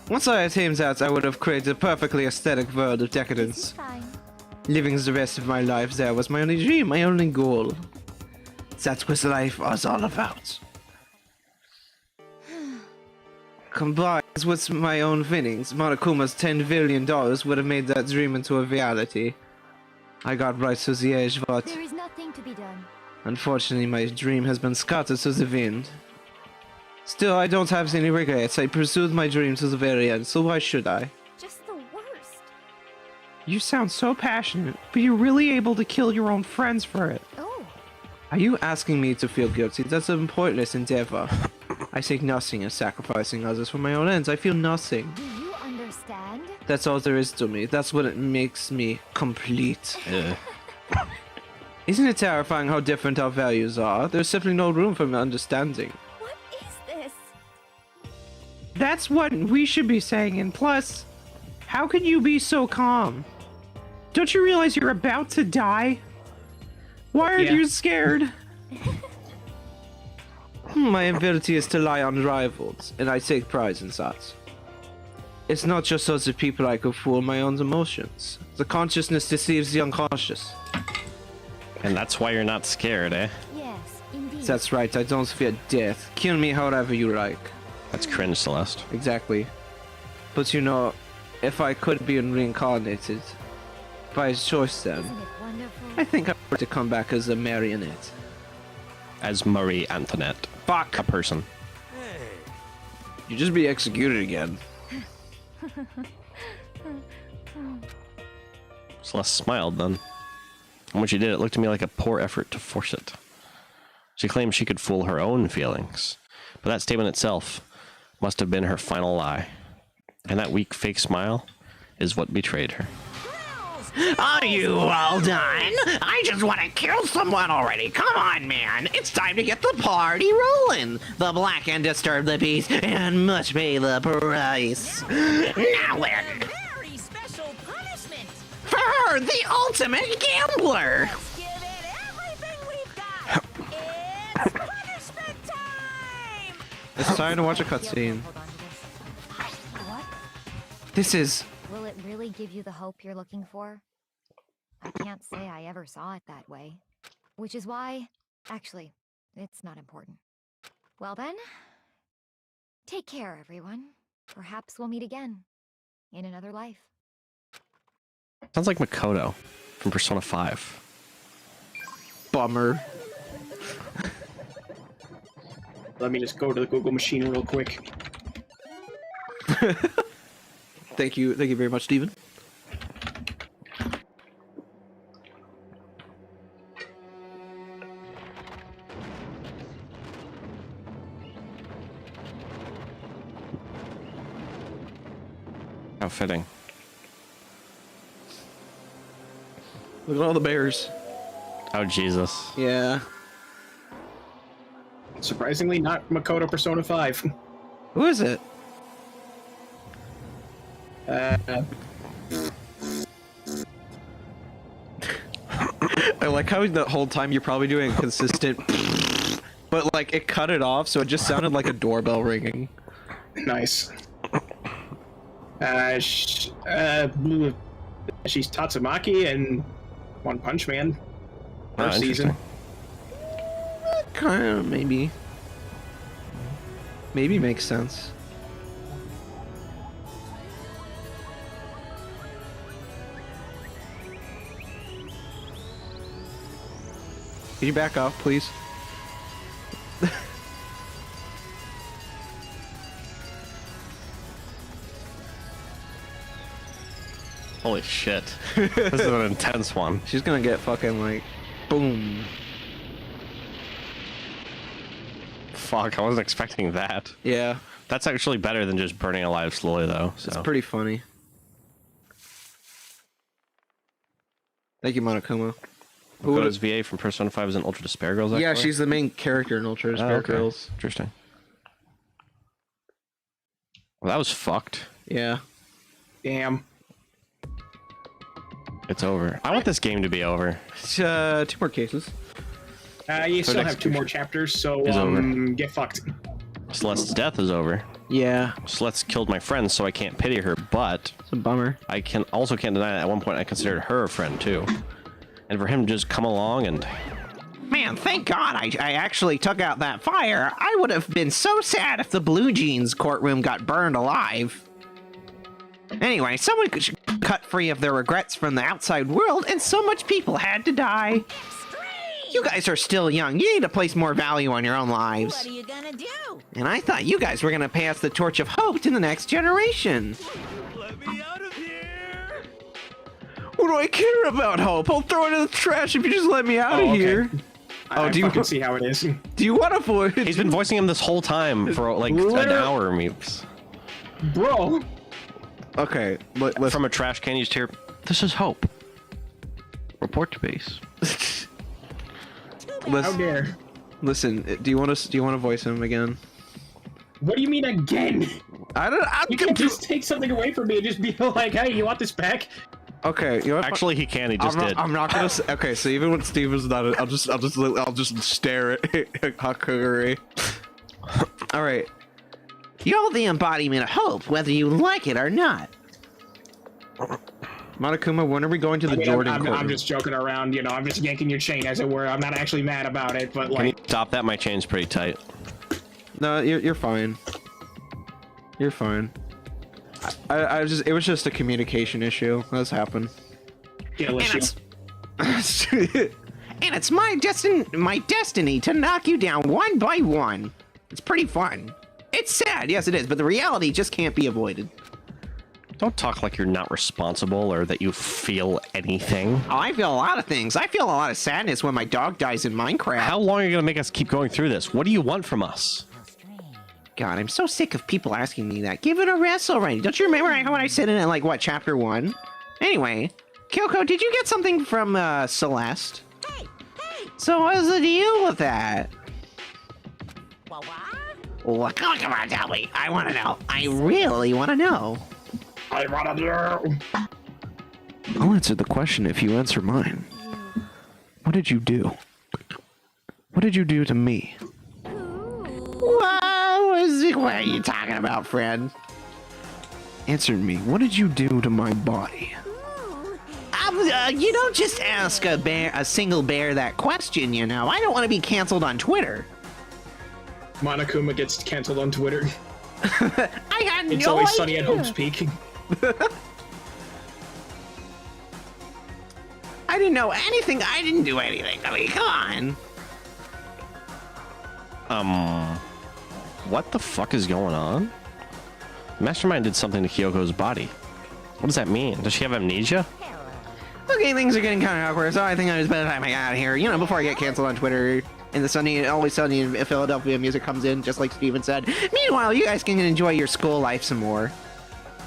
Once I attained that, I would have created a perfectly aesthetic world of decadence. Living the rest of my life there was my only dream, my only goal. That's what life was all about. Combined with my own winnings, Monokuma's $10 billion would have made that dream into a reality. I got right to the edge, but there is nothing to be done. Unfortunately, my dream has been scattered to the wind. Still, I don't have any regrets. I pursued my dream to the very end, so why should I? Just the worst. You sound so passionate, but you're really able to kill your own friends for it. Oh. Are you asking me to feel guilty? That's a pointless endeavor. I take nothing in sacrificing others for my own ends. I feel nothing. Do you understand? That's all there is to me. That's what it makes me complete. Isn't it terrifying how different our values are? There's simply no room for understanding. What is this? That's what we should be saying, and plus, how can you be so calm? Don't you realize you're about to die? Why are you scared? My ability is to lie unrivaled, and I take pride in that. It's not just so that people I could fool my own emotions. The consciousness deceives the unconscious. And that's why you're not scared, eh? Yes, indeed. That's right, I don't fear death. Kill me however you like. That's cringe, Celeste. Exactly. But you know, if I could be reincarnated, by choice then, I think I would to come back as a marionette. As Marie Antoinette. Fuck. A person. You just be executed again. Celeste smiled then. And when she did, it looked to me like a poor effort to force it. She claimed she could fool her own feelings, but that statement itself must have been her final lie. And that weak fake smile is what betrayed her. Are you all done? I just want to kill someone already. Come on, man. It's time to get the party rolling. The black and disturb the peace, and must pay the price. Now then. Very special punishment. For her, the ultimate gambler. Let's give it everything we've got. It's punishment time. It's time to watch a cutscene. What? This is... Will it really give you the hope you're looking for? I can't say I ever saw it that way. Which is why... Actually, it's not important. Well then... Take care, everyone. Perhaps we'll meet again. In another life. Sounds like Makoto from Persona 5. Bummer. Let me just go to the Google machine real quick. Thank you very much, Steven. How fitting. Look at all the bears. Oh, Jesus. Yeah. Surprisingly, not Makoto Persona 5. Who is it? I like how the whole time you're probably doing a consistent but like it cut it off so it just sounded like a doorbell ringing. Nice. She's Tatsumaki in One Punch Man. First season. Kind of, maybe. Maybe makes sense. Can you back off, please? Holy shit. This is an intense one. She's gonna get fucking like, boom. Fuck, I wasn't expecting that. Yeah. That's actually better than just burning alive slowly, though. So. It's pretty funny. Thank you, Monokuma. Makoto's VA from Persona 5 is an Ultra Despair Girls, actually? Yeah, she's the main character in Ultra Despair Girls. Interesting. Well, that was fucked. Yeah. Damn. It's over. I want this game to be over. It's, 2 more cases. You still have 2 more chapters, so get fucked. Celeste's death is over. Yeah. Celeste killed my friend, so I can't pity her, but... It's a bummer. I can't deny that at one point I considered her a friend, too. And for him to just come along and... Man, thank God I actually took out that fire. I would have been so sad if the Blue Jeans courtroom got burned alive. Anyway, someone should cut free of their regrets from the outside world, and so much people had to die. You guys are still young. You need to place more value on your own lives. What are you gonna do? And I thought you guys were gonna pass the torch of hope to the next generation. Let me out of here! What do I care about hope? I'll throw it in the trash if you just let me out of here. I do you can see how it is? Do you want to voice? He's been voicing him this whole time for like an hour, Meeps. Bro. Okay, from a trash can you just hear, "This is hope. Report to base." How dare? Listen, do you want to voice him again? What do you mean again? You can just take something away from me and just be like, "Hey, you want this back?" Okay, you know what? Actually, he can. He just did. I'm not gonna. Okay, so even when Steven's not, I'll just stare at Hakuguri. All right. You're the embodiment of hope, whether you like it or not. Monokuma, when are we going to the Jordan courtroom? I'm just joking around, you know. I'm just yanking your chain, as it were. I'm not actually mad about it, but Can like. you stop that? My chain's pretty tight. No, you're fine. You're fine. It was just a communication issue. That's happened. Delicious. And it's my destiny to knock you down one by one. It's pretty fun. It's sad, yes it is, but the reality just can't be avoided. Don't talk like you're not responsible or that you feel anything. Oh, I feel a lot of things. I feel a lot of sadness when my dog dies in Minecraft. How long are you going to make us keep going through this? What do you want from us? God, I'm so sick of people asking me that. Give it a rest already. Don't you remember when I said it in, like, what, chapter 1? Anyway, Kyoko, did you get something from, Celeste? Hey! So what's the deal with that? Well, come on, tell me. I want to know. I really want to know. I want to know. I'll answer the question if you answer mine. What did you do? What did you do to me? What are you talking about, friend? Answer me. What did you do to my body? You don't just ask a single bear that question, you know. I don't want to be canceled on Twitter. Monokuma gets canceled on Twitter. I had It's no always idea. sunny at Hope's Peak. I didn't know anything. I didn't do anything. I mean, come on. What the fuck is going on? Mastermind did something to Kyoko's body. What does that mean? Does she have amnesia? Okay, things are getting kind of awkward, so I think it's better time I got out of here. You know, before I get canceled on Twitter. And the sunny, always sunny in Philadelphia music comes in, just like Steven said. Meanwhile, you guys can enjoy your school life some more.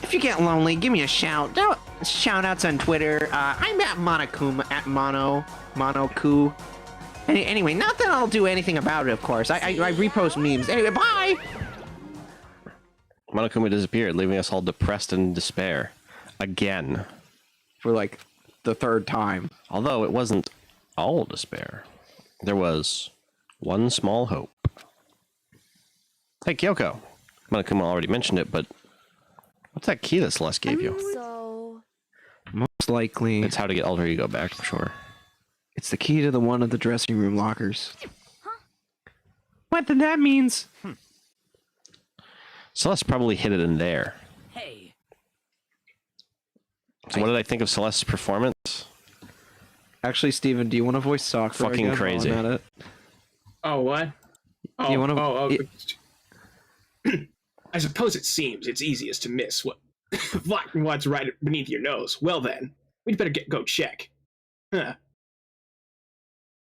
If you get lonely, give me a shout. Shout outs on Twitter. I'm at Monokuma, at Monoku. Anyway, not that I'll do anything about it, of course. I repost memes. Anyway, bye! Monokuma disappeared, leaving us all depressed and in despair. Again. For like the third time. Although it wasn't all despair. There was one small hope. Hey, Kyoko. Monokuma already mentioned it, but what's that key that Celeste gave you? So... Most likely... It's how to get alter ego back, I'm sure. It's the key to the one of the dressing room lockers. What then that means? Celeste probably hid it in there. Hey. So what did I think of Celeste's performance? Actually, Steven, do you want to voice Sakura Fucking again crazy. while I'm at it? Oh, what? Oh, You wanna- I suppose it seems it's easiest to miss what's right beneath your nose. Well then, we'd better go check. Huh.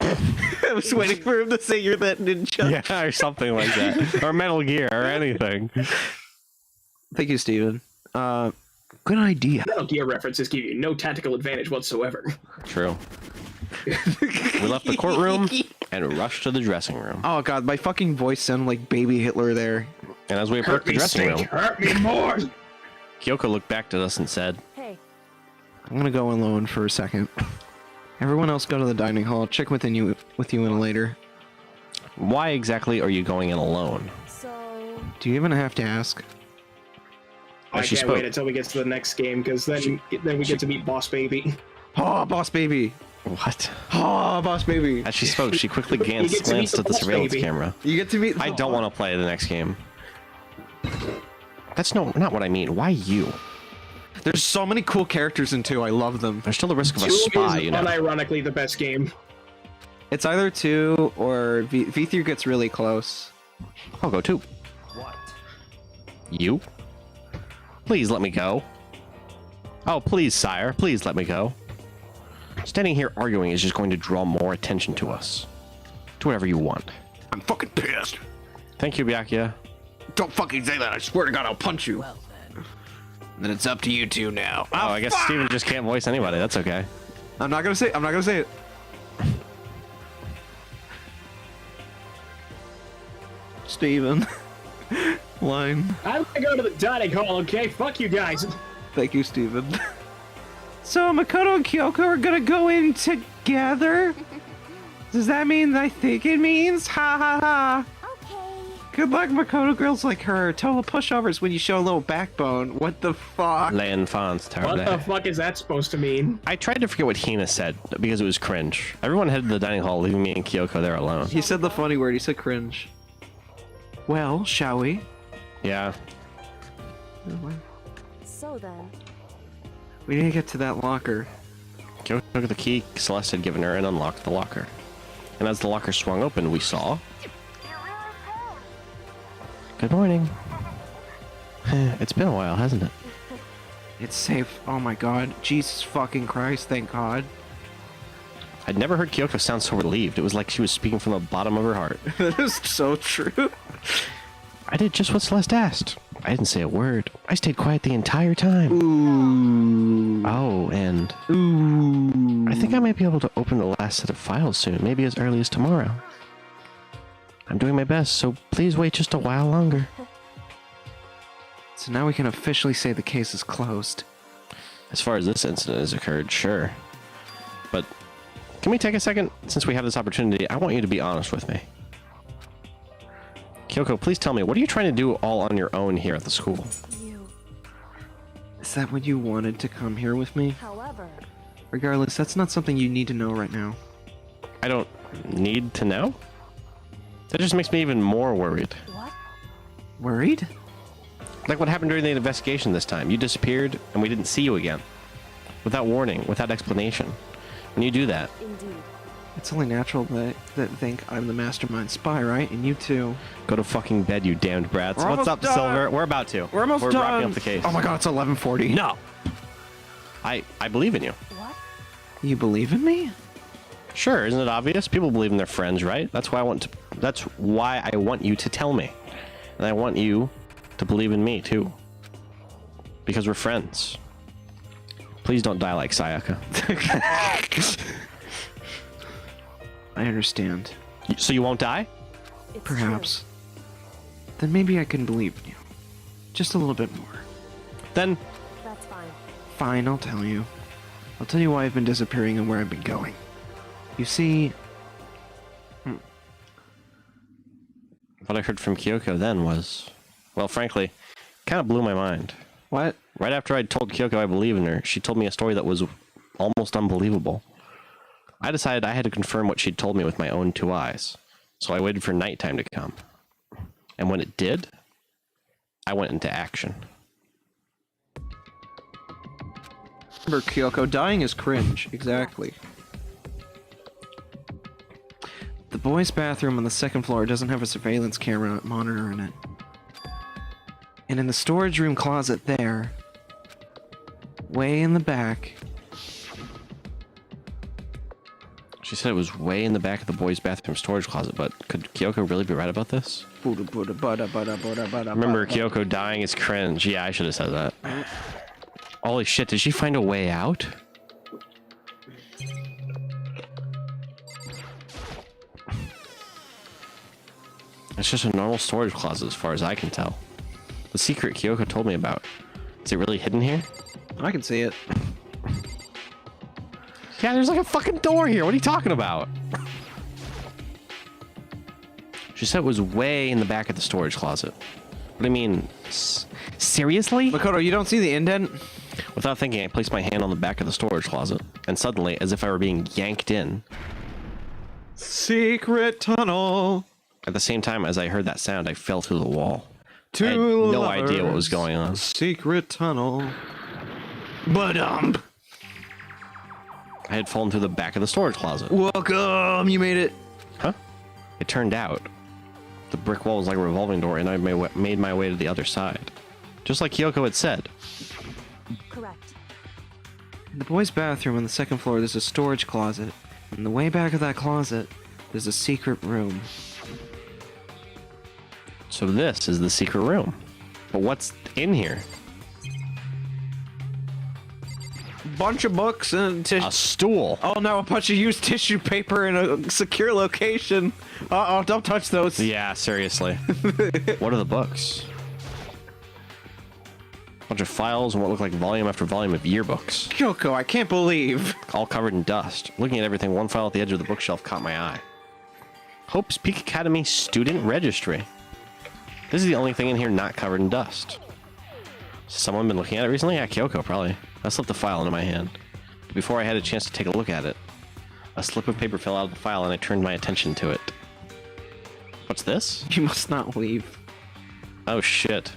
I was waiting for him to say you're that ninja. Yeah, or something like that. Or Metal Gear, or anything. Thank you, Steven. Good idea. Metal Gear references give you no tactical advantage whatsoever. True. We left the courtroom and rushed to the dressing room. Oh god, my fucking voice sounded like baby Hitler there. And as we approached the dressing room, Hurt me more! Kyoko looked back at us and said, Hey. I'm gonna go alone for a second. Everyone else go to the dining hall. Check with you in later. why exactly are you going in alone? So... Do you even have to ask? I she can't spoke. wait until we get to the next game, because then we get to meet Boss Baby. Oh, Boss Baby! What? Oh, Boss Baby! As she spoke, she quickly You get to meet glanced the at the boss, surveillance baby. camera. You get to meet... I don't want to play the next game. That's not what I mean. Why you? There's so many cool characters in 2. I love them. There's still the risk of a 2 spy, is you know. unironically the best game. It's either 2 or V3 gets really close. I'll go too. What? You? Please let me go. Oh, please, sire. Please let me go. Standing here arguing is just going to draw more attention to us. Do whatever you want. I'm fucking pissed. Thank you, Byakuya. Don't fucking say that. I swear to God, I'll punch you. Well then. Then it's up to you two now. Oh, I guess Steven just can't voice anybody. That's okay. I'm not gonna say it. Steven. Line. I'm gonna go to the dining hall, okay? Fuck you guys. Thank you, Steven. So Makoto and Kyoko are gonna go in together? Does that mean I think it means? Ha ha ha. Good luck, Makoto. Girls like her. Total pushovers when you show a little backbone. What the fuck? L'enfance What the terrible. fuck is that supposed to mean? I tried to forget what Hina said because it was cringe. Everyone headed to the dining hall, leaving me and Kyoko there alone. He said the funny word. He said cringe. Well, shall we? Yeah. So then... We need to get to that locker. Kyoko took the key Celeste had given her and unlocked the locker. And as the locker swung open, we saw... Good morning. It's been a while, hasn't it? It's safe. Oh my god. Jesus fucking Christ, thank God. I'd never heard Kyoko sound so relieved. It was like she was speaking from the bottom of her heart. That is so true. I did just what Celeste asked. I didn't say a word. I stayed quiet the entire time. Ooh. Oh, and... Ooh. I think I might be able to open the last set of files soon, maybe as early as tomorrow. I'm doing my best, so please wait just a while longer. So now we can officially say the case is closed. As far as this incident has occurred, sure. But can we take a second? Since we have this opportunity, I want you to be honest with me. Kyoko, please tell me, what are you trying to do all on your own here at the school? Is that what you wanted to come here with me? However... Regardless, that's not something you need to know right now. I don't need to know? That just makes me even more worried. What? Worried? Like what happened during the investigation this time. You disappeared, and we didn't see you again. Without warning, without explanation. When you do that... Indeed. It's only natural that think I'm the mastermind spy, right? And you too. Go to fucking bed, you damned brats. We're What's up, almost done. Silver? We're about to. We're almost We're done. wrapping up the case. Oh my god, it's 11:40. No! I believe in you. What? You believe in me? Sure, isn't it obvious? People believe in their friends, right? That's why I want you to tell me. And I want you to believe in me too. Because we're friends. Please don't die like Sayaka. I understand. So you won't die? It's Perhaps. Then maybe I can believe in you. Just a little bit more. Then... That's fine. Fine, I'll tell you. I'll tell you why I've been disappearing and where I've been going. You see... What I heard from Kyoko then was... Well, frankly, kind of blew my mind. What? Right after I told Kyoko I believe in her, she told me a story that was almost unbelievable. I decided I had to confirm what she'd told me with my own two eyes. So I waited for nighttime to come. And when it did, I went into action. Remember, Kyoko, dying is cringe. Exactly. The boys' bathroom on the second floor doesn't have a surveillance camera monitor in it. And in the storage room closet there, way in the back... She said it was way in the back of the boys' bathroom storage closet, but could Kyoko really be right about this? Remember, Kyoko dying is cringe. Yeah, I should have said that. Holy shit, did she find a way out? It's just a normal storage closet as far as I can tell. The secret Kyoko told me about. Is it really hidden here? I can see it. Yeah, there's like a fucking door here. What are you talking about? She said it was way in the back of the storage closet. What do you mean? Seriously? Makoto, you don't see the indent? Without thinking, I placed my hand on the back of the storage closet, and suddenly, as if I were being yanked in... Secret tunnel! At the same time, as I heard that sound, I fell through the wall. Two I had no lovers, idea what was going on. Secret tunnel. Ba-dum! I had fallen through the back of the storage closet. Welcome! You made it! Huh? It turned out, the brick wall was like a revolving door, and I made my way to the other side. Just like Kyoko had said. Correct. In the boys' bathroom on the second floor, there's a storage closet. In the way back of that closet, there's a secret room. So this is the secret room. But what's in here? Bunch of books and a stool. Oh no, a bunch of used tissue paper in a secure location. Uh-oh, don't touch those. Yeah, seriously. What are the books? Bunch of files and what look like volume after volume of yearbooks. Kyoko, I can't believe. All covered in dust. Looking at everything, one file at the edge of the bookshelf caught my eye. Hope's Peak Academy Student Registry. This is the only thing in here not covered in dust. Someone been looking at it recently? Yeah, Kyoko, probably. I slipped the file into my hand. Before I had a chance to take a look at it, a slip of paper fell out of the file and I turned my attention to it. What's this? You must not leave. Oh shit.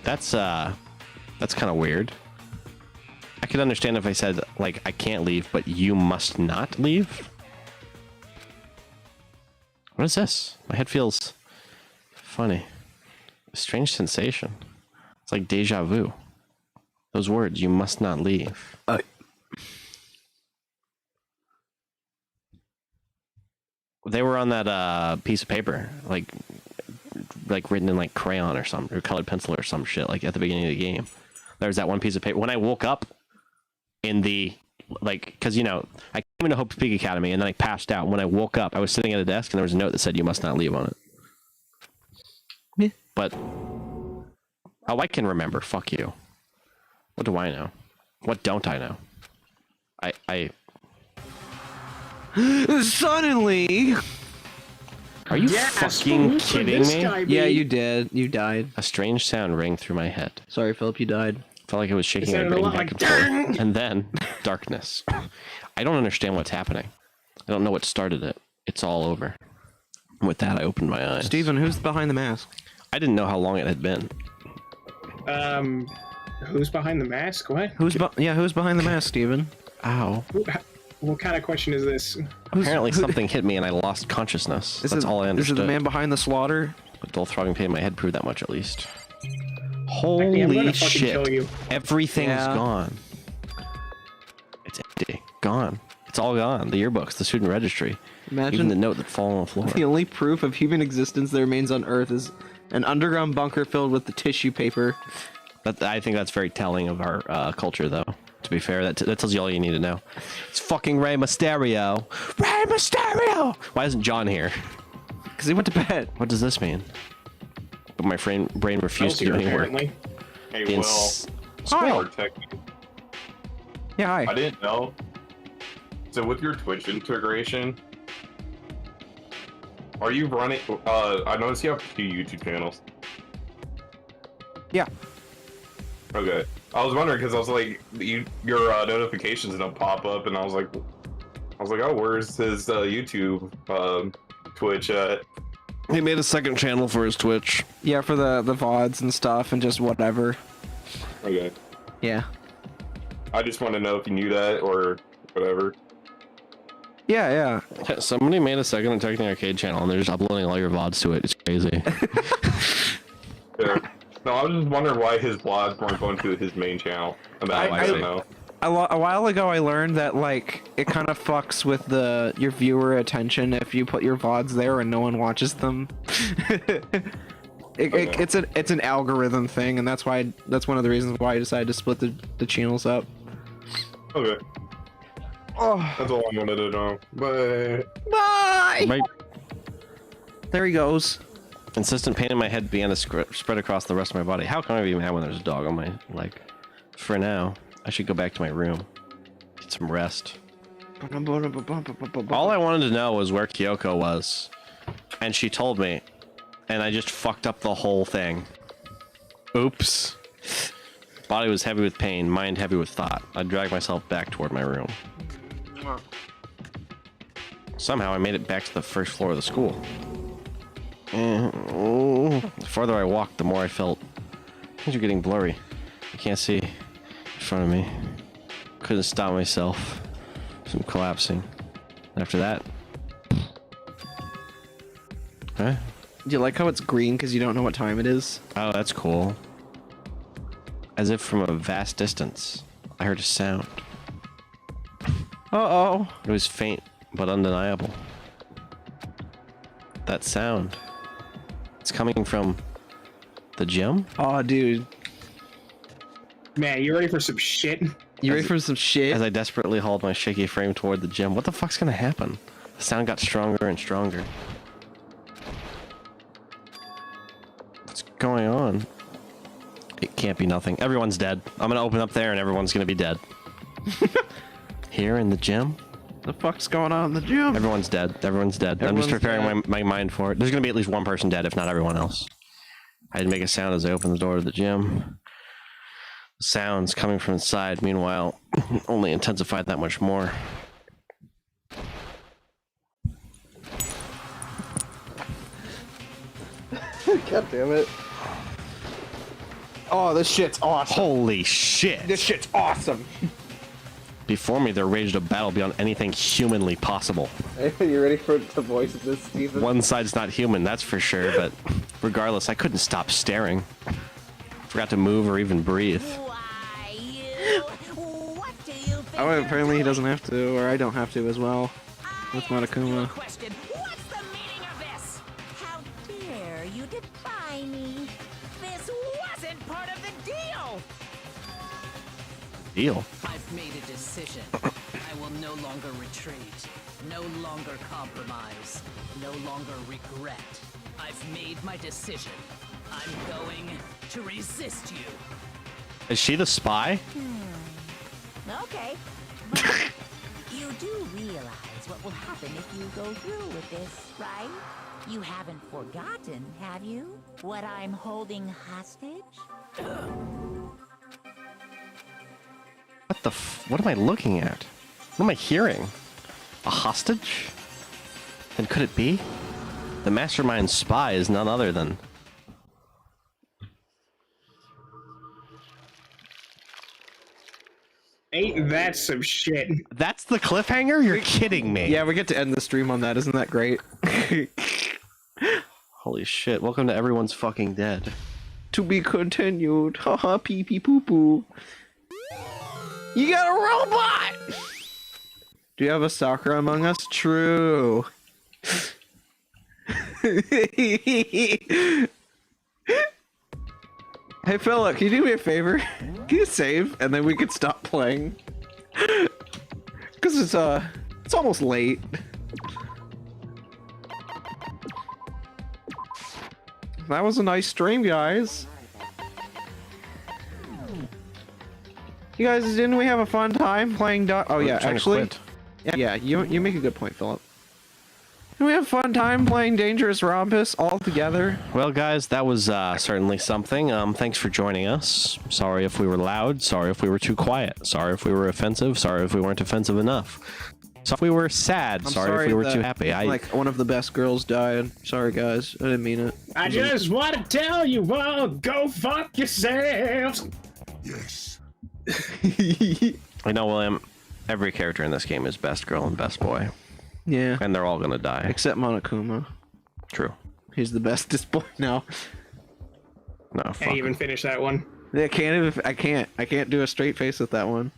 That's kind of weird. I could understand if I said, like, I can't leave, but you must not leave? What is this? My head feels funny. A strange sensation. It's like deja vu. Those words, you must not leave. They were on that piece of paper, like written in like crayon or some, or colored pencil or some shit, like at the beginning of the game. There's that one piece of paper. When I woke up in the, like, because, you know, I came into Hope's Peak Academy and then I passed out. When I woke up, I was sitting at a desk and there was a note that said, you must not leave on it. Yeah. But, oh, I can remember. Fuck you. What do I know? What don't I know? I Suddenly! Are you fucking kidding me? Yeah, you did. You died. A strange sound rang through my head. Sorry, Philip, you died. Felt like I was shaking my brain back and forth. And then, darkness. I don't understand what's happening. I don't know what started it. It's all over. And with that, I opened my eyes. Steven, who's behind the mask? I didn't know how long it had been. Who's behind the mask? What? Who's behind the mask, Steven? Ow. What kind of question is this? Apparently something hit me and I lost consciousness. That's all I understood. Is it the man behind the slaughter? But dull throbbing pain in my head proved that much at least. I'm gonna Holy fucking shit. kill you. Everything's gone. It's empty. Gone. It's all gone. The yearbooks, the student registry. Imagine even the note that fell on the floor. The only proof of human existence that remains on Earth is an underground bunker filled with the tissue paper. I think that's very telling of our culture, though. To be fair, that tells you all you need to know. It's fucking Rey Mysterio. Rey Mysterio! Why isn't John here? Because he went to bed. What does this mean? But my brain refused to do any work. Hey, Will. Hi. Yeah, hi. I didn't know. So with your Twitch integration, are you running? I noticed you have 2 YouTube channels. Yeah. Okay. I was wondering because I was like, your notifications don't pop up, and I was like, oh, where's his YouTube Twitch at? He made a second channel for his Twitch. Yeah, for the VODs and stuff and just whatever. Okay. Yeah. I just want to know if you knew that or whatever. Yeah. Somebody made a second Technic Arcade channel and they're just uploading all your VODs to it. It's crazy. Yeah. No, I was just wondering why his vlogs weren't going to his main channel. And I don't know. A while ago, I learned that like it kind of fucks with your viewer attention if you put your VODs there and no one watches them. It's an algorithm thing, and that's one of the reasons why I decided to split the channels up. Okay. Oh, that's all I wanted to know. Bye. Bye. There he goes. Consistent pain in my head began to spread across the rest of my body. How can I be mad when there's a dog on my leg? For now, I should go back to my room. Get some rest. All I wanted to know was where Kyoko was. And she told me. And I just fucked up the whole thing. Oops. Body was heavy with pain, mind heavy with thought. I dragged myself back toward my room. Somehow I made it back to the first floor of the school. The farther I walked, the more I felt things are getting blurry. I can't see in front of me. Couldn't stop myself from collapsing. After that, huh? Do you like how it's green because you don't know what time it is? Oh, that's cool. As if from a vast distance, I heard a sound. Uh-oh. It was faint, but undeniable. That sound. It's coming from the gym? Oh, dude. Man, you ready for some shit? You ready for some shit? As I desperately hauled my shaky frame toward the gym, what the fuck's gonna happen? The sound got stronger and stronger. What's going on? It can't be nothing. Everyone's dead. I'm gonna open up there and everyone's gonna be dead. Here in the gym? The fuck's going on in the gym? Everyone's dead. Everyone's dead. I'm just preparing my mind for it. There's gonna be at least one person dead, if not everyone else. I had to make a sound as I opened the door to the gym. The sounds coming from inside, meanwhile, only intensified that much more. God damn it. Oh, this shit's awesome. Holy shit. This shit's awesome. Before me, there raged a battle beyond anything humanly possible. You ready for the voice of this, Steven? One side's not human, that's for sure, but regardless, I couldn't stop staring. Forgot to move or even breathe. Why, Oh, apparently he doesn't have to, or I don't have to as well. With Monokuma. Question. What's the meaning of this? How dare you defy me? This wasn't part of the deal! Deal. I've made a decision. I will no longer retreat, no longer compromise, no longer regret. I've made my decision. I'm going to resist you. Is she the spy? Okay. But you do realize what will happen if you go through with this, right? You haven't forgotten, have you? What I'm holding hostage? What the what am I looking at? What am I hearing? A hostage? Then could it be? The mastermind spy is none other than... Ain't that some shit? That's the cliffhanger? You're kidding me. Yeah, we get to end the stream on that. Isn't that great? Holy shit. Welcome to Everyone's Fucking Dead. To be continued. Haha, pee pee poo poo. You got a robot! Do you have a stalker among us? True. Hey Phil, can you do me a favor? Can you save and then we can stop playing? Cause it's almost late. That was a nice stream, guys. You guys, didn't we have a fun time playing Oh yeah, actually. Yeah, you make a good point, Philip. Didn't we have a fun time playing Dangerous Rompus all together? Well, guys, that was certainly something. Thanks for joining us. Sorry if we were loud. Sorry if we were too quiet. Sorry if we were offensive. Sorry if we weren't offensive enough. Sorry if we were sad. Sorry if we were too happy. Like, one of the best girls died. Sorry, guys. I didn't mean it. I just want to tell you all, go fuck yourselves. Yes. I know, William. Every character in this game is best girl and best boy. Yeah. And they're all gonna die. Except Monokuma. True. He's the bestest boy now. No, Can't fuck. even finish that one. I can't do a straight face with that one.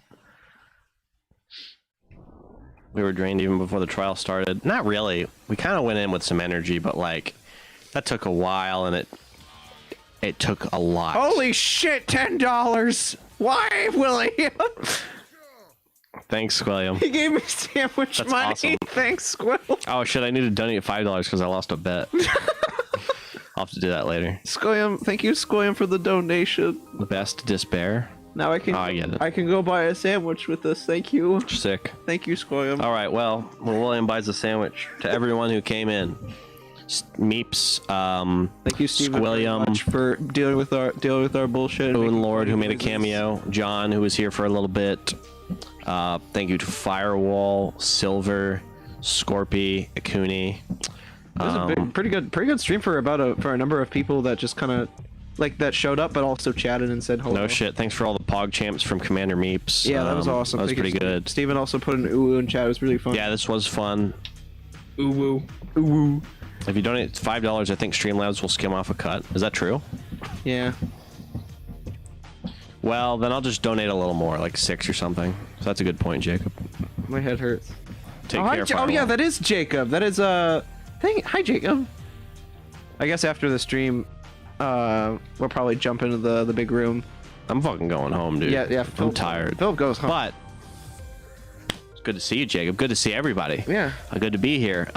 We were drained even before the trial started. Not really. We kind of went in with some energy, but like that took a while, and it took a lot. Holy shit! $10. Why, William? Thanks, Squilliam. He gave me sandwich That's money. awesome. Thanks, Squill. Oh shit! I need to donate $5 because I lost a bet. I'll have to do that later. Squilliam, thank you, Squilliam, for the donation. The best despair. Now I can. Oh, I get it. I can go buy a sandwich with this. Thank you. Sick. Thank you, Squilliam. All right. Well, William buys a sandwich to everyone who came in. Meeps. Thank you, Steven, very Squilliam, much for dealing with our bullshit. Moon Lord, who made a cameo. John, who was here for a little bit. Thank you to Firewall, Silver, Scorpy, Akuni. It was a pretty good stream for a number of people that just kind of like that showed up, but also chatted and said hello. No shit. Thanks for all the Pog champs from Commander Meeps. Yeah, that was awesome. That was Thank you, pretty good. Steven also put an ooh in chat. It was really fun. Yeah, this was fun. Ooh woo. Ooh woo. If you donate $5, I think Streamlabs will skim off a cut. Is that true? Yeah. Well, then I'll just donate a little more, like 6 or something. So that's a good point, Jacob. My head hurts. Take Oh, care, oh yeah, that is Jacob. That is hi Jacob. I guess after the stream, we'll probably jump into the big room. I'm fucking going home, dude. Yeah. I'm tired. Phil goes home. But it's good to see you, Jacob. Good to see everybody. Yeah. Good to be here.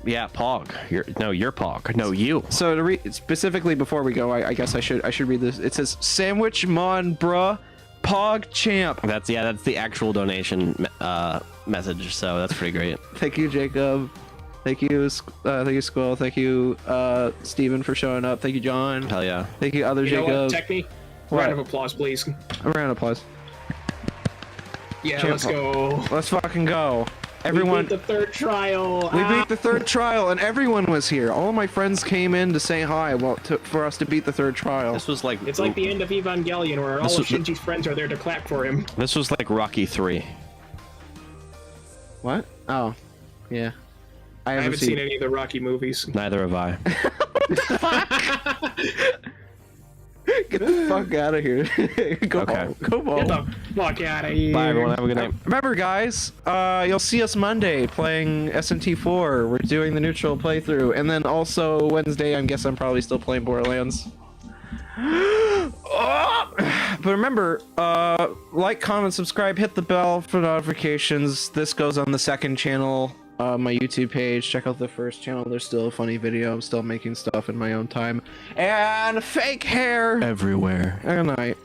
Yeah, Pog. You're Pog. No, you. So to read specifically before we go, I guess I should read this. It says sandwich mon bruh Pog champ. That's the actual donation message. So that's pretty great. Thank you, Jacob. Thank you, Squill. Thank you, Steven, for showing up. Thank you, John. Hell yeah. Thank you, other You know Jacob. what, Techni? What? Round of applause, please. A round of applause. Yeah, Champ let's go. Let's fucking go. Everyone. We beat the third trial. We beat the third trial, and everyone was here. All of my friends came in to say hi. For us to beat the third trial. This was like It's like the end of Evangelion, where all of Shinji's friends are there to clap for him. This was like Rocky 3. What? Oh, yeah. I haven't seen any of the Rocky movies. Neither have I. Get the fuck out of here. Go home. Go home. Get the fuck out of here. Bye, everyone. Have a good night. Remember, guys, you'll see us Monday playing SNT4. We're doing the neutral playthrough, and then also Wednesday, I guess I'm probably still playing Borderlands. But remember, like, comment, subscribe, hit the bell for notifications. This goes on the second channel, my YouTube page. Check out the first channel. There's still a funny video. I'm still making stuff in my own time. And fake hair everywhere. Good night.